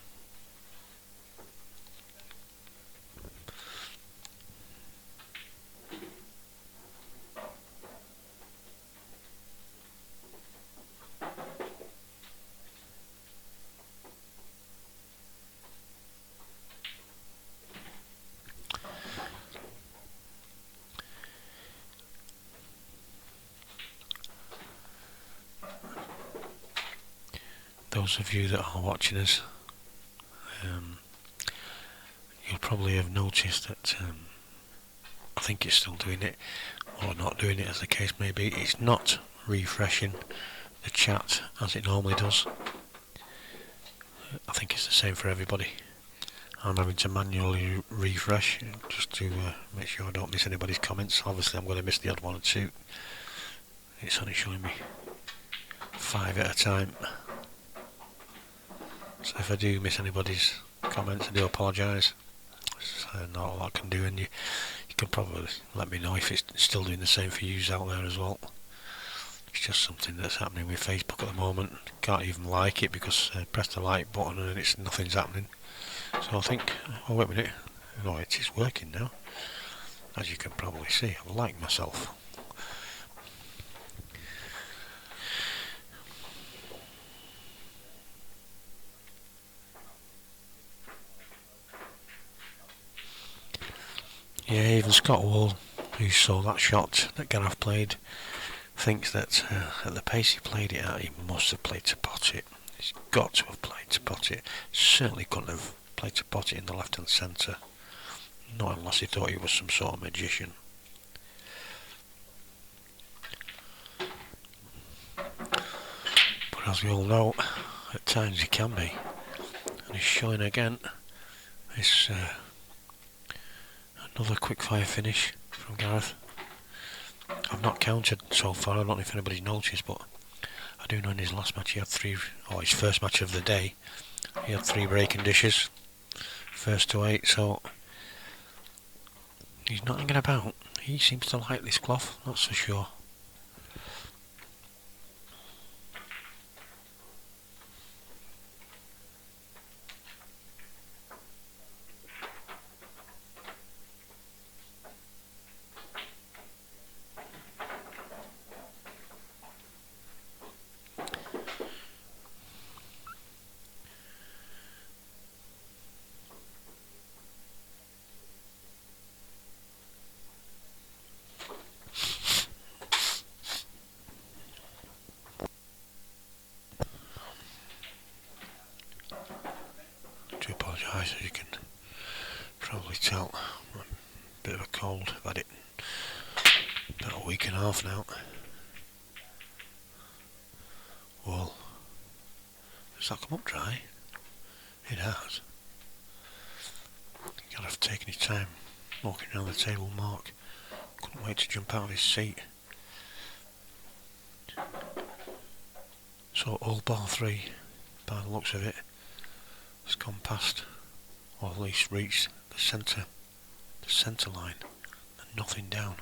Those of you that are watching us, you'll probably have noticed that I think it's still doing it, or not doing it as the case may be. It's not refreshing the chat as it normally does. I think it's the same for everybody. I'm having to manually refresh just to make sure I don't miss anybody's comments. Obviously I'm going to miss the odd one or two. It's only showing me 5 at a time. So if I do miss anybody's comments, I do apologise. It's not a lot I can do, and you can probably let me know if it's still doing the same for you out there as well. It's just something that's happening with Facebook at the moment. Can't even like it because I pressed the like button and nothing's happening. So I think, oh wait a minute, no, it is working now. As you can probably see, I've liked myself. Yeah, even Scott Wall, who saw that shot that Gareth played, thinks that at the pace he played it at, he must have played to pot it. He's got to have played to pot it. Certainly couldn't have played to pot it in the left hand centre. Not unless he thought he was some sort of magician. But as we all know, at times he can be. And he's showing again. This another quick-fire finish from Gareth. I've not counted so far, I don't know if anybody's noticed, but I do know in his last match he had 3, or his first match of the day, he had 3 breaking dishes, first to 8, so he's not hanging about. He seems to like this cloth, that's for sure. dry, so you can probably tell. I'm a bit of a cold. I've had it about a week and a half now. Well, has that come up dry? It has. Gareth taking his time walking around the table. Mark couldn't wait to jump out of his seat. So all bar 3, by the looks of it, has gone past, or at least reached the centre line, and nothing down.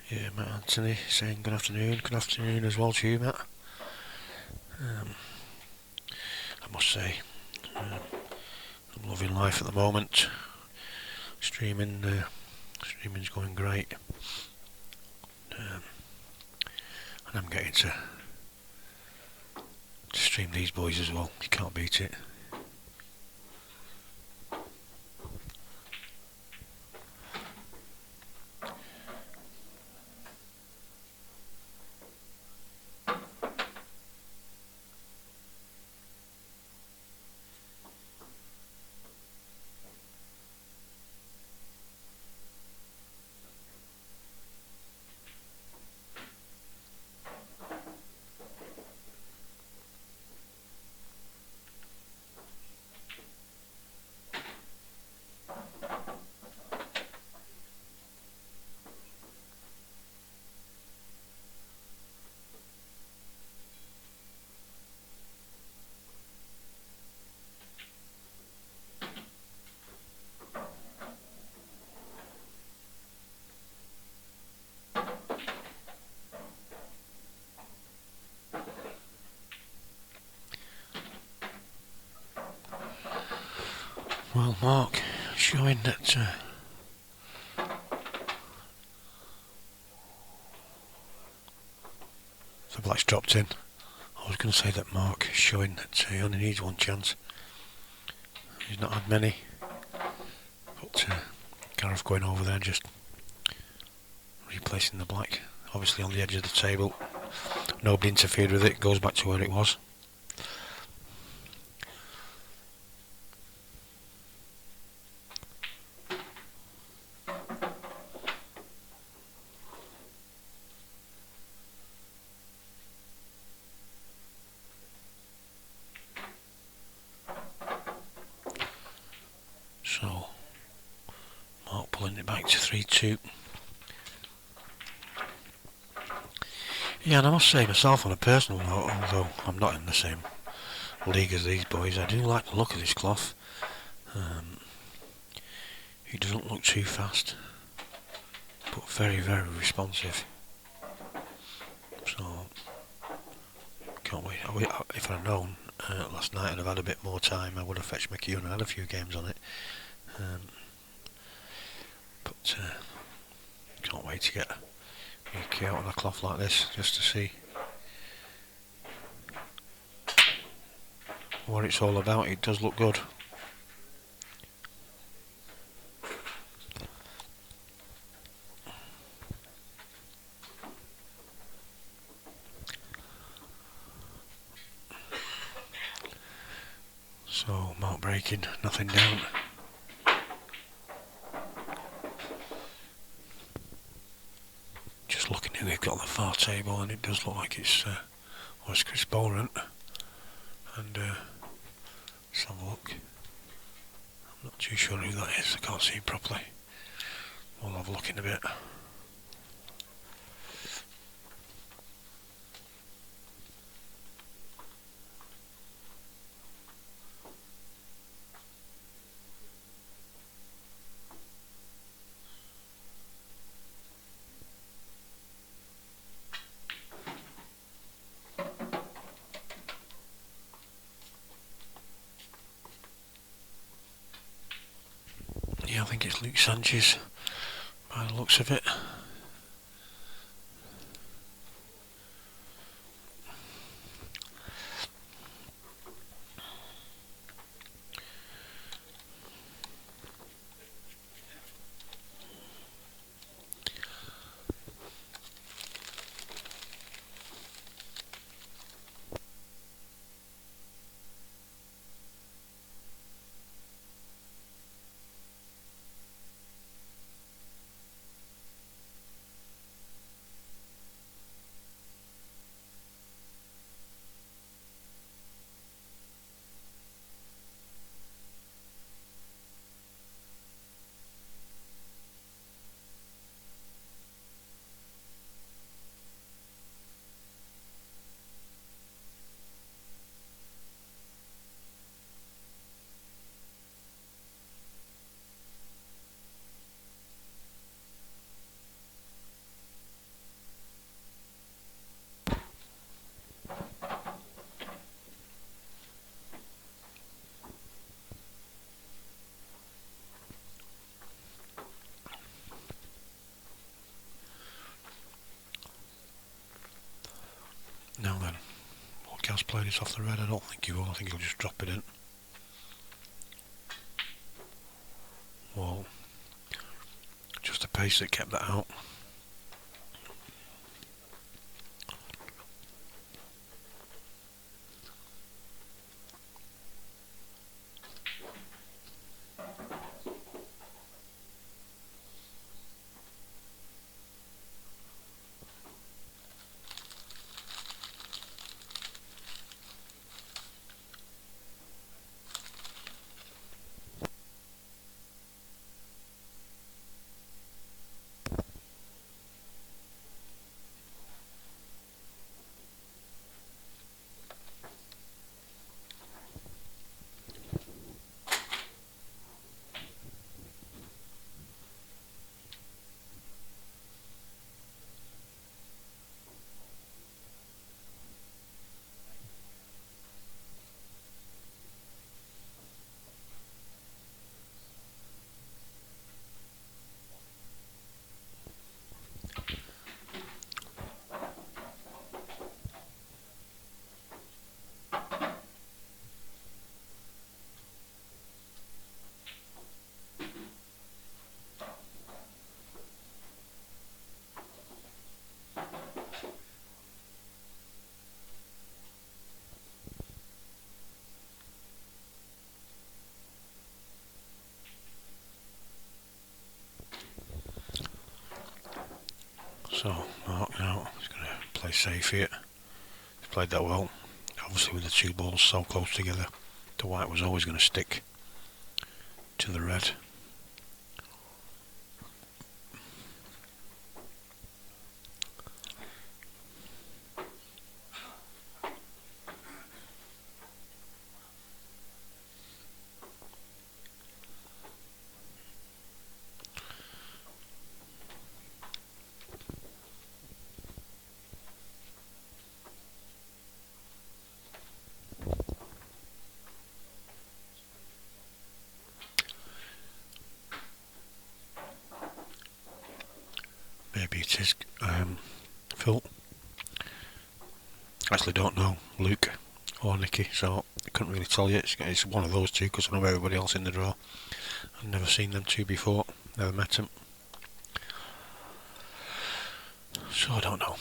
Yeah, Matt Anthony saying good afternoon as well to you, Matt. I must say, I'm loving life at the moment. Streaming's going great, and I'm getting to stream these boys as well. You can't beat it. Well, Mark, showing that the black's dropped in. I was going to say that Mark is showing that he only needs one chance. He's not had many. But Gareth going over there and just replacing the black. Obviously on the edge of the table. Nobody interfered with it. Goes back to where it was. So, Mark pulling it back to 3-2. Yeah, and I must say myself on a personal note, although I'm not in the same league as these boys, I do like the look of this cloth. He doesn't look too fast, but very, very responsive. So, can't wait. If I'd known last night and I've had a bit more time, I would have fetched my cue and had a few games on it. But can't wait to get your key out on a cloth like this just to see what it's all about. It does look good. So Mark breaking, nothing down. Just looking who we've got on the far table, and it does look like it's Chris Boran. And let's have a look. I'm not too sure who that is. I can't see him properly. We'll have a look in a bit. Yeah, I think it's Luke Sanchez by the looks of it. Now then, will Gaz play this off the red? I don't think he will. I think he'll just drop it in. Well, just the pace that kept that out. So, Mark now is going to play safe here. He's played that well. Obviously with the two balls so close together, the white was always going to stick to the red. Maybe it is Phil. Actually don't know, Luke or Nicky, so I couldn't really tell you. It's one of those two because I know everybody else in the draw. I've never seen them two before, never met them. So I don't know.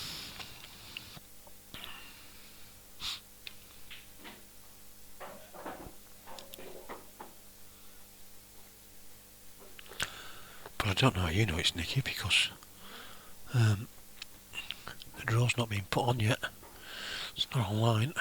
But I don't know how you know it's Nicky because the draw's not been put on yet. It's not online.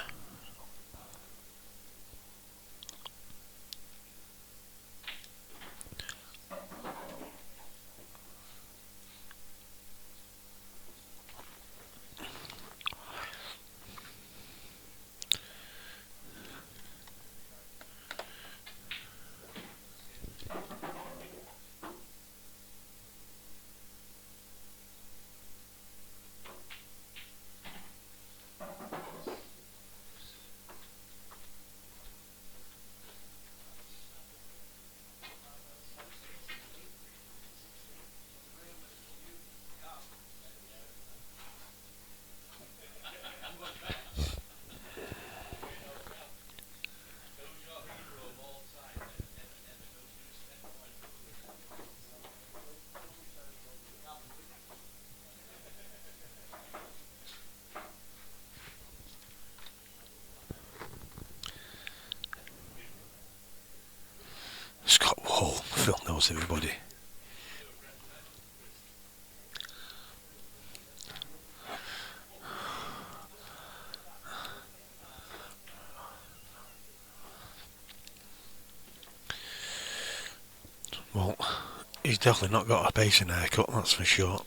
almost everybody. Well, he's definitely not got a pacing haircut, that's for sure.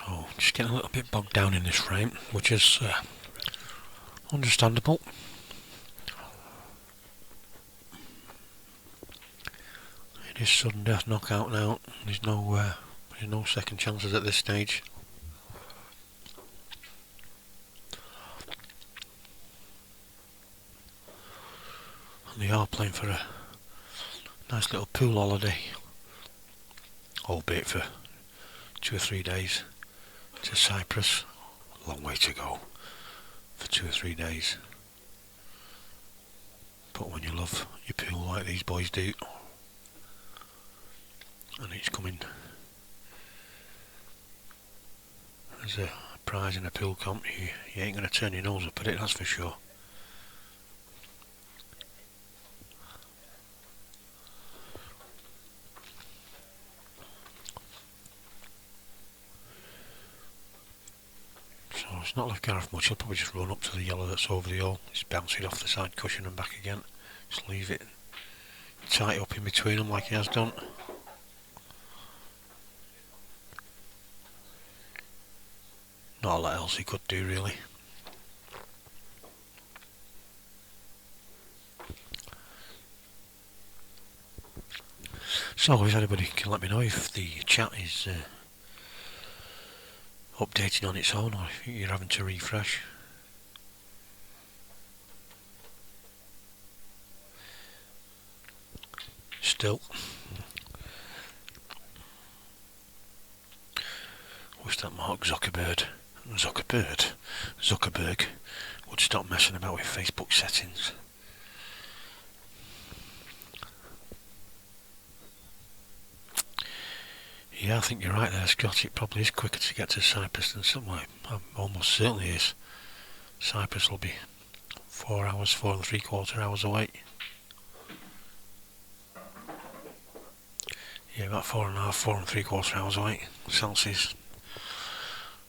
So, just getting a little bit bogged down in this frame, which is understandable. It is sudden death knockout now. There's no second chances at this stage. And they are playing for a nice little pool holiday, albeit for 2 or 3 days to Cyprus. Long way to go for 2 or 3 days. But when you love your pool like these boys do, and it's coming as a prize in a pool comp, you ain't going to turn your nose up at it, that's for sure. So it's not left Gareth much, he'll probably just run up to the yellow that's over the hole, just bounce it off the side cushion and back again, just leave it tight up in between them like he has done. Not a lot else he could do really. So if anybody can let me know if the chat is updating on its own or if you're having to refresh. Still. Wish that Mark Zuckerberg would stop messing about with Facebook settings. Yeah, I think you're right there, Scott. It probably is quicker to get to Cyprus than somewhere. Almost certainly is. Cyprus will be 4 hours, 4.75 hours away. Yeah, about 4.5, 4.75 hours away. Celsius.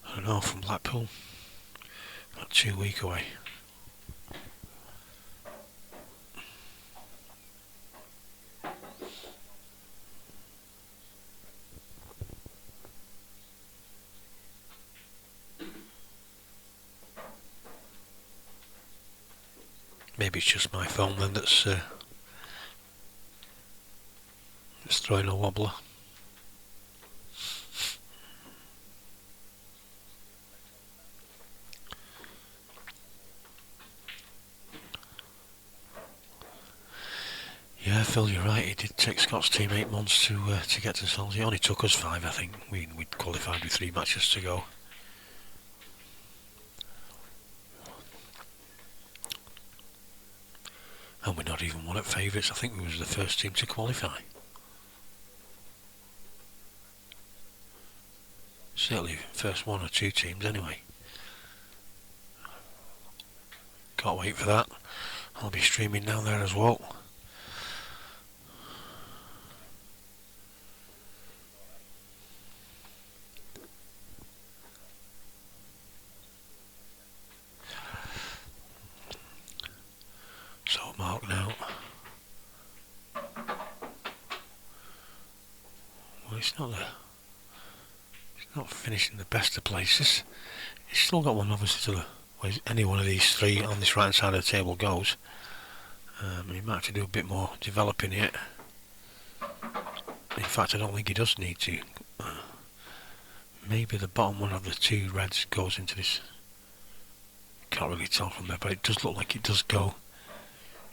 I don't know, from Blackpool. About 2 weeks away. Maybe it's just my phone then that's throwing a wobbler. Yeah, Phil, you're right. It did take Scott's team 8 months to get to Celsius. It only took us 5, I think. We'd qualified with 3 matches to go. And we're not even one at favourites. I think we was the first team to qualify. Certainly first 1 or 2 teams anyway. Can't wait for that. I'll be streaming down there as well. So Mark now. Well, it's not finishing the best of places. He's still got one obviously to the where any one of these three on this right hand side of the table goes. He might have to do a bit more developing it. In fact, I don't think he does need to. Maybe the bottom one of the two reds goes into this. Can't really tell from there, but it does look like it does go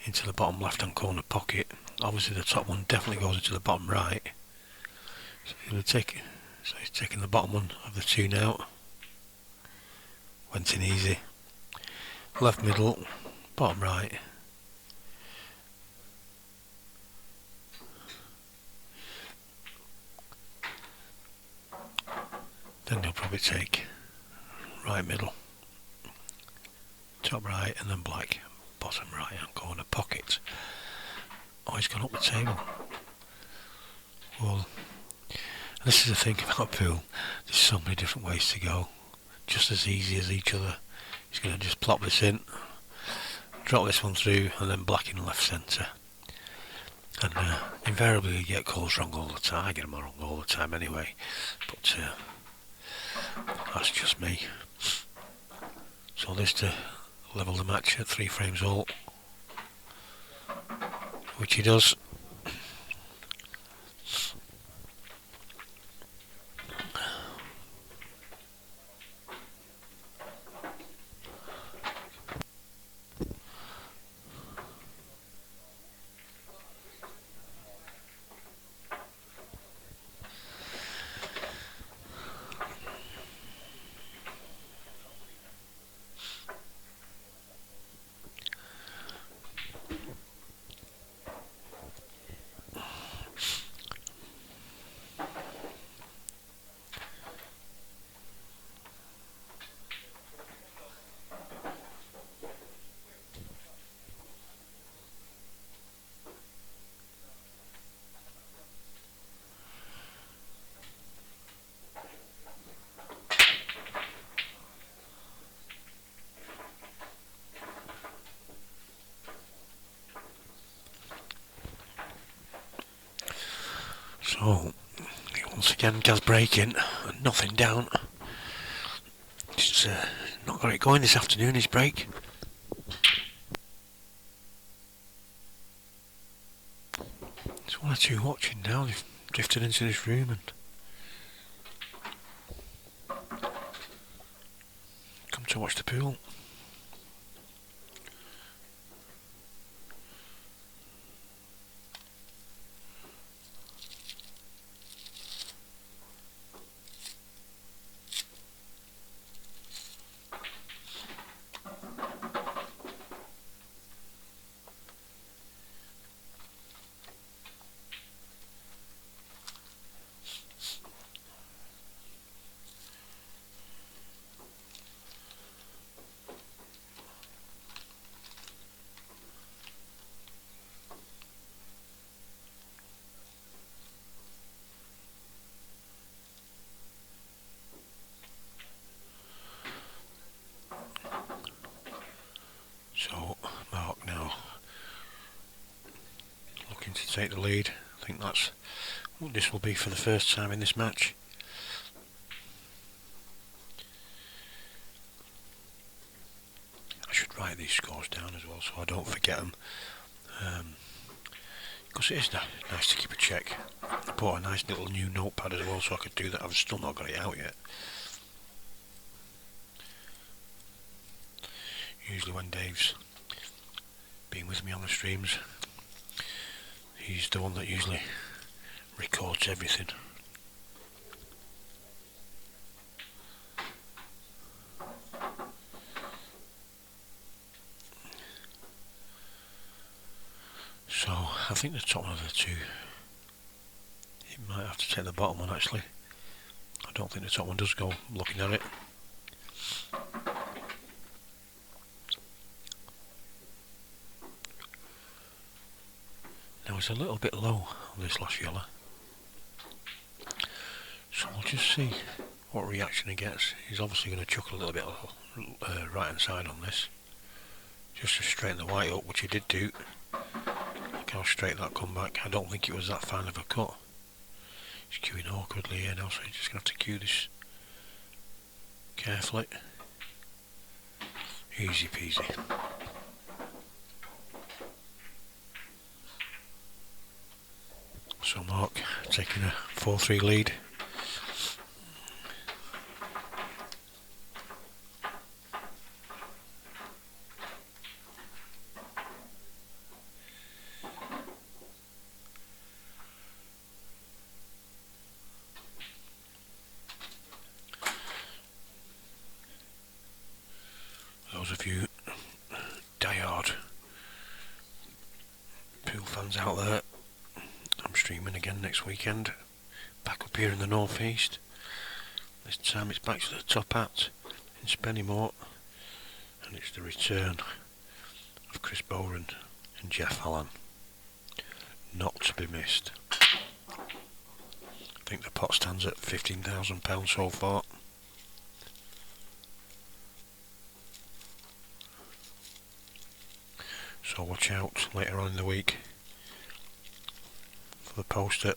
into the bottom left hand corner pocket. Obviously the top one definitely goes into the bottom right. So he's taking the bottom one of the two now. Went in easy. Left middle, bottom right. Then he'll probably take right middle, top right, and then black, bottom right hand corner pocket. Oh, he's gone up the table. Well, this is the thing about pool. There's so many different ways to go. Just as easy as each other. He's going to just plop this in, drop this one through, and then black in left centre. And invariably you get calls wrong all the time. I get them wrong all the time anyway. But that's just me. So this to level the match at 3 frames all, which he does. So, once again, Gaz breaking and nothing down. He's not got it going this afternoon, his break. There's one or two watching now, they've drifted into this room and come to watch the pool. So, Mark now looking to take the lead. I think that's what this will be for the first time in this match. I should write these scores down as well so I don't forget them. Because it is nice to keep a check. I bought a nice little new notepad as well so I could do that. I've still not got it out yet. Usually when Dave's been with me on the streams, he's the one that usually records everything. So I think the top one of the two, he might have to take the bottom one actually. I don't think the top one does go, looking at it. Now it's a little bit low on this last yellow, so we'll just see what reaction he gets. He's obviously going to chuck a little bit of right hand side on this, just to straighten the white up, which he did do. Look how straight that come back. I don't think it was that fine of a cut. He's queuing awkwardly here now, so he's just going to have to cue this carefully. Easy peasy. So Mark taking a 4-3 lead. Those of you diehard pool fans out there, I'm streaming again next weekend, back up here in the northeast. This time it's back to the Top Hat in Spennymoor, and it's the return of Chris Bowen and Jeff Allen. Not to be missed. I think the pot stands at £15,000 so far. So watch out later on in the week for the poster.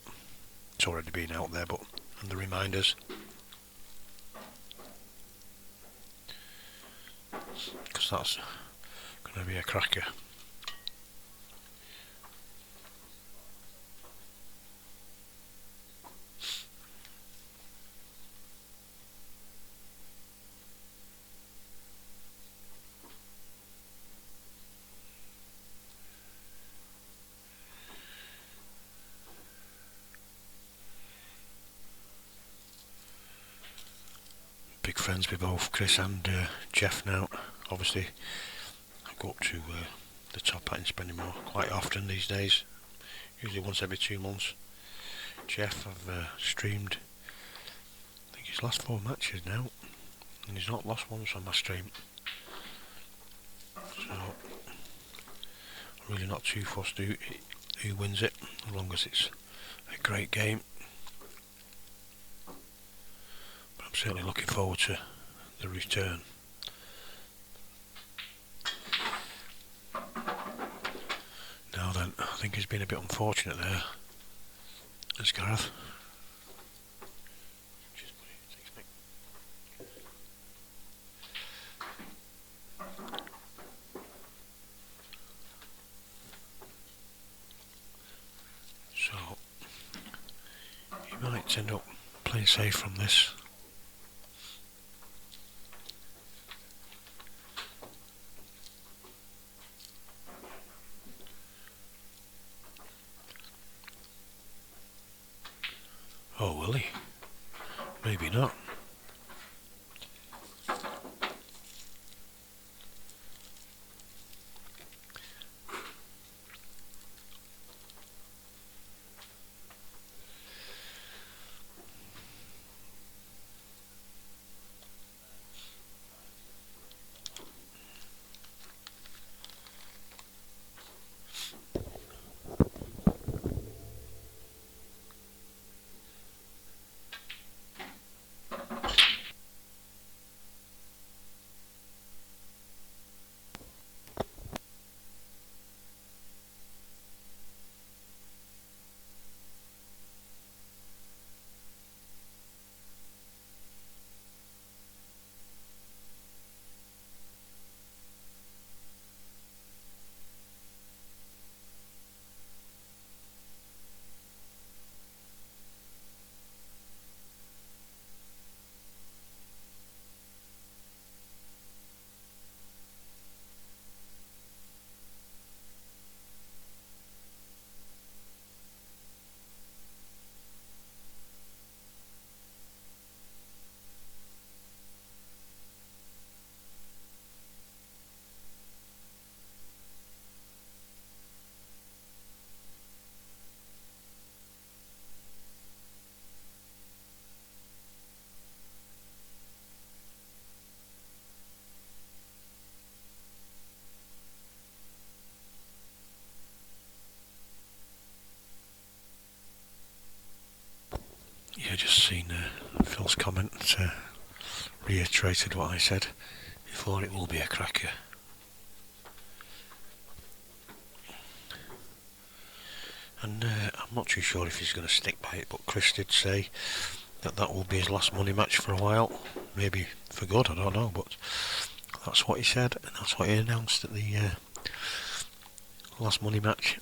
It's already been out there, but and the reminders. Because that's going to be a cracker. Big friends with both Chris and Jeff now. Obviously I go up to the Top Hat in Spennymoor quite often these days, usually once every 2 months. Jeff, I've streamed I think his last 4 matches now, and he's not lost once on my stream, so I'm really not too fussed who wins it, as long as it's a great game. I'm certainly looking forward to the return. Now then, I think he's been a bit unfortunate there. There's Gareth. So, he might end up playing safe from this. Oh, will he? Maybe not. Yeah, just seen Phil's comment reiterated what I said before. It will be a cracker. And I'm not too sure if he's going to stick by it, but Chris did say that will be his last money match for a while. Maybe for good, I don't know, but That's what he said, and that's what he announced at the last money match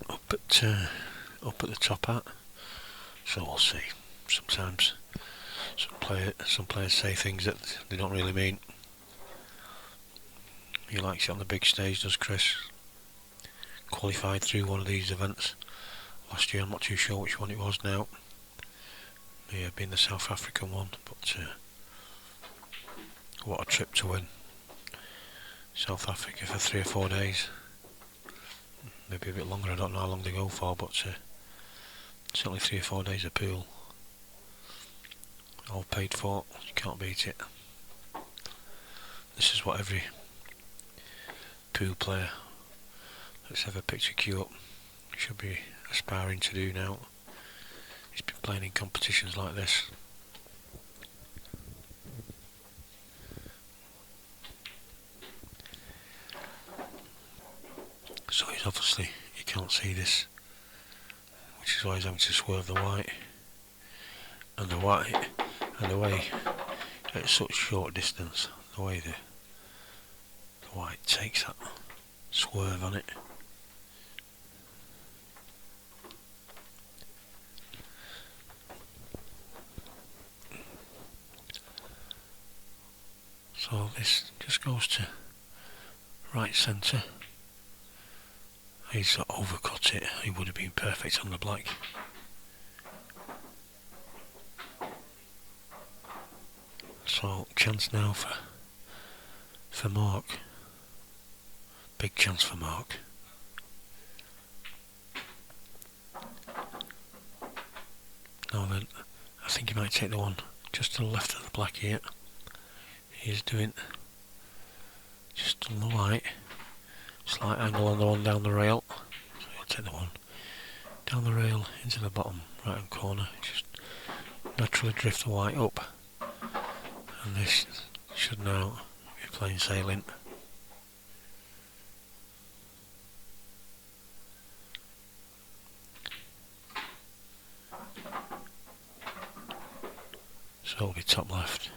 up at the top hat. So we'll see. Sometimes some players say things that they don't really mean. He likes it on the big stage, does Chris? Qualified through one of these events last year. I'm not too sure which one it was now. May have been the South African one, but what a trip to win South Africa for 3 or 4 days. Maybe a bit longer, I don't know how long they go for, but certainly 3 or 4 days of pool. All paid for, you can't beat it. This is what every pool player that's ever picked a queue up should be aspiring to do now. He's been playing in competitions like this. So he's obviously, you can't see this, which is why he's having to swerve the white. And the way at such short distance, the way the white takes that swerve on it. So this just goes to right centre. He's overcut it, he would have been perfect on the black. So chance now for Mark. Big chance for Mark. Now then, I think he might take the one just to the left of the black here. He's doing just on the white. Slight angle on the one down the rail. So he'll take the one down the rail into the bottom right hand corner. Just naturally drift the white up. And this should now be plain sailing. So it'll be top left.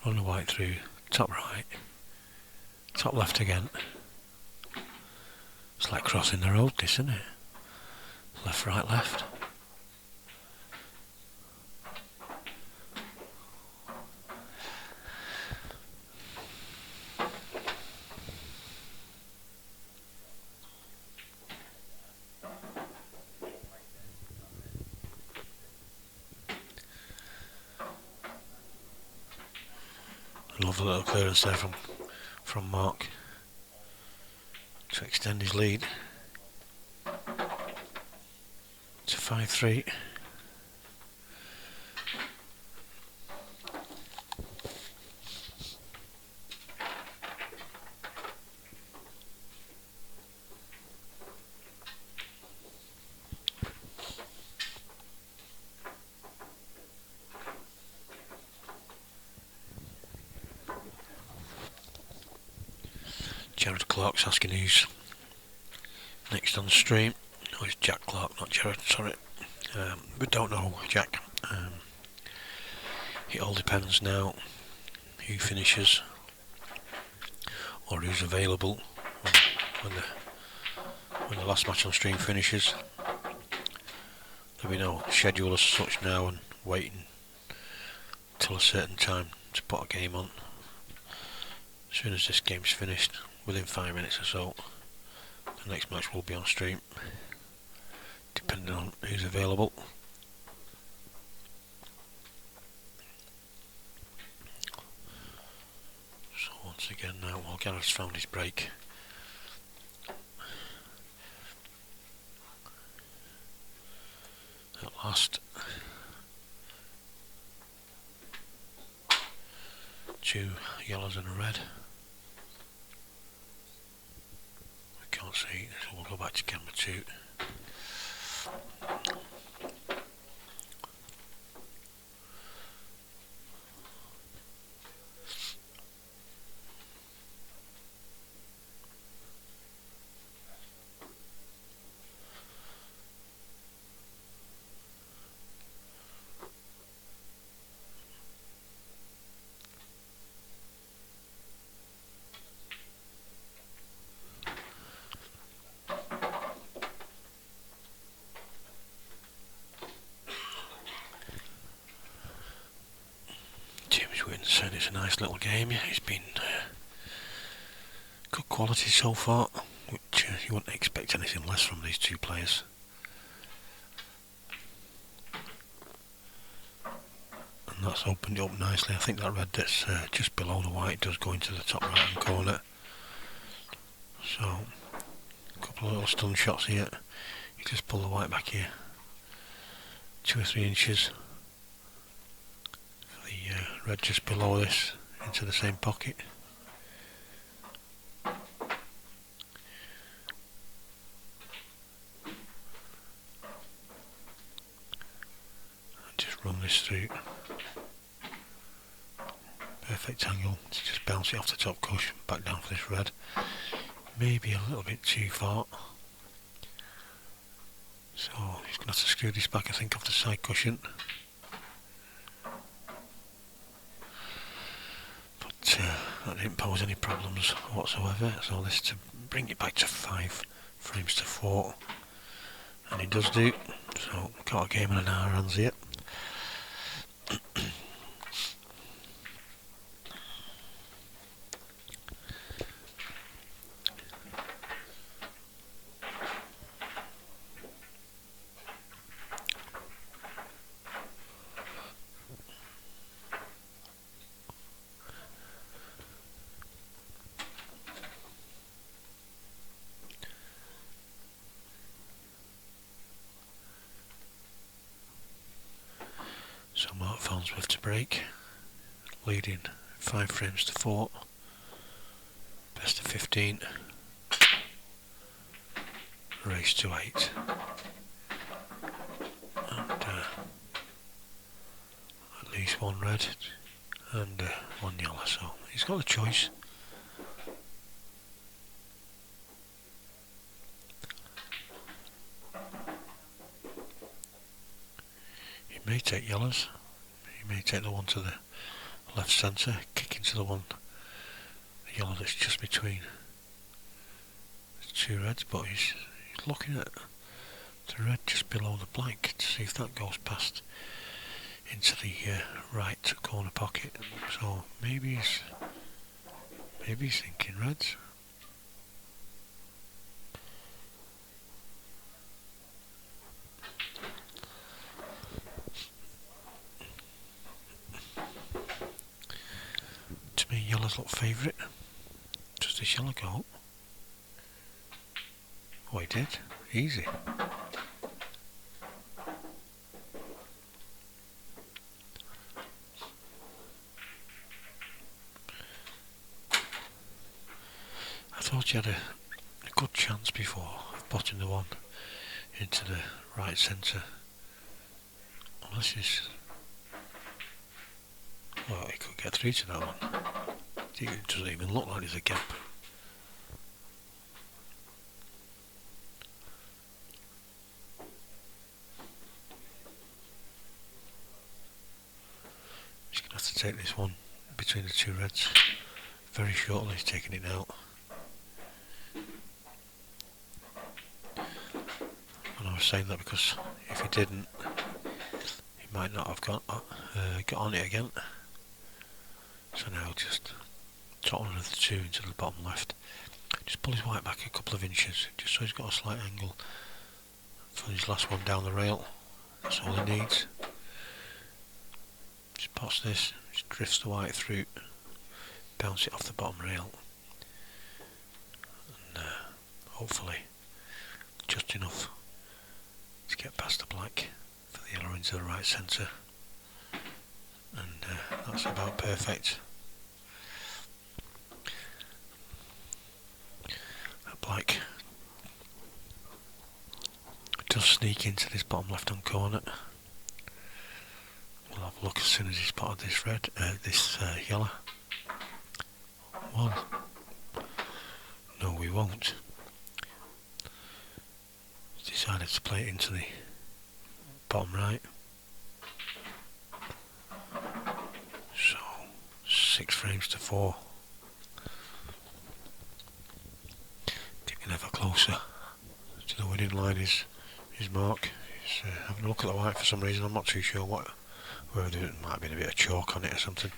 Run the white through, top right, top left again. It's like crossing the road, this, isn't it? Left, right, left. Lovely little clearance there from Mark to extend his lead to 5-3. Jared Clark's asking who's next on the stream. Oh, it's Jack Clark, not Jared, sorry. We don't know, Jack. It all depends now who finishes or who's available when the last match on stream finishes. There'll be no schedule as such now and waiting till a certain time to put a game on. As soon as this game's finished, within 5 minutes or so, the next match will be on stream, depending on who's available. So once again now, while Gareth's found his break, at last, 2 yellows and a red. Can't see, so we'll go back to camera 2. saying it's a nice little game. It's been good quality so far, which you wouldn't expect anything less from these two players. And that's opened it up nicely. I think that red that's just below the white does go into the top right hand corner. So, a couple of little stun shots here. You just pull the white back here 2 or 3 inches. The red just below this into the same pocket. And just run this through. Perfect angle to just bounce it off the top cushion back down for this red. Maybe a little bit too far. So he's going to have to screw this back, I think, off the side cushion. But that didn't pose any problems whatsoever. So this to bring it back to 5 frames to 4. And it does do. So got a game in our hands here. So Mark Farnsworth to break, leading 5 frames to 4, best of 15, race to 8, and at least 1 red and 1 yellow, so he's got a choice. He may take yellows, he may take the one to the left centre, kick into the one, the yellow that's just between the 2 reds, but he's looking at the red just below the blank to see if that goes past into the right corner pocket. So maybe he's thinking reds. To me, yellows look favourite. Does this yellow go up? Oh, he did. Easy. I thought you had a good chance before of putting the one into the right centre. Unless he's... well, he could get through to that one. It doesn't even look like there's a gap. He's going to have to take this one between the 2 reds very shortly. He's taking it out. And I was saying that because if he didn't, he might not have got on it again. So now he'll just top one of the 2 into the bottom left. Just pull his white back a couple of inches, just so he's got a slight angle for his last one down the rail. That's all he needs. Just pots this, just drifts the white through, bounce it off the bottom rail, and hopefully just enough to get past the black for the yellow into the right centre, and that's about perfect. That black does sneak into this bottom left hand corner. We'll have a look as soon as he's spotted this red, this yellow. Well, no, we won't. He's decided to play it into the bottom right. So 6 frames to 4. Getting ever closer to the winning line is Mark. He's having a look at the white for some reason. I'm not too sure whether it might have been a bit of chalk on it or something.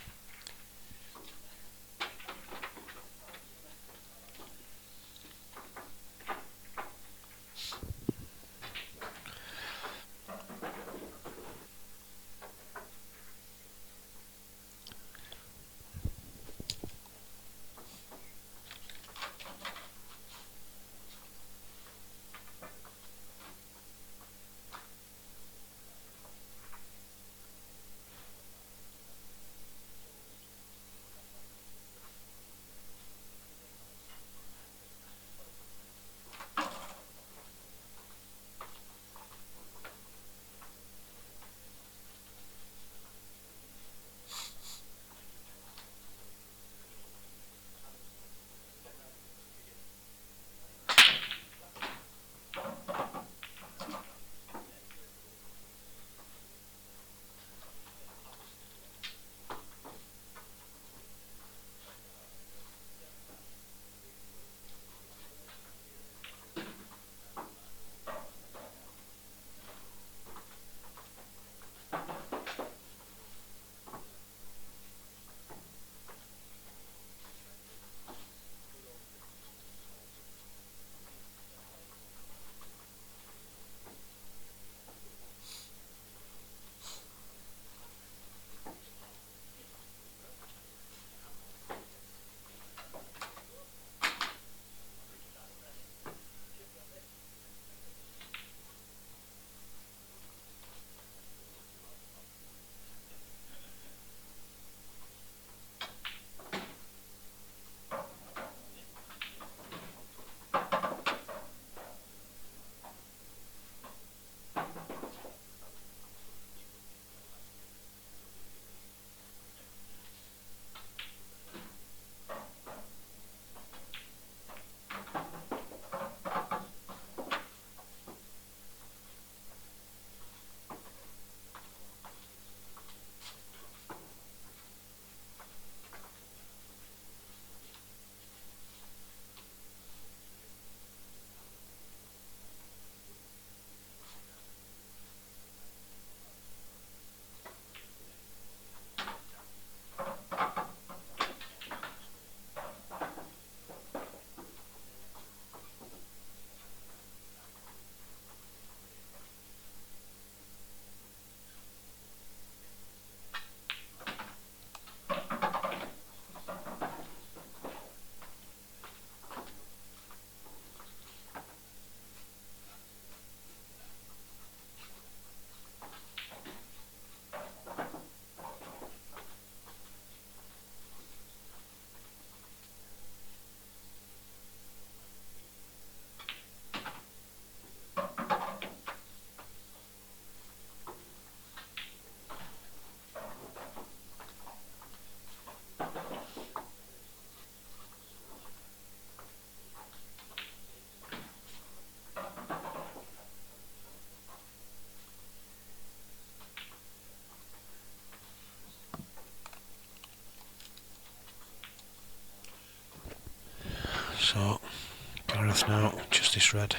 Gareth now, just this red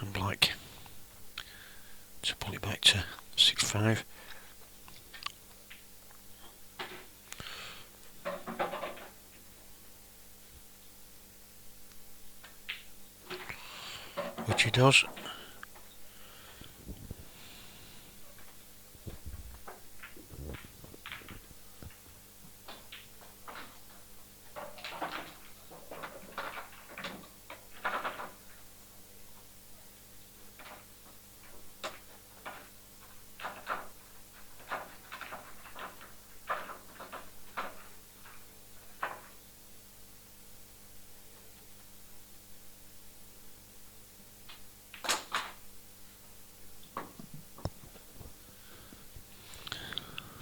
and black to pull it back to 6-5. Which he does.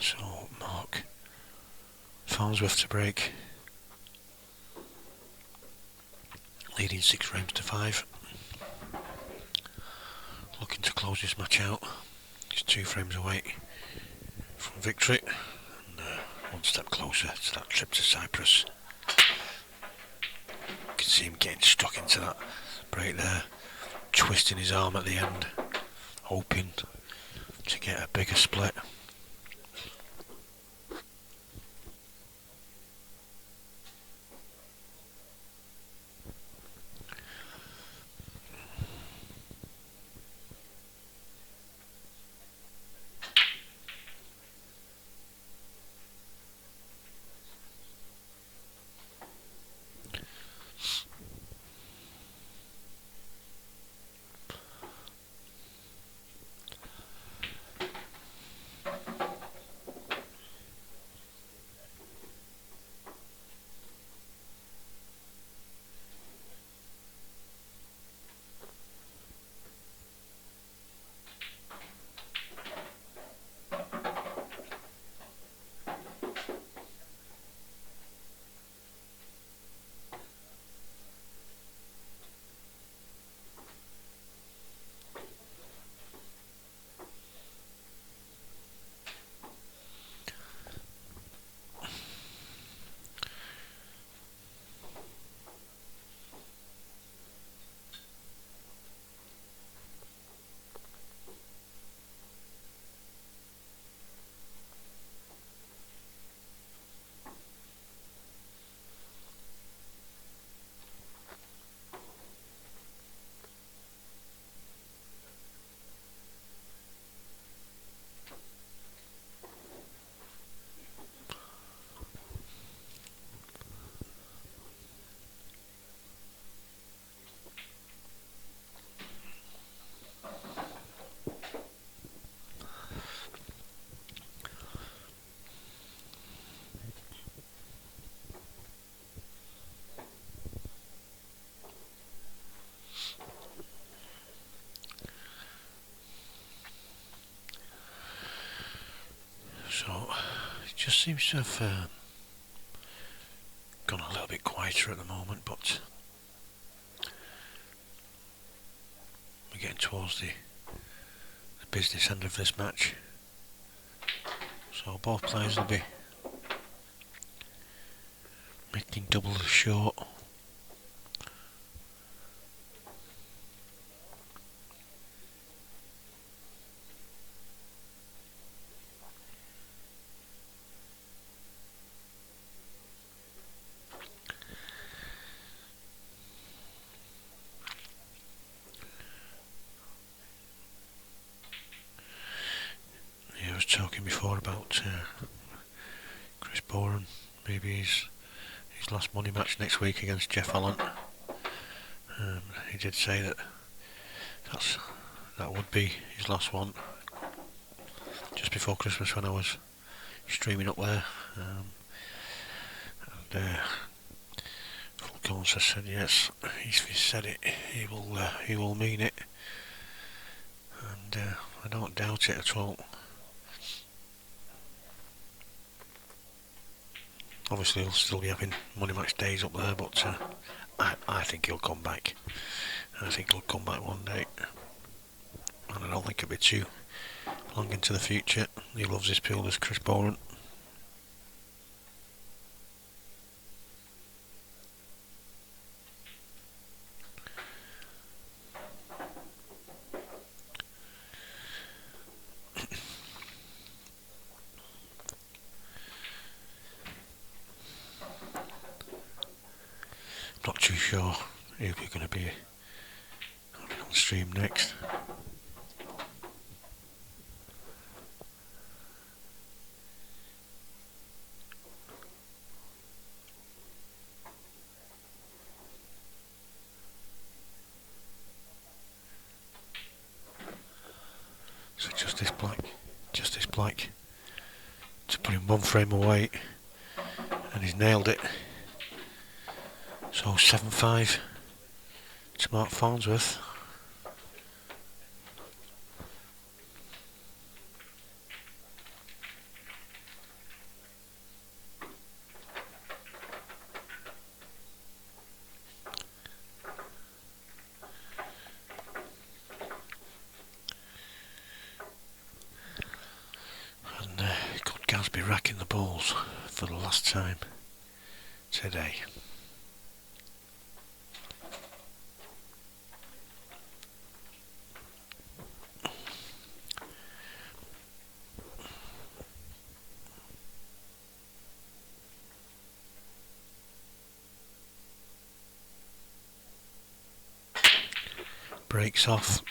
So, Mark Farnsworth to break, leading 6 frames to 5, looking to close this match out. He's 2 frames away from victory, and one step closer to that trip to Cyprus. You can see him getting stuck into that break there, twisting his arm at the end, hoping to get a bigger split. So, it just seems to have gone a little bit quieter at the moment, but we're getting towards the business end of this match. So both players will be making double short. I was talking before about Chris Boren, maybe his last money match next week against Jeff Allen. He did say that that would be his last one just before Christmas when I was streaming up there. And Full Cones has said yes, he's said it, he will mean it, and I don't doubt it at all. Obviously he'll still be having money match days up there, but I think he'll come back. I think he'll come back one day, and I don't think it'll be too long into the future. He loves his pool, as Chris Boren. sure who we're going to be having on stream next. So just this black to put him one frame away, and he's nailed it. So 7-5 to Mark Farnsworth. And could Gaz be racking the balls for the last time today? Breaks off,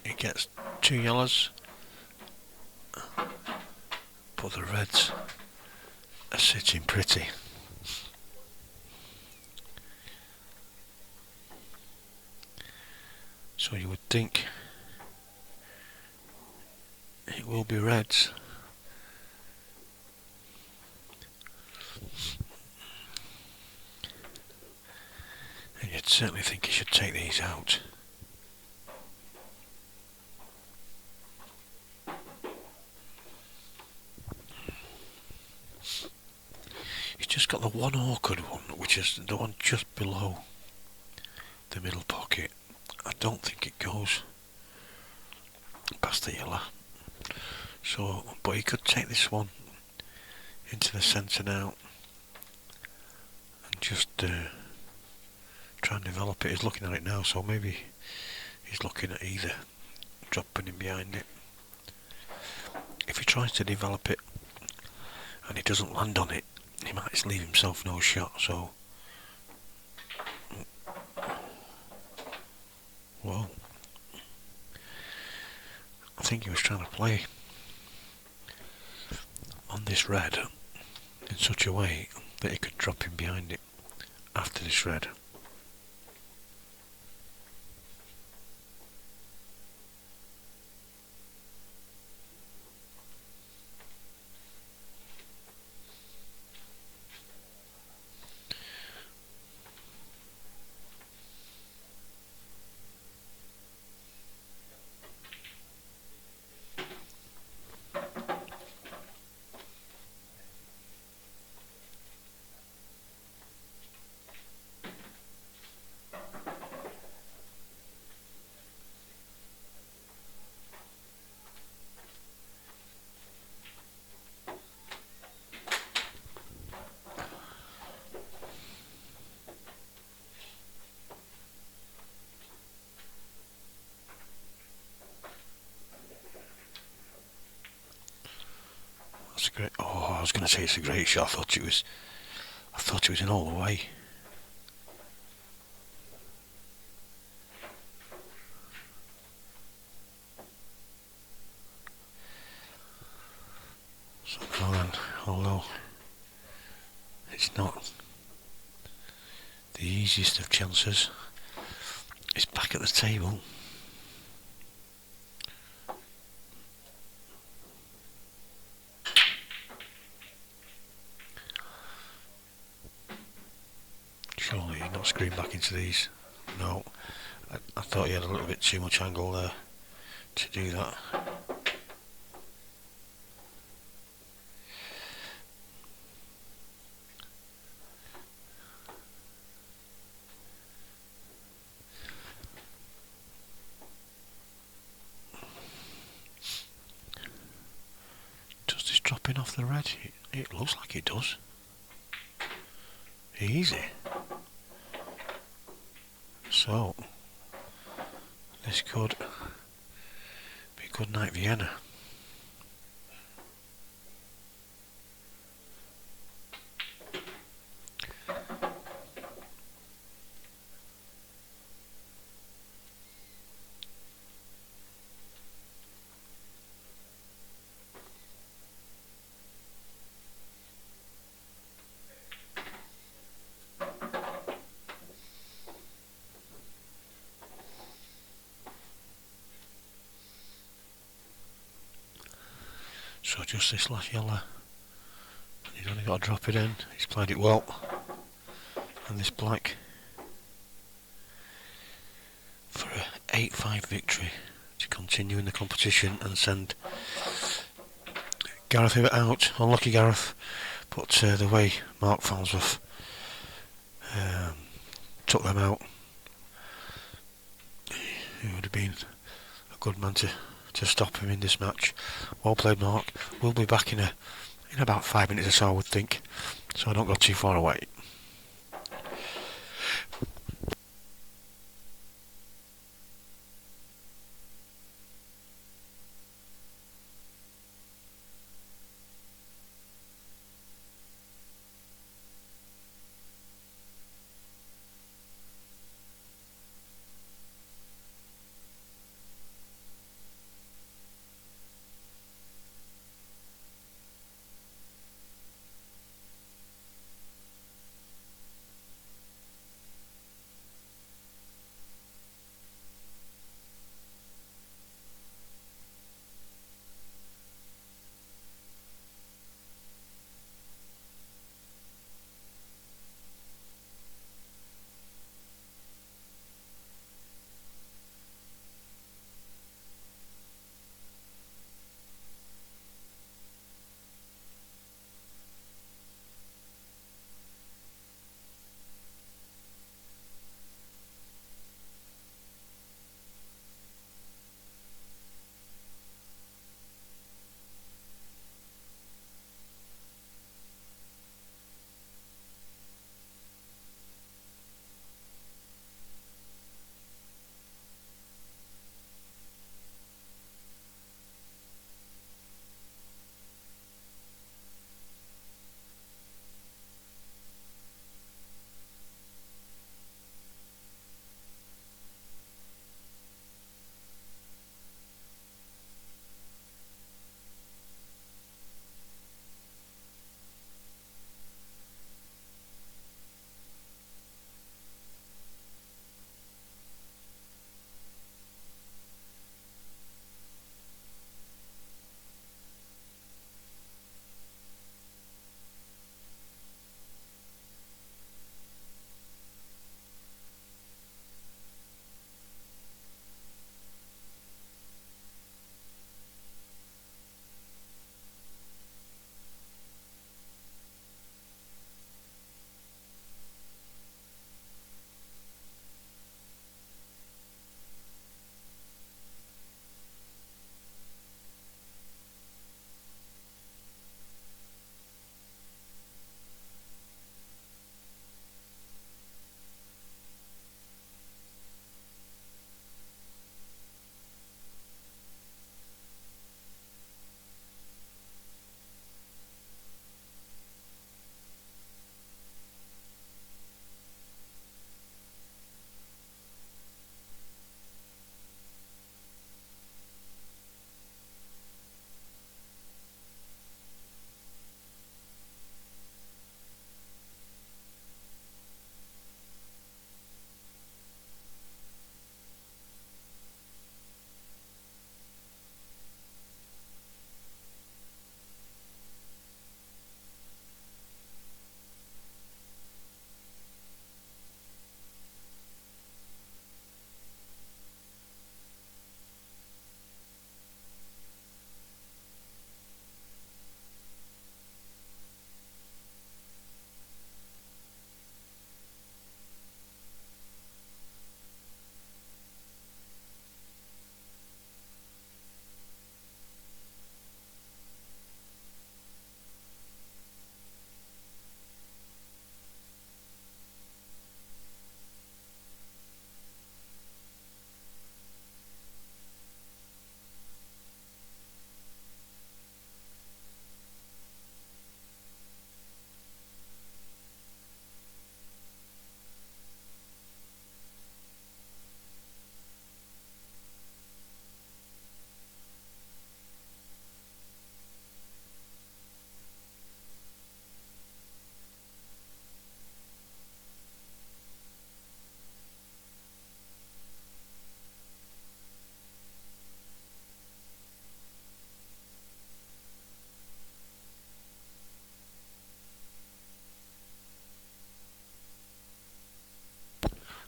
it gets 2 yellows, but the reds are sitting pretty. So you would think it will be reds. And you'd certainly think he should take these out. He's just got the one awkward one, which is the one just below the middle pocket. I don't think it goes past the yellow. So, but he could take this one into the centre now and just try and develop it. He's looking at it now, so maybe he's looking at either dropping him behind it. If he tries to develop it and he doesn't land on it, he might leave himself no shot. So, well, I think he was trying to play on this red in such a way that he could drop him behind it after this red. That's a great. Oh, I was going to say it's a great shot. I thought it was in all the way. So Ronan, although it's not the easiest of chances, is back at the table. Surely you're not screwing back into these. No, I thought he had a little bit too much angle there to do that. Does this dropping off the red? It looks like it does. Easy. So, this could be good night Vienna. So just this last yellow. He's only got to drop it in. He's played it well. And this black for a 8-5 victory to continue in the competition and send Gareth out. Unlucky Gareth, but the way Mark Farnsworth took them out, he would have been a good man to stop him in this match. Well played, Mark. We'll be back in about 5 minutes or so, I would think, so I don't go too far away.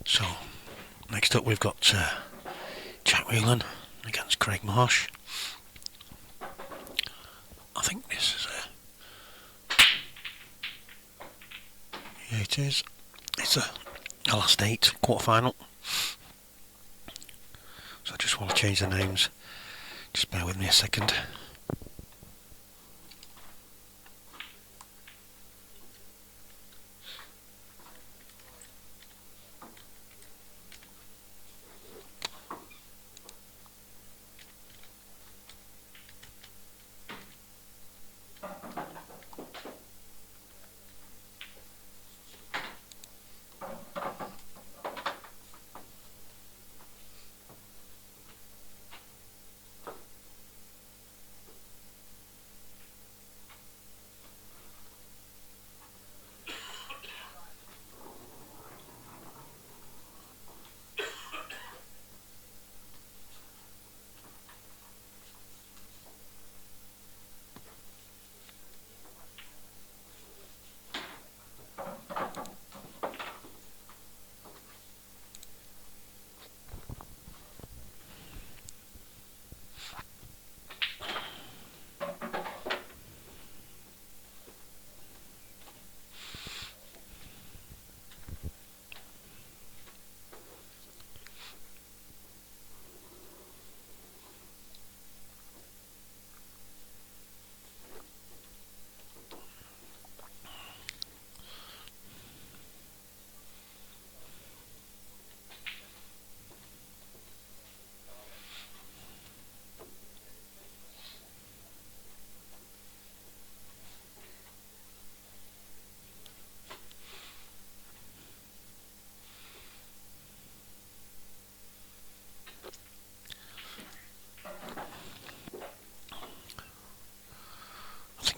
So, next up we've got Jack Whelan against Craig Marsh. I think this is yeah, it is. It's a last 8 quarter-final. So I just want to change the names. Just bear with me a second.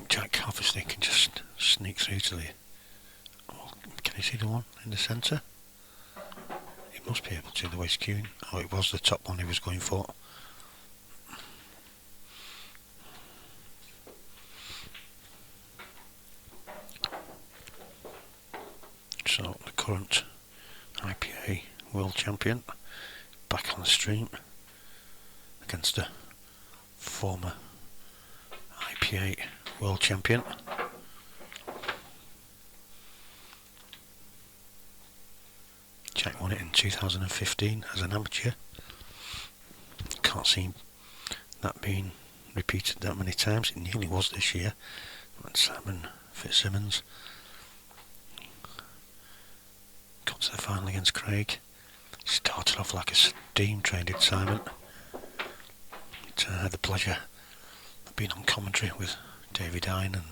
Jack obviously can just sneak through to the... Oh, can you see the one in the centre? He must be able to, the way it's queuing. Oh, it was the top one he was going for. So, the current IPA World Champion back on the stream against a former IPA World Champion. Jack won it in 2015 as an amateur. Can't see that being repeated that many times. It nearly was this year. And Simon Fitzsimmons got to the final against Craig. Started off like a steam train, did Simon. It had the pleasure of being on commentary with David Hine and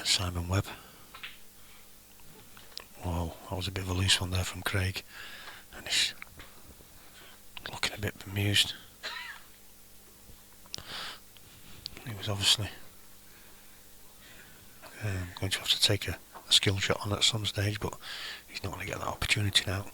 Simon Webb. Whoa, that was a bit of a loose one there from Craig, and he's looking a bit bemused. He was obviously going to have to take a skill shot on at some stage, but he's not going to get that opportunity now.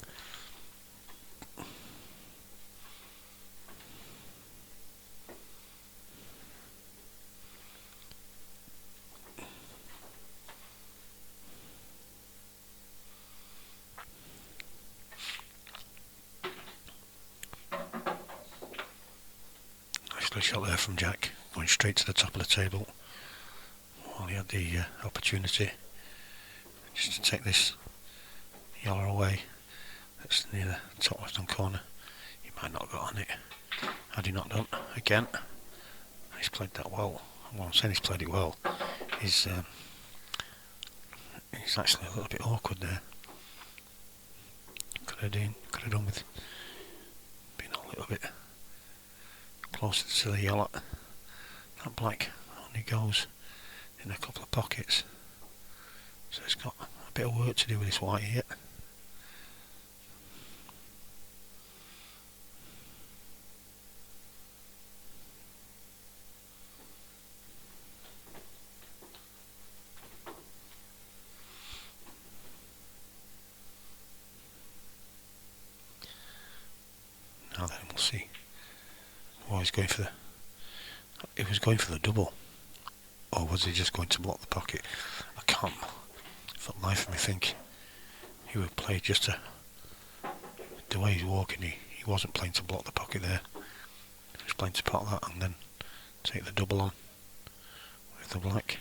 Shot there from Jack, going straight to the top of the table while he had the opportunity just to take this yellow away. That's near the top left hand corner. He might not have got on it had he not done. Again, he's played that well. Well, I'm saying he's played it well. He's actually a little bit awkward there. Could have done with being a little bit closer to the yellow. That black only goes in a couple of pockets, so it's got a bit of work to do with this white here. Now then, we'll see. Oh, he was going for the double, or was he just going to block the pocket? I can't For the life of me think he would play just the way he's walking. He wasn't playing to block the pocket there. He was playing to pot that and then take the double on with the black.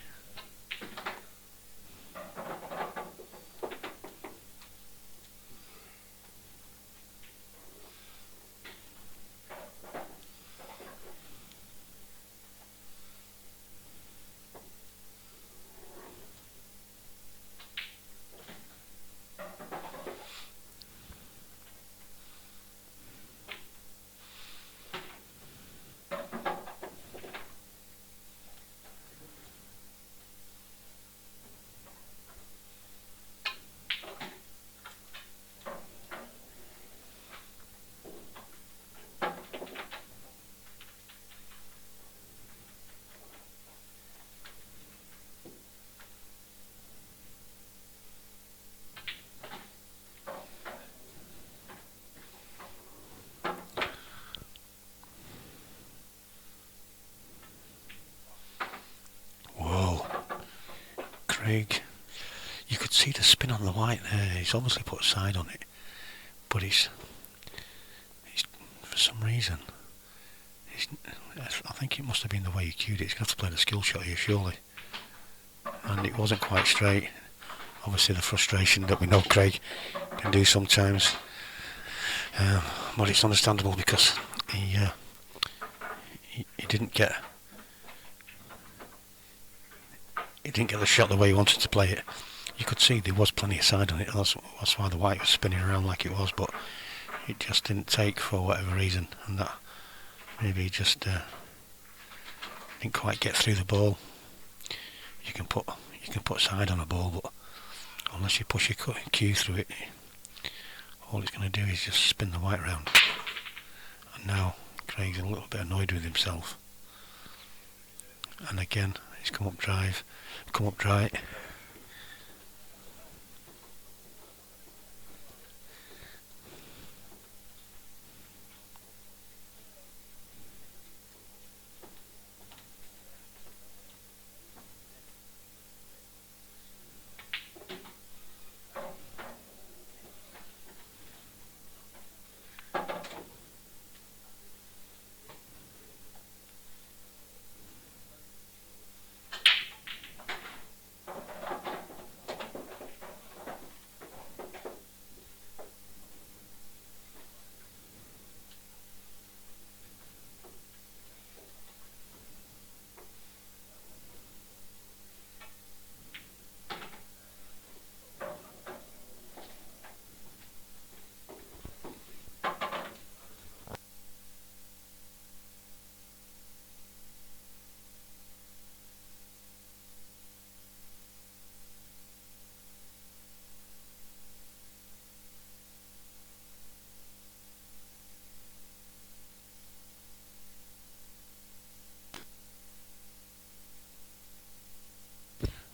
Craig, you could see the spin on the white there. He's obviously put a side on it, but he's for some reason, I think it must have been the way he cued it. He's going to have to play the skill shot here, surely. And it wasn't quite straight. Obviously the frustration that we know Craig can do sometimes, but it's understandable because he didn't get the shot the way he wanted to play it. You could see there was plenty of side on it. That's why the white was spinning around like it was, but it just didn't take for whatever reason, and that maybe he just didn't quite get through the ball. You can put side on a ball, but unless you push your cue through it, all it's going to do is just spin the white round. And now Craig's a little bit annoyed with himself. And again, he's come up dry.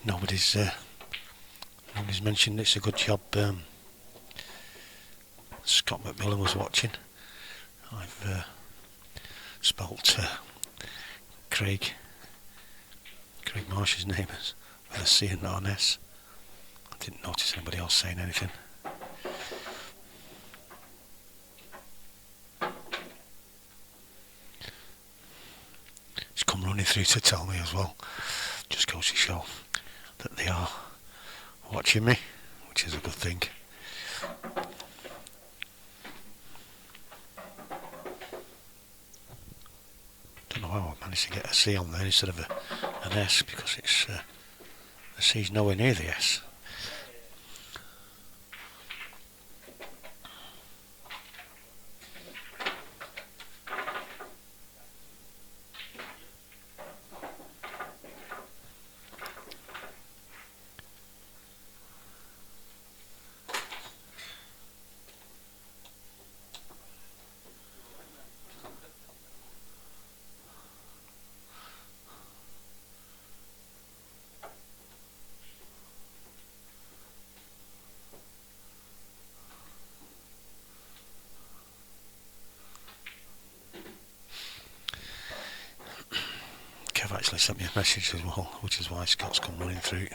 Nobody's mentioned it's a good job. Scott McMillan was watching. I've spelt Craig Marsh's name with a C and not an S. I didn't notice anybody else saying anything. He's come running through to tell me as well. Just goes to show that they are watching me, which is a good thing. Don't know how I managed to get a C on there instead of an S, because it's the C's nowhere near the S. Kev actually sent me a message as well, which is why Scott's come running through.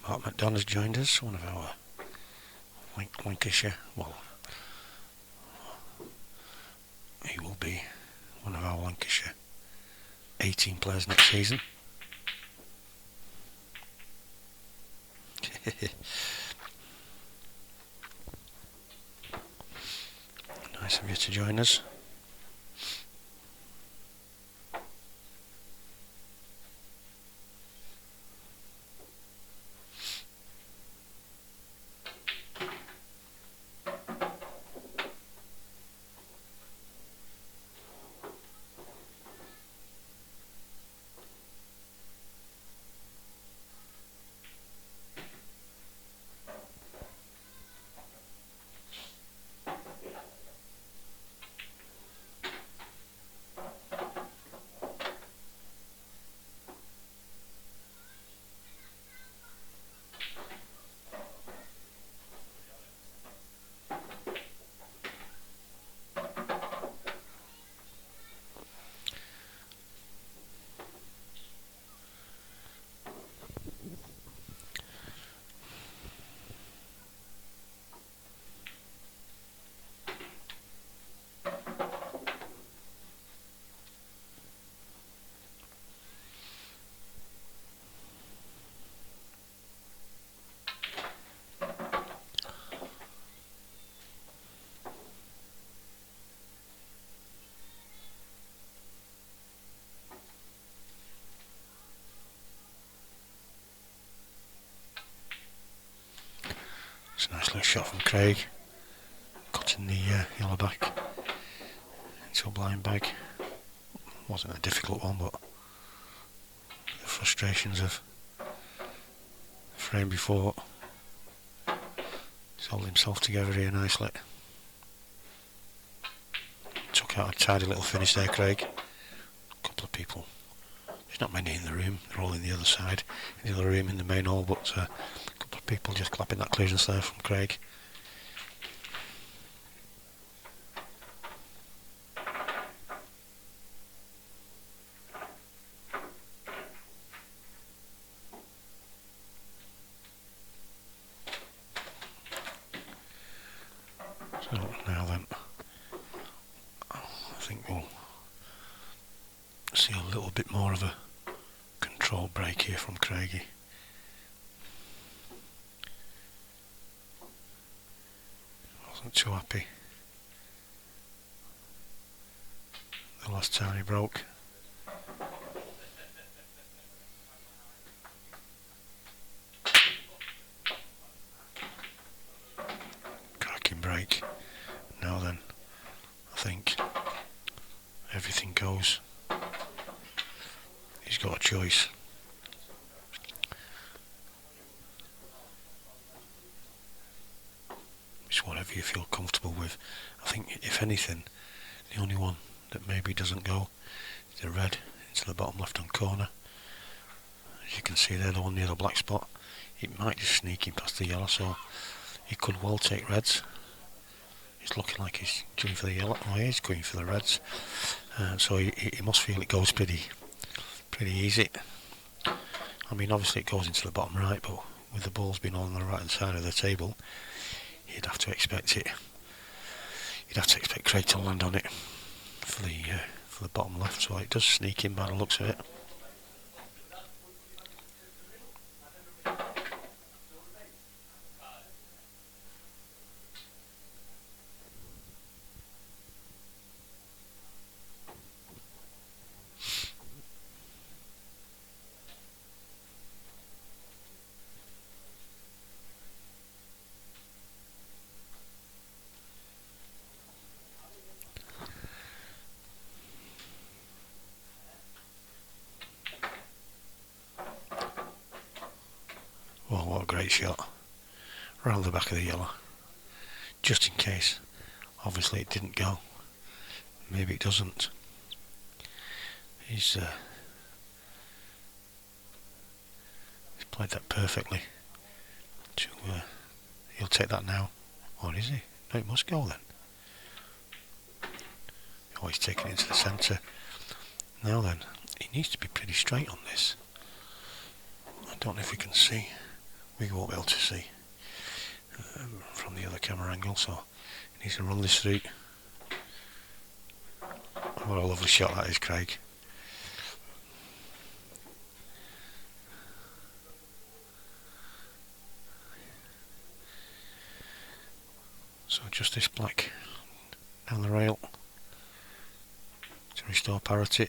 Mark McDonough's joined us, one of our Lancashire, well, he will be one of our Lancashire 18 players next season. Nice of you to join us. It's a nice little shot from Craig, cutting the yellow back into a blind bag. Wasn't a difficult one, but the frustrations of the frame before. He's holding himself together here nicely. Took out a tidy little finish there, Craig. A couple of people. There's not many in the room, they're all in the other side, in the other room in the main hall, but a couple of people just clapping that clearance there from Craig. So now then, I think we'll see a little bit more of a control break here from Craigie. Wasn't too happy the last time he broke. Cracking break. Now then, I think everything goes. He's got a choice. It's whatever you feel comfortable with. I think if anything, the only one that maybe doesn't go is the red into the bottom left hand corner. As you can see there, the one near the black spot, it might just sneak him past the yellow, so he could well take reds. He's looking like he's going for the yellow. Oh, he is going for the reds. So he must feel it goes pretty easy. I mean, obviously it goes into the bottom right, but with the balls being on the right hand side of the table, you'd have to expect it. You'd have to expect Craig to land on it for the bottom left. So it does sneak in by the looks of it. Well, what a great shot. Round the back of the yellow. Just in case. Obviously it didn't go. Maybe it doesn't. He's played that perfectly. He'll take that now. Or is he? No, it must go then. Oh, he's taking it into the centre. Now then, he needs to be pretty straight on this. I don't know if we can see we won't be able to see from the other camera angle, so he needs to run this through. What a lovely shot that is, Craig. So just this black down the rail to restore parity,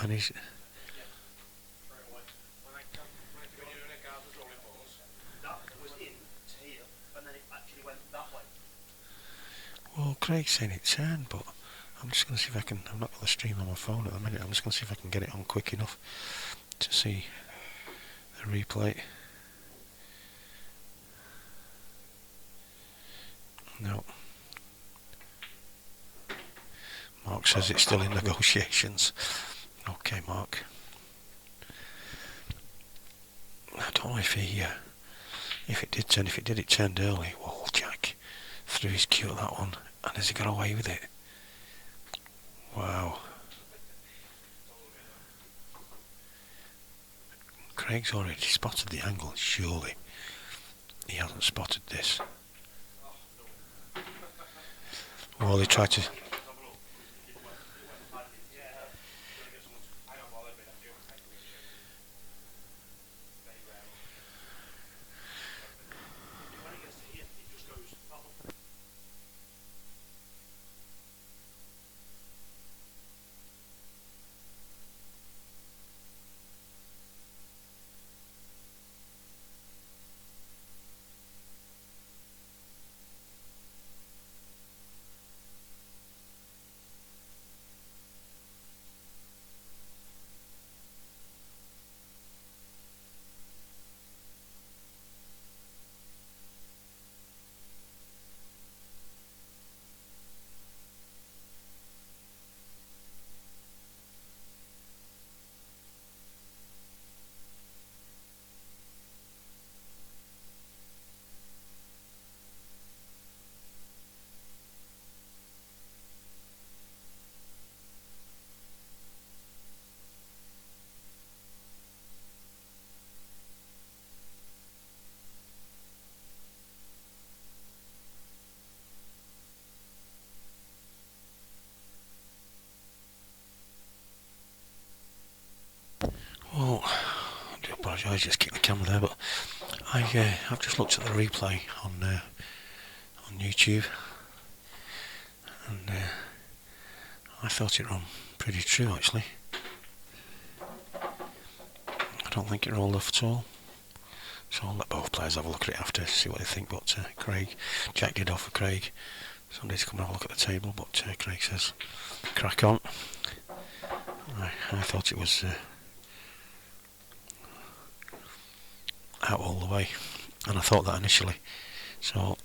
and he's well, Craig's saying it turned, but I'm just going to see if I can. I'm not got the stream on my phone at the minute. I'm just going to see if I can get it on quick enough to see the replay. No. Mark says it's still in negotiations. Okay, Mark. I don't know if he, if it did turn. If it did, it turned early. Whoa, Jack threw his cue at that one, and has he got away with it? Wow. Craig's already spotted the angle. Surely he hasn't spotted this. Well, they tried to. Well, I do apologise, just kicked the camera there, but I've just looked at the replay on YouTube, and I thought it ran pretty true actually. I don't think it rolled off at all. So I'll let both players have a look at it after, see what they think. But Jack did offer Craig somebody to come and have a look at the table, but Craig says crack on. I thought it was out all the way, and I thought that initially. So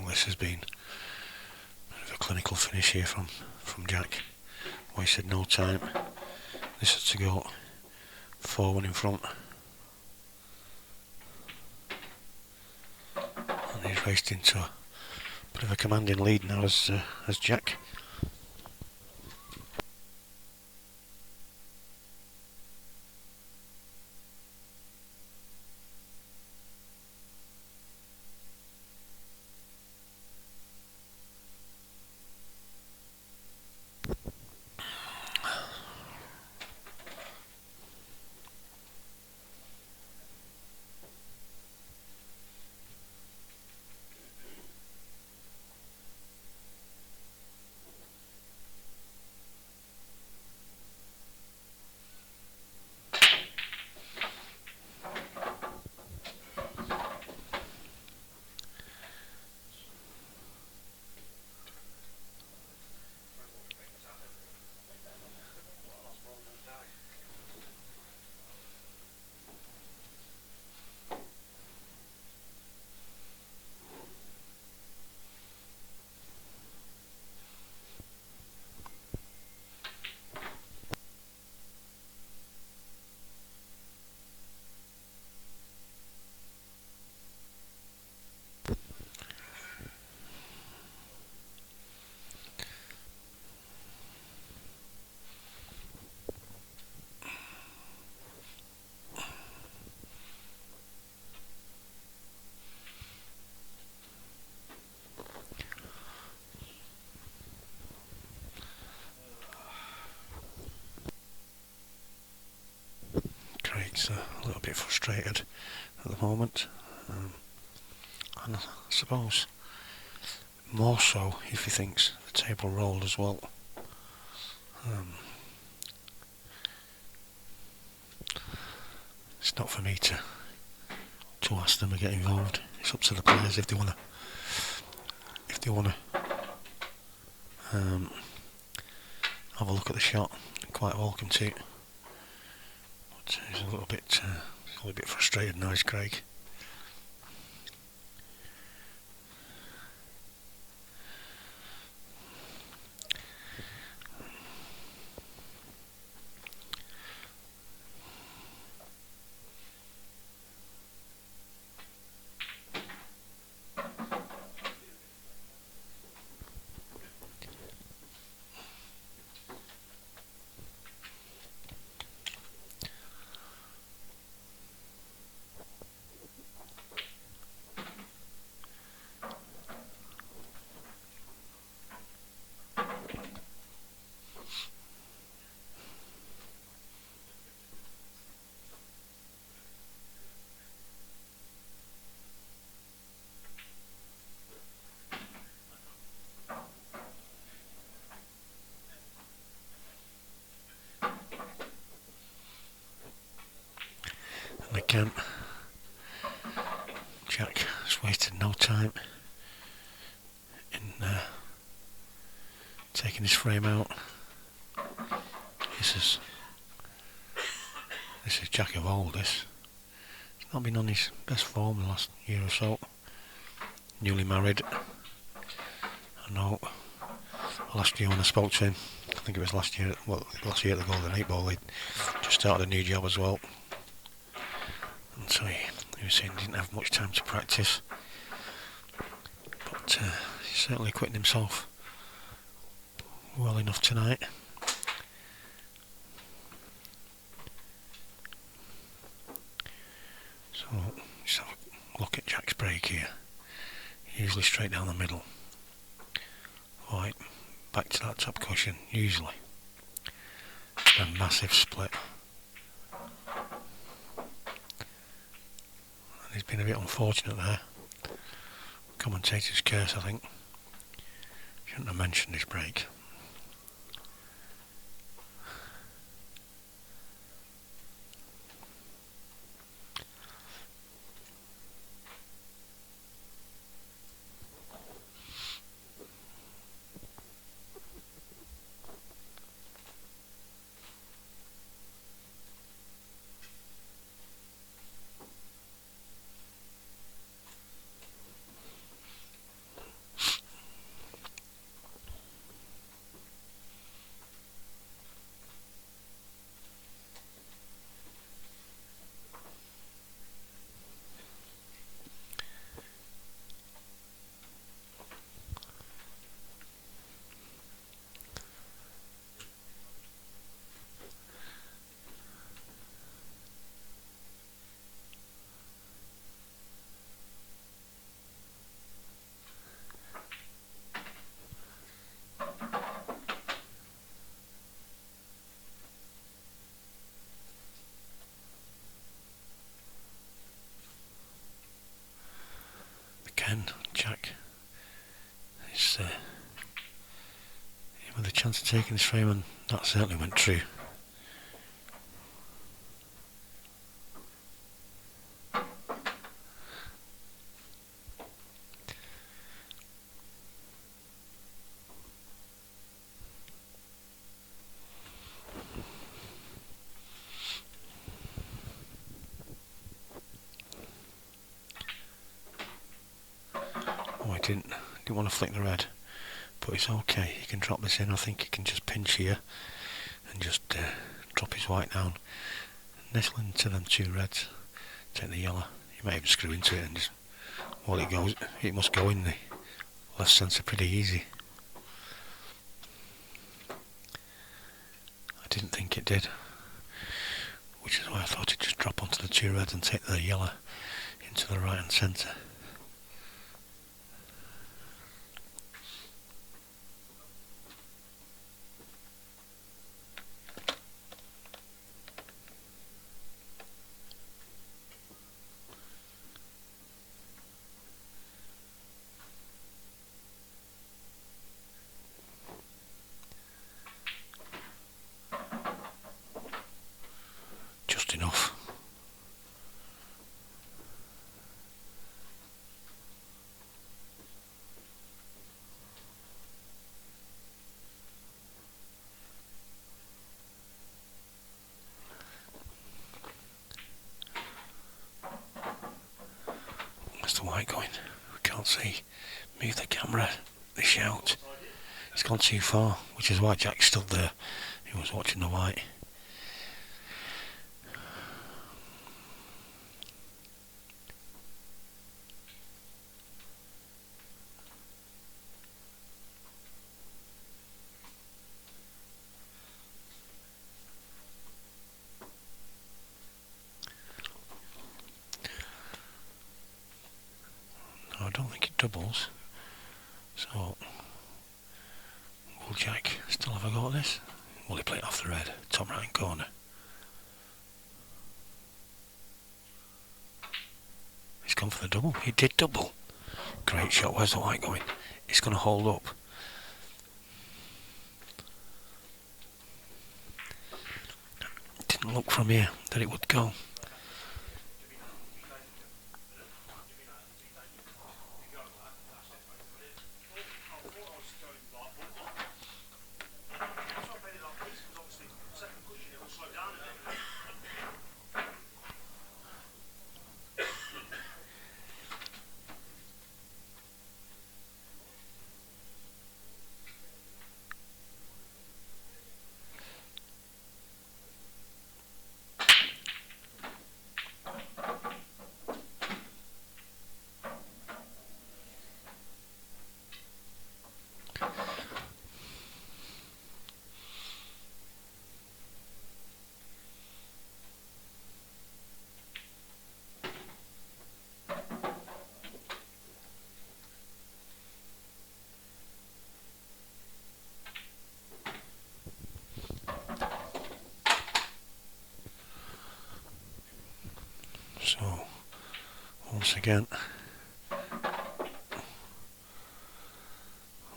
this has been a bit of a clinical finish here from Jack. Wasted no time. This has to go 4-1 in front, and he's raced into a bit of a commanding lead now as Jack. He's a little bit frustrated at the moment, and I suppose more so if he thinks the table rolled as well. It's not for me to ask them to get involved. It's up to the players if they want to have a look at the shot. They're quite welcome to it. But he's a little bit frustrated now, is Craig. And again, Jack has wasted no time in taking his frame out. This is Jack of old. He's not been on his best form the last year or so. Newly married. I know last year when I spoke to him, I think it was last year at the Golden 8 Ball, he just started a new job as well. And so he was saying he didn't have much time to practice. But he's certainly acquitting himself well enough tonight. So let's have a look at Jack's break here. Usually straight down the middle. Right, back to that top cushion, usually. A massive split. And he's been a bit unfortunate there. Commentator's curse, I think. Shouldn't have mentioned his break. Again, Jack is with a chance of taking his frame, and that certainly went true. Oh, I didn't want to flick the red, but it's okay. He can drop this in. I think he can just pinch here and just drop his white down, nestle into them two reds, take the yellow. You might even screw into it and just, well, it must go in the left centre pretty easy. I didn't think it did, which is why I thought it'd just drop onto the two reds and take the yellow into the right hand centre. too far, which is why Jack stood there. He was watching the white. No, I don't think it doubles. So, will Jack still have a go at this? Will he play it off the red, top right corner? He's gone for the double. He did double. Great shot. Where's the white going? It's going to hold up. Didn't look from here that it would go. So, once again, well,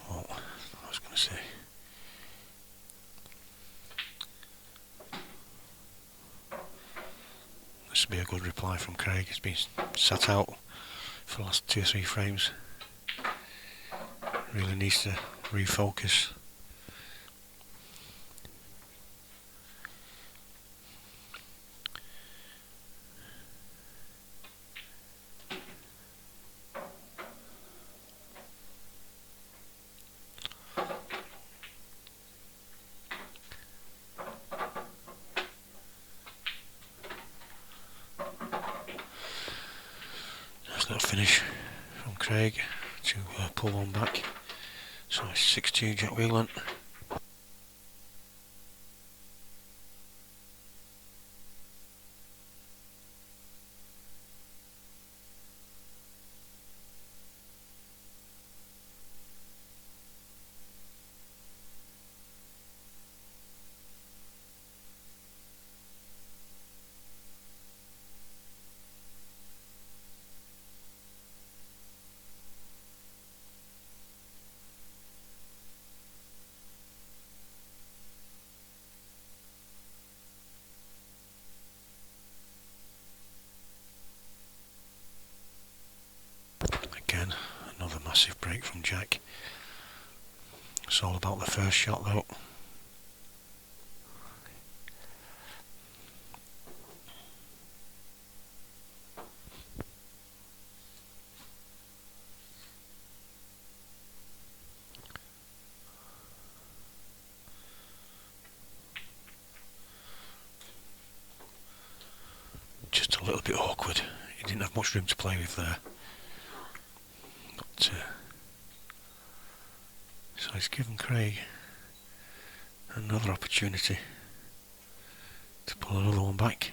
I was going to say, this would be a good reply from Craig. He's been sat out for the last 2 or 3 frames. Really needs to refocus. Little finish from Craig to pull one back. So it's 6-2 Jack Whelan. Again, another massive break from Jack. It's all about the first shot though. Just a little bit awkward. He didn't have much room to play with there. But, so he's given Craig another opportunity to pull another one back.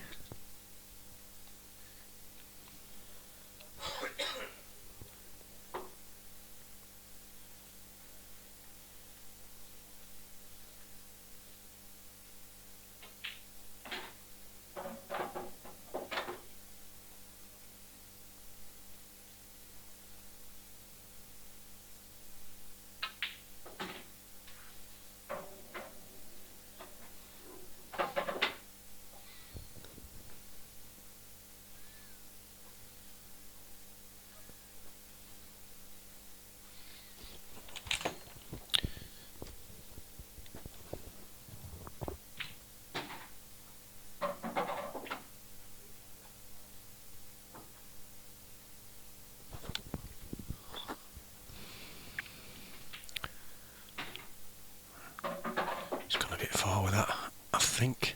far with that. I think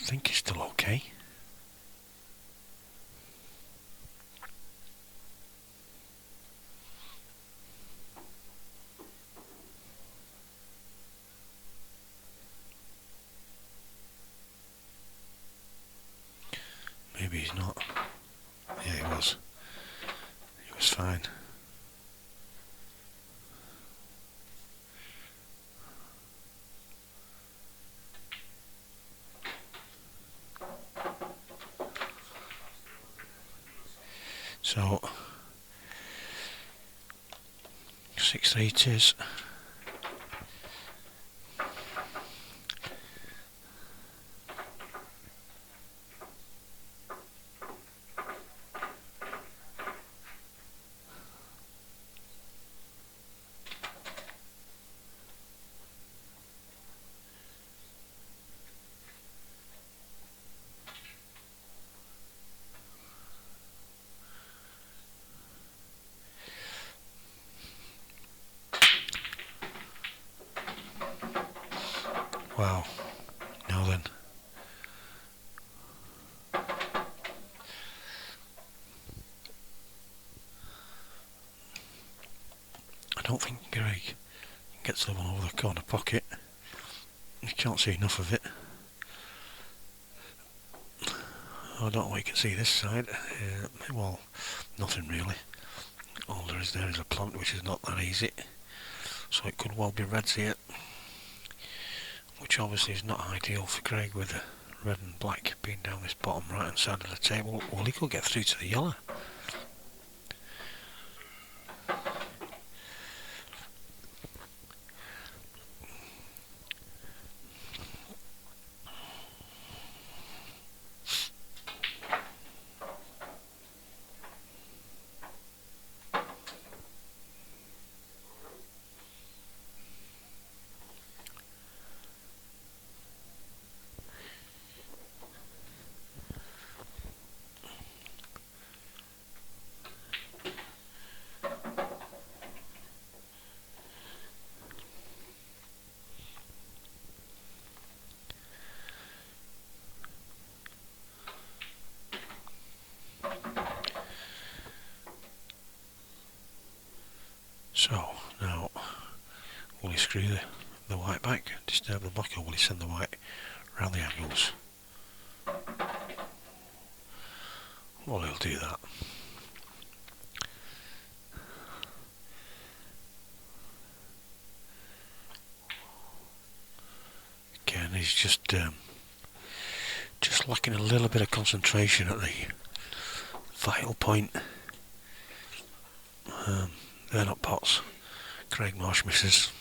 it's still okay. Maybe he's not. Yeah, he was. He was fine. So 6-3 it is. Wow. Now then. I don't think Greg gets the one over the corner pocket. You can't see enough of it. I don't know what you can see this side. Well, nothing really. All there is a plant, which is not that easy. So it could well be reds here, which obviously is not ideal for Craig with the red and black being down this bottom right hand side of the table. Well, he could get through to the yellow. So now, will he screw the white back, disturb the black, or will he send the white round the angles? Well, he'll do that. Again, he's just lacking a little bit of concentration at the vital point. They're not pots. Craig Marsh misses.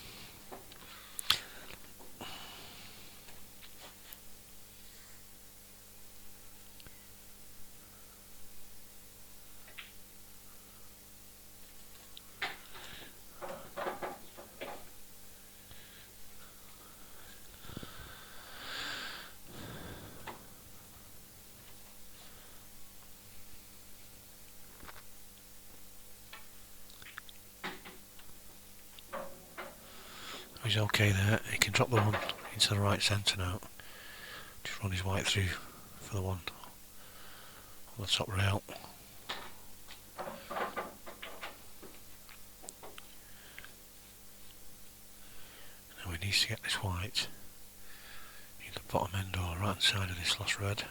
He's okay there. He can drop the one into the right centre now. Just run his white through for the one on the top rail. Now he needs to get this white either bottom end or right hand side of this last red.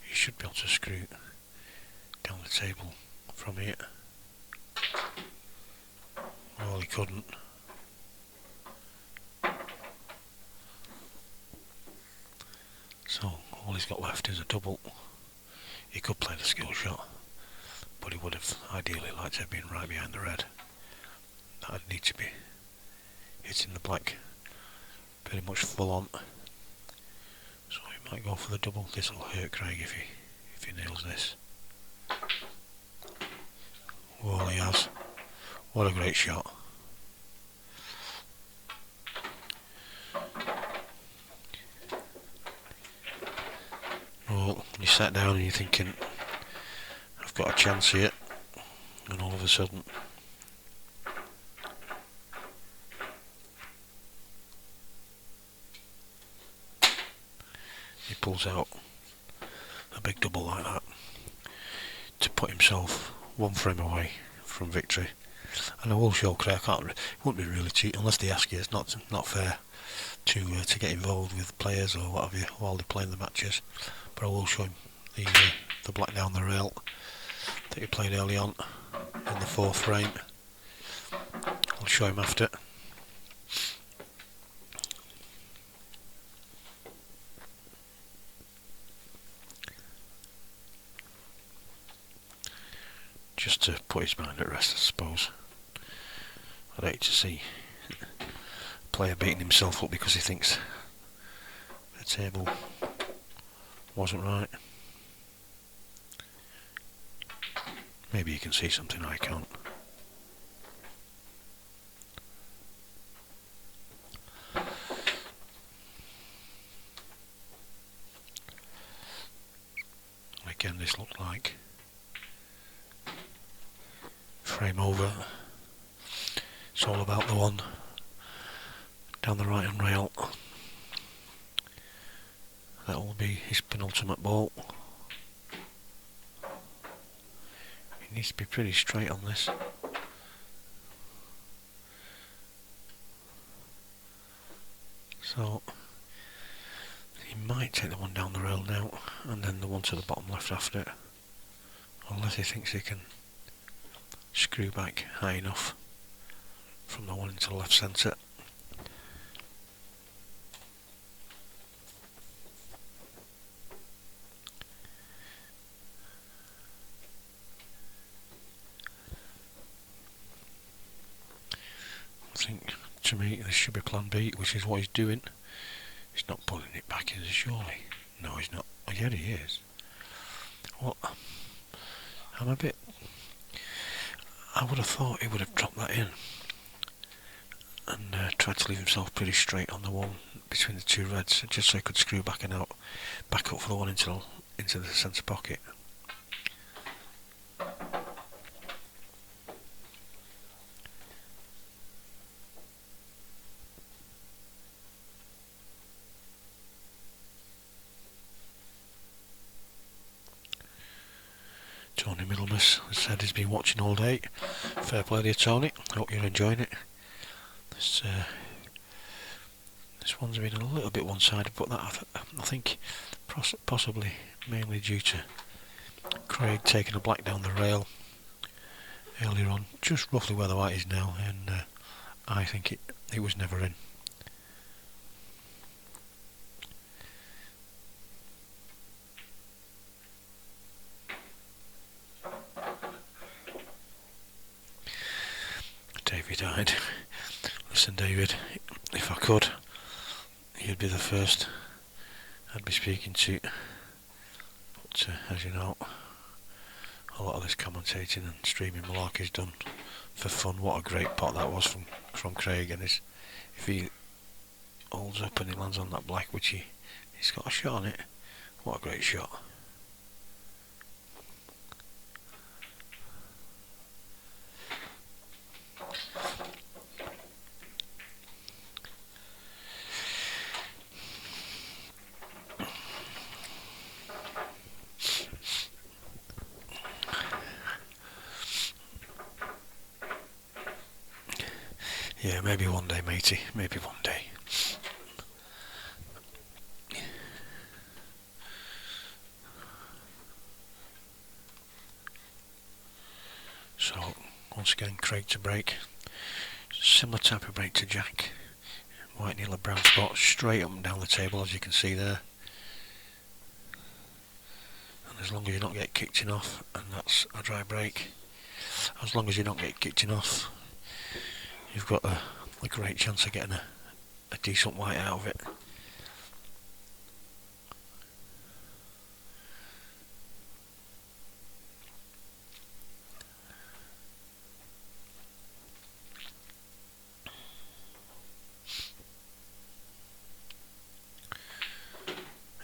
He should be able to screw down the table from here. Well, he couldn't. So all he's got left is a double. He could play the skill shot, but he would have ideally liked to have been right behind the red. That would need to be hitting the black pretty much full on. So he might go for the double. This will hurt Craig if he nails this. Well, he has. What a great shot. Well, you sat down and you're thinking, I've got a chance here, and all of a sudden he pulls out a big double like that to put himself one frame away from victory. And I will show Craig, it wouldn't be really cheap unless they ask you. It's not fair to get involved with players or what have you while they're playing the matches. But I will show him the black down the rail that he played early on in the 4th frame. I'll show him after. Just to put his mind at rest, I suppose. I'd hate to see a player beating himself up because he thinks the table wasn't right. Maybe you can see something I can't. Again, this looked like frame over. It's all about the one down the right hand rail. That will be his penultimate ball. He needs to be pretty straight on this. So he might take the one down the rail now and then the one to the bottom left after it, unless he thinks he can screw back high enough from the one into the left centre. I think, to me, this should be plan B, which is what he's doing. He's not pulling it back, is he, surely? No, he's not. Oh, yeah, he is. What? I'm a bit... I would have thought he would have dropped that in and tried to leave himself pretty straight on the one between the two reds, just so he could screw back and out, back up for the one into the centre pocket. Tony Middlemas has said he's been watching all day. Fair play to you, Tony. Hope you're enjoying it. This one's been a little bit one-sided, but that I think possibly mainly due to Craig taking a black down the rail earlier on, just roughly where the white is now, and I think it was never in. David died. Listen, David, if I could, you'd be the first I'd be speaking to. But as you know, a lot of this commentating and streaming malarkey is done for fun. What a great pot that was from Craig, and if he holds up and he lands on that black, which he's got a shot on it, what a great shot. Yeah, maybe one day, matey, maybe one day. So, once again, Craig to break. Similar type of break to Jack. White, needle, brown spot, straight up and down the table, as you can see there. And as long as you don't get kicked in off, and that's a dry break, as long as you don't get kicked in off, you've got a great chance of getting a decent white out of it.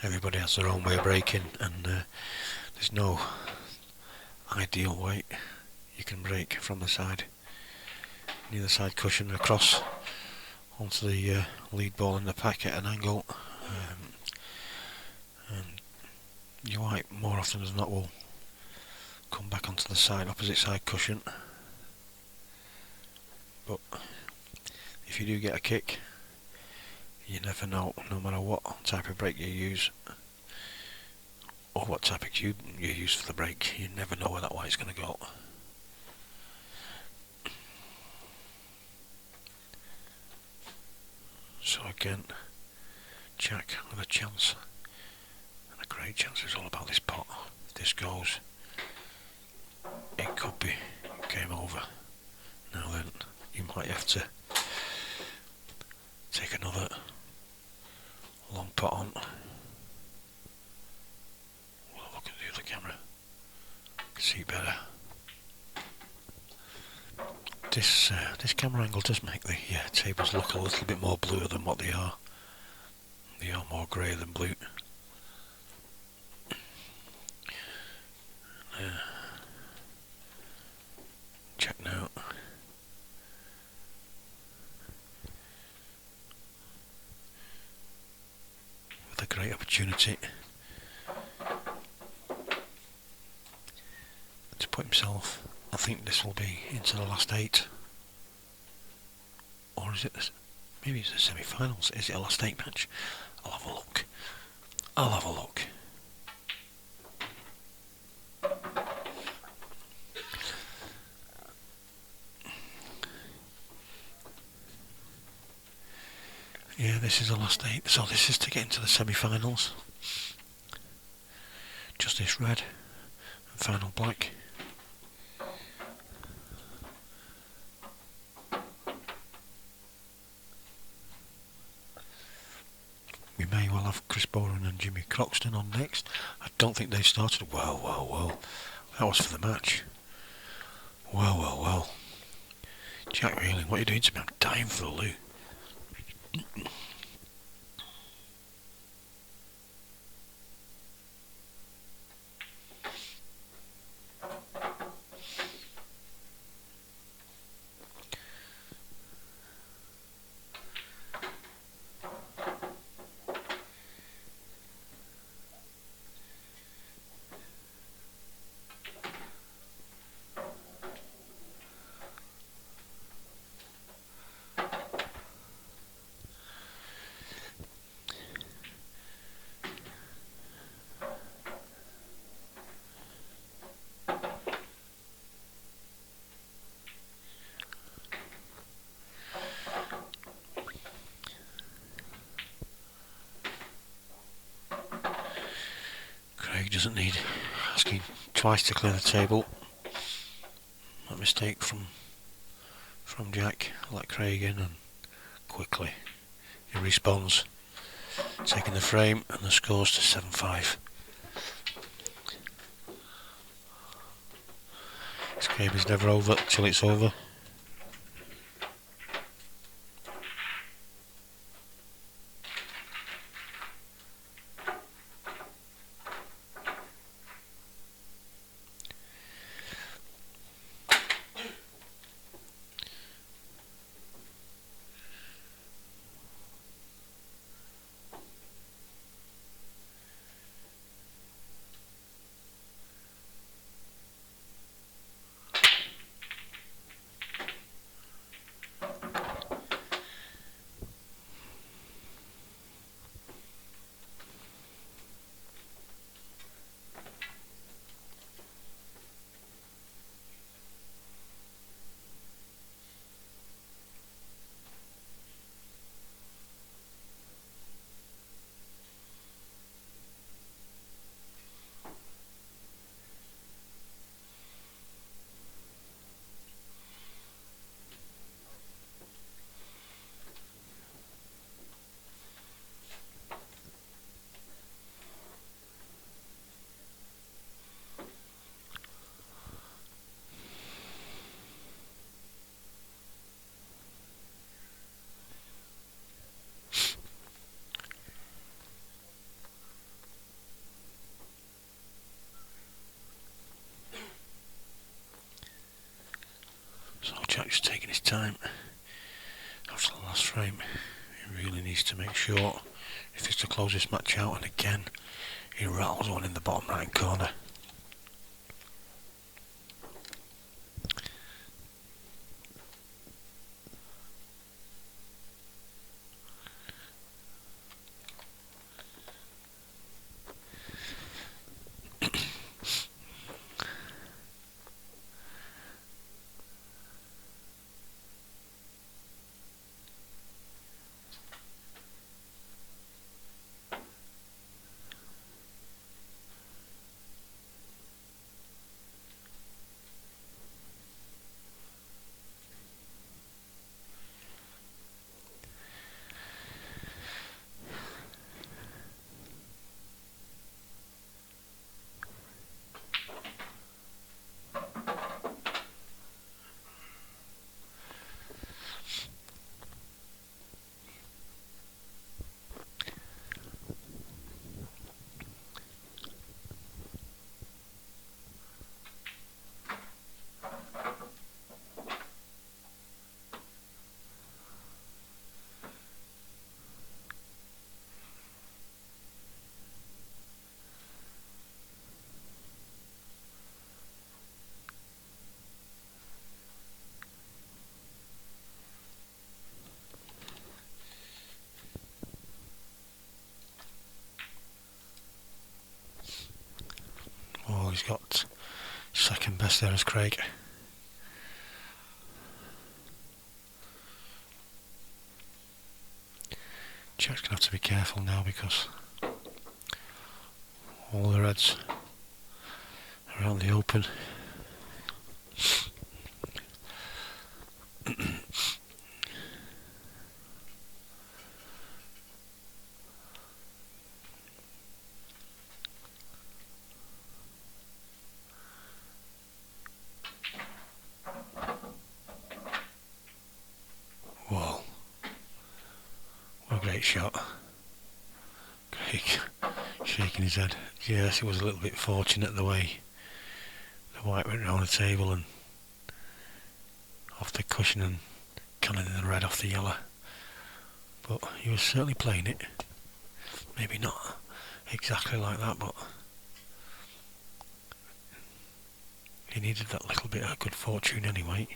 Everybody has their own way of breaking, and there's no ideal way you can break from the side. Neither side cushion across onto the lead ball in the pack at an angle, your white more often than not will come back onto the side, opposite side cushion. But if you do get a kick, you never know, no matter what type of brake you use or what type of cube you use for the brake, you never know where that white's going to go. So again, Jack with a chance, and a great chance. It's all about this pot. If this goes, it could be game over. Now then, you might have to take another long pot on. We'll look at the other camera, see better. This camera angle does make the tables look a little bit more bluer than what they are. They are more grey than blue. Check now. With a great opportunity to put himself, I think this will be into the last 8. Or is it this? Maybe it's the semi-finals. Is it a last 8 match? I'll have a look. I'll have a look. Yeah, this is the last 8. So this is to get into the semi-finals. Just this red and final black. We may well have Chris Boren and Jimmy Croxton on next. I don't think they've started. Well. That was for the match. Well. Jack Reeling, what are you doing to me? I'm dying for the loo. Doesn't need asking twice to clear the table. That mistake from Jack. Let Craig in and quickly he responds, taking the frame, and the score's to 7-5. This game is never over till it's over. So Jack's taking his time after the last frame. He really needs to make sure if he's to close this match out, and again He rattles one in the bottom right corner. Oh, he's got second best there as Craig. Jack's going to have to be careful now because all the reds are out in the open. Whoa. What a great shot. Craig shaking his head. Yes, it was a little bit fortunate the way the white went round the table and off the cushion and cannoning the red off the yellow. But he was certainly playing it. Maybe not exactly like that, but he needed that little bit of good fortune anyway.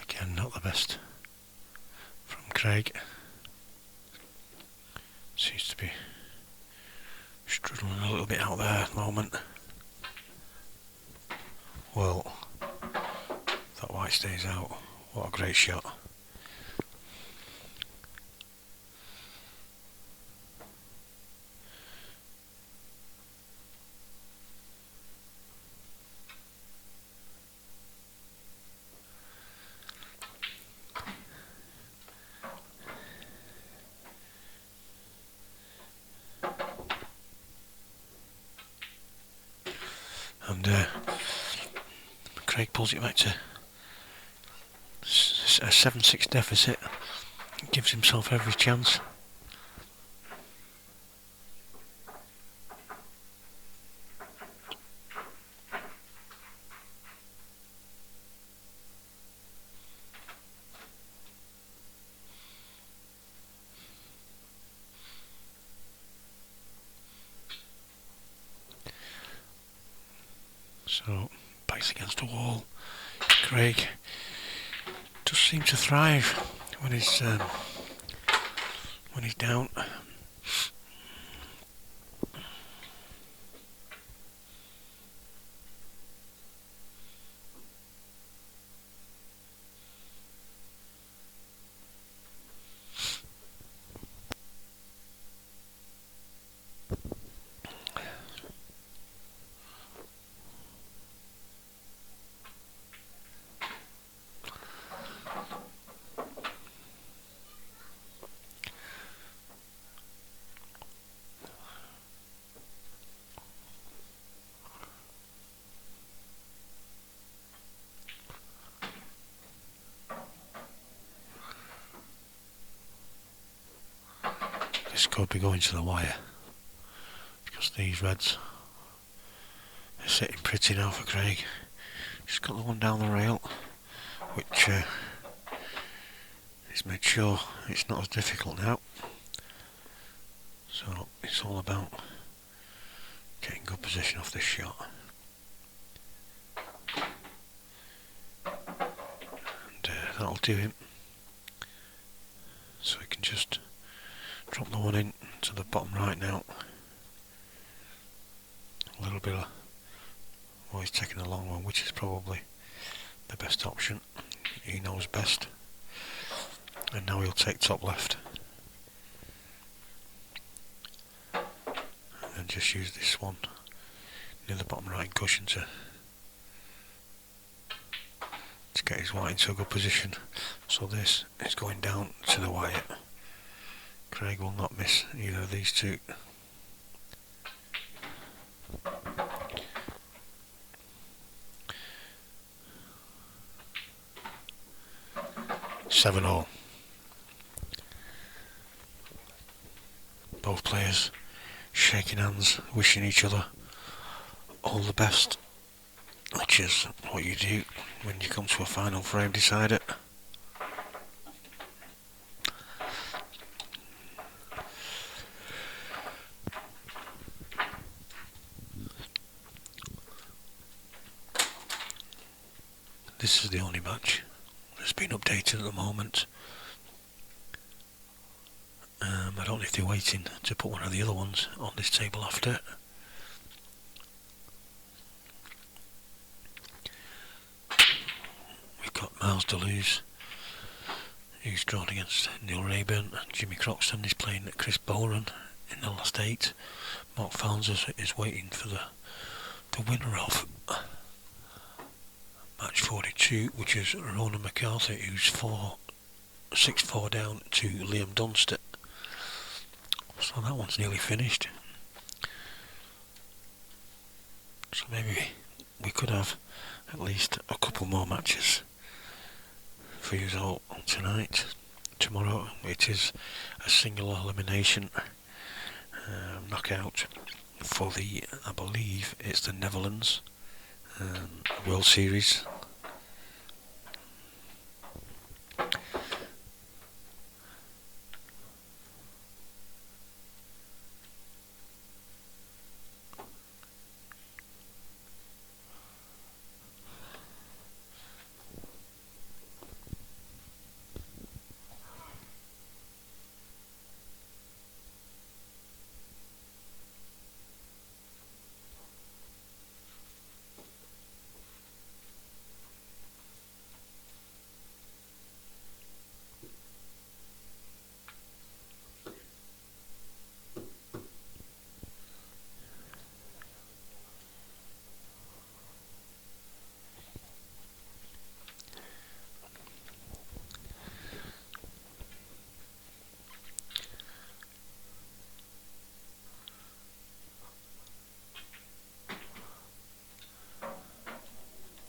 Again, not the best from Craig. Seems to be struggling a little bit out there at the moment. Well, that white stays out. What a great shot. And Craig pulls it back to a 7-6 deficit. Gives himself every chance. So, backs against the wall. Craig does seem to thrive when he's down. This could be going to the wire because these reds are sitting pretty now for Craig. Just got the one down the rail, which he's made sure it's not as difficult now. So it's all about getting good position off this shot. And that'll do him. So he can just drop the one in to the bottom right now. A little bit of, well, he's taking the long one, which is probably the best option. He knows best. And now he'll take top left. And just use this one near the bottom right cushion to get his white into a good position. So this is going down to the wire. Craig will not miss either of these two. Seven all. Both players shaking hands, wishing each other all the best, which is what you do when you come to a final frame decider. This is the only match that's been updated at the moment. I don't know if they're waiting to put one of the other ones on this table after. We've got Miles Deleuze, who's drawn against Neil Rayburn, and Jimmy Croxton is playing Chris Boran in the last 8. Mark Fowles is waiting for the winner of match 42, which is Ronan McCarthy, who's 6-4 down to Liam Dunster. So that one's nearly finished. So maybe we could have at least a couple more matches for you all tonight. Tomorrow it is a single elimination knockout for the, I believe it's the Netherlands World Series.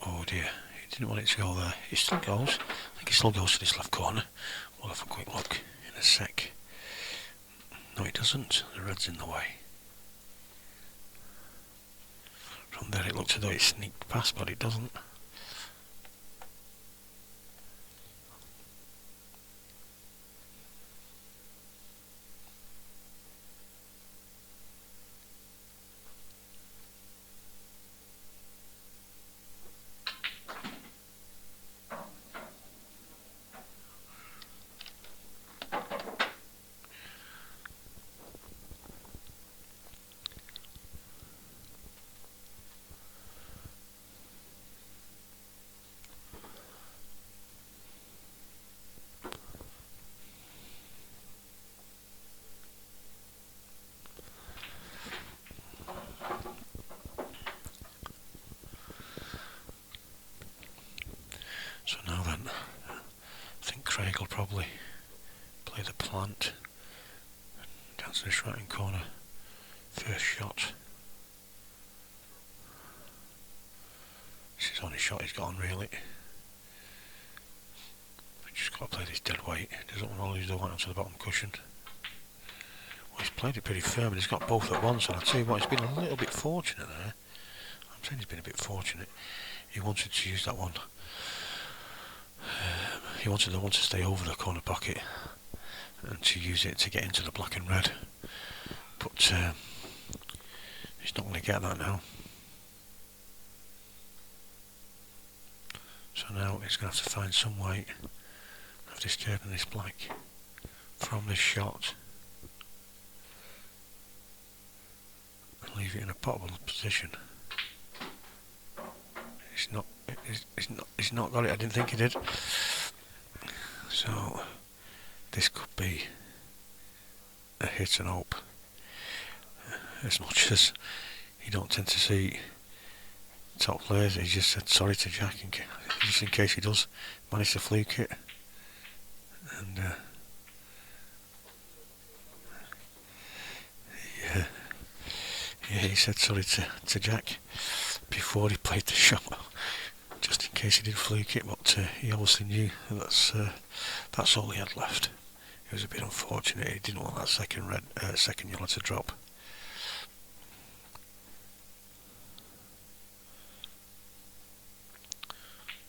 Oh dear, he didn't want it to go there. It still goes. I think it still goes to this left corner. We'll have a quick look in a sec. No, it doesn't. The red's in the way. From there it looks as though it sneaked past, but it doesn't. probably play the plant down to this right hand corner. First shot. This is the only shot he's got on really. Just got to play this dead weight. Doesn't want to lose the white onto the bottom cushion. Well, he's played it pretty firm and he's got both at once, and I'll tell you what, he's been a little bit fortunate there. I'm saying he's been a bit fortunate. He wanted to use that one. He wanted the one to stay over the corner pocket and to use it to get into the black and red. But he's not going to get that now. So now he's going to have to find some way of disturbing this black from this shot and leave it in a potable position. He's not got it. I didn't think he did. So this could be a hit and hope. As much as you don't tend to see top players, he just said sorry to Jack just in case he does manage to fluke it. And yeah, he said sorry to Jack before he played the shot, just in case he did fluke it. But he obviously knew that's all he had left. It was a bit unfortunate. He didn't want that second yellow to drop.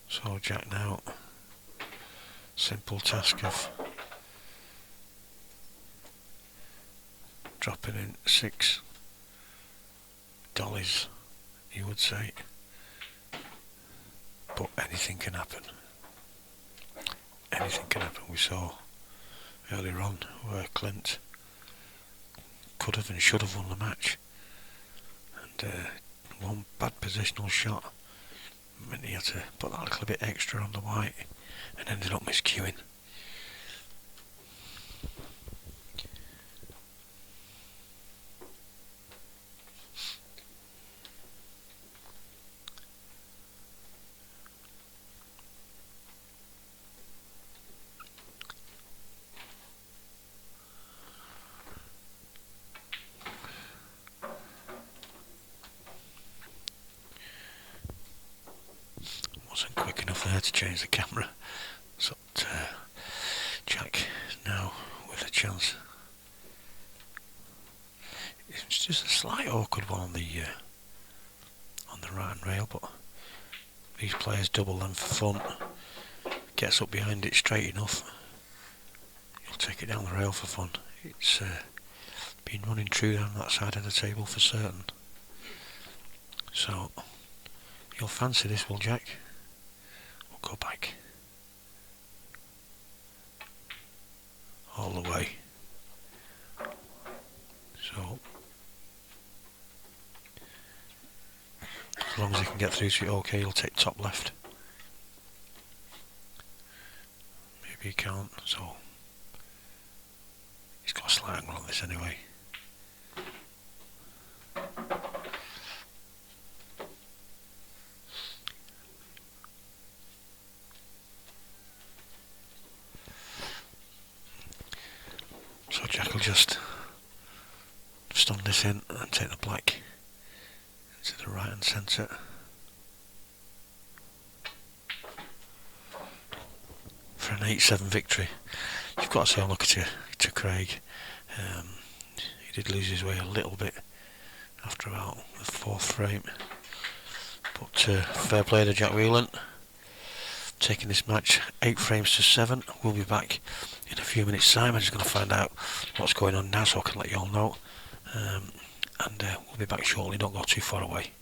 So Jack now, simple task of dropping in $6, you would say, but anything can happen. Anything can happen. We saw earlier on where Clint could have and should have won the match, and one bad positional shot meant he had to put that little bit extra on the white and ended up miscuing. Wasn't quick enough there to change the camera, so Jack now with a chance. It's just a slight awkward one on the right hand rail, but these players double them for fun. Gets up behind it straight enough, he'll take it down the rail for fun. It's been running true down that side of the table for certain. So you'll fancy this, will Jack? We'll go back all the way. So as long as he can get through to it okay, he'll take top left. Maybe he can't, so he's got a slight angle on this anyway. So Jack will just stun this in and take the black into the right hand centre. For an 8-7 victory. You've got to say look to Craig. He did lose his way a little bit after about the fourth frame. But fair play to Jack Whelan. Taking this match 8 frames to 7. We'll be back in a few minutes time. I'm just going to find out what's going on now so I can let you all know. And we'll be back shortly. Don't go too far away.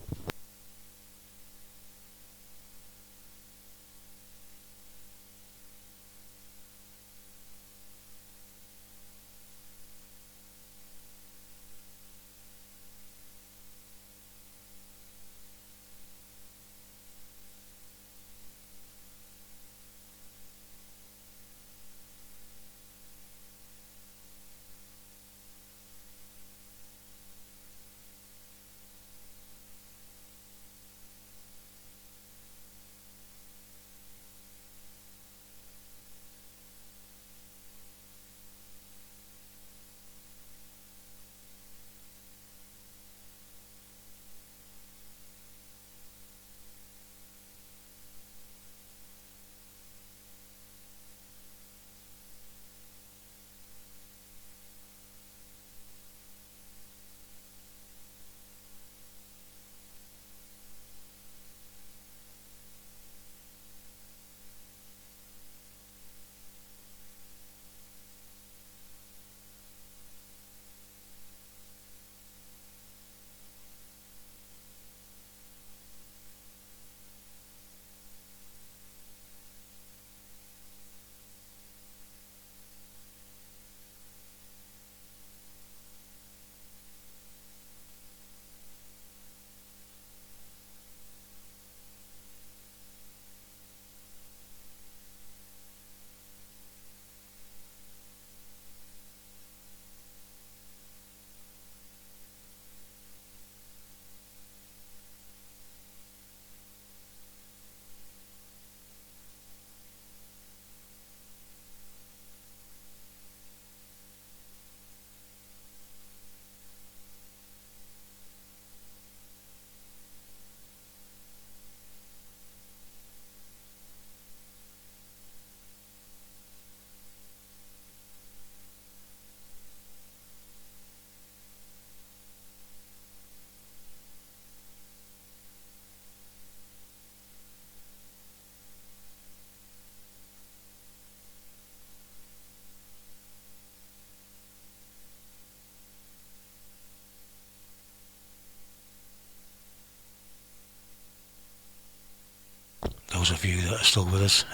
those of you that are still with us,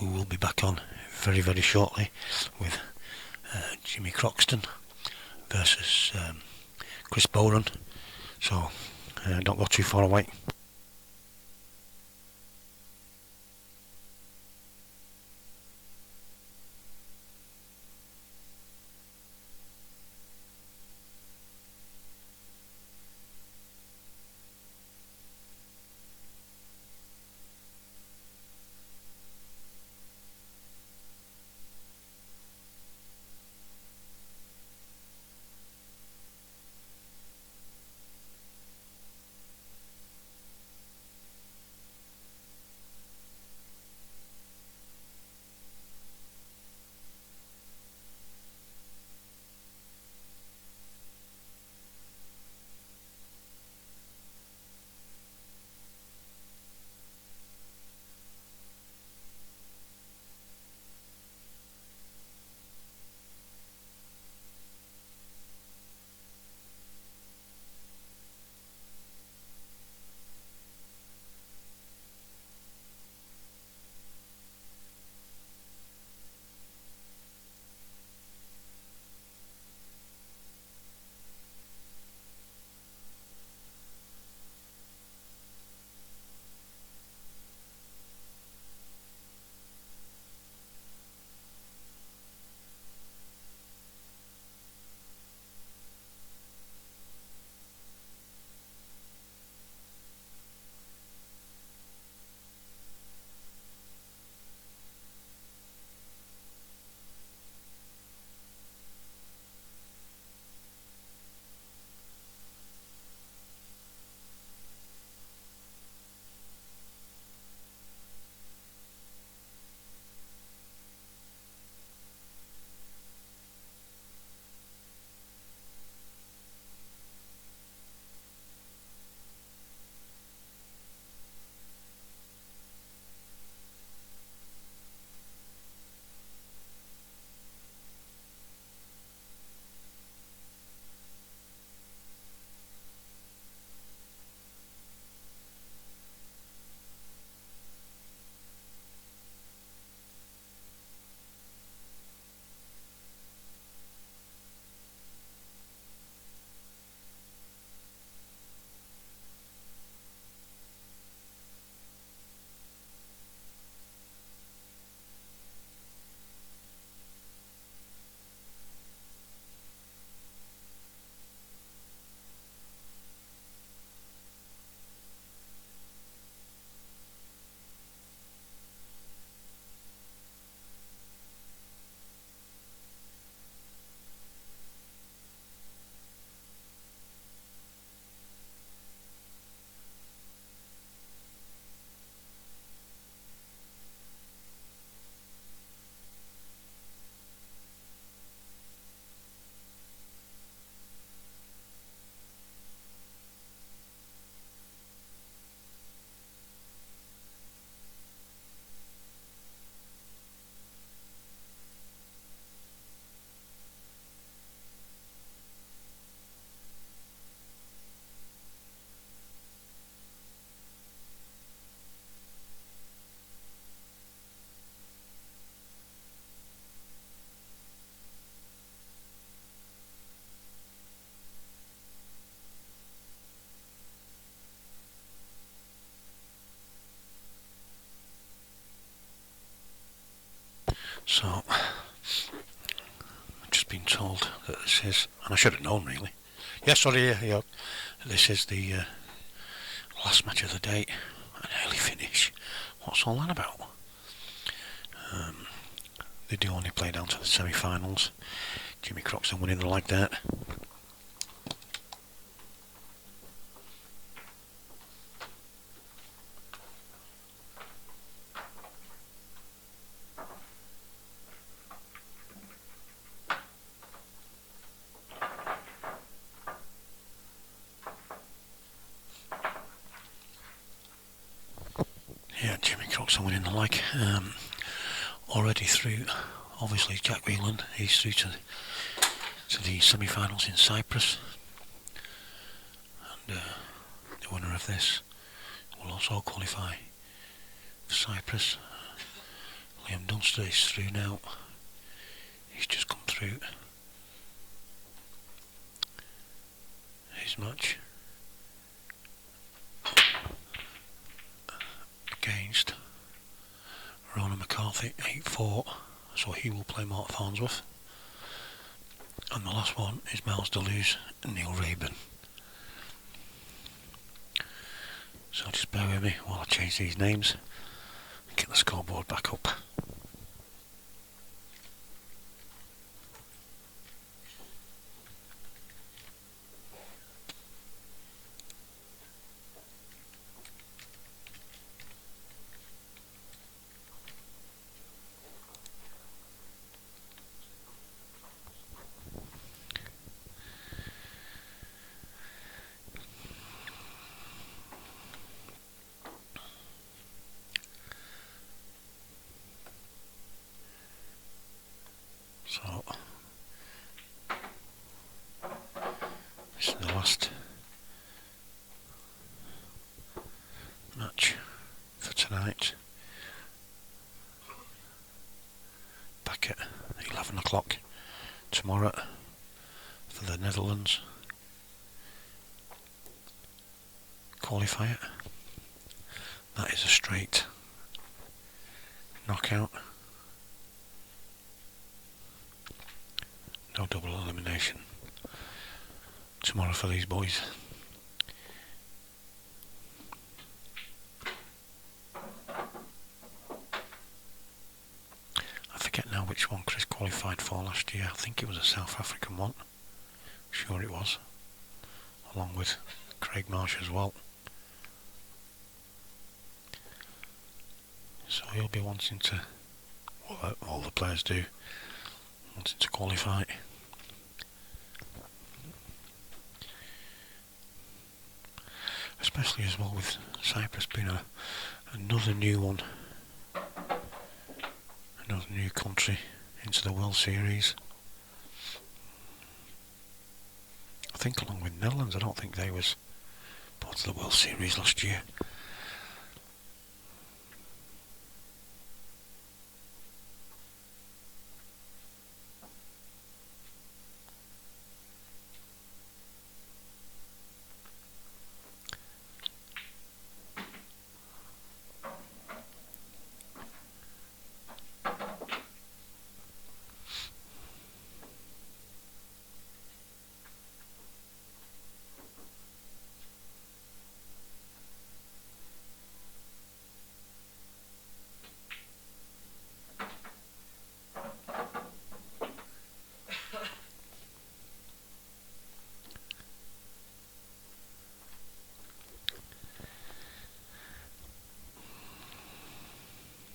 we will be back on very, very shortly with Jimmy Croxton versus Chris Boran. So don't go too far away. So, I've just been told that this is, and I should have known really. Yes, sorry, yeah. This is the last match of the day, an early finish. What's all that about? They do only play down to the semi-finals. Jimmy Croxton winning like that. Yeah, Jimmy Croxton winning the like. Already through, obviously Jack Whelan, he's through to the semi-finals in Cyprus. And the winner of this will also qualify for Cyprus. Liam Dunster is through now. He's just come through his match against Ronan McCarthy, 8-4, so he will play Mark Farnsworth. And the last one is Miles Deleuze and Neil Rayburn. So just bear with me while I change these names and get the scoreboard back up. So this is the last match for tonight. Back at 11 o'clock tomorrow for the Netherlands qualifier. That is a straight knockout. No double elimination tomorrow for these boys. I forget now which one Chris qualified for last year. I think it was a South African one. Sure it was. Along with Craig Marsh as well. So he'll be wanting to, well, all the players do, wanting to qualify. Especially as well with Cyprus being another new one, another new country into the World Series. I think along with Netherlands, I don't think they was part of the World Series last year.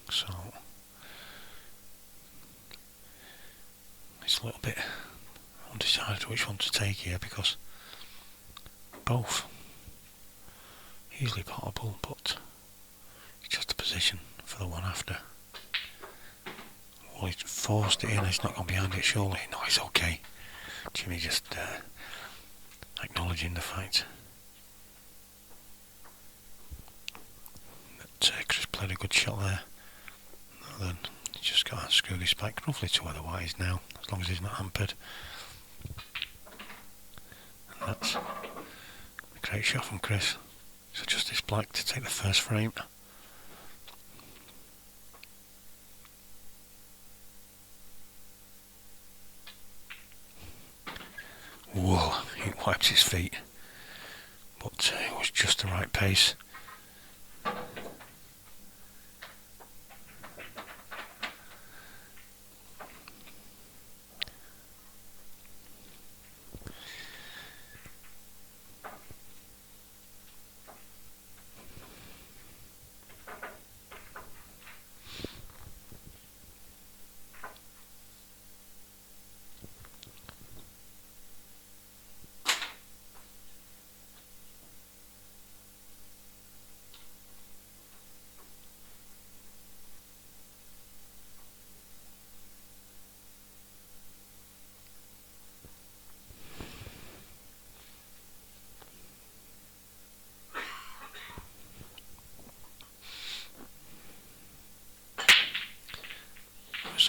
So it's a little bit undecided which one to take here, because both easily potable, but it's just a position for the one after. Well, he's forced it in, he's not gone behind it surely. No, it's okay. Jimmy just acknowledging the fact that Chris played a good shot there. Then he's just got to screw this back roughly to where the white is now, as long as he's not hampered. And that's a great shot from Chris. So just this black to take the first frame. Whoa, he wiped his feet, but it was just the right pace.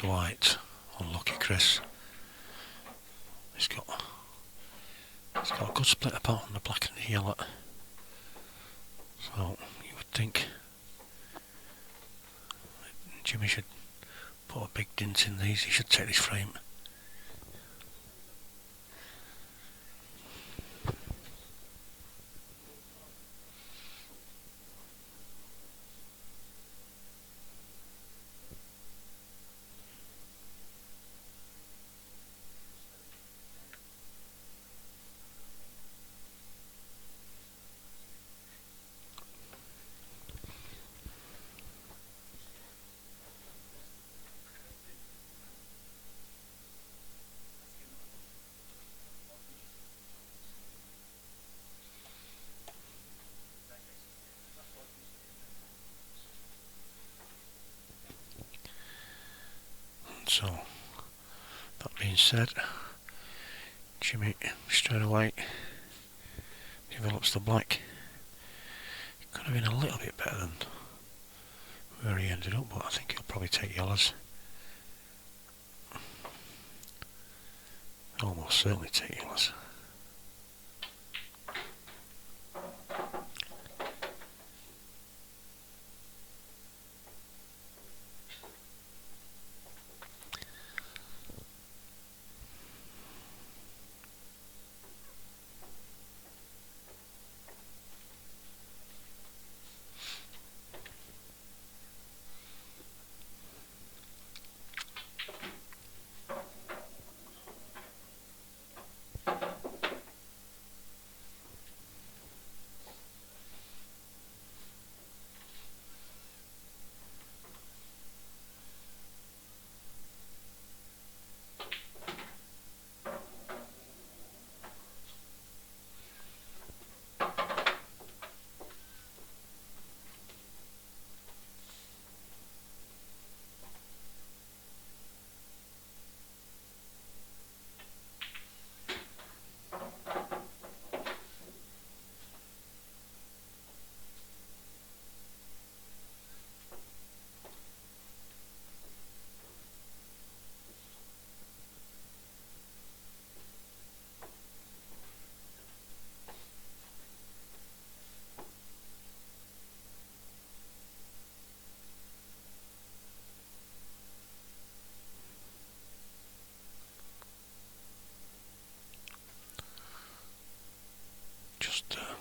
white. Unlucky Chris. He's got a good split apart from the black and the yellow. So you would think Jimmy should put a big dent in these. He should take this frame. So, that being said, Jimmy straight away develops the black. It could have been a little bit better than where he ended up, but I think he'll probably take yellows. Almost certainly take yellows.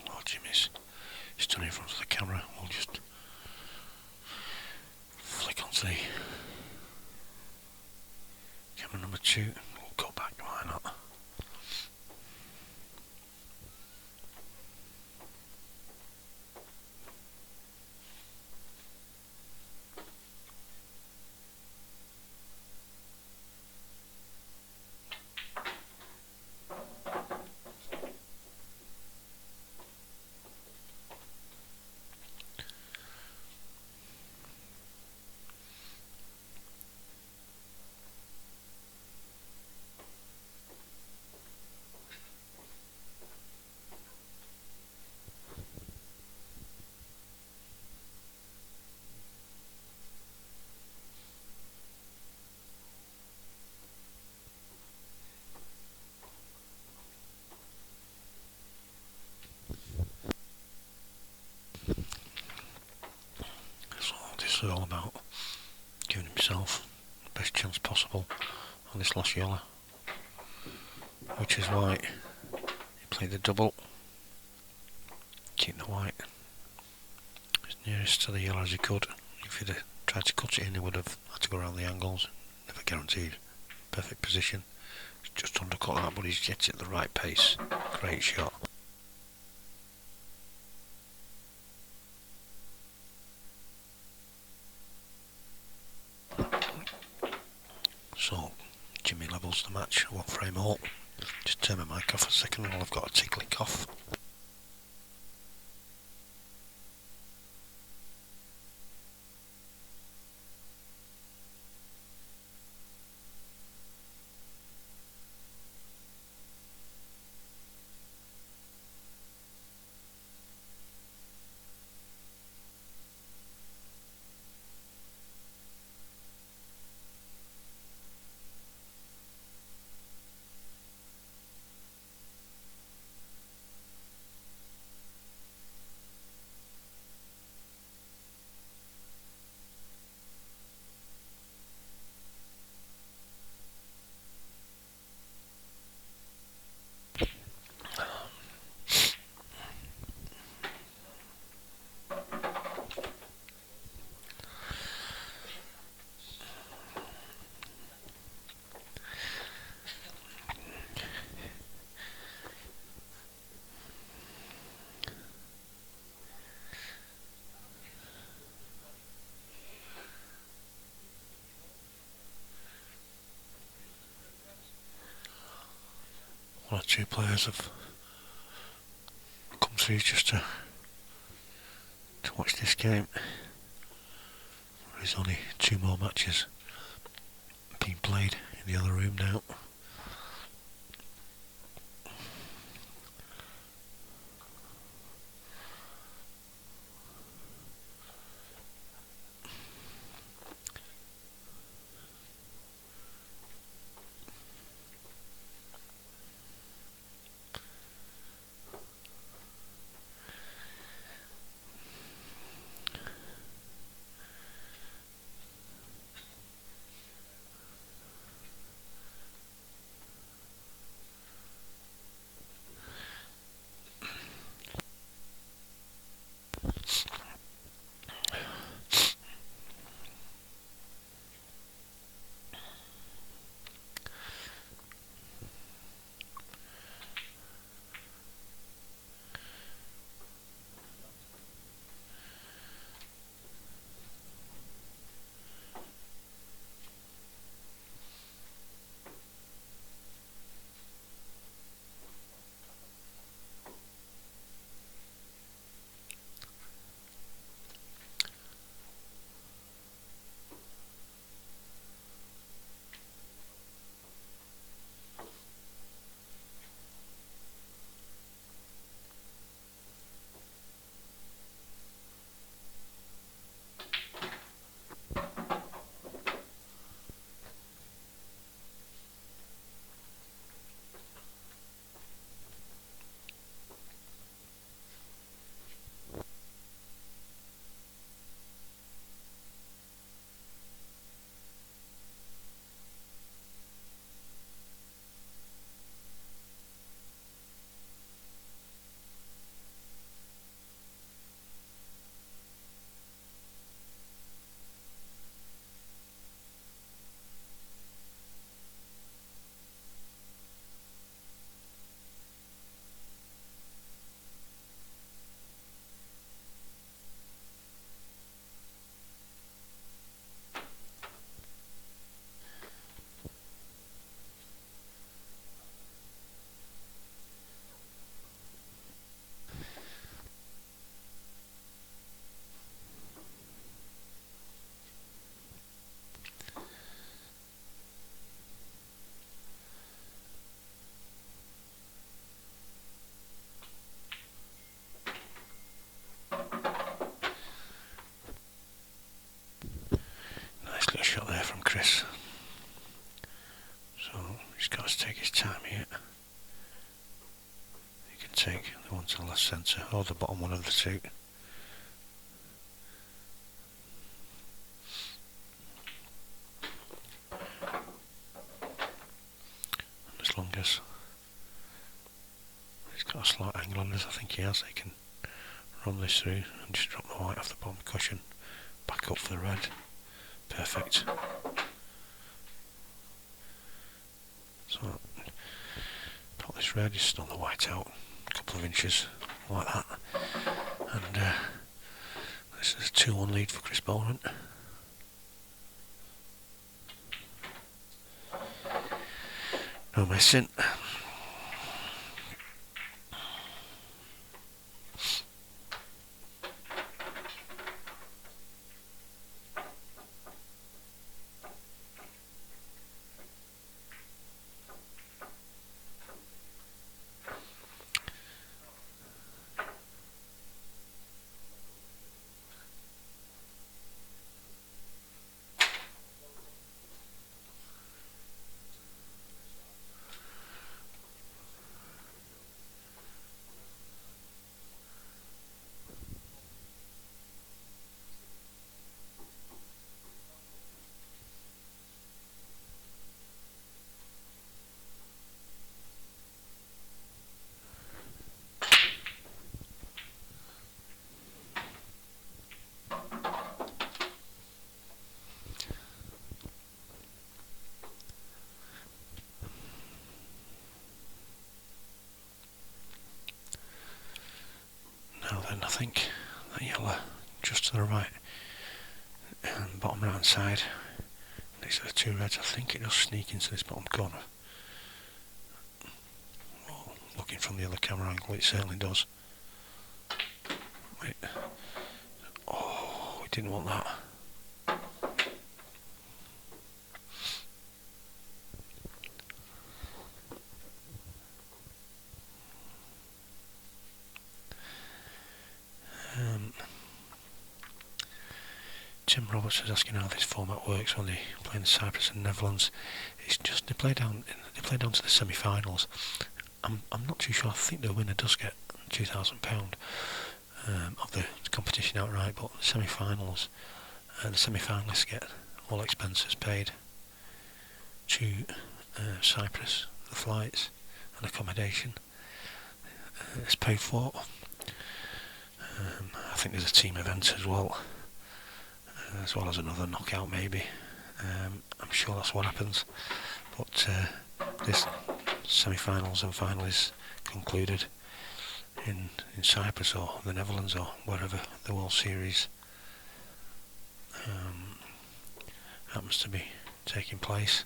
While Jimmy's stood in front of the camera, we'll just flick onto the camera number 2. We'll go back, why not? This is all about giving himself the best chance possible on this last yellow, which is why he played the double, keep the white as nearest to the yellow as he could. If he'd have tried to cut it in, he would have had to go around the angles, never guaranteed perfect position. He's just undercut that, but he's gets it at the right pace. Great shot. So Jimmy levels the match, 1 frame all. Just turn my mic off a second while I've got a tickling cough. one or two players have come through just to watch this game. There's only 2 more matches being played in the other room now. Nice little shot there from Chris. So he's got to take his time here. He can take the one to the left centre or the bottom one of the two. And as long as he's got a slight angle on this, I think he has, he can run this through and just drop the white off the bottom cushion, back up for the red. Perfect. So put this red, just on the white out a couple of inches like that, and this is a 2-1 lead for Chris Boland. No missing. Now then, I think that yellow just to the right and bottom right hand side, these are the 2 reds. I think it does sneak into this bottom corner. looking from the other camera angle, it certainly does. Wait. Oh, we didn't want that. Tim Roberts is asking how this format works when they play in Cyprus and Netherlands. It's just they play down to the semi-finals. I'm not too sure. I think the winner does get £2,000 of the competition outright, but the semi-finals, the semi-finalists get all expenses paid to Cyprus, the flights and accommodation. It's paid for. I think there's a team event as well as another knockout maybe. I'm sure that's what happens, but this semi-finals and final is concluded in Cyprus or the Netherlands or wherever the World Series happens to be taking place.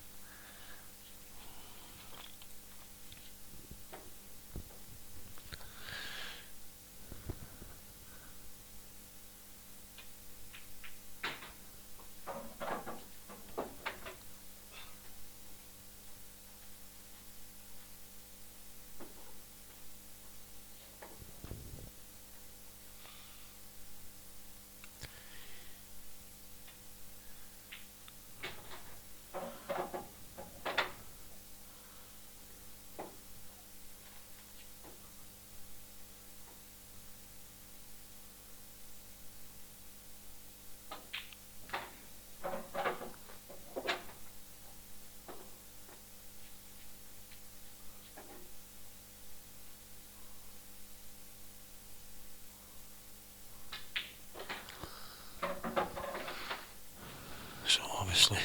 So obviously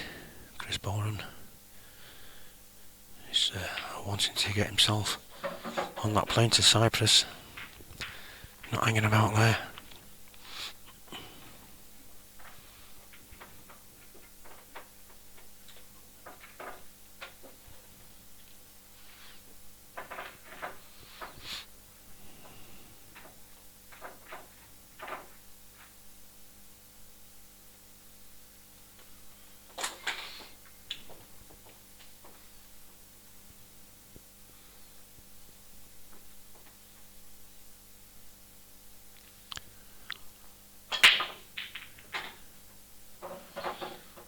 Chris Boren is wanting to get himself on that plane to Cyprus, not hanging about there.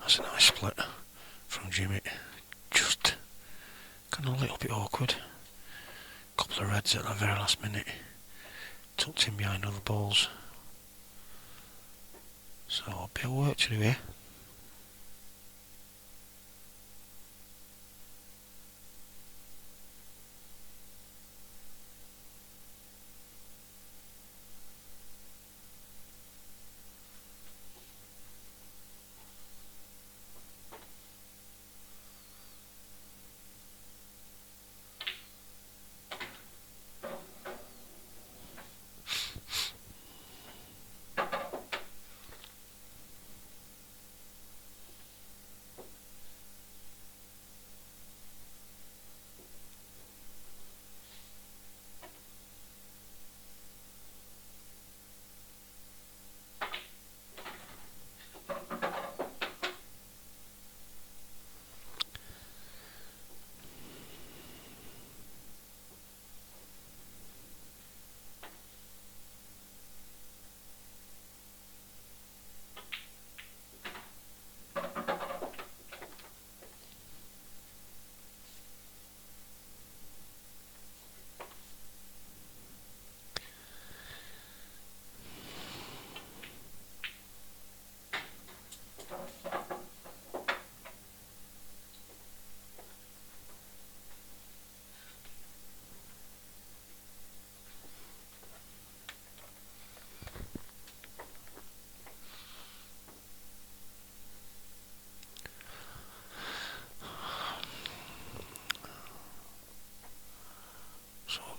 That's a nice split from Jimmy. Just kind of a little bit awkward. Couple of reds at the very last minute. Tucked in behind other balls. So a bit of work to do here.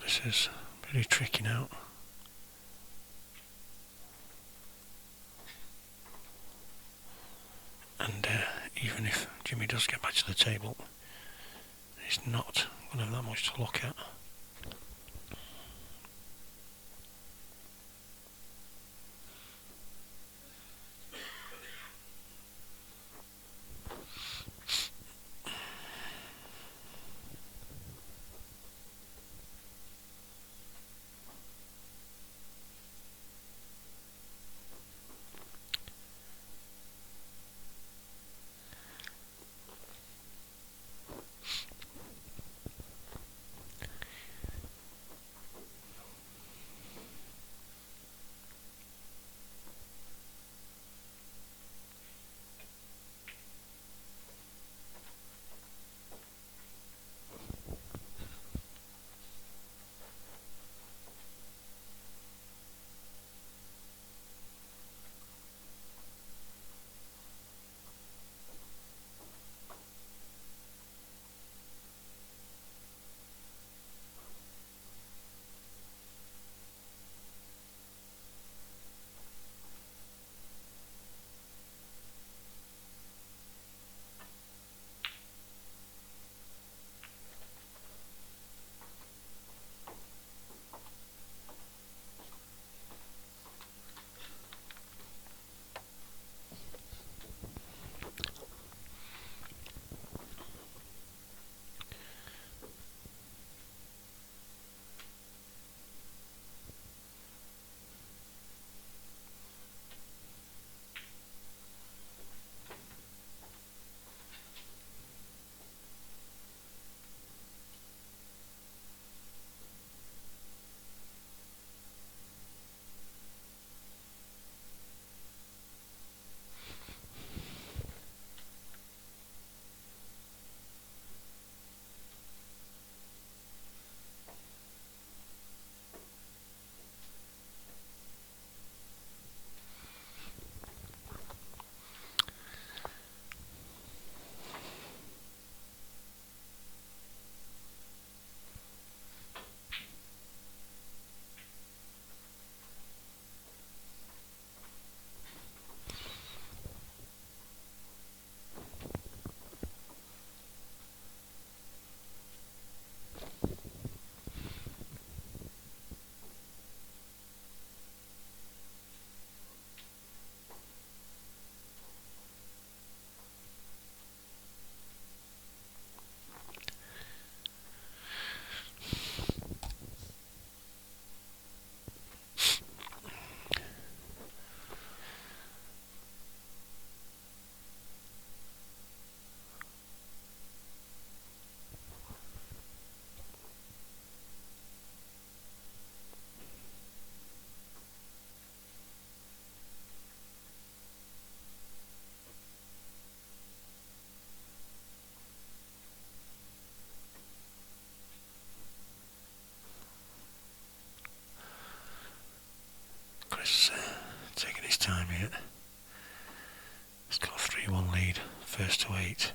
This is pretty tricky now. And even if Jimmy does get back to the table, he's not going to have that much to look at. time yet. It's got a 3-1 lead, first to 8.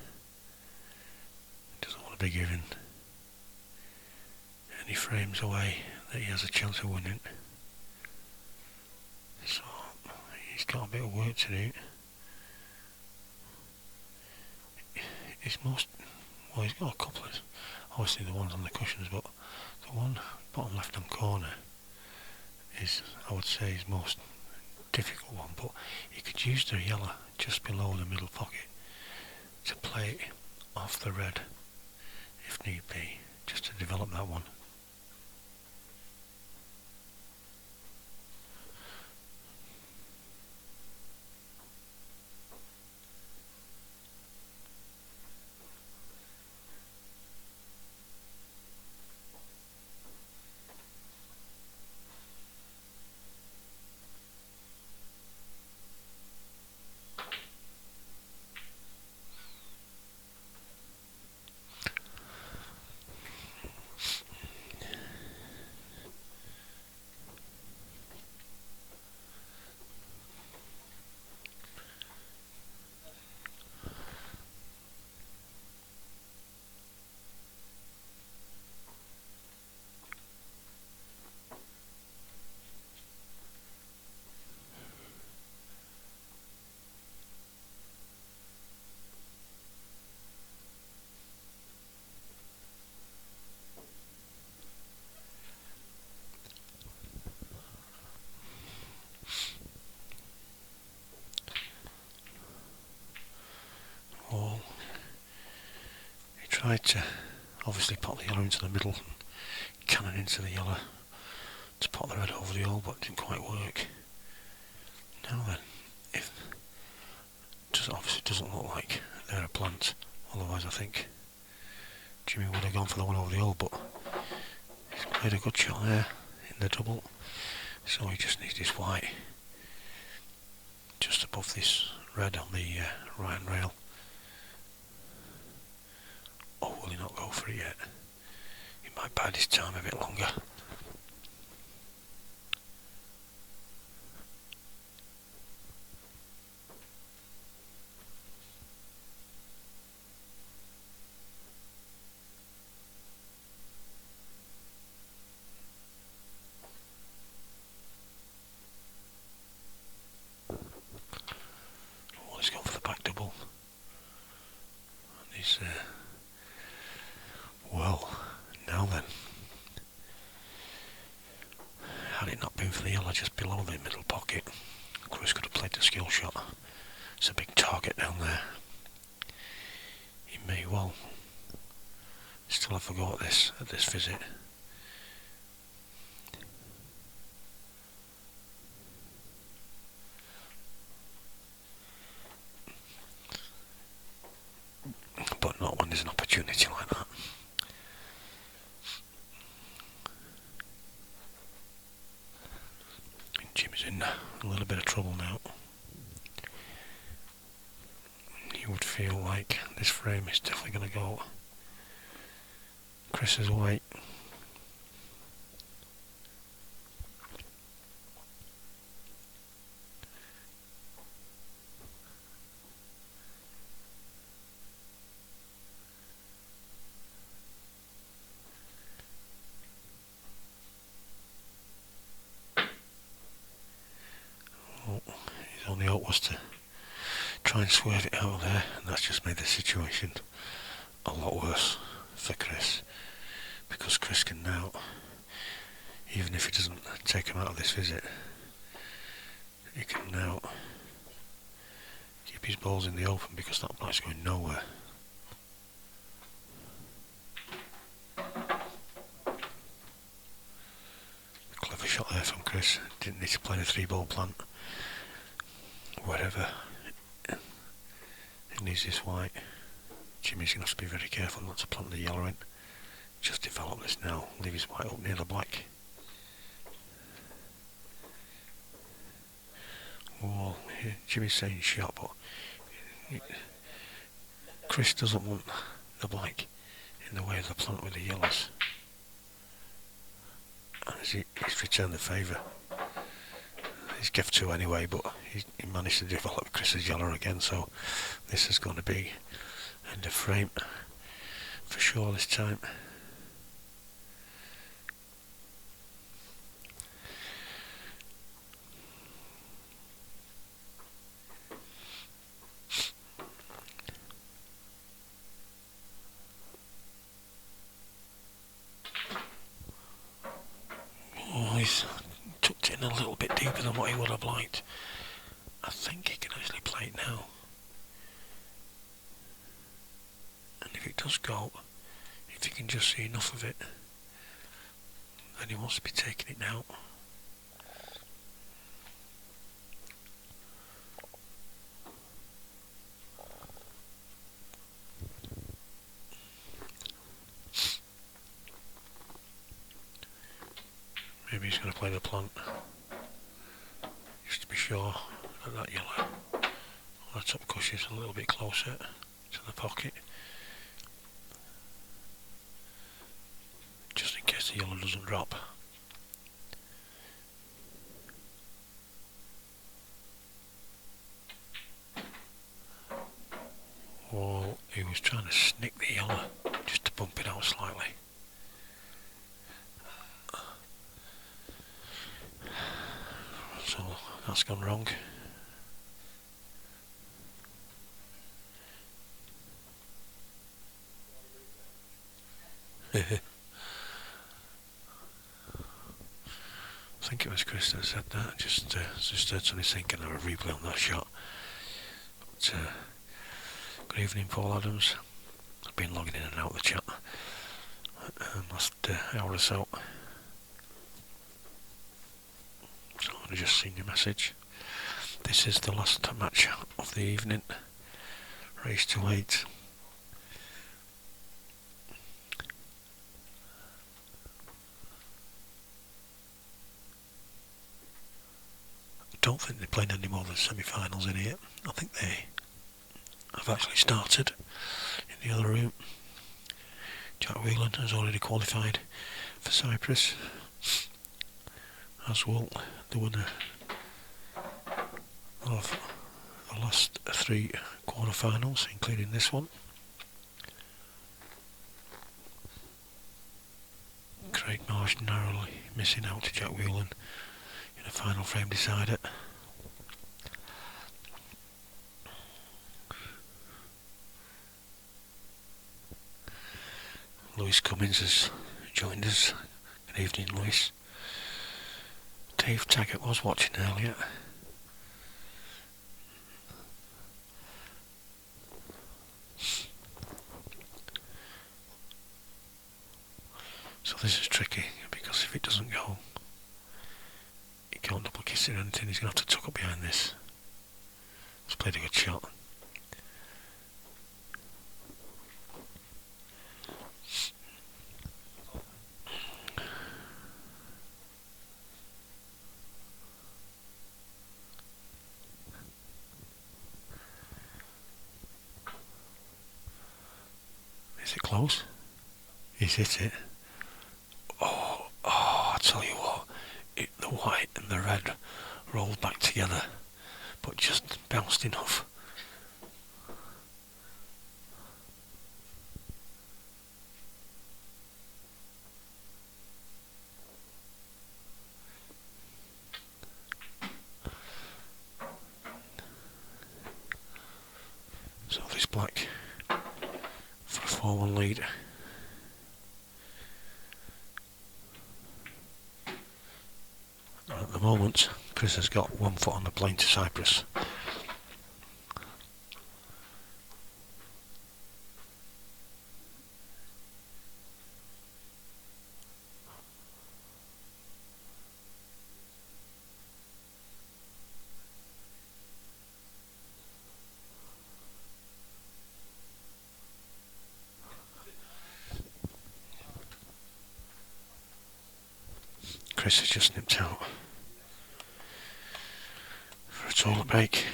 Doesn't want to be given any frames away that he has a chance of winning. So he's got a bit of work to do. He's got a couple of, obviously the ones on the cushions, but the one bottom left hand corner is, I would say, his most difficult one, but he could use the yellow just below the middle pocket to play off the red if need be, just to develop that one. He tried to obviously pop the yellow into the middle and cannon into the yellow to pop the red over the hole, but it didn't quite work. Now then, if obviously doesn't look like they're a plant, otherwise I think Jimmy would have gone for the one over the hole, but he's made a good shot there in the double, so he just needs this white just above this red on the right hand rail. Or will he not go for it yet? He might bide his time a bit longer. Oh, he's gone for the back double. And he's well, now then, had it not been for the yellow just below the middle pocket, Chris could have played the skill shot. It's a big target down there. He may well still have forgot this at this visit. But not when there's an opportunity like that. Jimmy's in a little bit of trouble now. You would feel like this frame is definitely going to go Chris's way. His only hope was to try and swerve it out of there, and that's just made the situation a lot worse for Chris, because Chris can now, even if he doesn't take him out of this visit, he can now keep his balls in the open because that black's going nowhere. Clever shot there from Chris. Didn't need to play the 3-ball plant. Wherever it needs this white, Jimmy's going to have to be very careful not to plant the yellow in. Just develop this now, leave his white up near the black. Oh, Jimmy's saying shot, but Chris doesn't want the black in the way of the plant with the yellows. And he's returned the favour. He's gift 2 anyway, but he managed to develop Chris's yellow again, so this is going to be end of frame for sure this time. Oh, he's tucked it in a little bit deeper than what he would have liked. I think he can actually play it now. And if it does go, if he can just see enough of it, then he wants to be taking it now. Maybe he's going to play the plant, just to be sure that that yellow on the top cushion is a little bit closer to the pocket, just in case the yellow doesn't drop. Oh, he was trying to snick the yellow just to bump it out slightly. So that's gone wrong. I think it was Chris that said that. Just heard somebody thinking of a replay on that shot. But, good evening, Paul Adams. I've been logging in and out of the chat last hour or so. So I've just seen your message. This is the last match of the evening. Race to 8. I don't think they played any more than semi-finals in here. I think they have actually started in the other room. Jack Whelan has already qualified for Cyprus, as will the winner of the last 3 quarterfinals, including this one. Craig Marsh narrowly missing out to Jack Whelan in a final frame decider. Lewis Cummins has joined us. Good evening, Lewis. Dave Taggart was watching earlier. So this is tricky, because if it doesn't go, he can't double kiss it or anything. He's going to have to tuck up behind this. He's played a good shot. Is it close? He's hit it. Oh, I tell you what, the white and the red rolled back together, but just bounced enough. So this black for a 4-1 lead. At the moment, Chris has got 1 foot on the plane to Cyprus. Chris has just nipped out for a toilet break.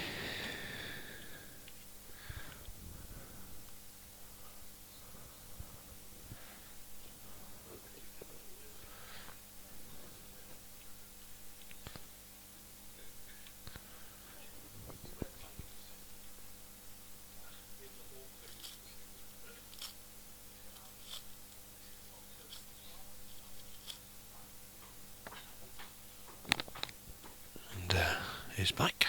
Jimmy's back.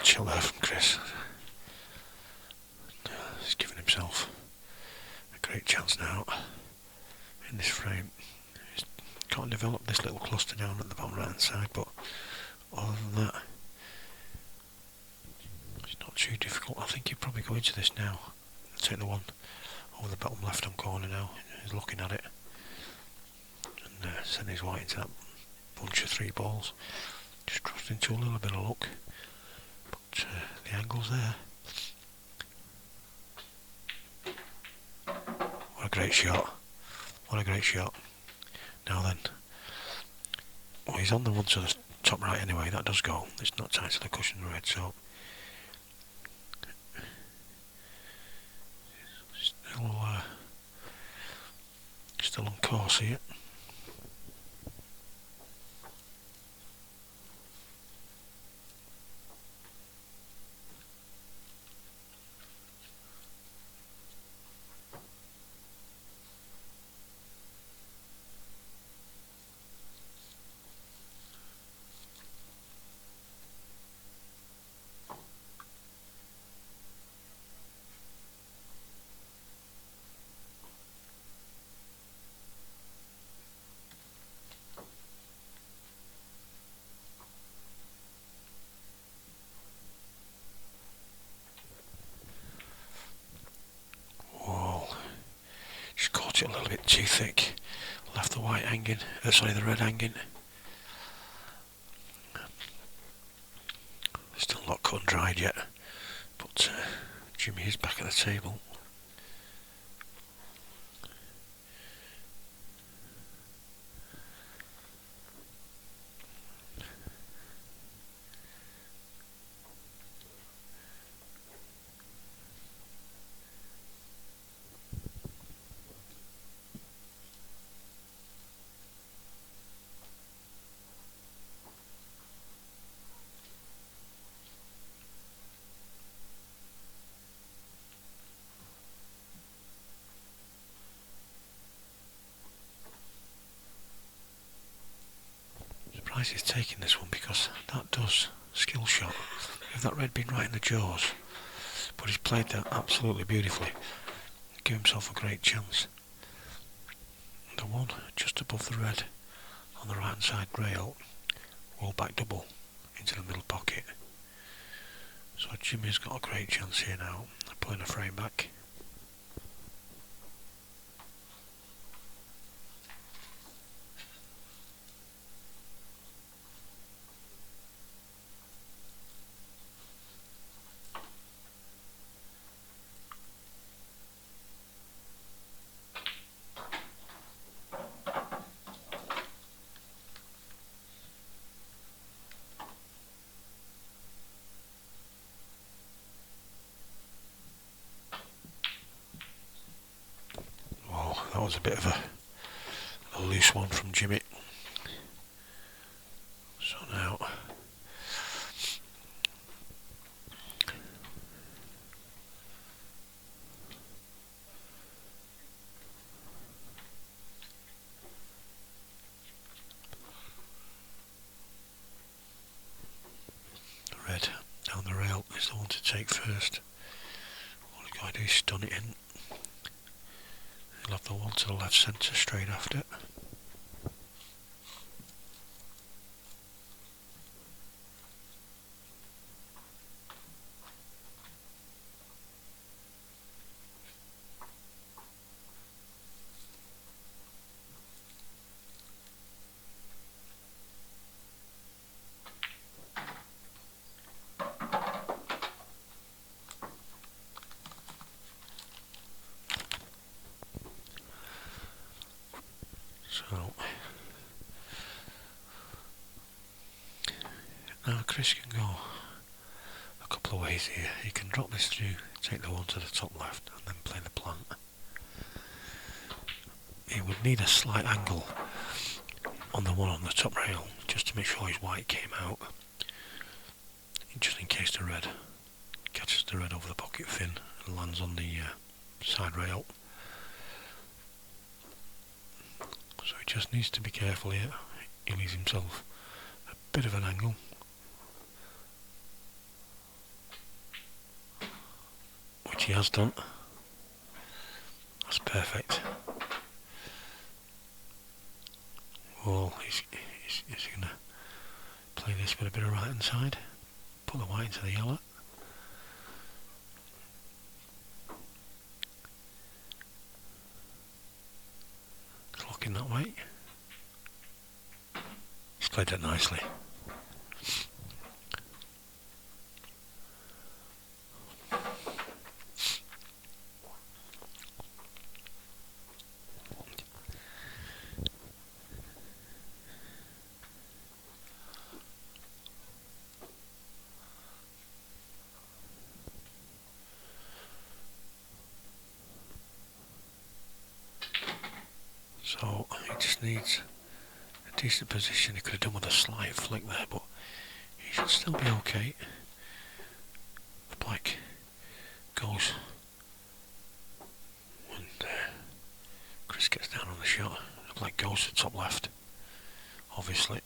Chill there from Chris. He's giving himself a great chance now in this frame. He's got to develop this little cluster down at the bottom right hand side, but other than that, it's not too difficult. I think he'd probably go into this now. Take the one over the bottom left hand corner now. He's looking at it and send his white into that bunch of 3 balls. Just trust into a little bit of luck. The angle's there. What a great shot. What a great shot. Now then. Well, he's on the one to the top right anyway. That does go. It's not tight to the cushion red, so still on course here. A little bit too thick, left the white hanging, the red hanging. Still not cut and dried yet, but Jimmy is back at the table. He's taking this one because that does skill shot. If that red been right in the jaws, but he's played that absolutely beautifully. Give himself a great chance. The one just above the red on the right hand side rail will back double into the middle pocket. So Jimmy's got a great chance here now. They're pulling a frame back. was a bit of a loose one from Jimmy. So now red down the rail is the one to take first. All you gotta do is stun it in. You'll have the one to the left centre straight after. So now Chris can go a couple of ways here. He can drop this through, take the one to the top left and then play the plant. He would need a slight angle on the one on the top rail just to make sure his white came out, just in case the red catches the red over the pocket fin and lands on the side rail. So he just needs to be careful here. He leaves himself a bit of an angle. Which he has done. That's perfect. Well, he's going to play this with a bit of right hand side. Put the white into the yellow. Clocking that way. He's played that nicely. So he just needs a decent position. He could have done with a slight flick there, but he should still be okay. The black goes when Chris gets down on the shot. The black goes to top left, obviously.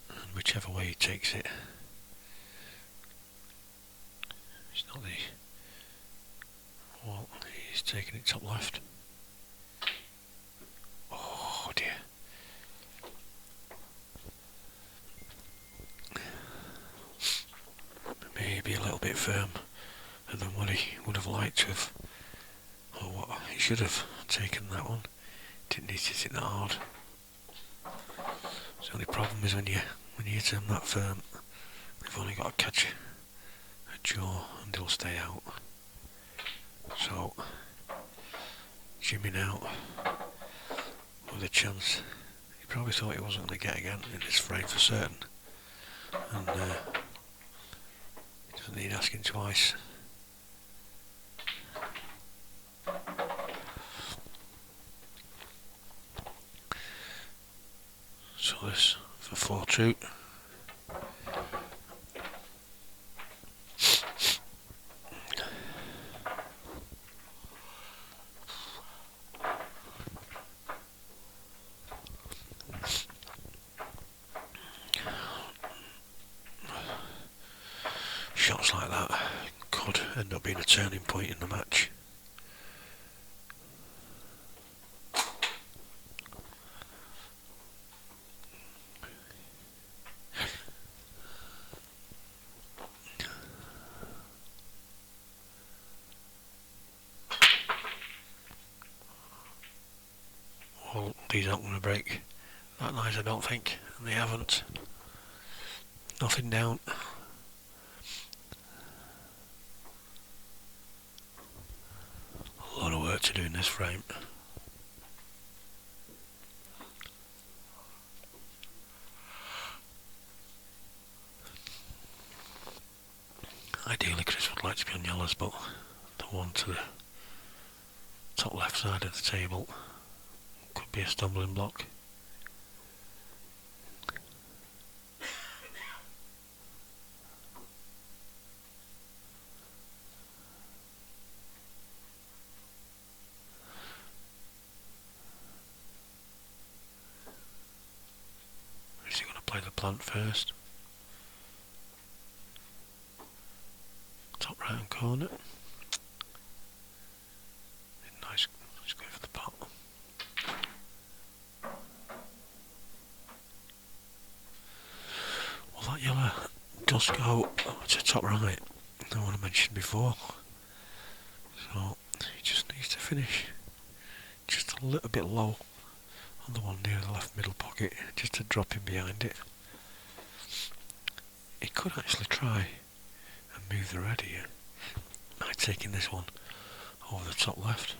And whichever way he takes it, it's not the... Well, he's taking it top left. Oh dear. Maybe a little bit firm than what he would have liked to have, or what he should have taken that one. Didn't need to hit it that hard. The only problem is when you hit them that firm, they've only got to catch a jaw and they'll stay out. So Jimmy now with a chance. He probably thought he wasn't going to get again in this frame for certain, and he doesn't need asking twice. So this for 4 true. Shots like that could end up being a turning point in the match. Well, these aren't going to break that nice, I don't think, and they haven't. Nothing down. A lot of work to do in this frame. Ideally Chris would like to be on yellows, but the one to the top left side of the table. Could be a stumbling block. Is he going to play the plant first? Top right hand corner. Nice, let's go for the pot. Well, that yellow does go to top right, the one I mentioned before. So he just needs to finish just a little bit low on the one near the left middle pocket, just to drop him behind it. He could actually try and move the red here by taking this one over the top left.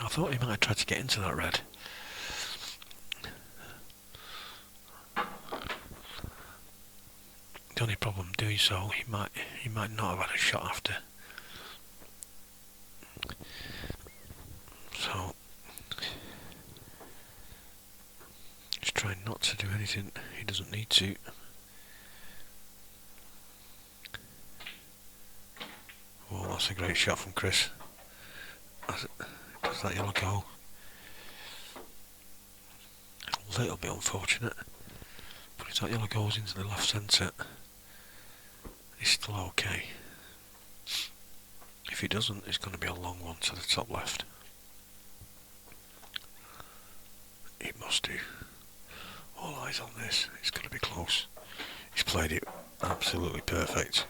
I thought he might have tried to get into that red. The only problem doing so, he might not have had a shot after. So just trying not to do anything he doesn't need to. Oh, that's a great shot from Chris. Does that yellow go? A little bit unfortunate, but if that yellow goes into the left centre, it's still okay. If it doesn't, it's going to be a long one to the top left. It must do. All eyes on this. It's going to be close. He's played it absolutely perfect.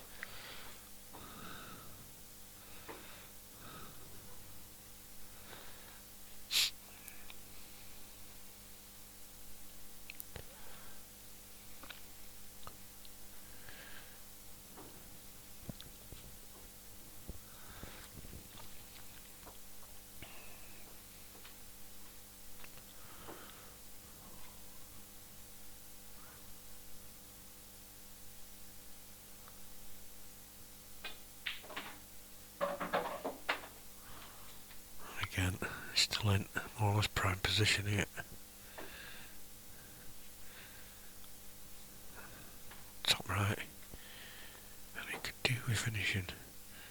Again, still in more or less prime position here. Top right, and he could do with finishing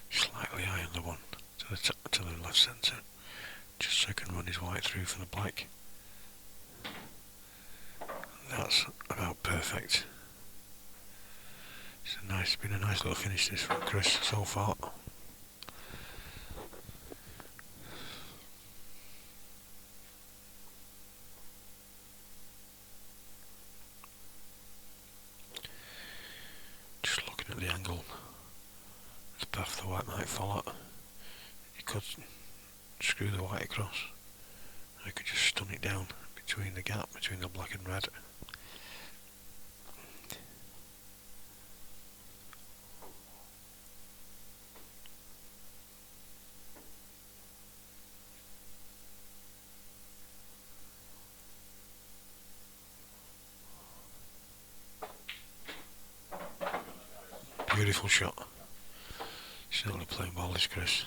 slightly high on the one to the top, to the left centre, just so he can run his white through for the black. That's about perfect. It's been a nice little finish this from Chris so far. Just looking at the angle, the path the white might follow. He could screw the white across. I could just stun it down between the gap between the black and red. Beautiful shot. Certainly playing well, this Chris.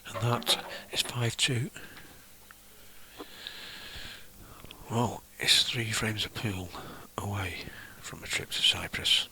And that is 5-2. Well, it's 3 frames of pool away from a trip to Cyprus.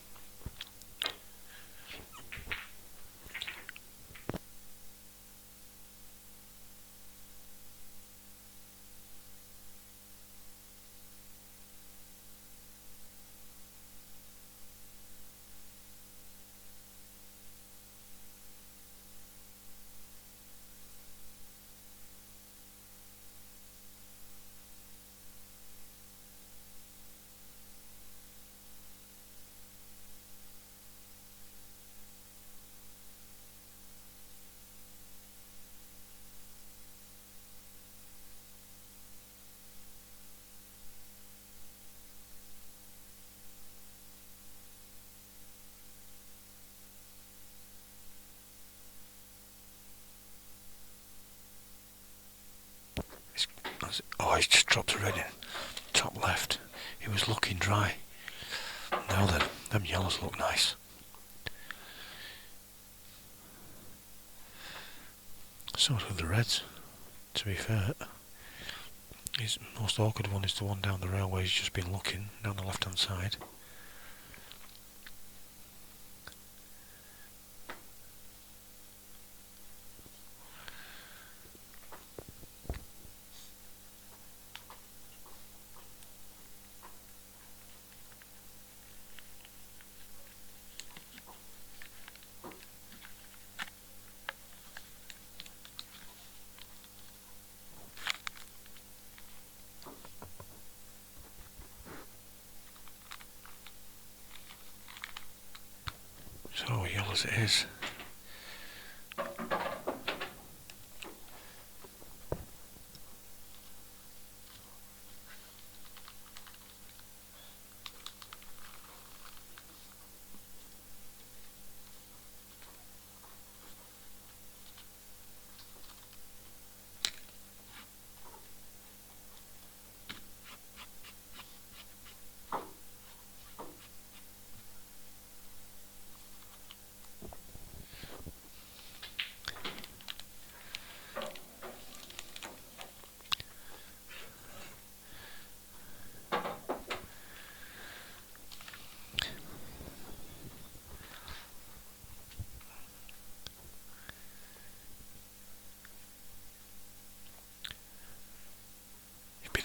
Oh, he's just dropped a red in. top left, it was looking dry. Now then, them yellows look nice. So with the reds, to be fair. His most awkward one is the one down the railway. He's just been looking down the left hand side. So yellow as it is.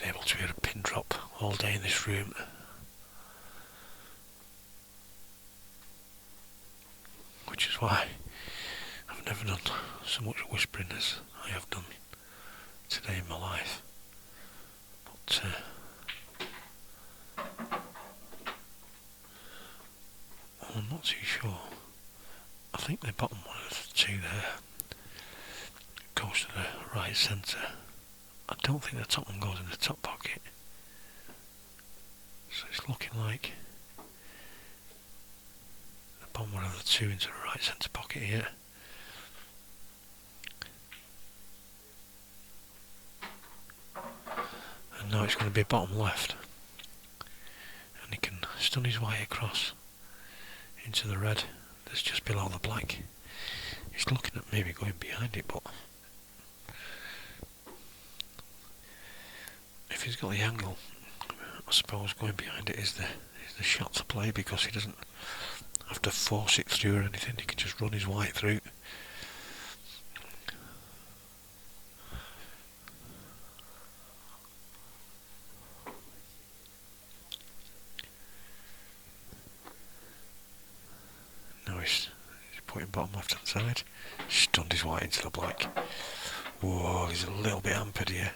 Able to hear a pin drop all day in this room. Which is why I've never done so much whispering as I have done today in my life. But I'm not too sure. I think the bottom one of the two there goes to the right centre. I don't think the top one goes in the top pocket. So it's looking like the bottom one of the two into the right centre pocket here. And now it's going to be bottom left. And he can stun his way across into the red that's just below the black. He's looking at maybe going behind it, but if he's got the angle, I suppose going behind it is the shot to play, because he doesn't have to force it through or anything. He can just run his white through. Now he's putting bottom left hand side. Stunned his white into the black. Whoa, he's a little bit hampered here.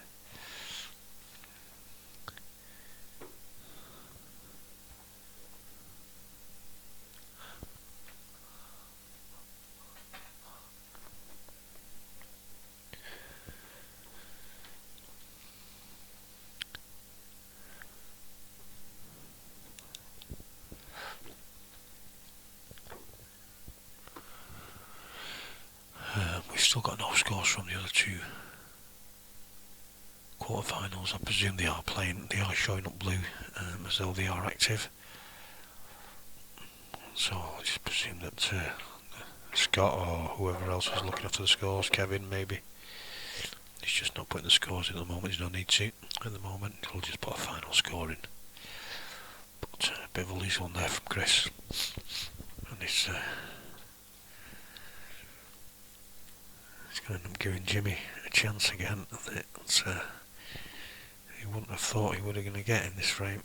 We've still got no scores from the other two quarterfinals. I presume they are showing up blue, as though they are active. So I just presume that Scott or whoever else is looking after the scores, Kevin maybe, he's just not putting the scores in at the moment. There's no need to at the moment. He'll just put a final score in. But a bit of a loose one there from Chris, and it's going to end up giving Jimmy a chance again that he wouldn't have thought he would have going to get in this frame.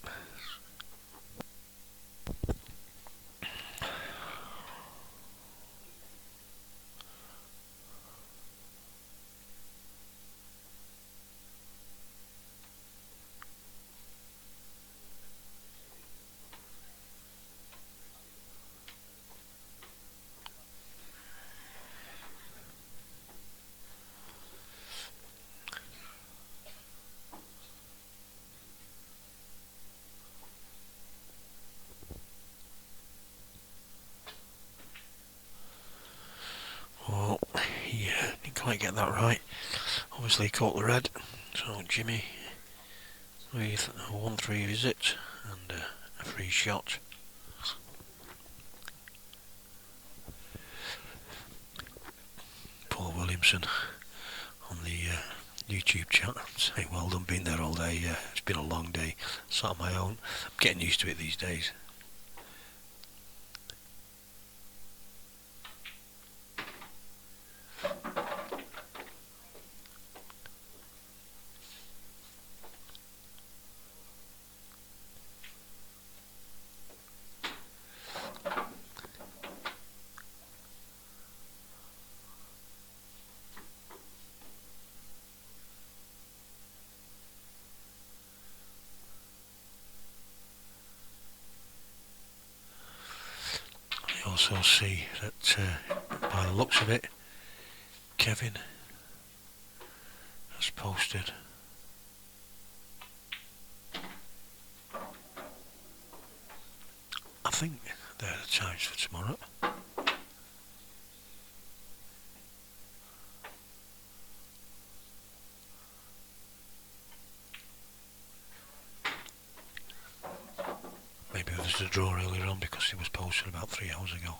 Well, he didn't quite get that right. Obviously he caught the red, so Jimmy with a 1-3 visit and a free shot. Paul Williamson on the YouTube chat saying well done, been there all day, it's been a long day, sat on my own, I'm getting used to it these days. Also see that by the looks of it, Kevin has posted I think they're the times for tomorrow. Maybe there was a draw earlier on because it was posted about 3 hours ago.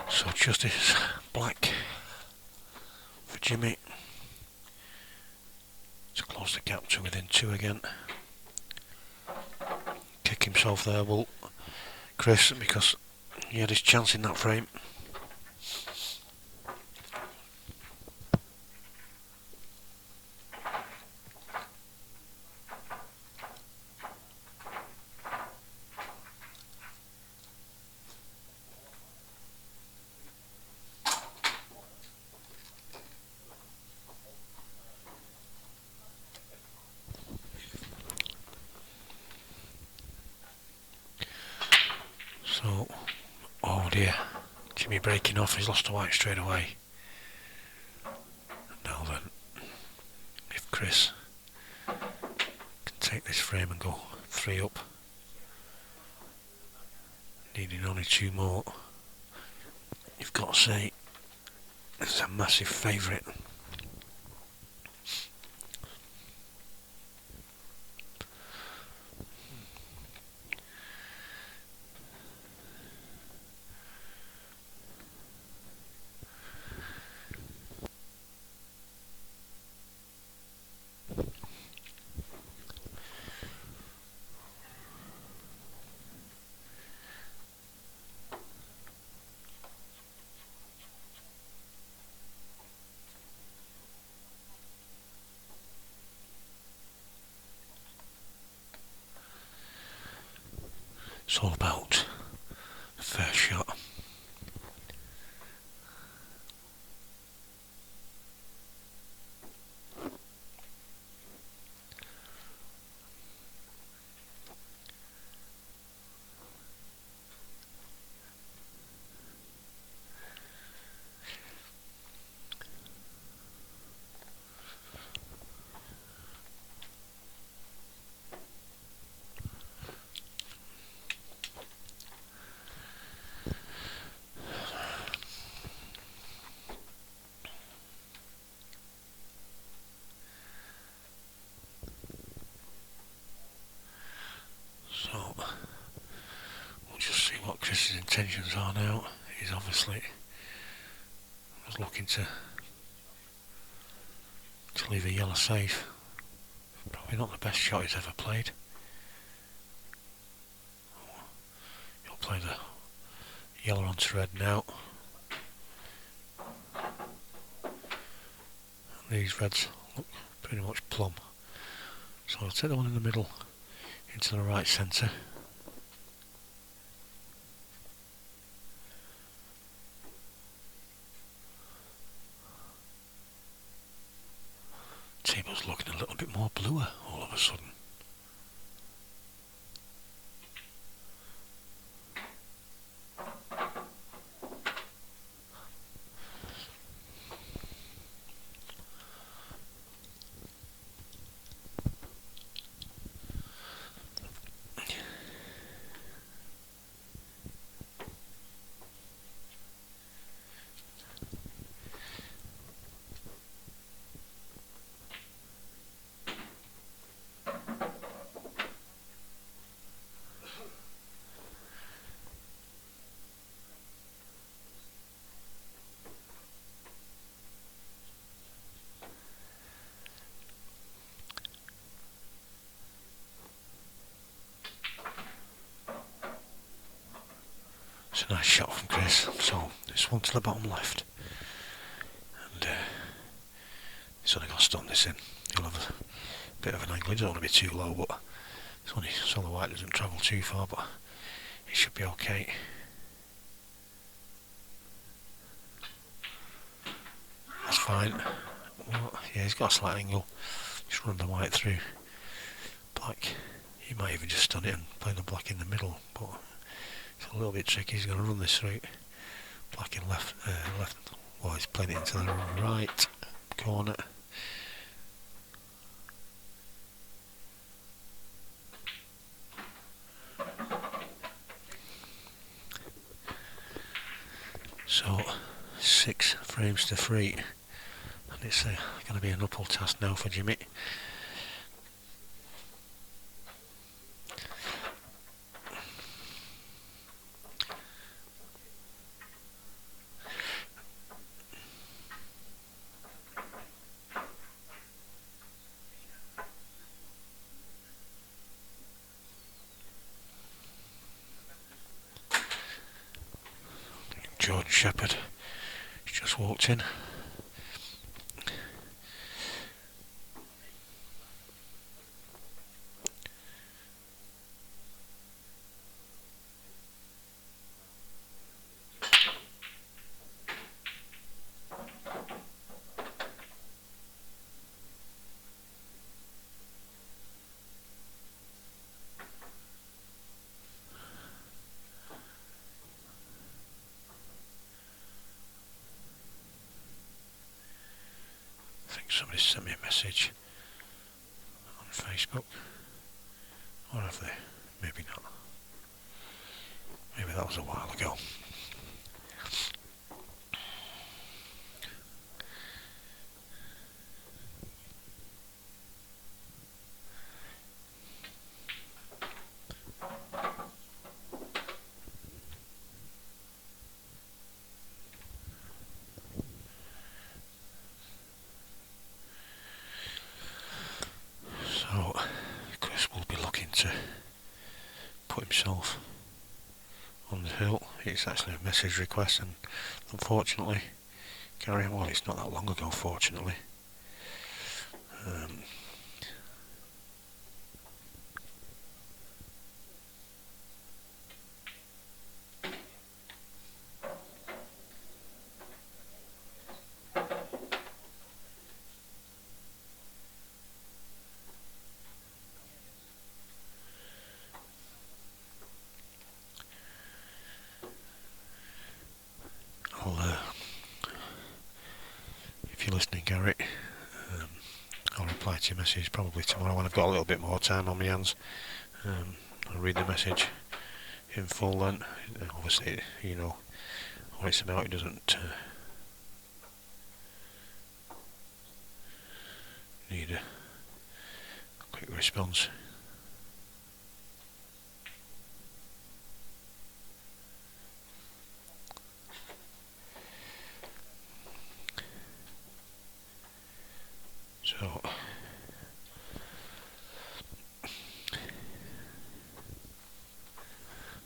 So Justice Black for Jimmy to close the gap to within 2 again. Kick himself there, will Chris, because he had his chance in that frame. So, oh dear, Jimmy breaking off, he's lost a white straight away. Now then, if Chris can take this frame and go 3 up, needing only 2 more, you've got to say, it's a massive favourite. It's all about the first shot. So, we'll just see what Chris's intentions are now. He's obviously was looking to leave a yellow safe. Probably not the best shot he's ever played. He'll play the yellow onto red now. And these reds look pretty much plumb. So I'll take the one in the middle into the right centre. Table's looking a little bit more bluer all of a sudden. It's a nice shot from Chris. So this one to the bottom left, and he's only got to stun this in. He'll have a bit of an angle. He doesn't want to be too low, but it's only so the white doesn't travel too far. But it should be okay. That's fine. Well, yeah, he's got a slight angle. Just run the white through black. He might even just stun it and play the black in the middle, but it's a little bit tricky. He's going to run this through black in left. Well, he's playing it into the right corner. So 6 frames to 3, and it's going to be an uphill task now for Jimmy. George Shepherd just walked in. I think somebody sent me a message on Facebook, or have they? Maybe not. Maybe that was a while ago. So Chris will be looking to put himself on the hill. It's actually a message request, and unfortunately Gareth, well, it's not that long ago, fortunately. If you're listening, Gareth, I'll reply to your message probably tomorrow when I've got a little bit more time on my hands. I'll read the message in full then. Obviously, you know what it's about. It doesn't need a quick response. So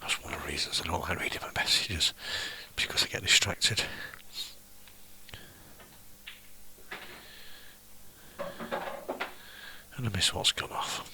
that's one of the reasons I don't like reading my messages, because I get distracted. And I miss what's gone off.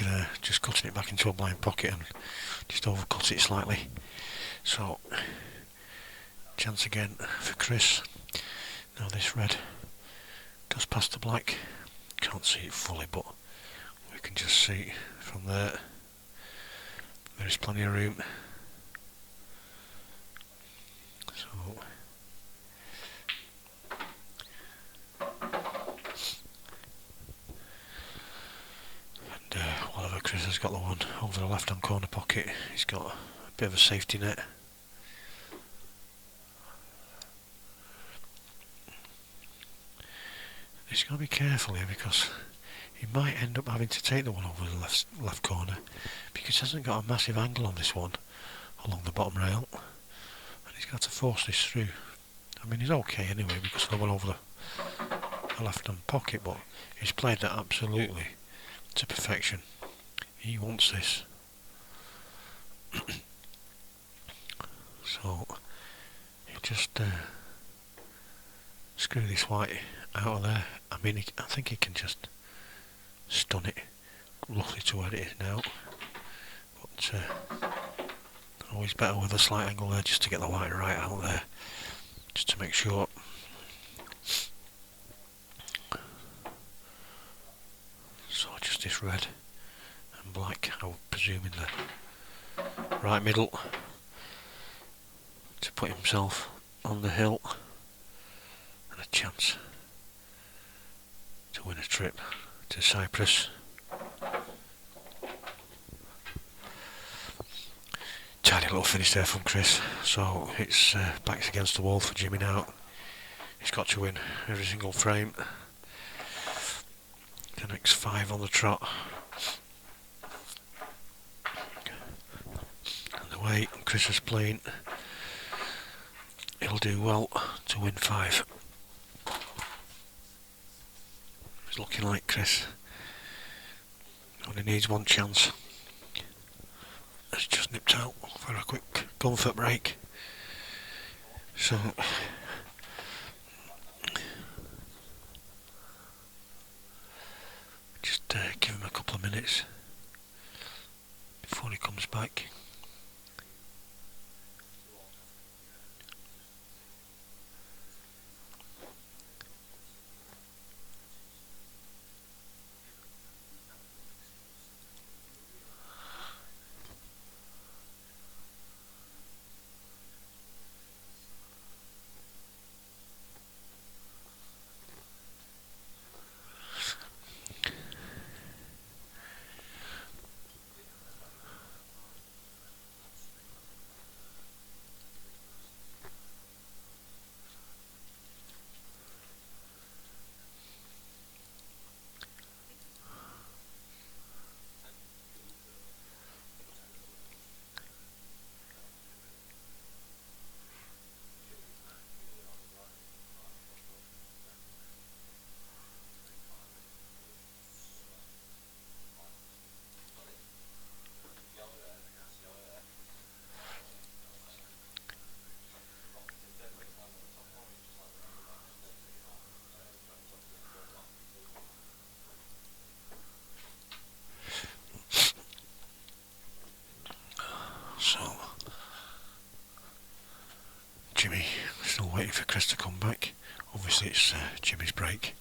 like just cutting it back into a blind pocket and just overcut it slightly. So, chance again for Chris. Now this red does pass the black. Can't see it fully, but we can just see from there. There is plenty of room. So, and whatever Chris has got the one over the left hand corner pocket, he's got a bit of a safety net. He's got to be careful here because he might end up having to take the one over the left corner because he hasn't got a massive angle on this one along the bottom rail, and he's got to force this through. I mean, he's okay anyway because of the one over the left hand pocket, but he's played that absolutely to perfection. He wants this. So he just screw this white out of there. I mean, I think he can just stun it roughly to where it is now, but always better with a slight angle there just to get the white right out there, just to make sure. So just this red and black, I would presume in the right middle to put himself on the hill and a chance to win a trip to Cyprus. Tidy little finish there from Chris, so it's backs against the wall for Jimmy now. He's got to win every single frame. The next 5 on the trot. And the way Chris is playing, he'll do well to win 5. It's looking like Chris only needs one chance. It's just nipped out for a quick comfort break. So just give him a couple of minutes before he comes back. So Jimmy still waiting for Chris to come back. Obviously it's Jimmy's break.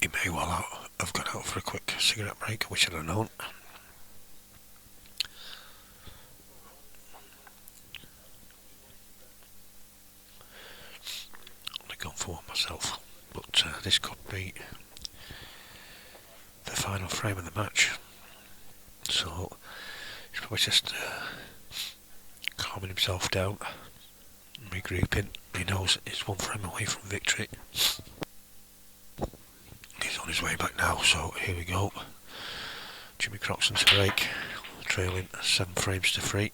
He may well have gone out for a quick cigarette break, which I'd have known. I've gone for one myself. but this could be the final frame of the match. So he's probably just calming himself down, regrouping. He knows he's one frame away from victory. He's on his way back now, so here we go. Jimmy Croxton's break, trailing 7 frames to 3.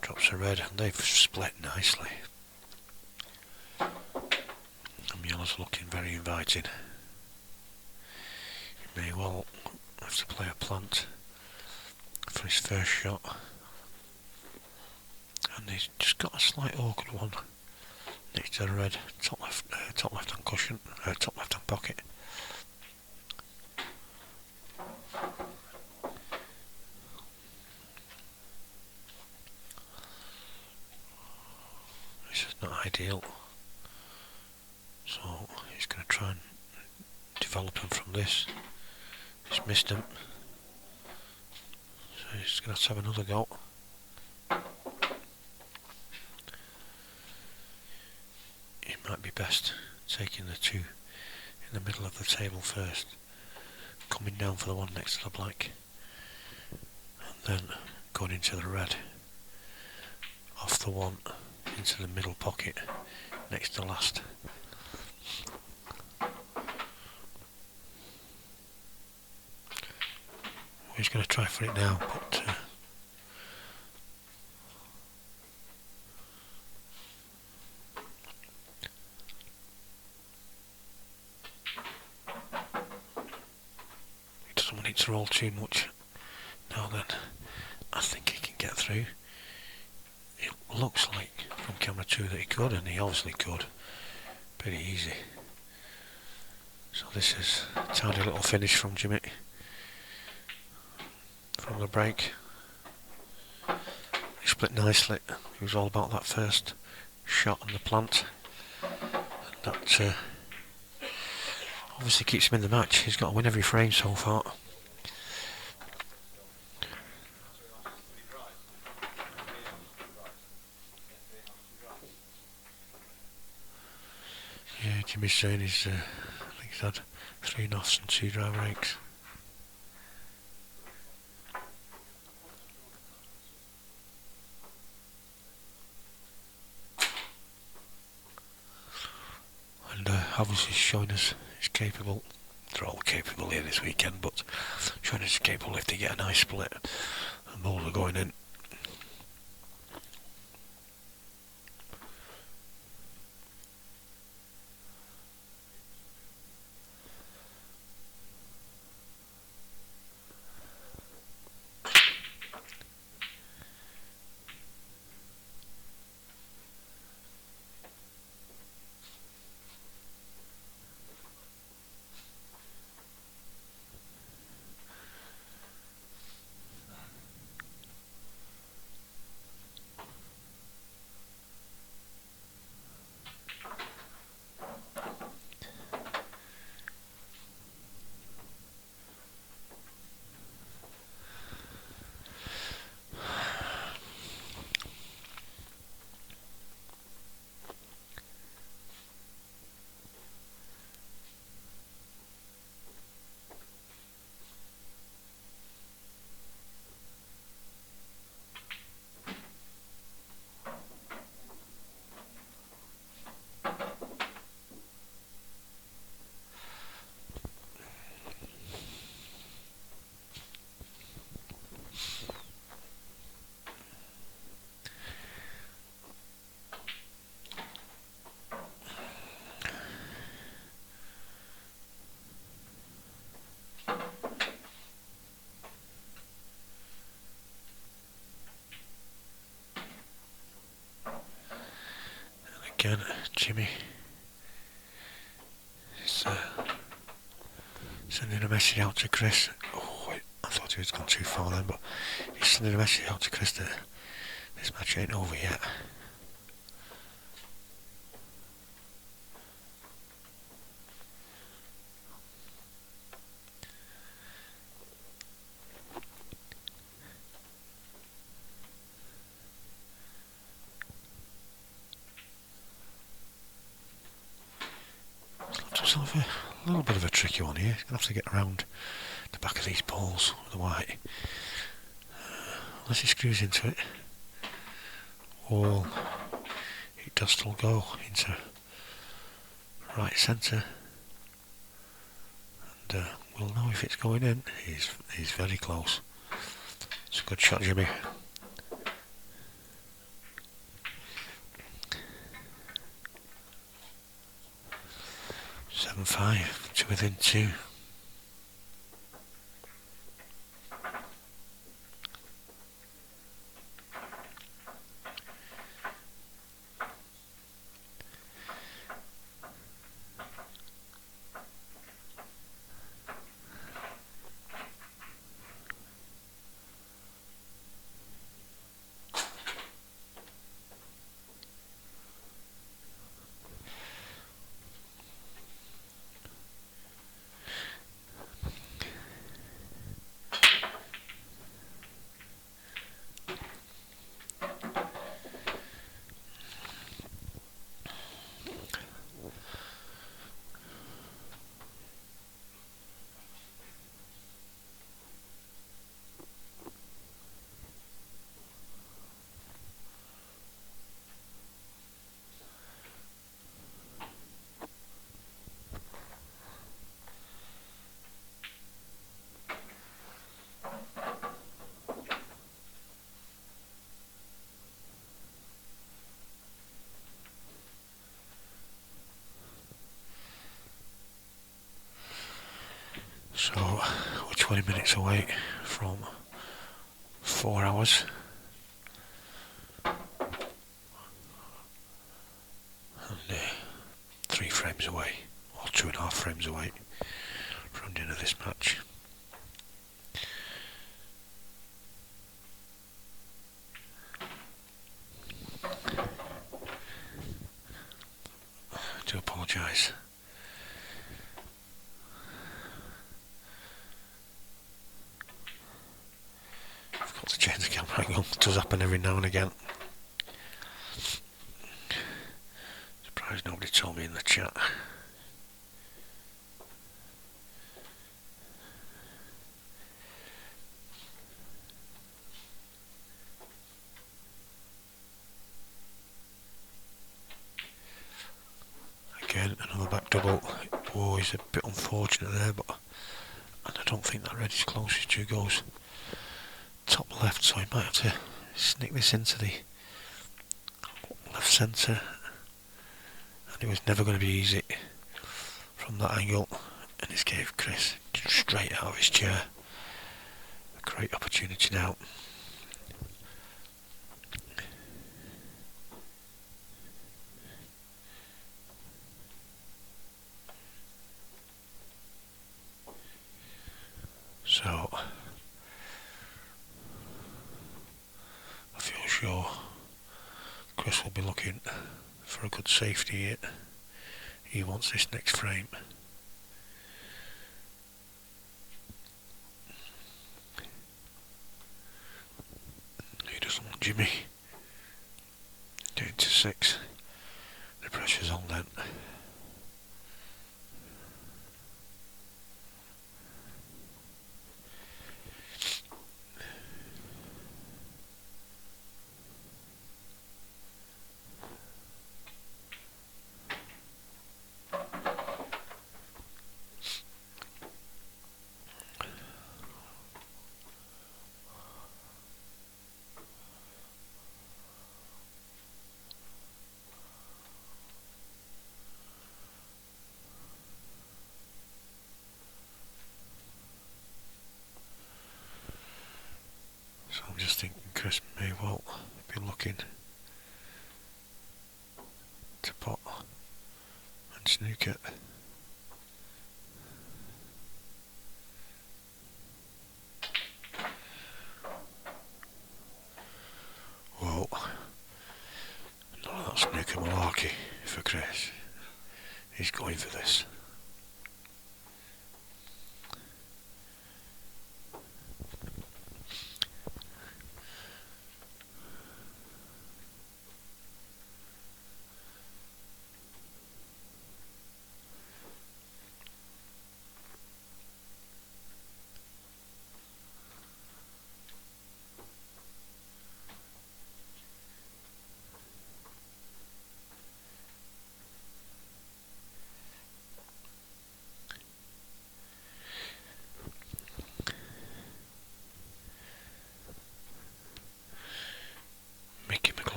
Drops a red, and they've split nicely. And yellow's looking very inviting. He may well have to play a plant for his first shot. And he's just got a slight awkward one next to the red top left hand cushion, top left hand pocket. This is not ideal, so he's going to try and develop him from this. He's missed him, so he's going to have another go. It might be best taking the 2 in the middle of the table first, coming down for the one next to the black, and then going into the red, off the one into the middle pocket next to last. He's going to try for it now, but he doesn't want it to roll too much. Now then, I think he can get through. It looks like from camera 2 that he could, and he obviously could. Pretty easy. So this is a tidy little finish from Jimmy from the break. He split nicely. He was all about that first shot on the plant, and that obviously keeps him in the match. He's got to win every frame so far. Yeah, Jimmy's saying he's I think he's had 3 knocks and 2 dry breaks. And obviously showing us he's capable. They're all capable here this weekend, but showing us he's capable if they get a nice split and bowls are going in. Again, Jimmy is sending a message out to Chris. Oh, wait, I thought he was gone too far then, but he's sending a message out to Chris that this match ain't over yet. himself a little bit of a tricky one here. He's going to have to get around the back of these balls with the white. Unless he screws into it. Or it does still go into right centre. And we'll know if it's going in. He's very close. It's a good shot, Jimmy. 7-5 to within 2. So we're 20 minutes away from 4 hours. And 3 frames away, or 2.5 frames away from the end of this match. I do apologise. To change the camera angle. It does happen every now and again. Surprised nobody told me in the chat. Again, another back double. Oh, he's a bit unfortunate there, but and I don't think that red is closest to goes top left, so he might have to sneak this into the left centre, and it was never going to be easy from that angle, and this gave Chris straight out of his chair a great opportunity now. So I feel sure Chris will be looking for a good safety here. He wants this next frame. He doesn't want Jimmy getting to 6. The pressure's on then. So I'm just thinking Chris may well be looking to pot and snook it. Whoa, none of that snooker malarkey for Chris. He's going for this.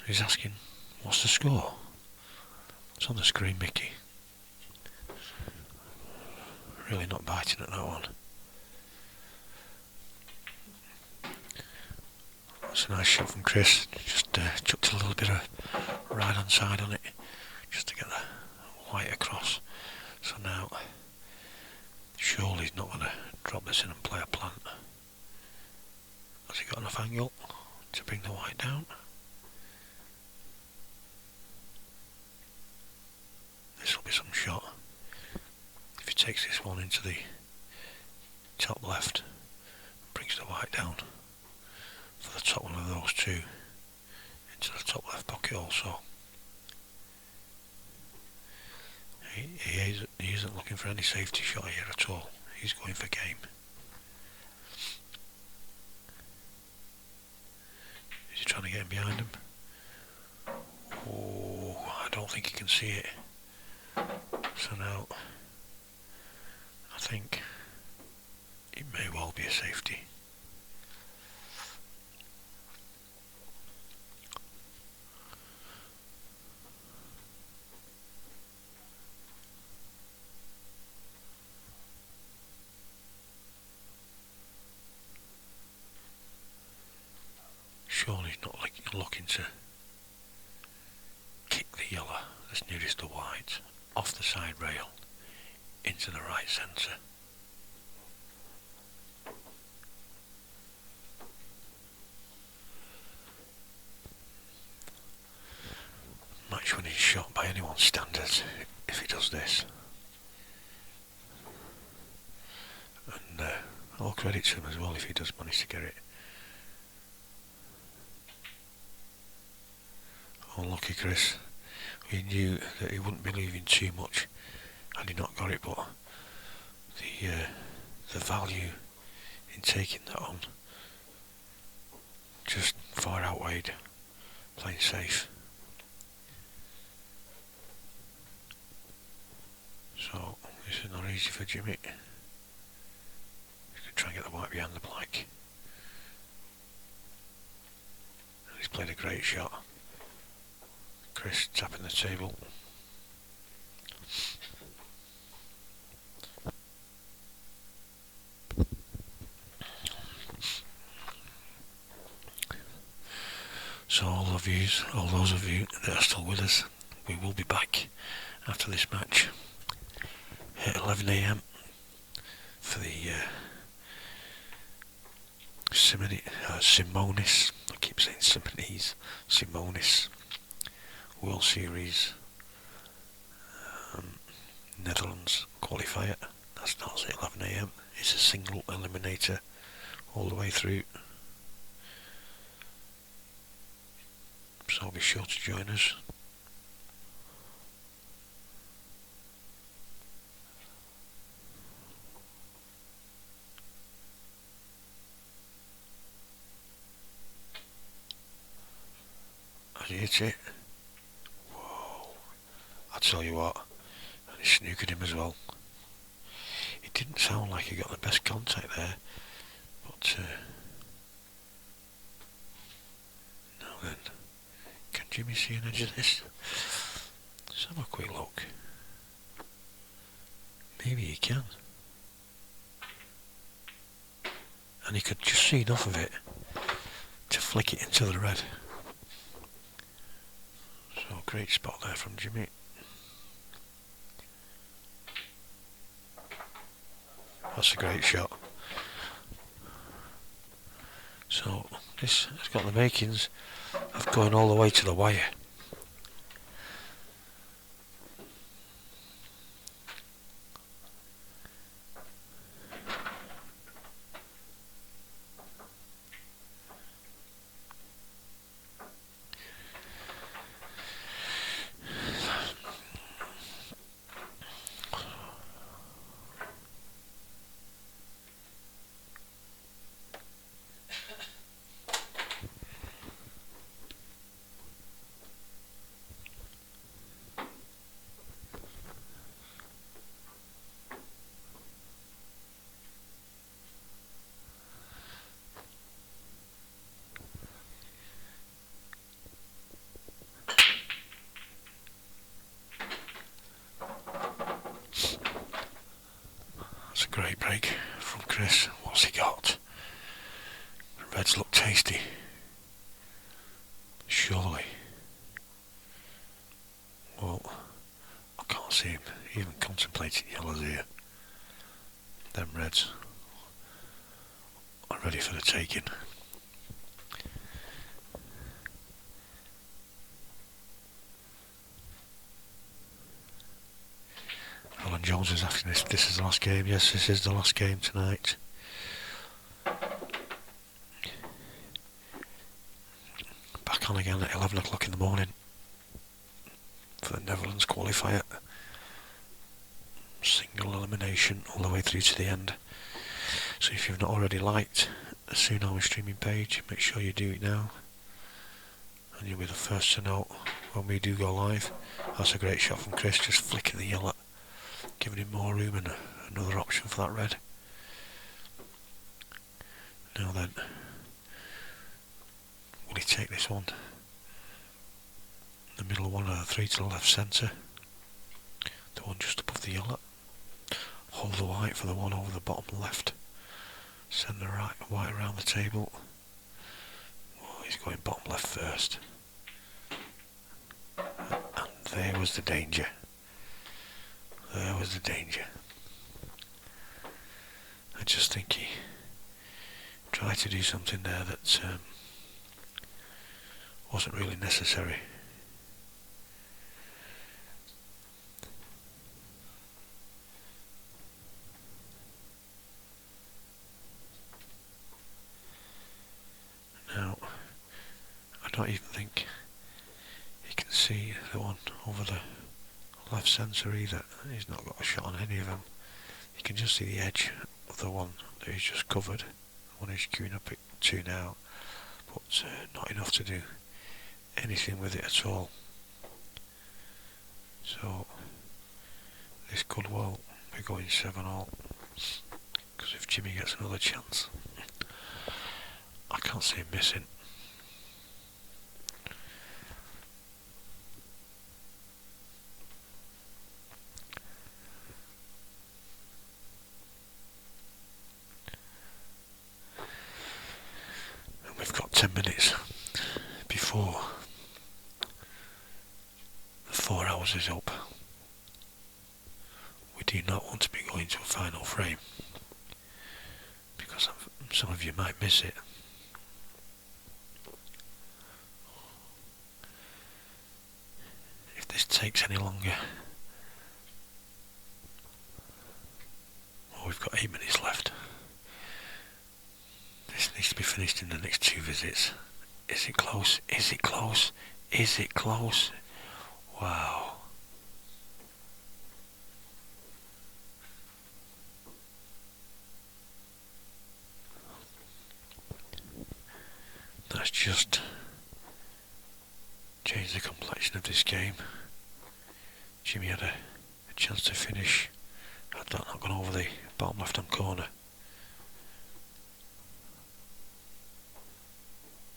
He's asking, what's the score? It's on the screen, Mickey. Really not biting at that one. That's a nice shot from Chris. Just chucked a little bit of right hand side on it, just to get the white across. So now, surely he's not going to drop this in and play a plant. Has he got enough angle to bring the white down? This will be some shot. If he takes this one into the top left, brings the white down for the top one of those two into the top left pocket also. He isn't looking for any safety shot here at all. He's going for game. Is he trying to get him behind him? Oh, I don't think he can see it. So now, I think it may well be a safety. Surely he's not looking to kick the yellow that's nearest the white off the side rail into the right centre. Match winning shot by anyone's standards if he does this. And all credit to him as well if he does manage to get it. Unlucky Chris. We knew that he wouldn't be leaving too much had he not got it, but the value in taking that on just far outweighed playing safe. So this is not easy for Jimmy. He's going to try and get the white behind the black. And he's played a great shot. Chris tapping the table. So all those of you that are still with us, we will be back after this match at 11 AM for the Simonis, I keep saying Simonis World Series Netherlands Qualifier. That starts at 11 AM. It's a single eliminator all the way through. So be sure to join us. Has he hit it? Whoa. I tell you what, and he snookered him as well. It didn't sound like he got the best contact there, but now then, can Jimmy see an edge of this? Let's have a quick look. Maybe he can. And he could just see enough of it to flick it into the red. So great spot there from Jimmy. That's a great shot. So this has got the makings of going all the way to the wire. Chris. What's he got? The reds look tasty. Surely. Well, I can't see him even contemplating yellows here. Them reds are ready for the taking. Alan Jones is asking if this is the last game. Yes, this is the last game tonight. Back on again at 11 o'clock in the morning for the Netherlands qualifier. Single elimination all the way through to the end. So if you've not already liked the Tsunami streaming page, make sure you do it now. And you'll be the first to know when we do go live. That's a great shot from Chris, just flicking the yellow, giving him more room and another option for that red. Now then, will he take this one? The middle one of the three to the left centre. The one just above the yellow. Hold the white for the one over the bottom left. Send the right white around the table. Oh, he's going bottom left first. And there was the danger. There was the danger. I just think he tried to do something there that wasn't really necessary. Now, I don't even think he can see the one over the left centre either. He's not got a shot on any of them. You can just see the edge of the one that he's just covered. The one he's queuing up at 2 now, but not enough to do anything with it at all. So this could well be going 7-all, because if Jimmy gets another chance, I can't see him missing. And we've got 10 minutes before the 4 hours is up. We do not want to be going to a final frame, because some of you might miss it. If this takes any longer, well, we've got 8 minutes left. This needs to be finished in the next 2 visits. Is it close? Is it close? Is it close? Wow. That's just changed the complexion of this game. Jimmy had a chance to finish had that not gone over the bottom left hand corner.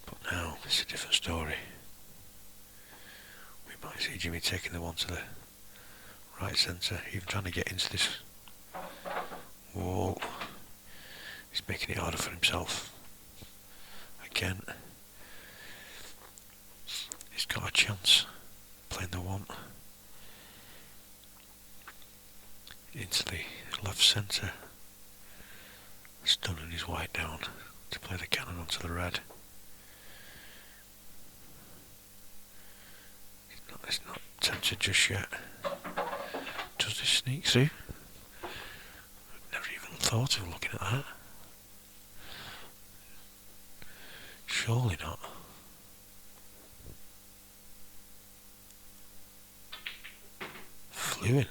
But now it's a different story. We might see Jimmy taking the one to the right centre, even trying to get into this wall. He's making it harder for himself. Again, he's got a chance playing the one into the left centre, stunning his white down to play the cannon onto the red. It's not tempted just yet. Does this sneak through? Never even thought of looking at that. Surely not. Flew in.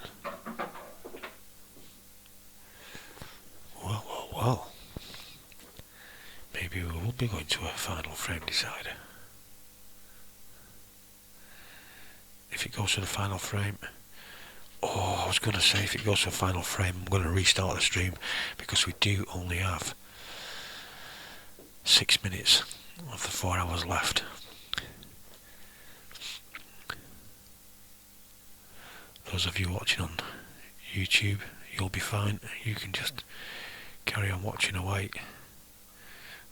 Well. Maybe we will be going to a final frame decider. If it goes to the final frame, I was going to say if it goes to a final frame, I'm going to restart the stream, because we do only have 6 minutes of the 4 hours left. Those of you watching on YouTube, you'll be fine. You can just carry on watching away.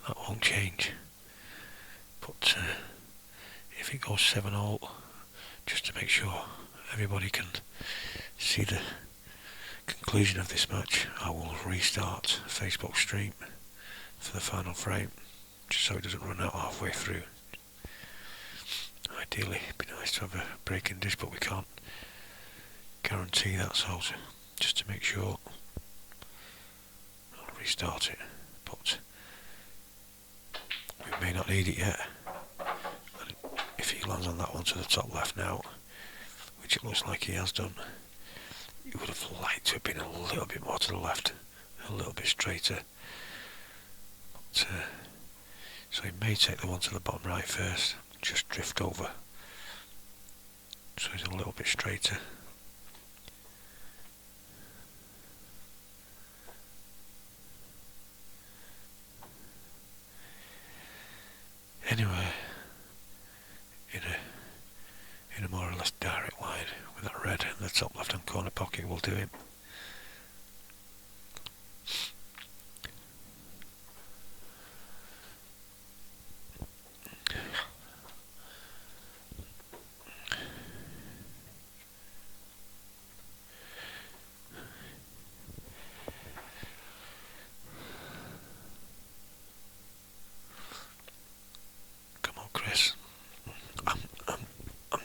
That won't change. But if it goes 7-all, just to make sure everybody can see the conclusion of this match, I will restart Facebook stream for the final frame, just so it doesn't run out halfway through. Ideally, it'd be nice to have a break in this, but we can't guarantee that, so just to make sure, I'll restart it. But we may not need it yet. And if he lands on that one to the top left now, which it looks like he has done, he would have liked to have been a little bit more to the left, a little bit straighter. But, so he may take the one to the bottom right first, just drift over, so he's a little bit straighter. Anyway, in a more or less direct line with that red in the top left hand corner pocket will do him.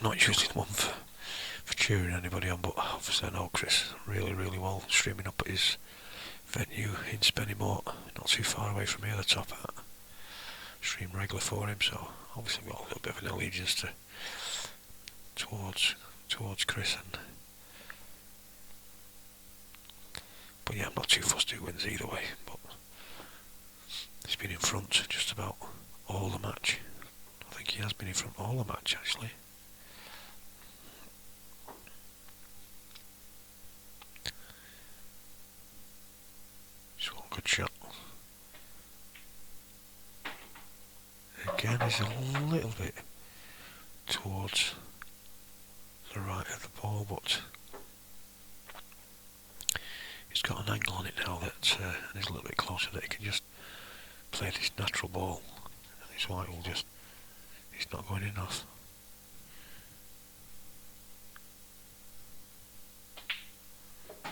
Not using one for cheering anybody on, but obviously I know Chris really well, streaming up at his venue in Spennymoor, not too far away from here, the top hat. Stream regular for him, so obviously I've got a little bit of an allegiance towards Chris, but yeah, I'm not too fussed who wins either way, but he's been in front just about all the match. I think he has been in front all the match actually. Good shot. Again, he's a little bit towards the right of the ball, but he's got an angle on it now that and he's a little bit closer, that he can just play this natural ball, and his white will just, he's not going in off.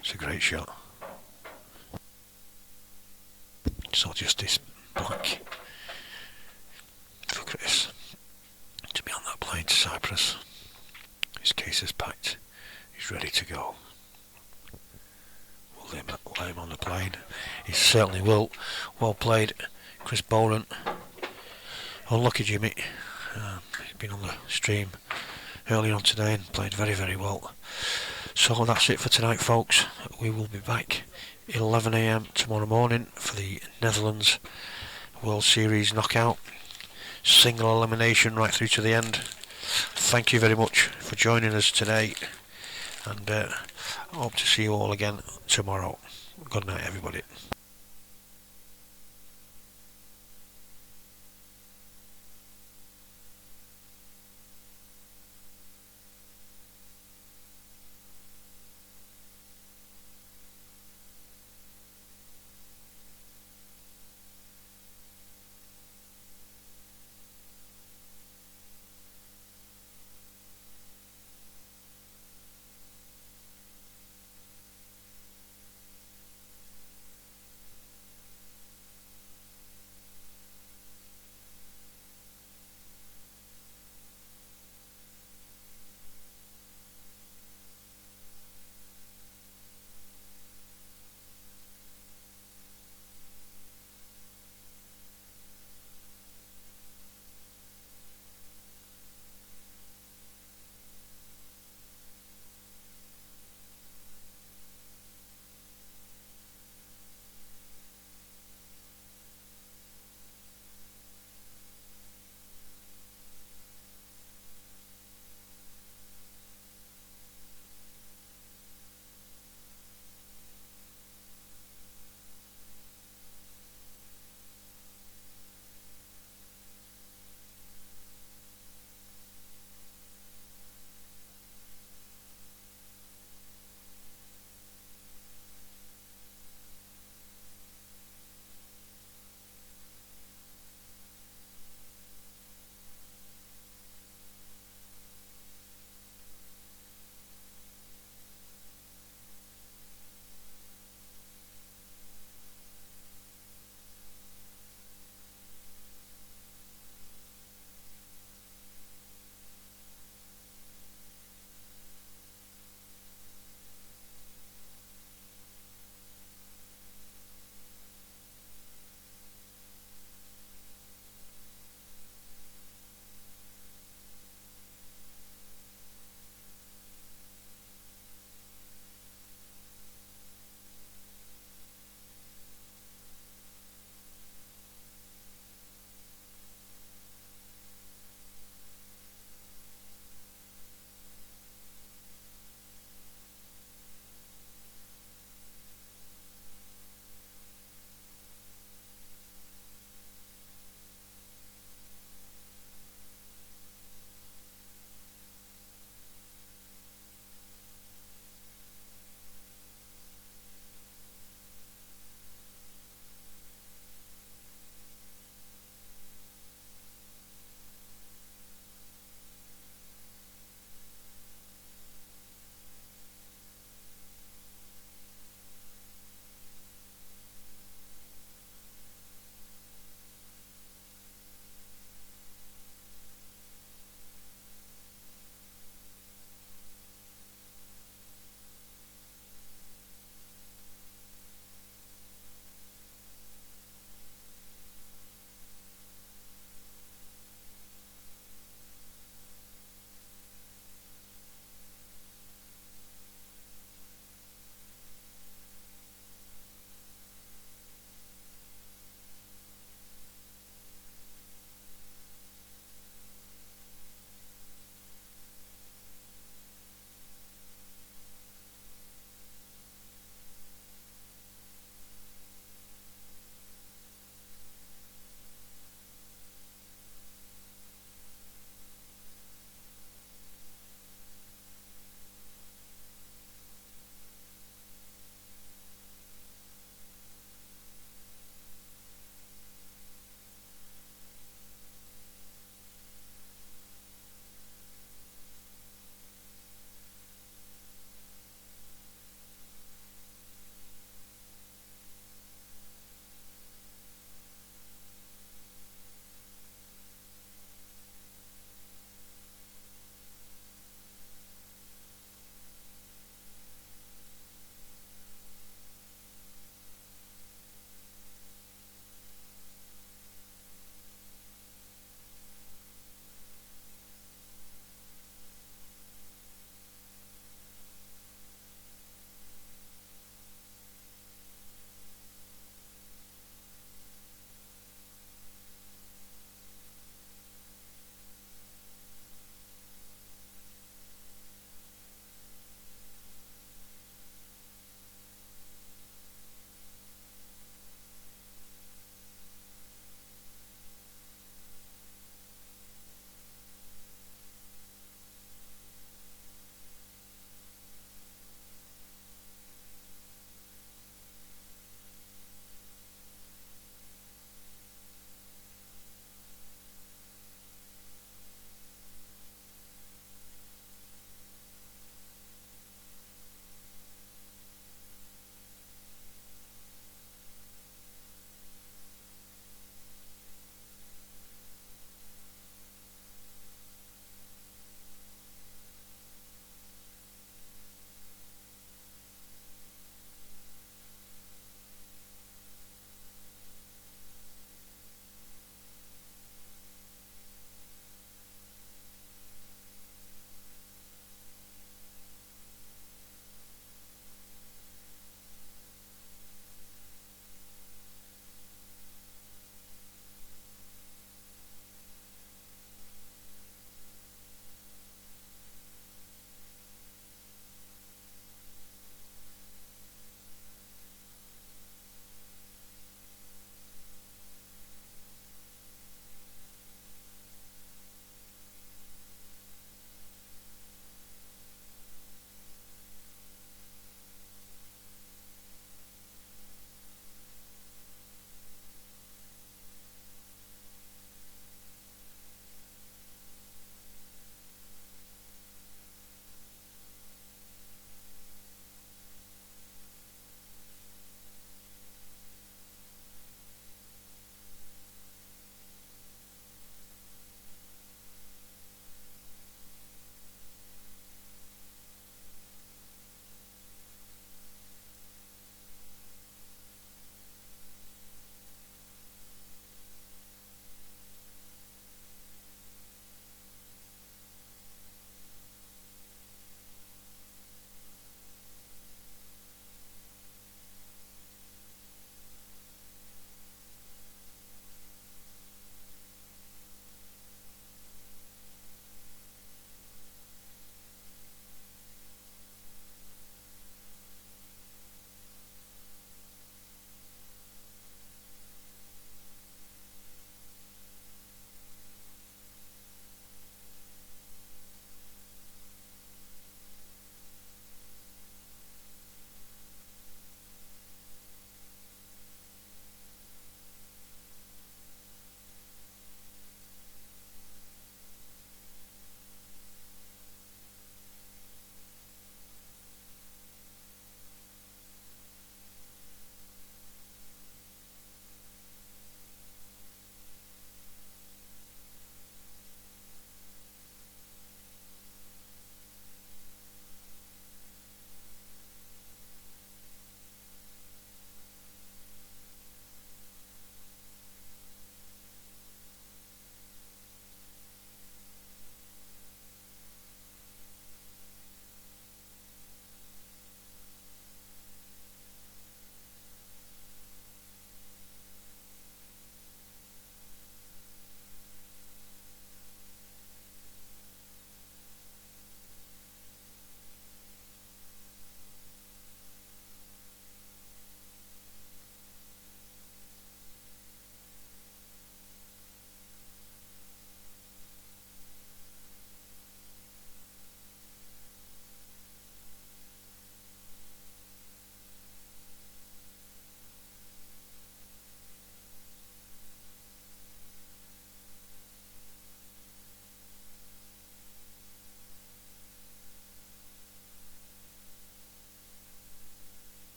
It's a great shot. So just this black for Chris to be on that plane to Cyprus. His case is packed. He's ready to go. We'll lay him on the plane. He certainly will. Well played, Chris Boran. Unlucky Jimmy. He's been on the stream earlier on today and played very well. So that's it for tonight, folks. We will be back 11 AM tomorrow morning for the Netherlands World Series knockout, single elimination right through to the end. Thank you very much for joining us today, and I hope to see you all again tomorrow. Good night, everybody.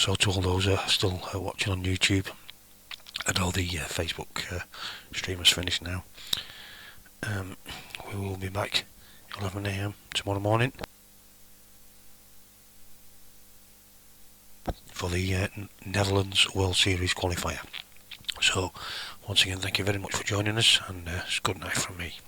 So to all those still watching on YouTube, and all the Facebook streamers finished now, we will be back 11 AM tomorrow morning for the Netherlands World Series qualifier. So once again, thank you very much for joining us, and it's good night from me.